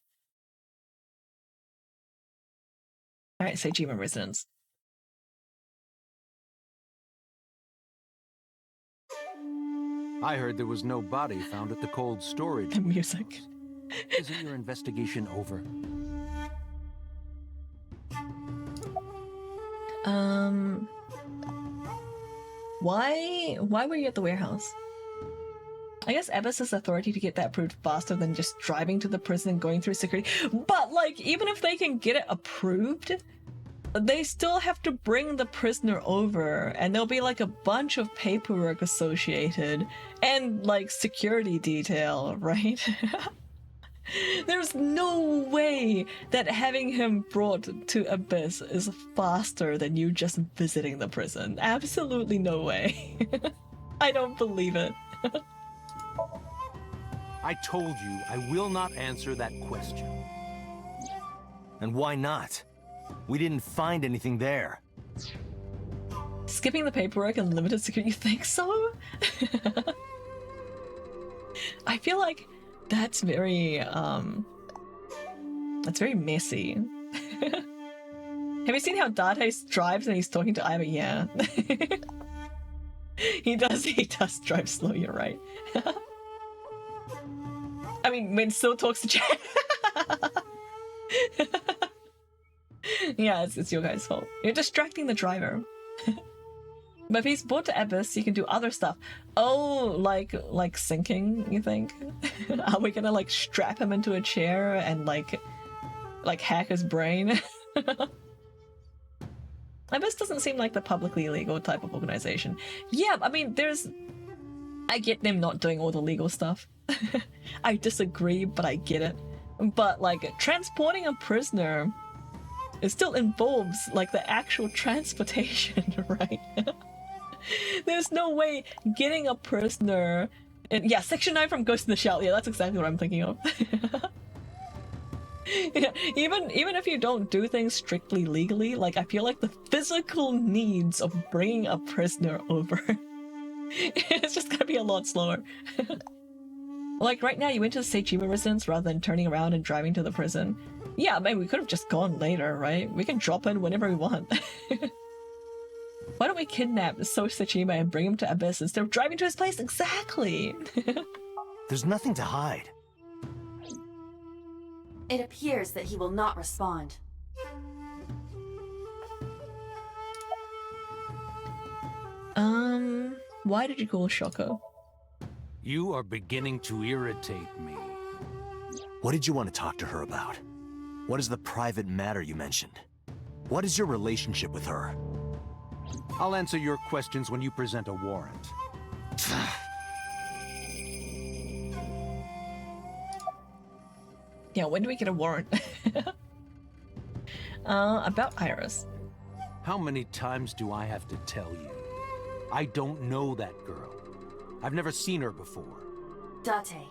Alright, Sejima residence. I heard there was no body found at the cold storage. The music. Isn't your investigation over? Why were you at the warehouse? I guess Abyss has authority to get that approved faster than just driving to the prison and going through security. But like, even if they can get it approved, they still have to bring the prisoner over, and there'll be like a bunch of paperwork associated and like security detail, right? There's no way that having him brought to Abyss is faster than you just visiting the prison. Absolutely no way. I don't believe it. I told you I will not answer that question. And why not? We didn't find anything there. Skipping the paperwork and limited security, you think so? I feel like that's very messy. Have you seen how Date drives and he's talking to Iva? Yeah. he does drive slow, you're right. I mean, Min still talks to Jack. Yeah, it's your guys' fault. You're distracting the driver. But if he's brought to Abyss, you can do other stuff. Oh, like sinking, you think? Are we gonna like strap him into a chair and like hack his brain? This doesn't seem like the publicly illegal type of organization. Yeah, I mean, I get them not doing all the legal stuff. I disagree, but I get it. But, like, transporting a prisoner, it still involves, like, the actual transportation, right? There's no way getting a prisoner... And, yeah, Section 9 from Ghost in the Shell. Yeah, that's exactly what I'm thinking of. Yeah, even if you don't do things strictly legally, like, I feel like the physical needs of bringing a prisoner over, it's just gonna be a lot slower. Like, right now, you went to the Seichima residence rather than turning around and driving to the prison. Yeah, I mean, we could have just gone later, right? We can drop in whenever we want. Why don't we kidnap So Seichima and bring him to Abyss instead of driving to his place? Exactly! There's nothing to hide. It appears that he will not respond. Why did you call Shoko? You are beginning to irritate me. What did you want to talk to her about? What is the private matter you mentioned? What is your relationship with her? I'll answer your questions when you present a warrant. Yeah, when do we get a warrant? About Iris. How many times do I have to tell you? I don't know that girl. I've never seen her before. Date.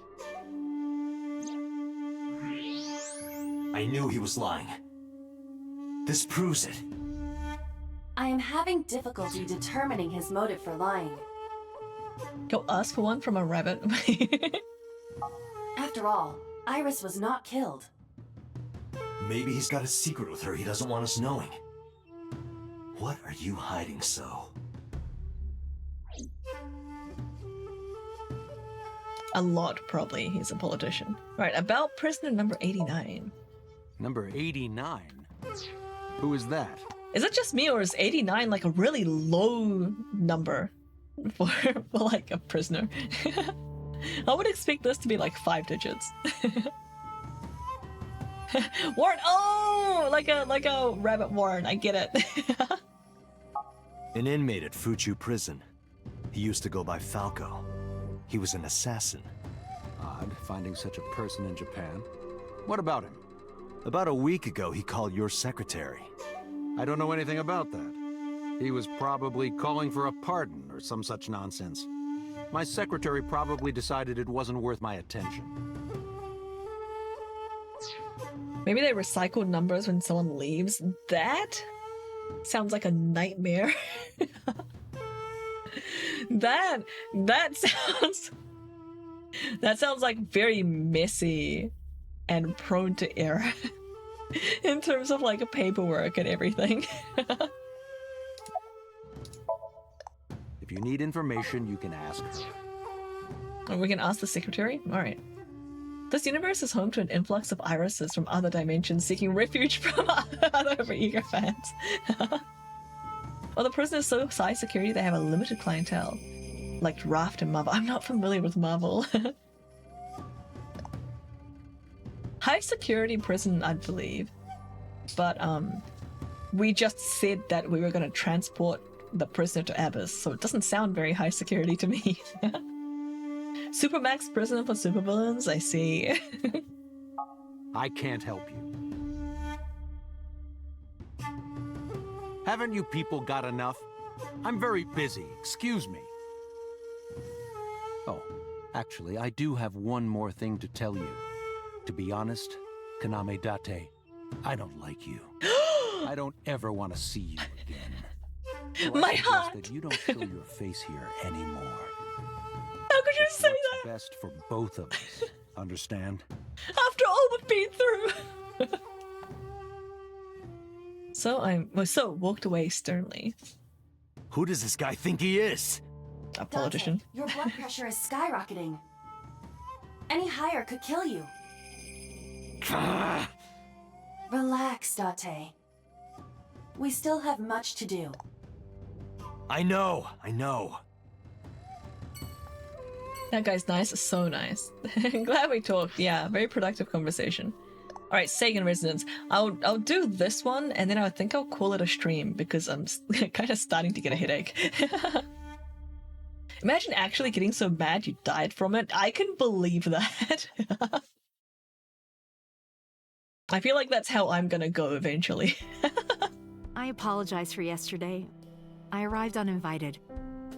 I knew he was lying. This proves it. I am having difficulty determining his motive for lying. Go ask for one from a rabbit. After all, Iris was not killed. Maybe he's got a secret with her he doesn't want us knowing. What are you hiding so? A lot, probably. He's a politician. Right, about prisoner number 89. Number 89? Who is that? Is it just me, or is 89 like a really low number for like a prisoner? I would expect this to be like 5 digits. Warren! Oh! Like a rabbit warren, I get it. An inmate at Fuchu prison. He used to go by Falco. He was an assassin. Odd, finding such a person in Japan. What about him? About a week ago, he called your secretary. I don't know anything about that. He was probably calling for a pardon or some such nonsense. My secretary probably decided it wasn't worth my attention. Maybe they recycle numbers when someone leaves. That sounds like a nightmare. That sounds like very messy and prone to error in terms of like paperwork and everything. If you need information, you can ask her. Oh, we can ask the secretary? Alright. This universe is home to an influx of irises from other dimensions seeking refuge from other overeager fans. Well, the prison is so high security they have a limited clientele. Like Raft and Marvel. I'm not familiar with Marvel. High security prison, I believe. But, we just said that we were going to transport the prisoner to Abyss, so it doesn't sound very high security to me. Supermax prison for supervillains, I see. I can't help you. Haven't you people got enough? I'm very busy, excuse me. Oh, actually, I do have one more thing to tell you. To be honest, Kaname Date, I don't like you. I don't ever want to see you again. So My I suggest heart! that you don't show your face here anymore. How could you say What's that? best for both of us. Understand? After all we've been through! So walked away sternly. Who does this guy think he is? A politician. Date, your blood pressure is skyrocketing. Any higher could kill you. Relax, Date. We still have much to do. I know. That guy's nice, so nice. Glad we talked. Yeah, very productive conversation. All right, Sagan Resonance. I'll do this one, and then I think I'll call it a stream because I'm kind of starting to get a headache. Imagine actually getting so mad you died from it. I can believe that. I feel like that's how I'm gonna go eventually. I apologize for yesterday. I arrived uninvited.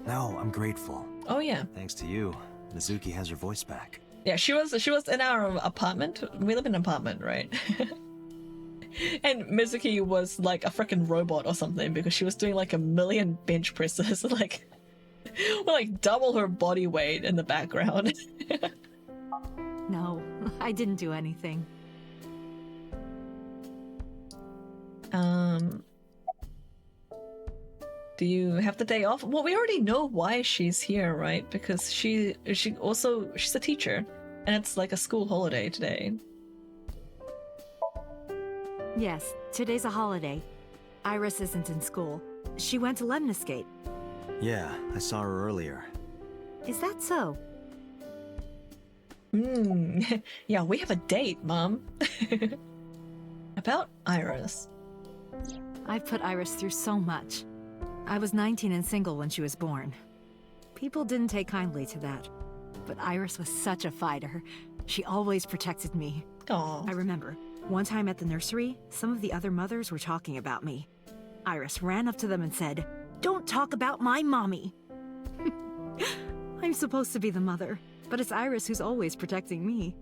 No, I'm grateful. Oh yeah. Thanks to you, Mizuki has her voice back. Yeah, she was in our apartment. We live in an apartment, right? And Mizuki was like a freaking robot or something because she was doing like 1,000,000 bench presses, like with like double her body weight in the background. No, I didn't do anything. Do you have the day off? Well, we already know why she's here, right? Because she's a teacher, and it's like a school holiday today. Yes, today's a holiday. Iris isn't in school. She went to Lemniscate. Yeah, I saw her earlier. Is that so? Yeah, we have a date, Mom. About Iris. I've put Iris through so much. I was 19 and single when she was born. People didn't take kindly to that. But Iris was such a fighter. She always protected me. Aww. I remember, one time at the nursery, some of the other mothers were talking about me. Iris ran up to them and said, "Don't talk about my mommy." I'm supposed to be the mother, but it's Iris who's always protecting me.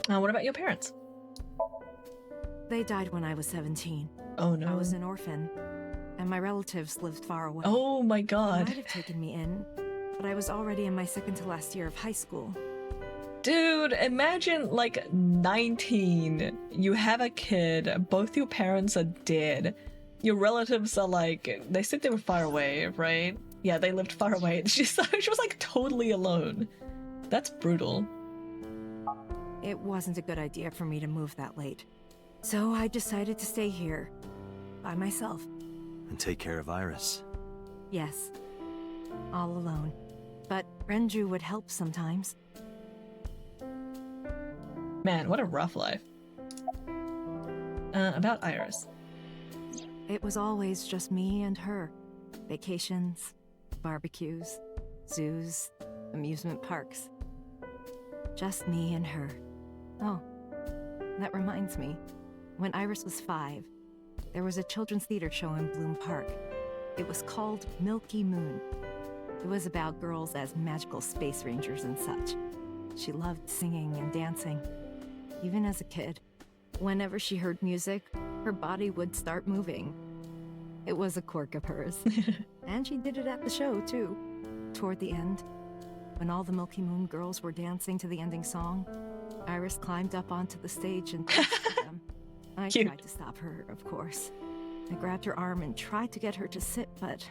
What about your parents? They died when I was 17. Oh no. I was an orphan, and my relatives lived far away. Oh my god. They might have taken me in, but I was already in my second to last year of high school. Dude, imagine like 19, you have a kid, both your parents are dead, your relatives are like, they said they were far away, right? Yeah, they lived far away. She was like totally alone. That's brutal. It wasn't a good idea for me to move that late. So I decided to stay here, by myself. And take care of Iris. Yes, all alone. But Renju would help sometimes. Man, what a rough life. About Iris. It was always just me and her. Vacations, barbecues, zoos, amusement parks. Just me and her. Oh, that reminds me. When Iris was 5, there was a children's theater show in Bloom Park. It was called Milky Moon. It was about girls as magical space rangers and such. She loved singing and dancing, even as a kid. Whenever she heard music, her body would start moving. It was a quirk of hers. And she did it at the show, too. Toward the end, when all the Milky Moon girls were dancing to the ending song, Iris climbed up onto the stage and danced with them. I tried to stop her, of course. I grabbed her arm and tried to get her to sit, but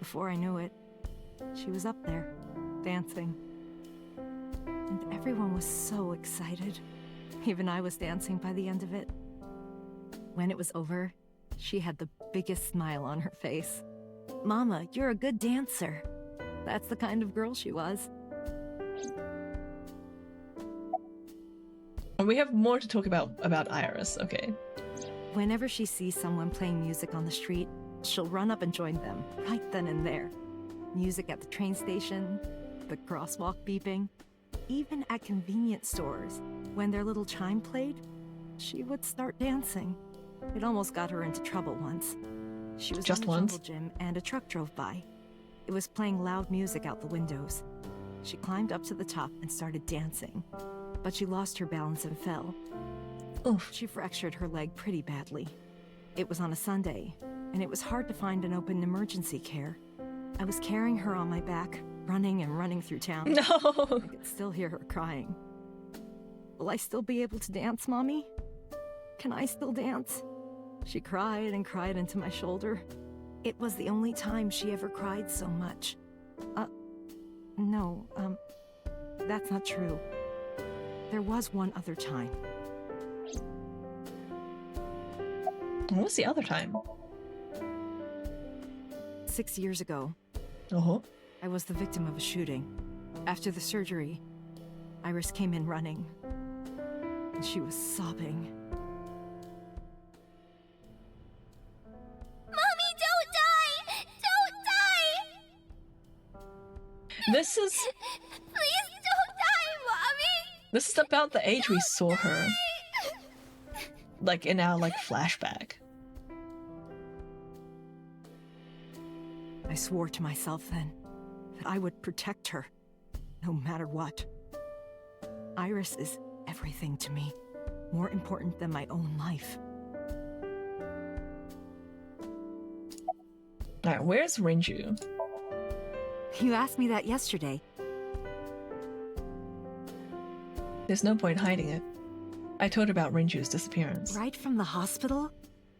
before I knew it, she was up there, dancing. And everyone was so excited. Even I was dancing by the end of it. When it was over, she had the biggest smile on her face. "Mama, you're a good dancer." That's the kind of girl she was. We have more to talk about Iris, okay. Whenever she sees someone playing music on the street, she'll run up and join them, right then and there. Music at the train station, the crosswalk beeping, even at convenience stores. When their little chime played, she would start dancing. It almost got her into trouble once. She was Just in the once? jungle gym and a truck drove by. It was playing loud music out the windows. She climbed up to the top and started dancing, but she lost her balance and fell. Oof. She fractured her leg pretty badly. It was on a Sunday, and it was hard to find an open emergency care. I was carrying her on my back, running and running through town. No! I could still hear her crying. "Will I still be able to dance, Mommy? Can I still dance?" She cried and cried into my shoulder. It was the only time she ever cried so much. No, that's not true. There was one other time. What was the other time? 6 years ago. Uh-huh. I was the victim of a shooting. After the surgery, Iris came in running. And she was sobbing. Mommy, don't die! Don't die! This is... Please don't die, Mommy! This is about the age we saw her. Like, in our, like, flashback. I swore to myself then that I would protect her, no matter what. Iris is everything to me, more important than my own life. Alright, where's Renju? You asked me that yesterday. There's no point hiding it. I told her about Renju's disappearance. Right from the hospital?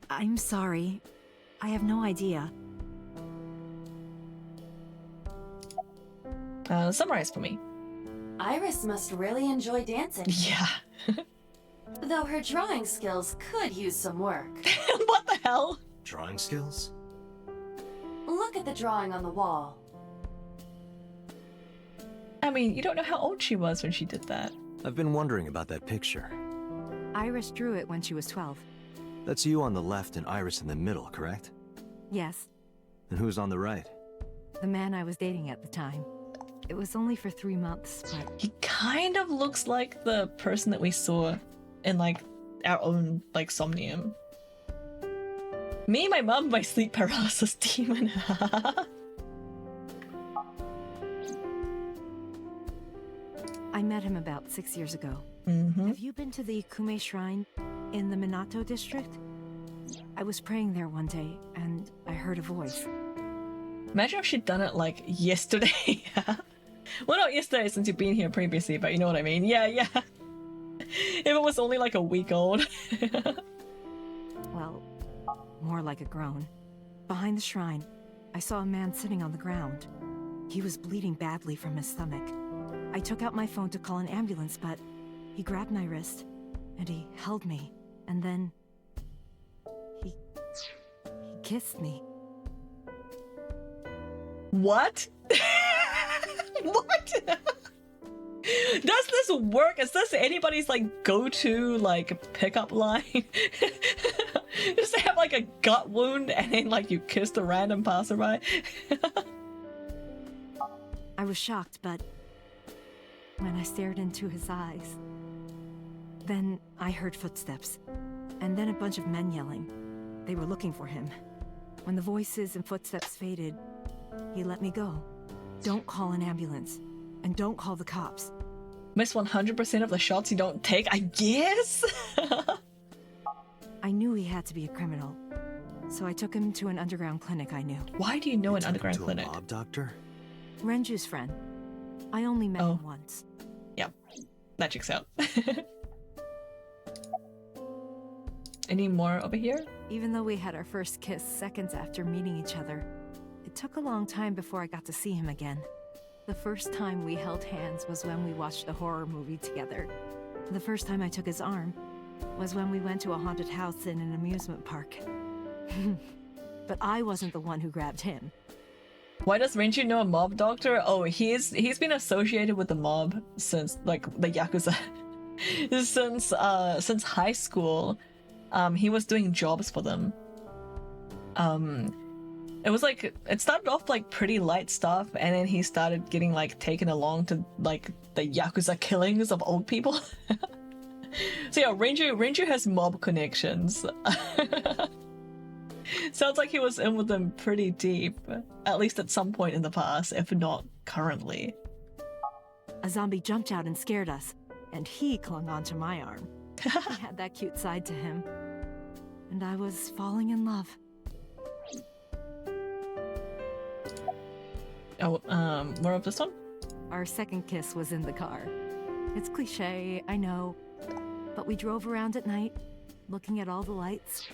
I'm sorry. I have no idea. Summarize for me. Iris must really enjoy dancing. Yeah. Though her drawing skills could use some work. What the hell? Drawing skills? Look at the drawing on the wall. I mean, you don't know how old she was when she did that. I've been wondering about that picture. Iris drew it when she was 12. That's you on the left and Iris in the middle, correct? Yes, And who's on the right? the man I was dating at the time. It was only for 3 months, but He kind of looks like the person that we saw in, like, our own, like, Somnium. Me, my mom, my sleep paralysis demon. I met him about 6 years ago. Mm-hmm. Have you been to the Kume Shrine in the Minato district? I was praying there one day, and I heard a voice. Imagine if she'd done it, like, yesterday. Well, not yesterday since you've been here previously, but you know what I mean. Yeah, yeah. If it was only, like, a week old. Well, more like a groan. Behind the shrine, I saw a man sitting on the ground. He was bleeding badly from his stomach. I took out my phone to call an ambulance, but he grabbed my wrist, and he held me, and then... He kissed me. What? What? Does this work? Is this anybody's, like, go-to, like, pickup line? Just to have, like, a gut wound and then, like, you kissed a random passerby? I was shocked, but when I stared into his eyes, then I heard footsteps, and then a bunch of men yelling. They were looking for him. When the voices and footsteps faded, he let me go. Don't call an ambulance, and don't call the cops. Miss 100% of the shots you don't take, I guess? I knew he had to be a criminal, so I took him to an underground clinic I knew. Why do you know an underground To clinic? a mob doctor? Renju's friend. I only met him once. Yep, that checks out. Any more over here? Even though we had our first kiss seconds after meeting each other, it took a long time before I got to see him again. The first time we held hands was when we watched a horror movie together. The first time I took his arm was when we went to a haunted house in an amusement park. But I wasn't the one who grabbed him. Why does Renju know a mob doctor? Oh, he's been associated with the mob since, like, the Yakuza. since high school. He was doing jobs for them. It was like, it started off like pretty light stuff, and then he started getting like taken along to like the Yakuza killings of old people. So yeah, Renju has mob connections. Sounds like he was in with them pretty deep, at least at some point in the past, if not currently. A zombie jumped out and scared us, and he clung onto my arm. He had that cute side to him. And I was falling in love. Oh, more of this one? Our second kiss was in the car. It's cliche, I know. But we drove around at night, looking at all the lights.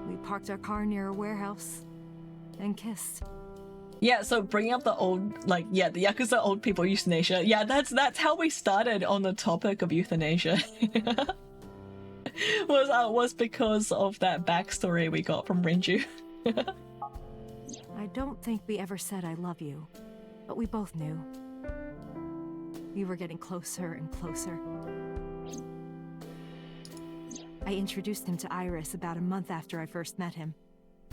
We parked our car near a warehouse and kissed. Yeah, so bringing up the old, like, yeah, the Yakuza old people euthanasia. Yeah, that's how we started on the topic of euthanasia. was because of that backstory we got from Renju. I don't think we ever said I love you, but we both knew. We were getting closer and closer. I introduced him to Iris about a month after I first met him.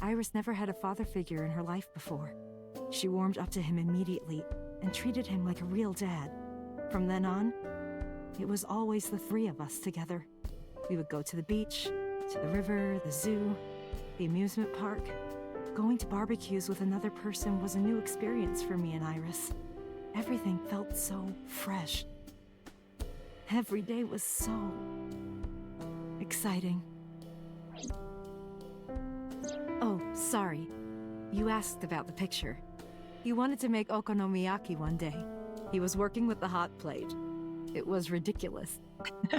Iris never had a father figure in her life before. She warmed up to him immediately and treated him like a real dad. From then on, it was always the three of us together. We would go to the beach, to the river, the zoo, the amusement park. Going to barbecues with another person was a new experience for me and Iris. Everything felt so fresh. Every day was so exciting. Oh, sorry. You asked about the picture. He wanted to make okonomiyaki one day. He was working with the hot plate. It was ridiculous.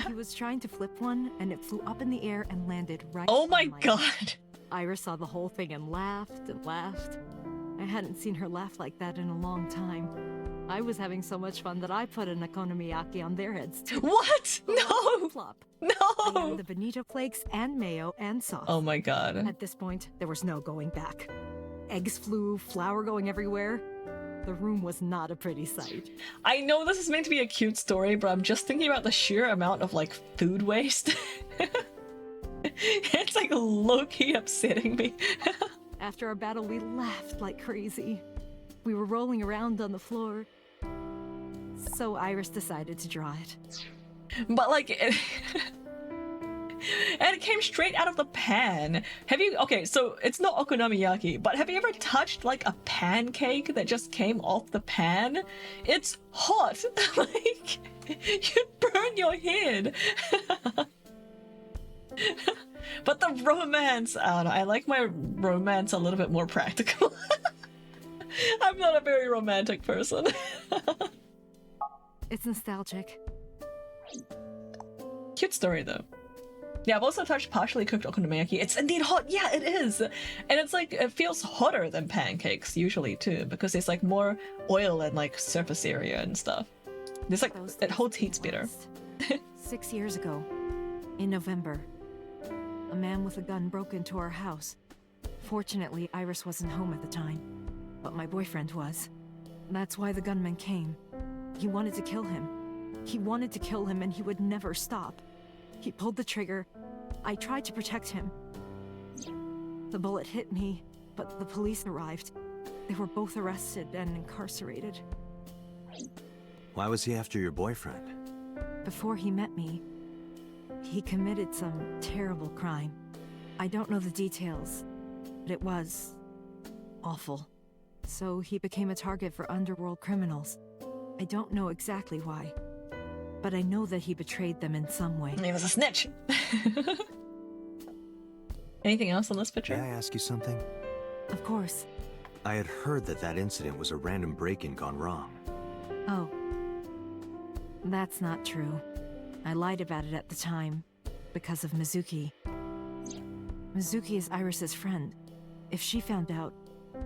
He was trying to flip one, and it flew up in the air and landed right Oh my on my god! head. Iris saw the whole thing and laughed and laughed. I hadn't seen her laugh like that in a long time. I was having so much fun that I put an okonomiyaki on their heads too. What? No! Flop. No! I added the bonito flakes and mayo and sauce. Oh my god. At this point, there was no going back. Eggs flew, flour going everywhere. The room was not a pretty sight. I know this is meant to be a cute story, but I'm just thinking about the sheer amount of like food waste. It's like low-key upsetting me. After our battle, we laughed like crazy. We were rolling around on the floor. So Iris decided to draw it. But like, and it came straight out of the pan. Have you, okay, so it's not okonomiyaki, but have you ever touched like a pancake that just came off the pan? It's hot. Like, you'd burn your head. But the romance, I don't know, I like my romance a little bit more practical. I'm not a very romantic person. It's nostalgic. Cute story though. Yeah, I've also touched partially cooked okonomiyaki. It's indeed hot. Yeah, it is. And it's like, it feels hotter than pancakes usually too, because there's like more oil and like surface area and stuff. There's like, it holds heats better. 6 years ago, in November, a man with a gun broke into our house. Fortunately, Iris wasn't home at the time, but my boyfriend was. That's why the gunman came. He wanted to kill him. He wanted to kill him and he would never stop. He pulled the trigger. I tried to protect him. The bullet hit me, but the police arrived. They were both arrested and incarcerated. Why was he after your boyfriend? Before he met me, he committed some terrible crime. I don't know the details, but it was awful. So he became a target for underworld criminals. I don't know exactly why, but I know that he betrayed them in some way. He was a snitch. Anything else on this picture? May I ask you something? Of course. I had heard that that incident was a random break-in gone wrong. Oh. That's not true. I lied about it at the time, because of Mizuki. Mizuki is Iris's friend. If she found out,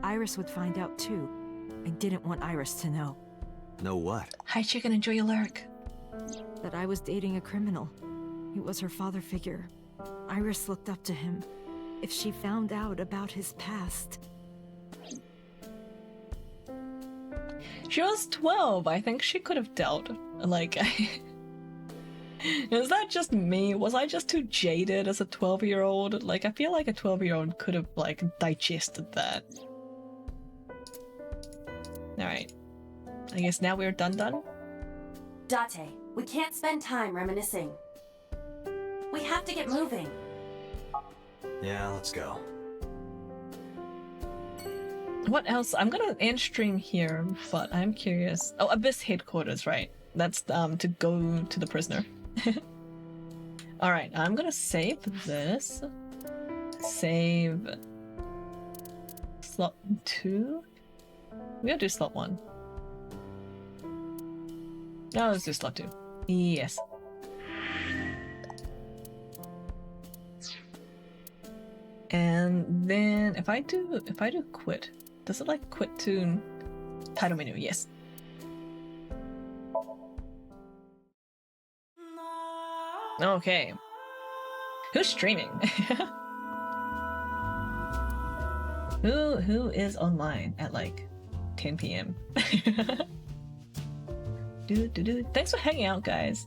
Iris would find out too. I didn't want Iris to know. Know what? Hi, chicken, enjoy your lurk. That I was dating a criminal. He was her father figure. Iris looked up to him. If she found out about his past... She was 12. I think she could have dealt. Like, is that just me? Was I just too jaded as a 12-year-old? Like, I feel like a 12-year-old could have, like, digested that. Alright. I guess now we're done? Date, we can't spend time reminiscing. We have to get moving. Yeah, let's go. What else? I'm gonna end stream here, but I'm curious. Oh, Abyss headquarters, right? That's to go to the prisoner. Alright, I'm gonna save this. Save slot 2. We'll do slot 1. No, let's do slot 2. Yes. And then if I do quit, does it like quit to title menu? Yes. Okay. Who's streaming? Who is online at like 10 p.m.? Thanks for hanging out, guys.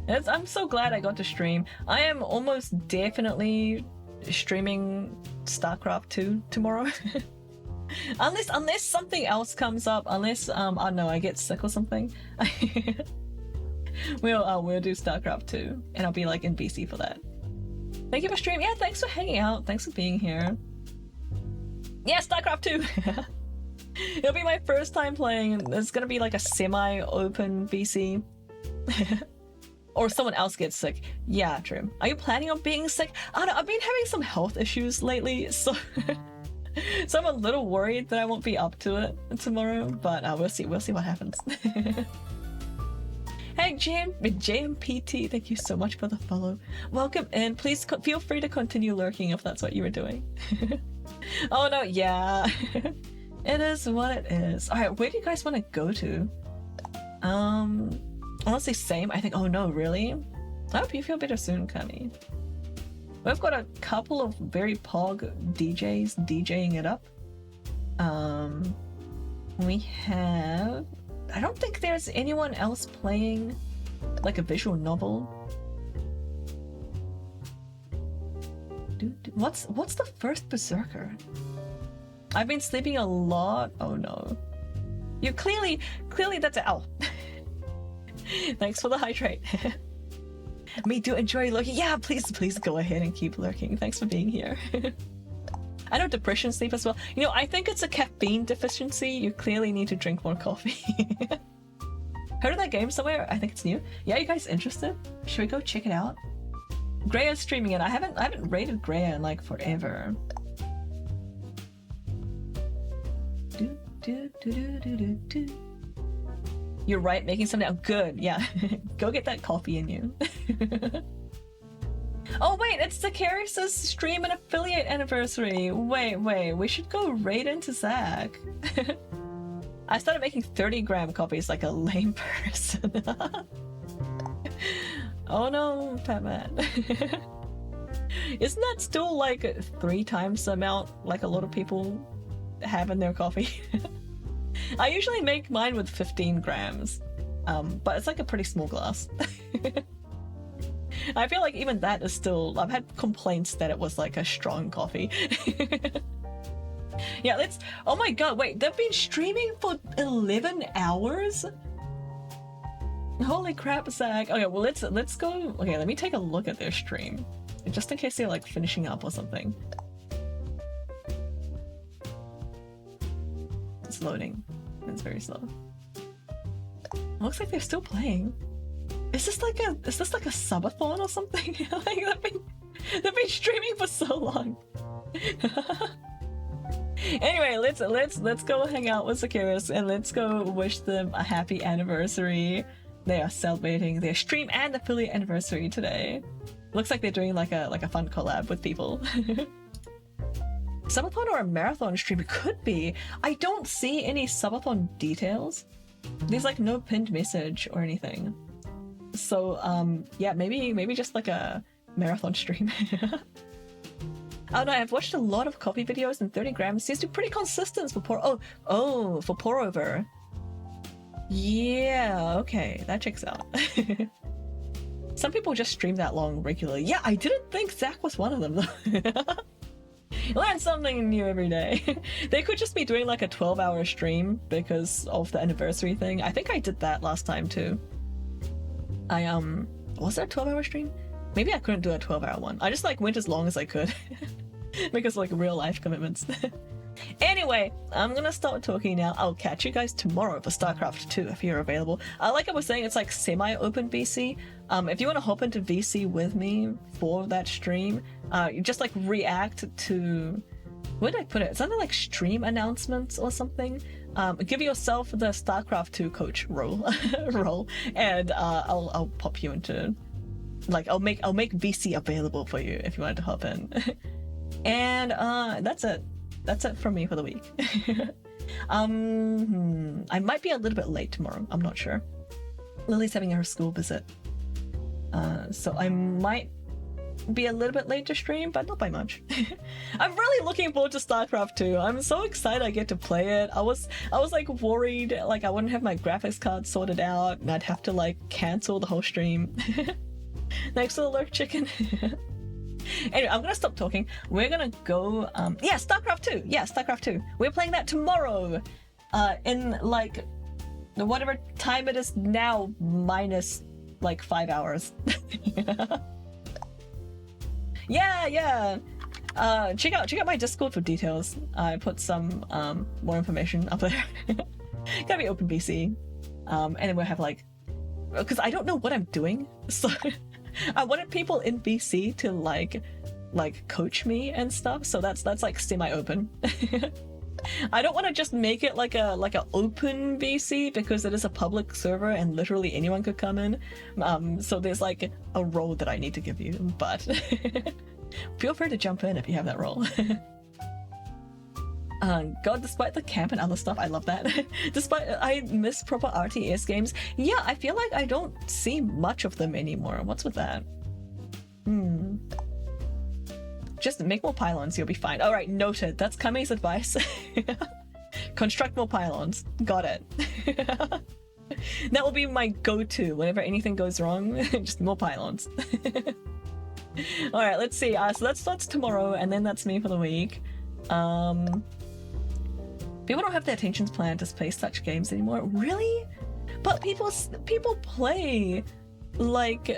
I'm so glad I got to stream. I am almost definitely streaming StarCraft 2 tomorrow. unless something else comes up, unless I don't know, I get sick or something. we'll do StarCraft 2 and I'll be like in BC for that. Thank you for streaming. Yeah, thanks for hanging out. Thanks for being here. Yeah, StarCraft 2. It'll be my first time playing. It's gonna be like a semi-open BC. Or someone else gets sick. Yeah, true. Are you planning on being sick? I don't know, I've been having some health issues lately, so so I'm a little worried that I won't be up to it tomorrow, but we'll see what happens. Hey JMPT, thank you so much for the follow. Welcome in. Please feel free to continue lurking if that's what you were doing. Oh no, yeah. It is what it is. Alright, where do you guys want to go to? Honestly, same. I think. Oh no, really? I hope you feel better soon, Kami. We've got a couple of very pog DJs DJing it up. We have. I don't think there's anyone else playing like a visual novel. What's the first Berserker? I've been sleeping a lot. Oh no. You clearly that's an owl. Thanks for the hydrate. Me do enjoy lurking. Yeah, please go ahead and keep lurking. Thanks for being here. I know depression sleep as well. You know, I think it's a caffeine deficiency. You clearly need to drink more coffee. Heard of that game somewhere? I think it's new. Yeah, you guys interested? Should we go check it out? Greya's streaming it. I haven't rated Greya in like forever. You're right, making something out good. Yeah, go get that coffee in you. Oh wait, it's the Carius' stream and affiliate anniversary. Wait, we should go right into Zach. I started making 30-gram copies like a lame person. Oh no, Patman. Isn't that still like 3 times the amount like a lot of people have in their coffee? I usually make mine with 15 grams, but it's like a pretty small glass. I feel like even that is still... I've had complaints that it was like a strong coffee. Yeah, let's... Oh my god, wait, they've been streaming for 11 hours? Holy crap, Zach. Okay, well let's go... Okay, let me take a look at their stream. Just in case they're like finishing up or something. It's loading. It's very slow. Looks like they're still playing. Is this like a subathon or something? Like they've been streaming for so long. Anyway, let's go hang out with Sakiris and let's go wish them a happy anniversary. They are celebrating their stream and affiliate anniversary today. Looks like they're doing like a fun collab with people. Subathon or a marathon stream? It could be. I don't see any subathon details. There's like no pinned message or anything. So yeah, maybe just like a marathon stream. Oh no, I've watched a lot of coffee videos and 30 grams seems to be pretty consistent for pour. Oh, for pour over. Yeah, okay, that checks out. Some people just stream that long regularly. Yeah, I didn't think Zach was one of them though. Learn something new every day. They could just be doing like a 12-hour stream because of the anniversary thing. I think I did that last time too. Was there a 12-hour stream? Maybe I couldn't do a 12-hour one. I just like went as long as I could because like real life commitments. Anyway, I'm gonna start talking now. I'll catch you guys tomorrow for StarCraft 2 if you're available. Like I was saying, it's like semi-open VC. If you want to hop into VC with me for that stream, you just like react to... Where did I put it? It's under like stream announcements or something. Give yourself the StarCraft 2 coach role, and I'll pop you into... Like I'll make VC available for you if you wanted to hop in. And that's it. That's it from me for the week. I might be a little bit late tomorrow. I'm not sure. Lily's having her school visit. So I might be a little bit late to stream, but not by much. I'm really looking forward to StarCraft 2. I'm so excited I get to play it. I was like worried like I wouldn't have my graphics card sorted out and I'd have to like cancel the whole stream. Thanks for the lurk, chicken. Anyway, I'm gonna stop talking. We're gonna go yeah, StarCraft 2. Yeah, StarCraft 2. We're playing that tomorrow. In like whatever time it is now, minus like 5 hours. Yeah. Check out my Discord for details. I put some more information up there. Gotta be OpenBC. And then we'll have like, because I don't know what I'm doing, so I wanted people in BC to like coach me and stuff. So that's like semi-open. I don't want to just make it like a open BC because it is a public server and literally anyone could come in. So there's like a role that I need to give you, but feel free to jump in if you have that role. God, despite the camp and other stuff, I love that. Despite I miss proper RTS games. Yeah, I feel like I don't see much of them anymore. What's with that? Just make more pylons, you'll be fine. Alright, noted. That's Kami's advice. Construct more pylons. Got it. That will be my go-to whenever anything goes wrong. Just more pylons. Alright, let's see. So that's tomorrow, and then that's me for the week. People don't have their attention span to play such games anymore. Really? But people play like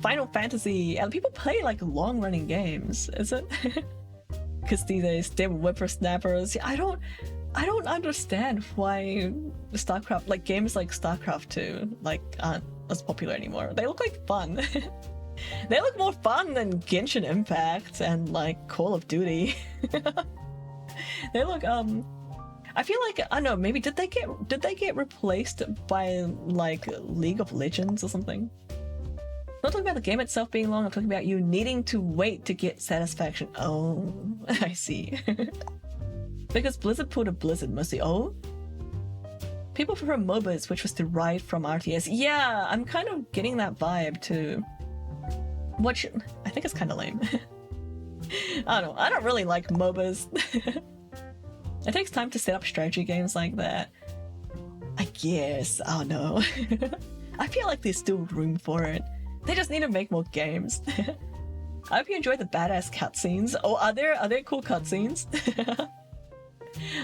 Final Fantasy, and people play like long-running games, is it? Because these days they're whippersnappers. I don't understand why StarCraft, like games like StarCraft 2, like aren't as popular anymore. They look like fun. They look more fun than Genshin Impact and like Call of Duty. They look I feel like, I don't know, maybe did they get replaced by like League of Legends or something? I'm not talking about the game itself being long, I'm talking about you needing to wait to get satisfaction. Oh, I see. Because Blizzard pulled a Blizzard mostly. Oh? People prefer MOBAs, which was derived from RTS. Yeah, I'm kind of getting that vibe too. Which, I think it's kind of lame. I don't know, I don't really like MOBAs. It takes time to set up strategy games like that. I guess, I don't know. I feel like there's still room for it. They just need to make more games. I hope you enjoyed the badass cutscenes. Oh, are there cool cutscenes?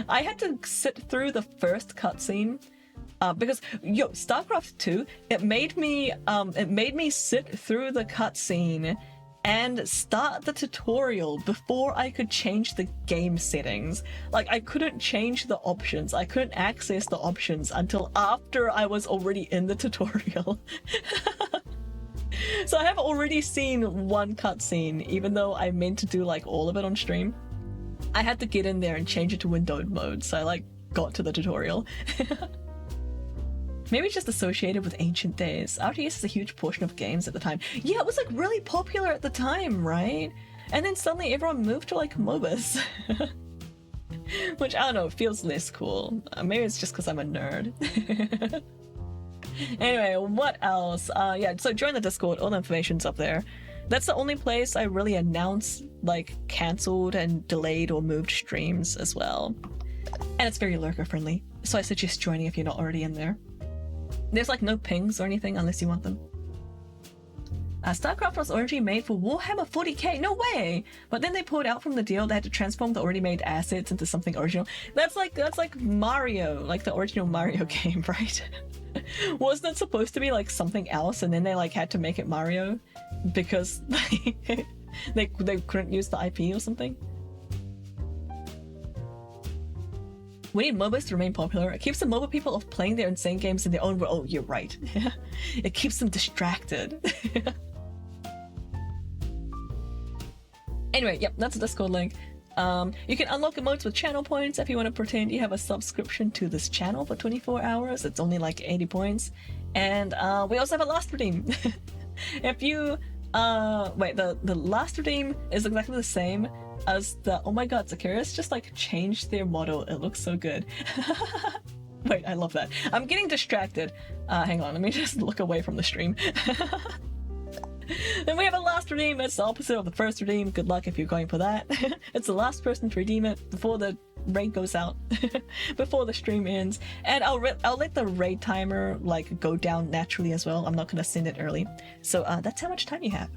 I had to sit through the first cutscene because StarCraft 2, it made me sit through the cutscene and start the tutorial before I could change the game settings. Like, I couldn't change the options. I couldn't access the options until after I was already in the tutorial. So I have already seen one cutscene, even though I meant to do like all of it on stream. I had to get in there and change it to windowed mode, so I like got to the tutorial. Maybe it's just associated with ancient days. RTS is a huge portion of games at the time. Yeah, it was like really popular at the time, right? And then suddenly everyone moved to like MOBAs. Which, I don't know, feels less cool. Maybe it's just because I'm a nerd. Anyway, what else? Yeah, so join the Discord, all the information's up there. That's the only place I really announce like cancelled and delayed or moved streams as well. And it's very lurker friendly, so I suggest joining if you're not already in there. There's like no pings or anything unless you want them. StarCraft was originally made for Warhammer 40k, no way! But then they pulled out from the deal, they had to transform the already made assets into something original. That's like Mario, like the original Mario game, right? Wasn't it supposed to be like something else and then they like had to make it Mario because they couldn't use the IP or something? We need MOBAs to remain popular. It keeps the MOBA people off playing their insane games in their own world. Oh, you're right. It keeps them distracted. Anyway, yep, that's the Discord link. You can unlock emotes with channel points if you want to pretend you have a subscription to this channel for 24 hours. It's only like 80 points. And we also have a last redeem. If you wait, the last redeem is exactly the same as the, oh my god, Zacchaeus just like changed their model. It looks so good. Wait, I love that. I'm getting distracted. Hang on, let me just look away from the stream. Then we have a last redeem. It's the opposite of the first redeem. Good luck if you're going for that. It's the last person to redeem it before the raid goes out, before the stream ends. And I'll let the raid timer like go down naturally as well. I'm not gonna send it early. So that's how much time you have.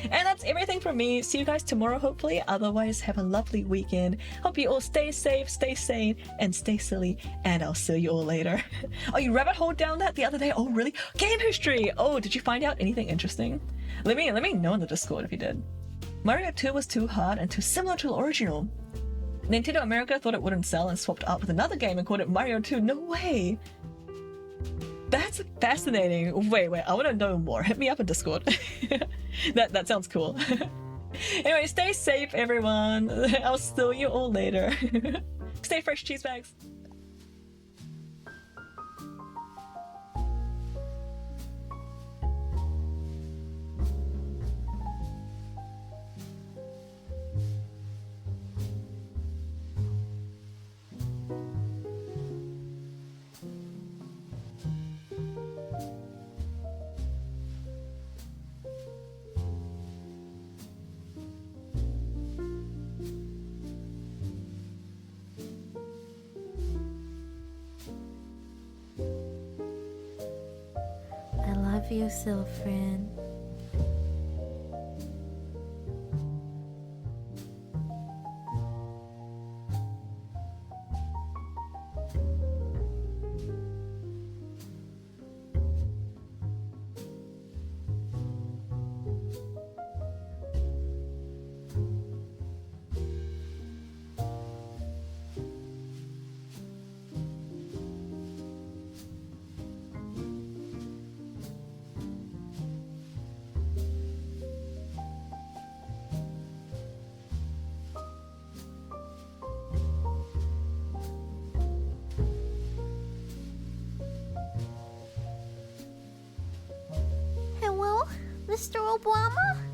And that's everything from me. See you guys tomorrow, hopefully. Otherwise, have a lovely weekend. Hope you all stay safe, stay sane, and stay silly. And I'll see you all later. Oh, you rabbit holed down that the other day? Oh, really? Game history! Oh, did you find out anything interesting? Let me know in the Discord if you did. Mario 2 was too hard and too similar to the original. Nintendo America thought it wouldn't sell and swapped out with another game and called it Mario 2. No way! That's fascinating. Wait, I want to know more. Hit me up in Discord. That sounds cool. Anyway, stay safe, everyone. I'll see you all later. Stay fresh, cheese bags. I love you, Sylphrin. Hello, Mr. Obama?